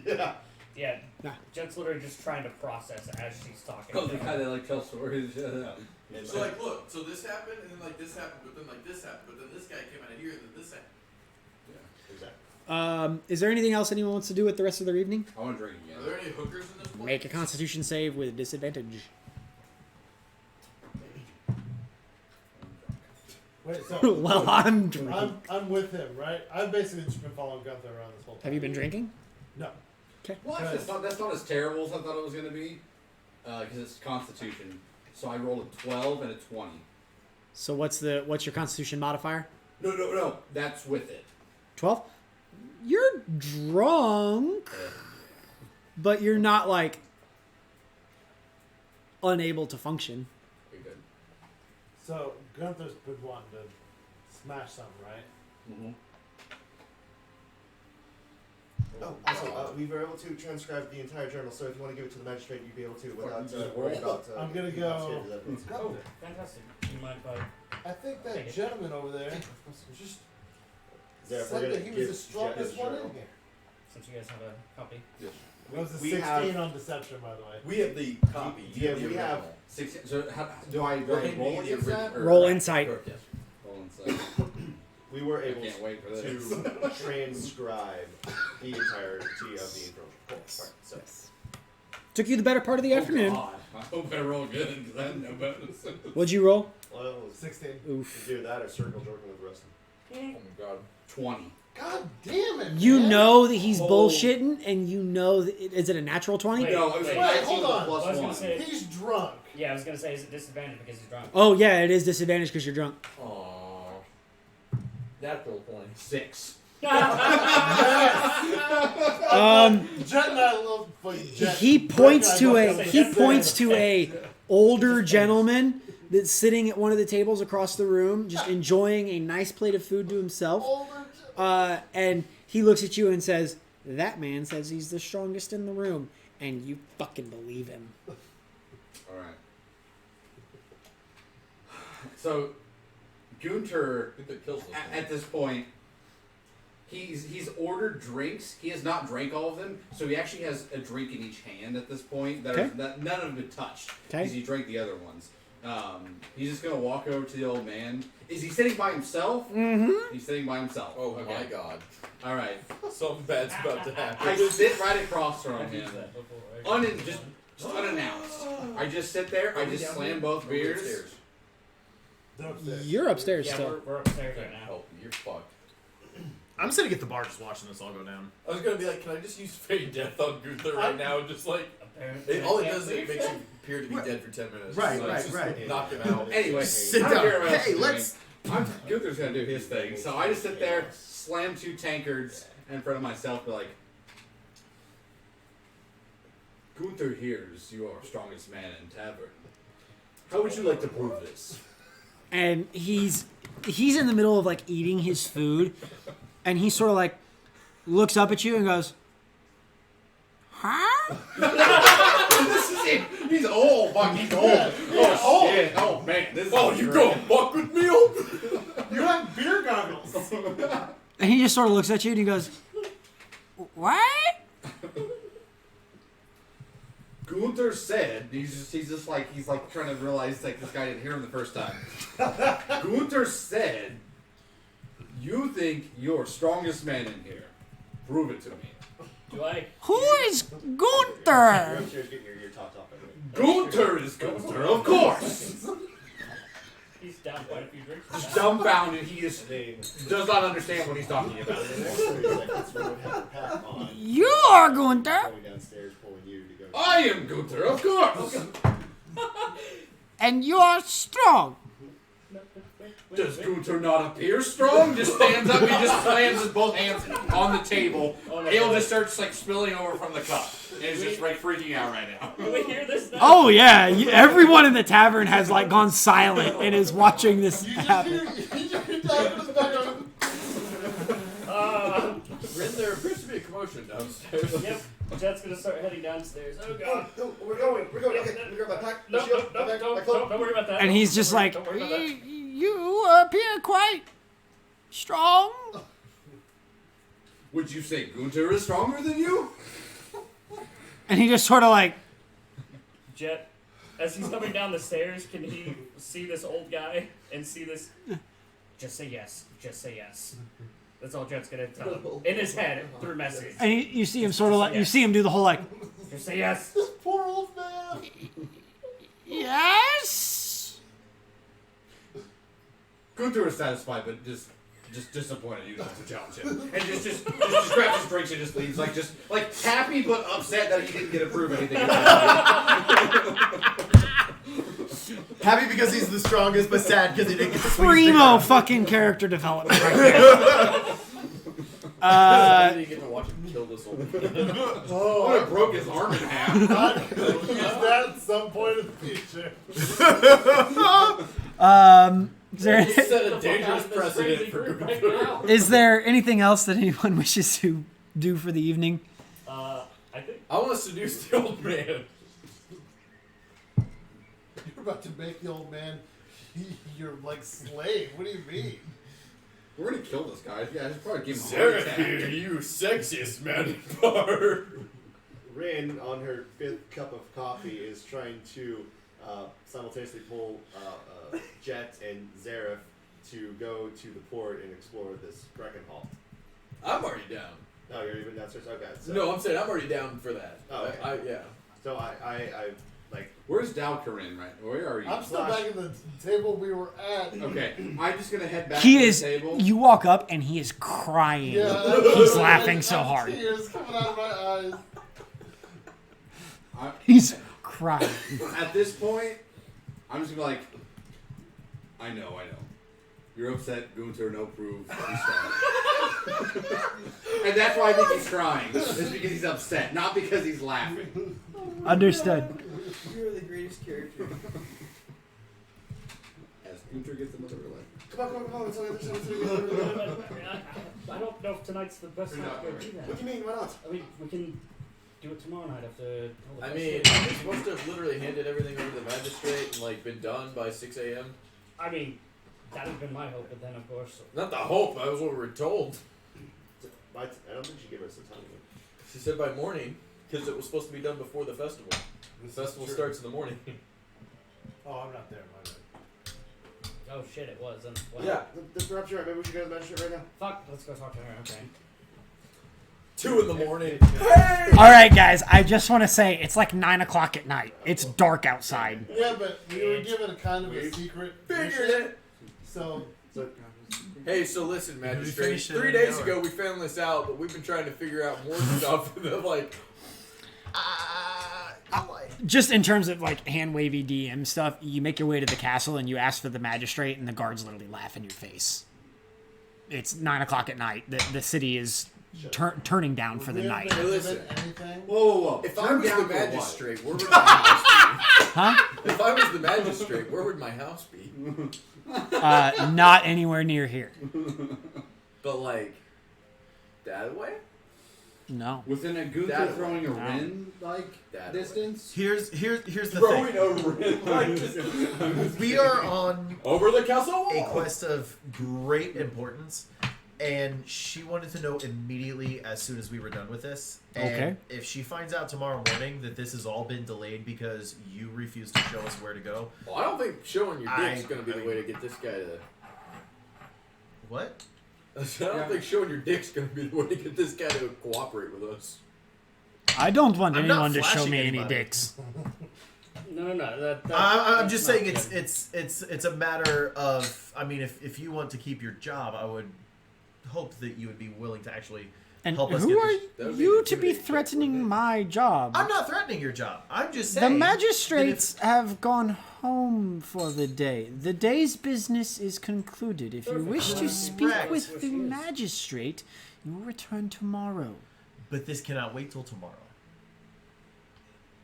Yeah. Yeah. Jet's literally just trying to process as she's talking. Oh, the guy that like tells stories. Yeah. So like, look, so this happened, and then like this happened, but then like this happened, but then this guy came out of here, and then this happened. Exactly. Is there anything else anyone wants to do with the rest of their evening? I want to drink Are again. there any hookers in this place? Make a Constitution save with disadvantage. Wait, so Well, I'm drinking. I'm with him, right? I've basically just been following Gunther around this whole time. Have you been drinking? No. Okay. Well, actually, that's not as terrible as I thought it was going to be, because it's Constitution. So I rolled a 12 and a 20. So what's your Constitution modifier? No. That's with it. 12. You're drunk, but you're not like unable to function. Pretty good. So Gunther's been wanting to smash something, right? Mm-hmm. Oh, also, we were able to transcribe the entire journal, so if you want to give it to the magistrate, you'd be able to without worrying about. I'm gonna getting go. upstairs as evidence. Gunther, Fantastic. You mind if I... I think that Take it. gentleman over there just Zareth, we're said gonna that he was give the strongest Jet one his in journal. here. Since you guys have a copy. It was a We 16 have- on deception, by the way. We have the copy. Yeah, You we the have- original. 16. So how, do I Okay, roll the against that? original- or- Roll insight. Yes. Roll insight. We were I able can't wait for this. to transcribe the entirety of the information. Cool. Alright, so Took you the better part of the afternoon. Oh, God. I hope I roll good because I have no bonus. What'd you roll? well, 16. Oof. do that or circle jerking with the rest of them. Oh my god. 20. God damn it! You man. know that he's Oh. bullshitting, and you know that is it a natural 20? Wait. No, it was Wait, 19 hold with on. plus I was gonna 1. say- He's drunk. Yeah, I was gonna say, is it disadvantage because he's drunk? Oh yeah, it is disadvantage because you're drunk. Aww. That's roll 20. 6. Jet and I love fucking Jet. He points Jet to and I a both he have points sex. to a older gentleman that's sitting at one of the tables across the room, just enjoying a nice plate of food to himself. Older And he looks at you and says, "That man says he's the strongest in the room," and you fucking believe him. Alright. So, Gunter, at this point, he's ordered drinks. He has not drank all of them, so he actually has a drink in each hand at this point. That, Okay. that none of them have been touched Okay. because he drank the other ones. He's just gonna walk over to the old man. Is he sitting by himself? Mm-hmm. He's sitting by himself. Oh Okay. my god. All right. Something bad's about to happen. I sit right across from I've him, used that before, right? just unannounced. I just sit there. I just slam both beers. They're upstairs. You're upstairs Yeah, still. we're upstairs right now. Oh, you're fucked. I'm sitting at the bar just watching this all go down. I was gonna be like, can I just use Fade Death on Gunther right now? Just like, Apparently, all it I does is can't it makes you appear to be dead for 10 minutes. Right, So it's right, just right. Knock him out. Anyway, Sit I don't down. care what else Hey, he's let's- doing. Gunther's gonna do his thing, so I just sit there, slam 2 tankards in front of myself, be like, Gunther hears you are strongest man in tavern. How would you like to prove this? And he's in the middle of like eating his food, and he sort of like looks up at you and goes, "Huh?" This is him. He's old. Fuck, he's old. Oh shit. Oh man. This is you gonna fuck with me? You have beer goggles. And he just sort of looks at you and he goes, "What?" Gunther said he's just like trying to realize like this guy didn't hear him the first time. Gunther said, "You think you're strongest man in here? Prove it to me." Do I? Who is Gunther? I'm sure get your top off. Gunther is Gunther, of course. He's down quite a few drinks. He's dumbfounded. He just does not understand what he's talking about. You are Gunther. Going downstairs, pulling you to go. I am Gunther, of course. And you are strong. Does Gunther not appear strong? Just stands up. He just slams his both hands on the table. Ale just starts like spilling over from the cup. And is just like freaking out right now. Can we hear this now? Oh yeah, everyone in the tavern has like gone silent and is watching this happen. Rin, there appears to be a commotion downstairs. Yep. Jet's gonna start heading downstairs. Oh god. No, we're going. Okay, let me grab my pack. No, my shield, no, my bag, no, my cloak. don't worry about that. And he's just like, Don't worry about that. you appear quite strong. Would you say Gunther is stronger than you? And he just sort of like, Jet, as he's coming down the stairs, can he see this old guy and see this? Just say yes. Just say yes. That's all Jet's gonna tell him in his head through message. and you see him sort of like, you see him do the whole like, Just say yes. Poor old man. yes. Gunther is satisfied, but just disappointed you not to challenge him. And just grabs his drinks and just leaves, like happy but upset that he didn't get to prove anything. Happy because he's the strongest, but sad because he didn't get to Primo fucking character development right there. I didn't get to watch him kill this old man. Oh, I broke his arm in half. I'm gonna use that at some point in the future. Is there, Set a dangerous precedent for Gunther. is there anything else that anyone wishes to do for the evening? I think. I want to seduce the old man. You're about to make the old man your like slave. What do you mean? We're gonna kill this guy. Yeah, just probably give him a heart Seraph attack. here, you sexiest man in bar. Rin, on her 5th cup of coffee, is trying to simultaneously pull Jet and Zareth to go to the port and explore this Brecken Hall. I'm already down. No, you're even downstairs? Okay. So, No, I'm saying I'm already down for that. Oh, okay. Yeah. So I like... Where's Dalkarin right? Where are you? I'm still back in the table we were at. Okay, I'm just gonna head back He to is. the table. You walk up and he is crying. Yeah, He's laughing so hard. Tears coming out of my eyes. He's crying. At this point, I'm just gonna be like, I know. You're upset, Gunther, no proof. He's strong. And that's why I think he's crying. It's because he's upset, not because he's laughing. Understood. You're the greatest character. As Gunther gets another life. Come on, it's on the other side. I don't know if tonight's the best time to go do that. What do you mean, why not? I mean, we can do it tomorrow night after. I mean, we're supposed to have literally handed everything over to the magistrate and like been done by 6 a.m. I mean, that had been my hope, but then of course. Not the hope. That was what we were told. I don't think she gave us the time. She said by morning because it was supposed to be done before the festival. The festival starts in the morning. Oh, I'm not there. My bad. Oh shit, it was. Well, Yeah. Perhaps you're right. Maybe we should go to the magistrate right now. Fuck, let's go talk to her. Okay. 2 in the morning. All right, guys. I just want to say it's like 9 o'clock at night. It's dark outside. Yeah, but we were given a kind of a secret. Figured mission, it. So Hey, so listen, magistrate. finish it 3 in an days hour. ago we found this out, but we've been trying to figure out more stuff. And they're like, Just in terms of like hand wavy DM stuff, you make your way to the castle and you ask for the magistrate, and the guards literally laugh in your face. It's 9 o'clock at night. The city is turning down for the We night. haven't Hey, given listen. anything. Whoa. If I Turn was down the for what? magistrate, where would my house be? Huh? If I was the magistrate, where would my house be? Not anywhere near here. But like, that way? No. Within a Gunther That throwing a no. Rin like That distance? Here's the Throwing thing. a ring like We are on over the castle a wall. quest of great importance, and she wanted to know immediately as soon as we were done with this. And Okay. if she finds out tomorrow morning that this has all been delayed because you refuse to show us where to go, Well, I don't think showing your dick's I- gonna be the way to get this guy to. what? I don't think showing your dick's gonna be the way to get this guy to cooperate with us. I don't want I'm not anyone to show flashing me any anybody. dicks. No. I'm that's just not saying good. it's a matter of, I mean, if you want to keep your job, I would hope that you would be willing to actually And help us who get are this. That would be you an to be intimidating check, threatening wouldn't it? my job? I'm not threatening your job. I'm just The saying magistrates have gone home for the day. The day's business is concluded. If you wish to speak Correct. with the magistrate, you will return tomorrow. but this cannot wait till tomorrow.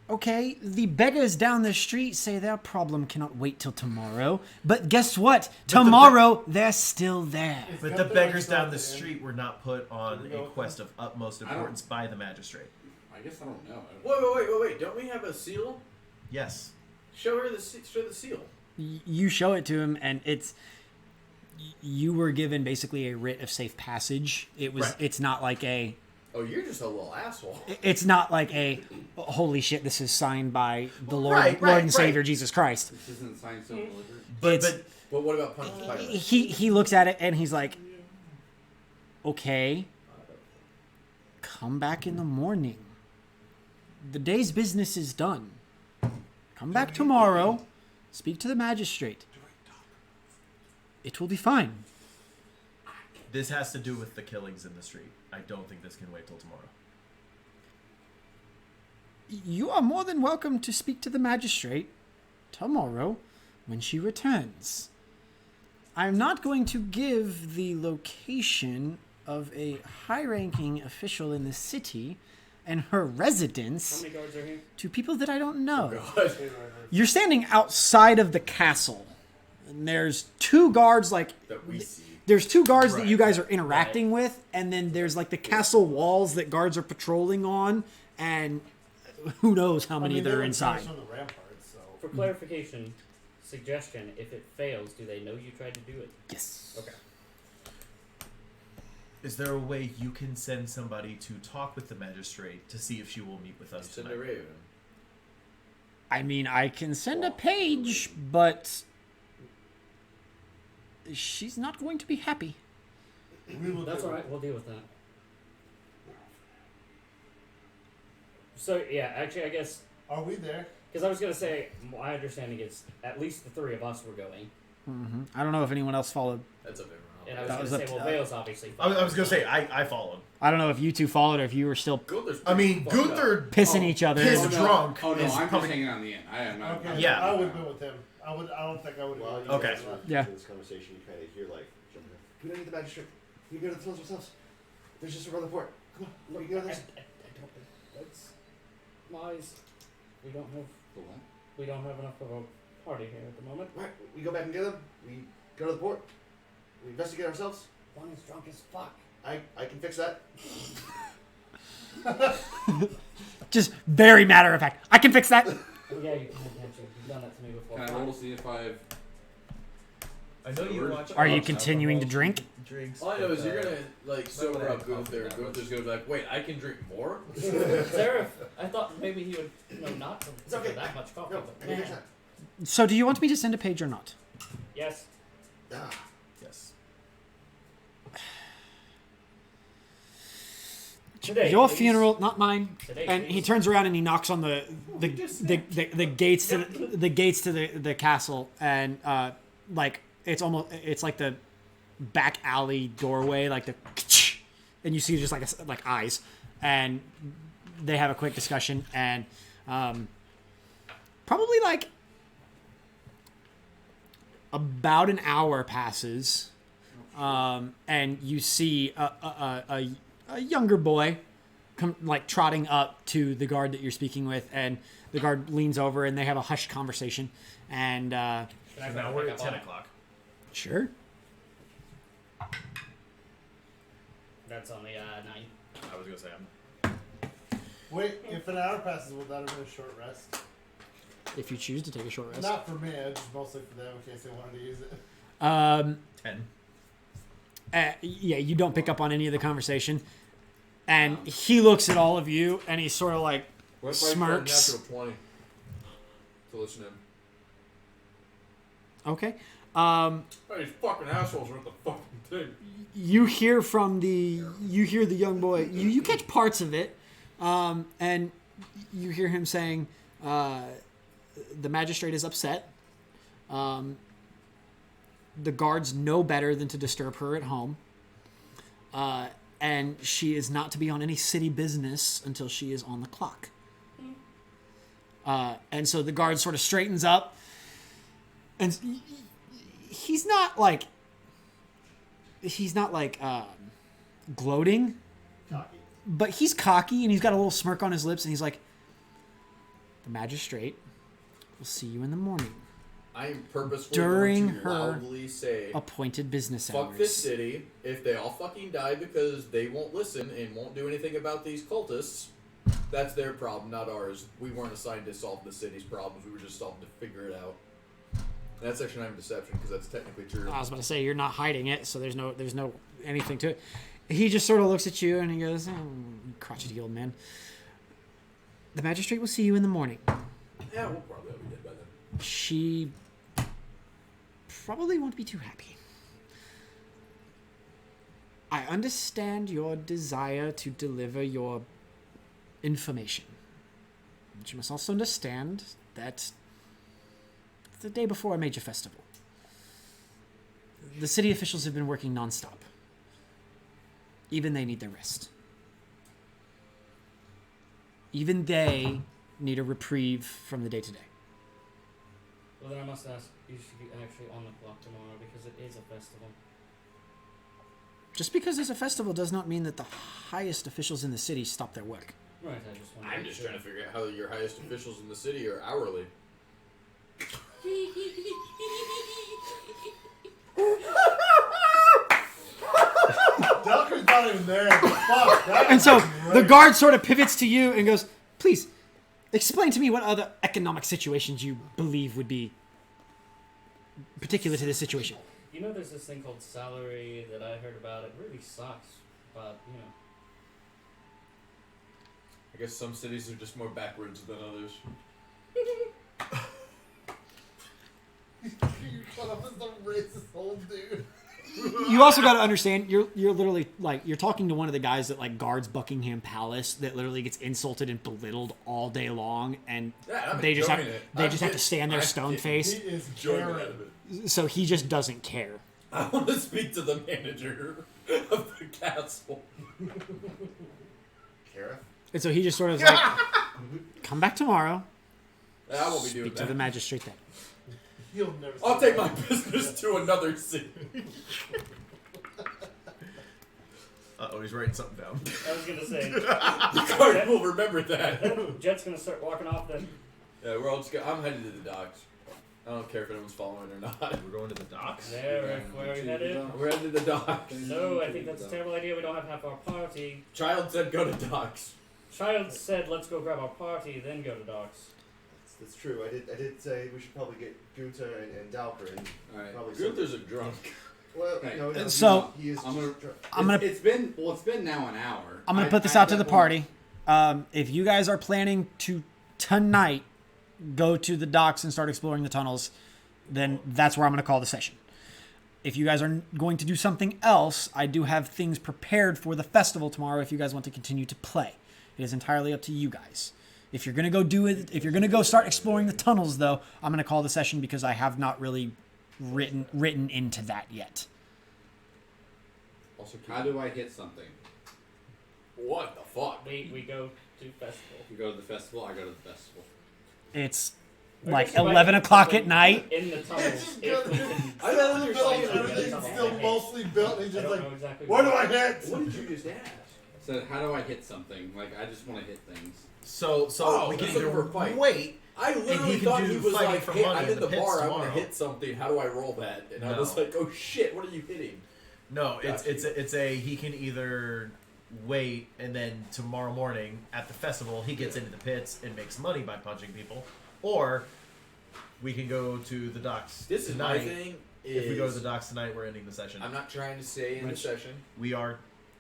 Okay, the beggars down the street say their problem cannot wait till tomorrow. But guess what? Tomorrow, they're still there. But the beggars down the street were not put on a quest of utmost I don't- importance by the magistrate. I guess I don't know. Wait! Don't we have a seal? Yes. Show her the show the seal. You show it to him, and it's... You were given basically a writ of safe passage. It was. Right. It's not like a... Oh, you're just a little asshole. It's not like a... Holy shit, this is signed by the Lord, Right, Lord right, and Savior right. Jesus Christ. This isn't signed, so delivered. But But what about Punch the Pirate? He looks at it and he's like, okay, come back in the morning. The day's business is done. Come back tomorrow, speak to the magistrate. It will be fine. this has to do with the killings in the street. I don't think this can wait till tomorrow. You are more than welcome to speak to the magistrate tomorrow when she returns. I'm not going to give the location of a high-ranking official in the city and her How residence many guards are here? to people that I don't know. God. You're standing outside of the castle, and there's two guards, like, That we see. there's two guards that Right. you guys are interacting with, and then there's like the castle walls that guards are patrolling on, and who knows how many they there are were inside. from the ramparts, so. For clarification, suggestion: if it fails, do they know you tried to do it? Yes. Okay. Is there a way you can send somebody to talk with the magistrate to see if she will meet with us Send a tonight? raven. I mean, I can send a page, but she's not going to be happy. We will That's do all it. right. We'll deal with that. So yeah, actually, I guess Are we there? because I was gonna say my understanding is at least the three of us were going, I don't know if anyone else followed. That's up everyone and I else. was That gonna was say, up to- well, Vale's obviously. I was gonna say I followed. I don't know if you two followed or if you were still Gunther's I mean, pretty fucked Gunther pissing each other. Pissed Oh, no. drunk. Oh no, is I'm probably- just hanging on the end. I am not. Okay. I'm Yeah. I would have been with him. I don't think I would While have. you Okay. guys are Yeah. in this conversation, you kind of hear like, we don't need the magistrate. We can go to the fields ourselves. There's just around the port. Come on, we can go I there. don't. That's lies. We don't have. The what? We don't have enough of a party here at the moment. Right, we go back and get them. We go to the port. We investigate ourselves. One is drunk as fuck. I can fix that. Just very matter of fact. I can fix that. Oh, yeah, you can actually. You've done that to me before. Can I roll to see if I've? I know you watch. Are you alcohol continuing to drink? Drinks. All I know is you're but, gonna like sober gonna up have Gunther. coffee that Gunther's gonna be like, wait, I can drink more. Seraph, I thought maybe he would not to It's okay. that much coffee. No, but I can fix man. that. So, do you want me to send a page or not? Yes. Ah, Yes. Today, Your please. funeral, not mine. Today, And he please. turns around and he knocks on the gates to the gates to the castle, and like it's like the back alley doorway, like the, and you see just like eyes, and they have a quick discussion, and probably like about an hour passes, and you see a younger boy come like trotting up to the guard that you're speaking with, and the guard leans over and they have a hushed conversation. And Can I So grab now a we're pickup at 10 on it? o'clock. sure. That's only 9. I was gonna say Wait, if an hour passes, will that have been a short rest? If you choose to take a short rest. Not for me, it's just mostly for them in case they wanted to use it. 10. Yeah, you don't pick up on any of the conversation. And he looks at all of you and he sort of like What if I got a smirks. natural 20 to listen to him? Okay. Hey, these fucking assholes are at the fucking thing. You hear the young boy. You catch parts of it, and you hear him saying, "The magistrate is upset. The guards know better than to disturb her at home, and she is not to be on any city business until she is on the clock." And so the guard sort of straightens up, and he's not like gloating, but he's cocky and he's got a little smirk on his lips, and he's like, "The magistrate will see you in the morning I am purposefully during going to her loudly say, appointed business fuck hours." this city. If they all fucking die because they won't listen and won't do anything about these cultists, that's their problem, not ours. We weren't assigned to solve the city's problems. We were just told to figure it out. And that's actually not even deception because that's technically true. I was about to say you're not hiding it, so there's no anything to it. He just sort of looks at you and he goes, "Crotchety old man. The magistrate will see you in the morning. Yeah, we'll probably be dead by then. She probably won't be too happy. I understand your desire to deliver your information. But you must also understand that the day before a major festival, the city officials have been working nonstop. Even they need their rest. Even they need a reprieve from the day-to-day. Well, then I must ask, you should be actually on the clock tomorrow because it is a festival. Just because there's a festival does not mean that the highest officials in the city stop their work. Right, I just want I'm just trying to figure out how your highest officials in the city are hourly. Delker's not even there. Fuck. That And so was the great. guard sort of pivots to you and goes, "Please, explain to me what other economic situations you believe would be particular to this situation." You know, there's this thing called salary that I heard about. It really sucks, but you know. I guess some cities are just more backwards than others. You shut up as the racist old dude. You also got to understand, you're literally like, you're talking to one of the guys that like guards Buckingham Palace that literally gets insulted and belittled all day long, and Yeah, I'm they just have enjoying it. they just have to stand there I'm stone kidding. faced. He is Enjoying Karen. it. So he just doesn't care. I want to speak to the manager of the castle. Kara? And so he just sort of like, "Come back tomorrow. I won't be doing Speak to that. the magistrate then." He'll never. I'll take my business to another city. Uh-oh, he's writing something down. I was gonna say, The guard will remember that. Jet's gonna start walking off then. Yeah, we're all just I'm headed to the docks. I don't care if anyone's following or not. We're going to the docks. There, where are we headed? We're headed to the docks. No, I think that's a terrible idea. We don't have half our party. Child said go to docks. Child said, let's go grab our party, then go to docks. That's true. I did say we should probably get Gunther and Dalper and Alright. probably Gunther's a drunk. Well, Okay. no, So- he is. I'm gonna- I'm gonna It's been now an hour. I'm gonna put this out to the party. If you guys are planning to tonight go to the docks and start exploring the tunnels, then that's where I'm gonna call the session. If you guys are going to do something else, I do have things prepared for the festival tomorrow. If you guys want to continue to play, it is entirely up to you guys. If you're gonna go do it, if you're gonna go start exploring the tunnels, though, I'm gonna call the session because I have not really written into that yet. Also, How do I hit something? what the fuck? We go to festival. You go to the festival, I go to the festival. It's I like guess you might 11 have o'clock something at night. In the tunnels. If we can, I Still don't in the understand. building, everything's still mostly built. And he's I just don't like, know exactly where do I hit? What did you just ask? said, "How do I hit something? Like, I just want to hit things." So we can he's looking either for a fight. wait. I And literally he can thought do he was fighting like, for "Hey, money I'm in in the the pits bar. I want to tomorrow." hit something. How do I roll that?" And I No. was like, "Oh shit! What are you hitting?" No, Gotcha. it's a he can either wait and then tomorrow morning at the festival he gets into the pits and makes money by punching people, or we can go to the docks This is tonight. my thing. If we go to the docks tonight, we're ending the session. I'm not trying to say in the session. We are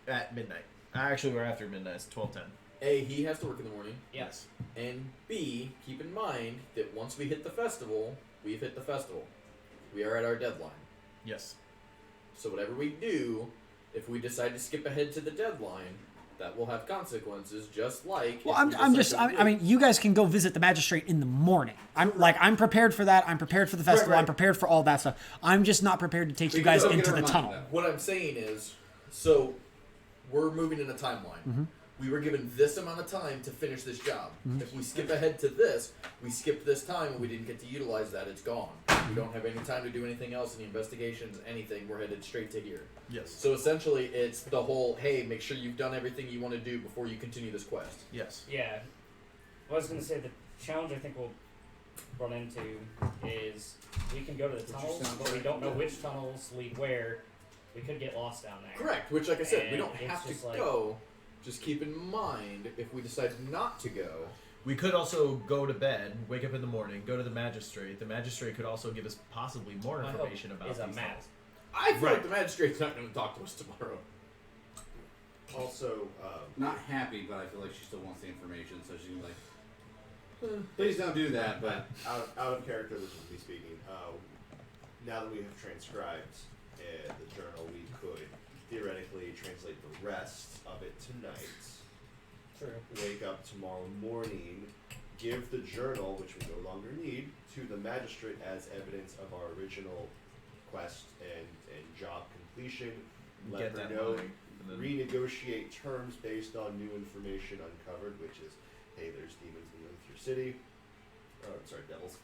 at midnight. Actually, we're after midnight. It's 12:10. A, he has to work in the morning. Yes. And B, keep in mind that once we hit the festival, we've hit the festival. We are at our deadline. Yes. So whatever we do, if we decide to skip ahead to the deadline, that will have consequences, just like. Well, if we I'm decide just. to I mean, you guys can go visit the magistrate in the morning. I'm prepared for that. I'm prepared for the festival. right. I'm prepared for all that stuff. I'm just not prepared to take you guys Because- into the tunnel. What I'm saying is, so we're moving in a timeline. Mhm. We were given this amount of time to finish this job. Mhm. If we skip ahead to this, we skipped this time and we didn't get to utilize that. It's gone. We don't have any time to do anything else, any investigations, anything. We're headed straight to here. Yes. So essentially, it's the whole, hey, make sure you've done everything you want to do before you continue this quest. Yes. Yeah. What I was going to say, the challenge I think we'll run into is we can go to the Would you tunnels, sound but we correct? don't know which tunnels lead where. We could get lost down there. Correct. Which, like I said, we And don't it's have to just like- go. Just keep in mind, if we decide not to go, We could also go to bed, wake up in the morning, go to the magistrate. The magistrate could also give us possibly more My hope information about is a these map. tunnels. I feel Right. like the magistrate's not going to talk to us tomorrow. Also, Not happy, but I feel like she still wants the information, so she's like, "Please don't do that." But out of character, legitimately speaking, now that we have transcribed the journal, we could theoretically translate the rest of it tonight. True. Wake up tomorrow morning, give the journal, which we no longer need, to the magistrate as evidence of our original quest and job completion. Let Get her that know, money, and then- renegotiate terms based on new information uncovered, which is, hey, there's demons in your city. Devils.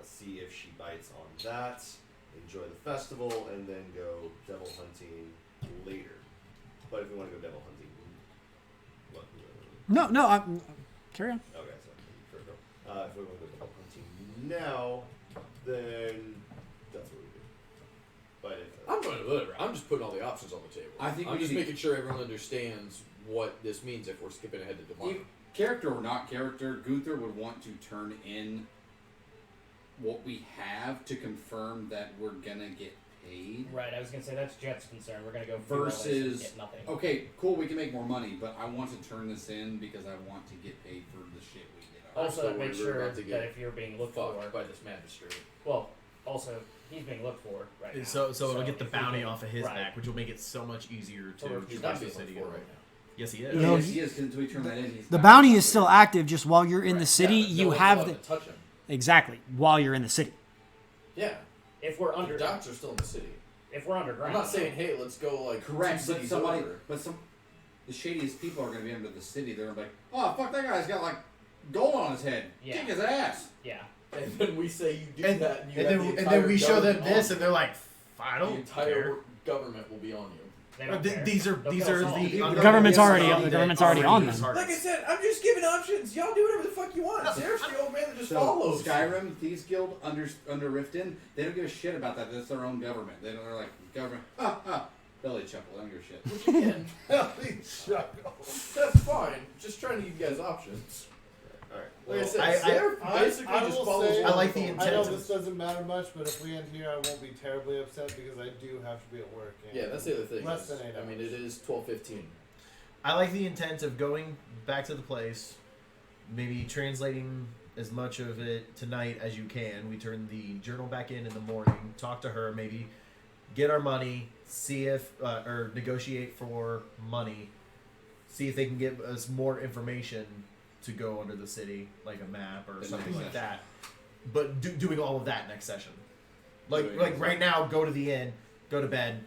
See if she bites on that. Enjoy the festival, and then go devil hunting later. But if we want to go devil hunting, what? No. Carry on. Okay, so if we want to go devil hunting now, then that's what we do. But if I'm going to whatever. I'm just putting all the options on the table. I think I'm we just need to- making sure everyone understands what this means if we're skipping ahead to tomorrow. character or not character, Gunther would want to turn in what we have to confirm that we're gonna get paid. Right, I was gonna say that's Jet's concern. We're gonna go through all this and Versus, get nothing. okay, cool, we can make more money, but I want to turn this in because I want to get paid for the shit we did. Also, I'm so make worried we're sure about to get that if you're being looked fucked for, by this magistrate. well, also he's being looked for right now. So it'll get the if we bounty can- off of his right. back, which will make it so much easier to Or he's not traverse the being city. looked for right now. Yes, he is. No, yes, he is, because until we turn that in, he's The not. bounty is still active. Just while you're in the city, Yeah, but no you one's have allowed the to touch him. exactly while you're in the city. Yeah, If we're the under, docks are still in the city. if we're I'm underground, not saying, hey, let's go like Correct, two but cities somebody, over. but some, the shadiest people are going to be under the city. They're like, oh fuck, that guy's got like gold on his head. Yeah. Kick his ass. yeah. And then we say you do And, that, and you and have then the and then entire we show them government this, on and they're like, I you. don't The entire care. government will be on you. They don't care. These are They'll these kill are us all. the government's already- that the government's already on them. targets. Like I said, I'm just giving options. Y'all do whatever the fuck you want. Seriously, old man that just So follows. Skyrim, Thieves Guild, under Riften, they don't give a shit about that. That's their own government. They're like government. Belly chuckle. They don't give a shit. Which again, that's fine. Just trying to give you guys options. Alright. Like I said, I- Sarah I basically just will follows. say- I like the I know intent. this doesn't matter much, but if we end here, I won't be terribly upset because I do have to be at work. And Yeah, that's the other thing. Less is, than 8 I mean, hours. it is 12:15. I like the intent of going back to the place, maybe translating as much of it tonight as you can. We turn the journal back in the morning, talk to her, maybe get our money, see if, or negotiate for money, see if they can give us more information to go under the city, like a map or The something next like session. that. But doing all of that next session. Like Doing like it. right now, go to the inn, go to bed,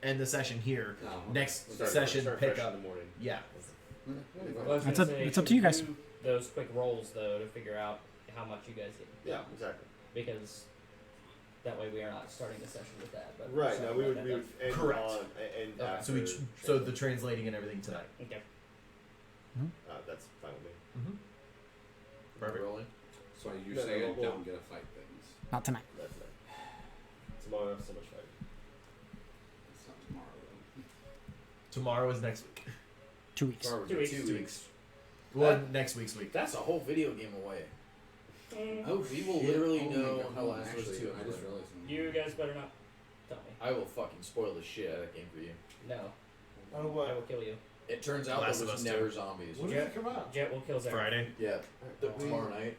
end the session here. No. Next Start session, fresh pick in up. the morning. Yeah. Well, I was That's gonna up- say, it's up to should you we guys. do those quick rolls though to figure out how much you guys get, Yeah, exactly. because That way we are not starting the session with that. But Right. sorry No, we about would that. end Correct. on and Okay. after. So so the translating and everything tonight. Okay. That's fine with me. Mm-hmm. Perfect. Rolling. So you No, say no, I well- don't get to fight things. Not tonight. That's it. Tomorrow I have so much fighting. It's not tomorrow though. Tomorrow is next week. 2 weeks. Tomorrow's 2 weeks. 2 weeks. Well, next week's week. That's a whole video game away. Oh, we will shit. literally Oh my know God. how Last of Us Actually, 2 I just realized something. You guys better not tell me. I will fucking spoil the shit out of that game for you. No. Oh, I what? will kill you. It turns out Last there of was Us never 2. zombies. When did it come out? Jet will kill Zara. Friday. Yeah, That we tomorrow night.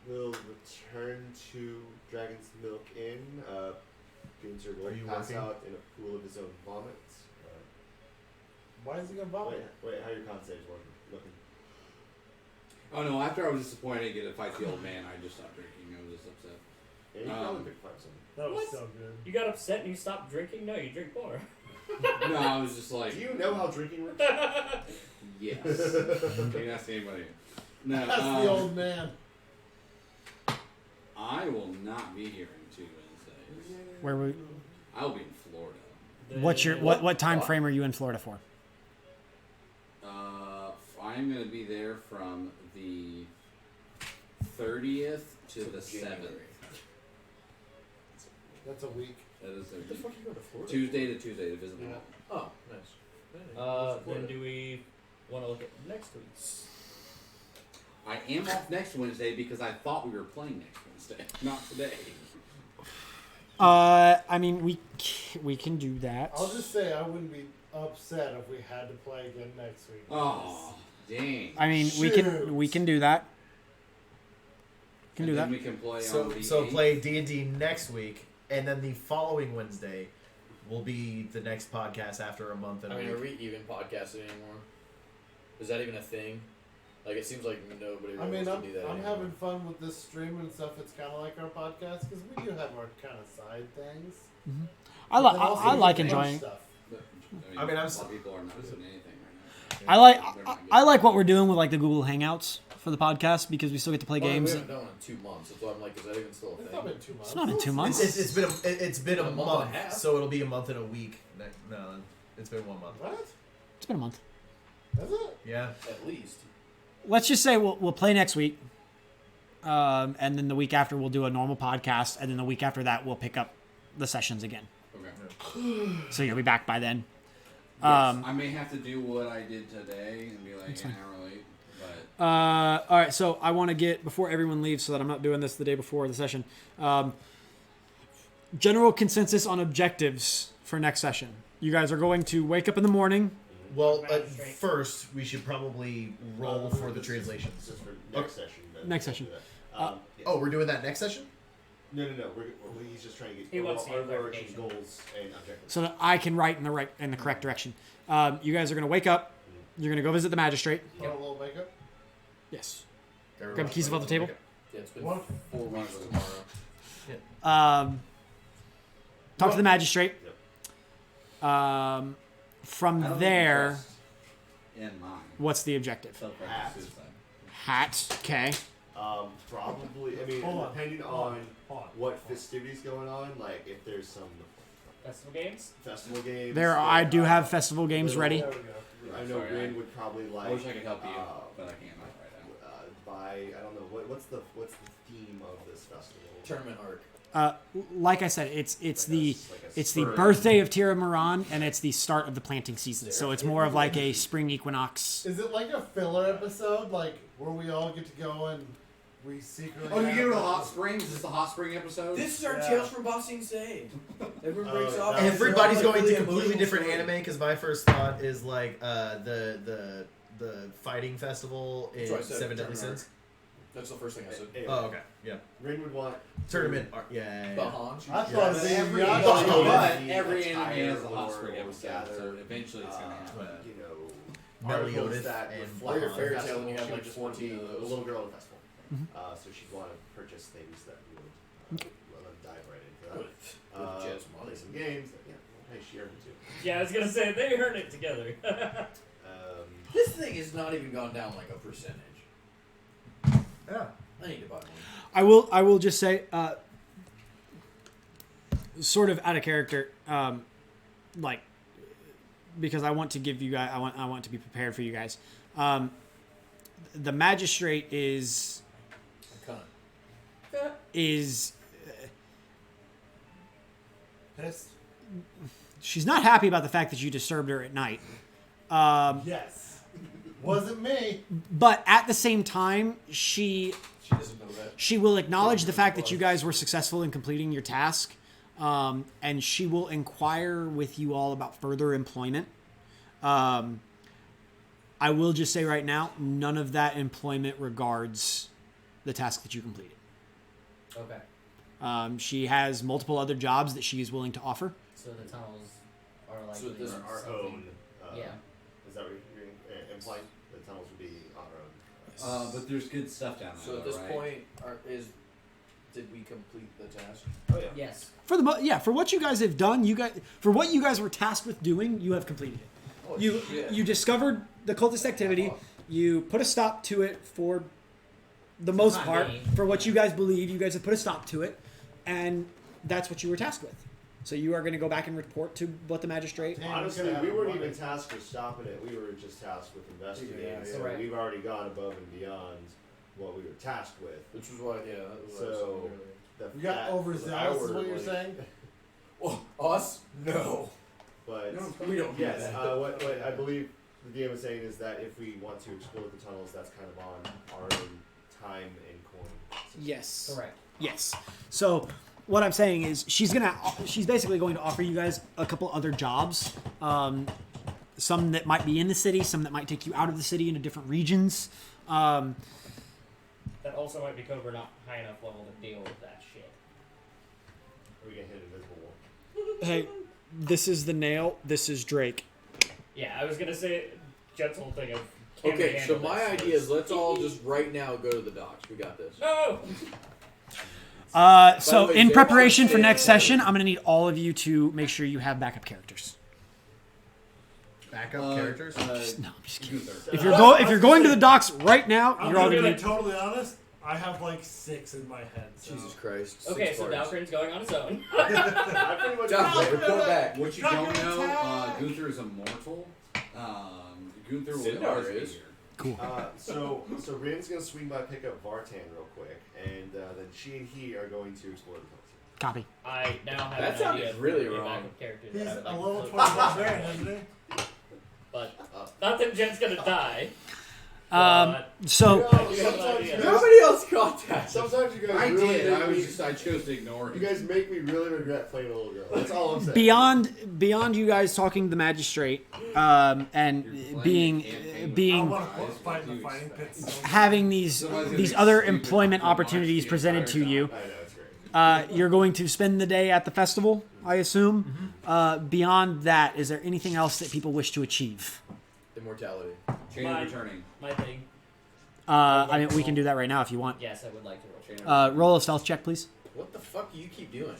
will return to Dragon's Milk Inn. Gunther will Are you pass working? out in a pool of his own vomit. Why is he gonna vomit? Wait, how are your con saves looking? Oh no! After I was disappointed to get to fight the old man, I just stopped drinking. I was just upset. Yeah, you probably picked 5 something. That was What? so good. You got upset and you stopped drinking? No, you drink more. No, I was just like, Do you know how drinking works? yes. You can ask anybody. No, That's the old man. I will not be here in 2 Wednesdays. Where we? I will be in Florida. What's your what time frame are you in Florida for? I'm going to be there from the 30th to the 7th. That's a week. That is What the fuck you go to Florida? Tuesday to Tuesday to visit my Yeah. mom. Oh, nice. Then do we want to look at next week's? I am off next Wednesday because I thought we were playing next Wednesday, not today. I mean, we can do that. I'll just say I wouldn't be upset if we had to play again next week. Oh, dang. I mean, we can do that. Can do And that. then we can play So on the so 8th. play D&D next week, and then the following Wednesday will be the next podcast after a month and I a mean, are week. we even podcasting anymore? Is that even a thing? Like, it seems like nobody I really mean, wants to do that I'm anymore. having fun with this stream and stuff. It's kind of like our podcast because we do have our kind of side things. I But then also I we like do bunch enjoying. stuff. But, I mean, I'm a s- lot of people are not doing anything right now. I like They're not I like what we're doing with like the Google Hangouts for the podcast because we still get to play Well, games. We haven't done it in 2 months. That's why I'm like, is that even still a It's thing? not been 2 months. It's not in 2 months. It's been a A month month, and a half. so it'll be a month and a week. No, it's been 1 month. What? It's been a month. Is it? Yeah. At least. Let's just say we'll play next week, and then the week after we'll do a normal podcast, and then the week after that we'll pick up the sessions again. Okay. So you'll be back by then. Yes, I may have to do what I did today and be like an hour late, but All right, so I want to get before everyone leaves, so that I'm not doing this the day before the session. General consensus on objectives for next session. You guys are going to wake up in the morning. Well, Magistrate. first we should probably roll for the translations. Just for next session. then Next we'll session. do that. Yeah. Oh, we're doing that next session. No. He's just trying to He get wants the overarching clarification. goals and objectives. So that I can write in the correct direction. You guys are going to wake up. You're going to go visit the magistrate. Want a little makeup? Yes. Everyone Grab keys off the table. Yeah, it's been What? 4 weeks tomorrow. Talk to the magistrate. Yep. I From don't there, think in mind. what's the objective? Self-righteous suicide. Hat. Okay. Probably. I mean, Hold on. depending Hold on on. what festivities going on, like if there's some Festival games? festival games. There, I do have festival games ready. There we go. I know Sorry, Rin would probably like. I wish I could help you, uh, but I can't right now. Buy. I don't know what's the theme of this festival. Tournament arc. Like I said, it's the Like a it's the spur. birthday of Tira Moran, and it's the start of the planting season. So it's more of like a spring equinox. Is it like a filler episode, like where we all get to go and we secretly? Oh, you have get to the a- hot springs? Is this the hot spring episode? This is our Yeah. Tales from Bossing Say. Everyone breaks Oh, off. that's- Everybody's It's all going like to really completely emotional different story. anime because my first thought is like the fighting festival in That's what I said, Seven Deadly tournament Sins. That's the first thing I said. Oh, okay, yeah. Rin would want Tournament art, yeah. Bahan. I thought Yeah. it was Every, Yacht but, Club. but the every attire anime has a hot or spring episode, gather, so eventually it's gonna happen. you know, Meliodas articles that and reflect Or your the fairy tale festival. when you have, She like, would just want 14 to of be those. a little girl at the festival. Mhm. So she'd want to purchase things that would well, then dive right into that. With Jet's money. Play some games. That, hey, she earned it too. Yeah, I was gonna say they heard it together. This thing has not even gone down like a percentage. Yeah. I need to buy one. I will just say, sort of out of character, like, because I want to give you guys, I want to be prepared for you guys. The magistrate is Pissed? she's not happy about the fact that you disturbed her at night. Yes. Wasn't me. But at the same time, she doesn't know that. She will acknowledge the fact that you guys were successful in completing your task, and she will inquire with you all about further employment. I will just say right now, none of that employment regards the task that you completed. Okay. She has multiple other jobs that she is willing to offer. So the tunnels are like So this are our own. Yeah. Is that what you're implying? The tunnels would be our own. But there's good stuff down there. So at though, this right? point, did we complete the task? Oh yeah. Yes. For what you guys have done, for what you guys were tasked with doing, you have completed it. Oh, You discovered the cultist activity. You put a stop to it for the most Not part. me. For what you guys believe, you guys have put a stop to it, and that's what you were tasked with. So you are going to go back and report to what the magistrate. Honestly, we weren't even tasked with stopping it. We were just tasked with investigating. Yeah, so right. we've already gone above and beyond what we were tasked with. Which was why, that was what I was So saying earlier. You got overzealous, is what you're saying? Well, us? No. But We don't do yes, that. what I believe the DM is saying is that if we want to explore the tunnels, that's kind of on our own time and coin. Yes. Correct. Yes. So what I'm saying is she's basically going to offer you guys a couple other jobs. Some that might be in the city, some that might take you out of the city into different regions. That also might be Cobra not high enough level to deal with that shit. We can hit invisible wall. Hey, this is the nail. This is Drake. Yeah, I was gonna say Jet's whole thing of. can we Okay, so handle my this? idea is let's all just right now go to the docks. We got this. No. So the way, in Jay preparation wants for to next say- session, I'm going to need all of you to make sure you have backup characters. Backup characters? No, I'm just kidding. Gunther. If you're going to the docks right now, I'm you're all gonna going be to totally honest. I have like 6 in my head. So. Jesus Christ. Okay, 6 so parts. Valkyrin's going on his own. I pretty much Valkyrie, report back. What you Not don't gonna know, tag. Gunther is immortal. Gunther will Sindar always be is. here. Cool. So Rin's gonna swing by, pick up Vartan real quick, and then she and he are going to explore the tunnels. Copy. I now have That an sounded idea of really a wrong. backup character. He's that I a would level like to 20 float. barbarian, isn't he? But not that Jet's gonna die. So Nobody else caught that. Sometimes you guys I really did. make me, I chose to ignore you him. guys make me really regret playing a little girl. That's all I'm saying. beyond you guys talking to the magistrate and being I want to fight in the fighting pits. So having these other employment opportunities presented to you, I know, it's great. you're going to spend the day at the festival, I assume. Beyond that, is there anything else that people wish to achieve? Immortality. Chain Mine. of returning. My thing. I mean, we can do that right now if you want. Yes, I would like to roll. Roll a stealth check, please. What the fuck do you keep doing?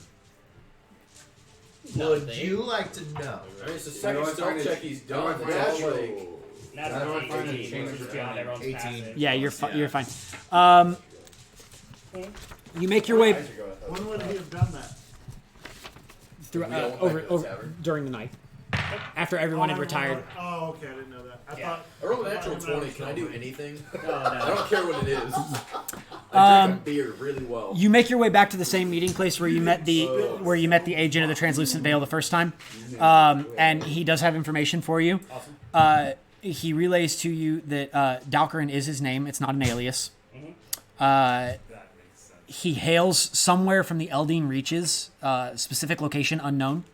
Would Nothing. you like to know? I mean, it's the You second know what, stealth find check it- he's you know done. what, It's all find like, That's How do I find a 18, change which is of beyond returning? everyone's 18. passive. Yeah, you're Yeah. you're fine. You make your way I should go with that. when would he have done that? through We don't over like the over tavern. during the night after everyone had retired. Oh, okay, I didn't know that. I Yeah. thought. I rolled a I natural thought that 20. was Can I do anything? No, I no. don't care what it is. I drink a beer really well. You make your way back to the same meeting place where you met the agent of the Translucent Veil the first time, and he does have information for you. Awesome. He relays to you that Dalkarin is his name; it's not an alias. That makes sense. He hails somewhere from the Eldine Reaches, specific location unknown.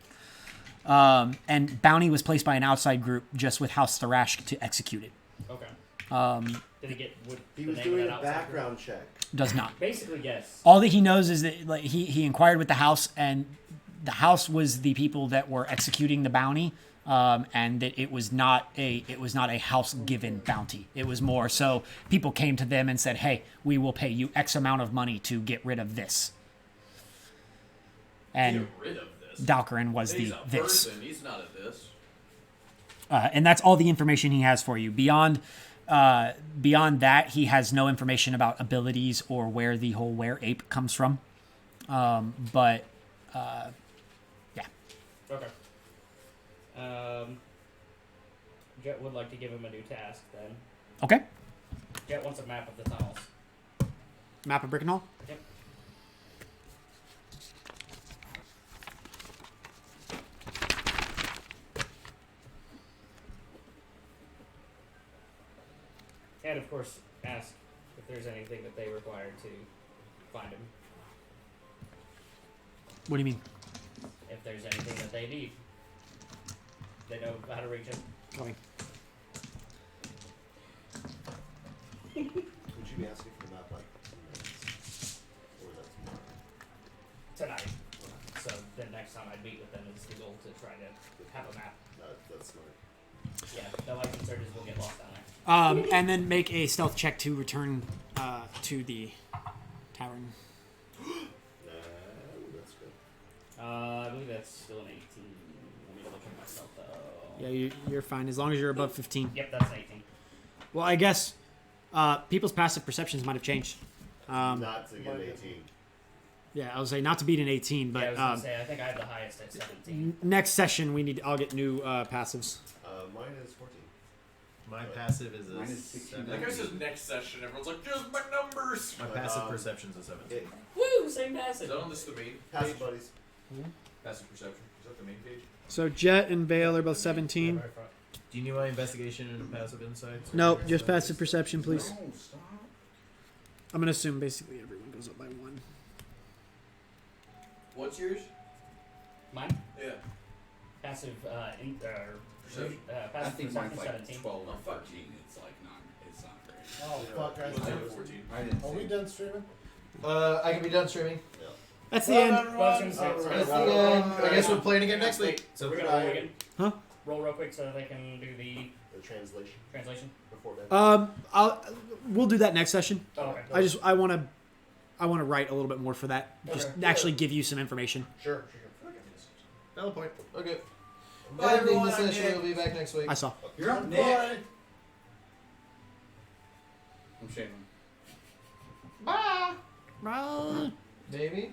And bounty was placed by an outside group just with House Tharash to execute it. Okay. Did he get? Would He the was name doing of a that outside background check. Does not. group? Basically, yes. All that he knows is that like, he inquired with the house, and the house was the people that were executing the bounty, and that it was not a house given bounty. It was more so people came to them and said, "Hey, we will pay you X amount of money to get rid of this." And Get rid of this. Dalkarin was He's the a this. person. He's not a this. And that's all the information he has for you. Beyond that, he has no information about abilities or where the whole were ape comes from. But Okay. Jet would like to give him a new task then. Okay. Jet wants a map of the tunnels. Map of Brickenhall. Yep. And of course, ask if there's anything that they require to find him. What do you mean? If there's anything that they need. They know how to reach him. Going. Would you be asking for the map like tonight? Or is that tomorrow? Tonight. So then next time I meet with them is the goal to try to have a map. That's smart. Yeah, the life surges will get lost down there. And then make a stealth check to return to the tavern. That's good. I believe that's still an 18. Let me double check myself though. Yeah, you're fine as long as you're above 15. Yep, that's an 18. Well, I guess people's passive perceptions might have changed. Not to get 18. Yeah, I was saying not to beat an 18, but Yeah, I was gonna say I think I have the highest at 17. next session I'll get new passives. Mine is 14. My passive is a Mine is 16. That guy says next session. Everyone's like, "Just my numbers." My passive perception's a 17. Woo! Same Is passive. that on this the main Passive page? buddies. Passive perception. Is that the main page? So Jet and Vale are both 17. Do you need my investigation and passive insights? No, just passive perception, please. No, stop. I'm gonna assume basically everyone goes up by 1. What's yours? Mine? Yeah. Passive, Perception. I passive think perception mine's like 17. 12 or Oh, fuck. 14. It's like not. It's not great. Oh fuck! What's Guys, that, 14? I didn't are see we it. done streaming? I can be done streaming. That's the end. Well, That's the end. I guess we're playing again next week. So we're gonna roll again. Huh? Roll real quick so they can do the The translation translation. before bed. We'll do that next session. Oh, okay. I want to write a little bit more for that. Just Okay. actually give you some information. Sure. Valid point. Okay. Bye, Ending everyone, the I'm session. Nick. We'll be back next week. I saw. You're up, Nick. Bye. I'm Shane. Bye. Maybe.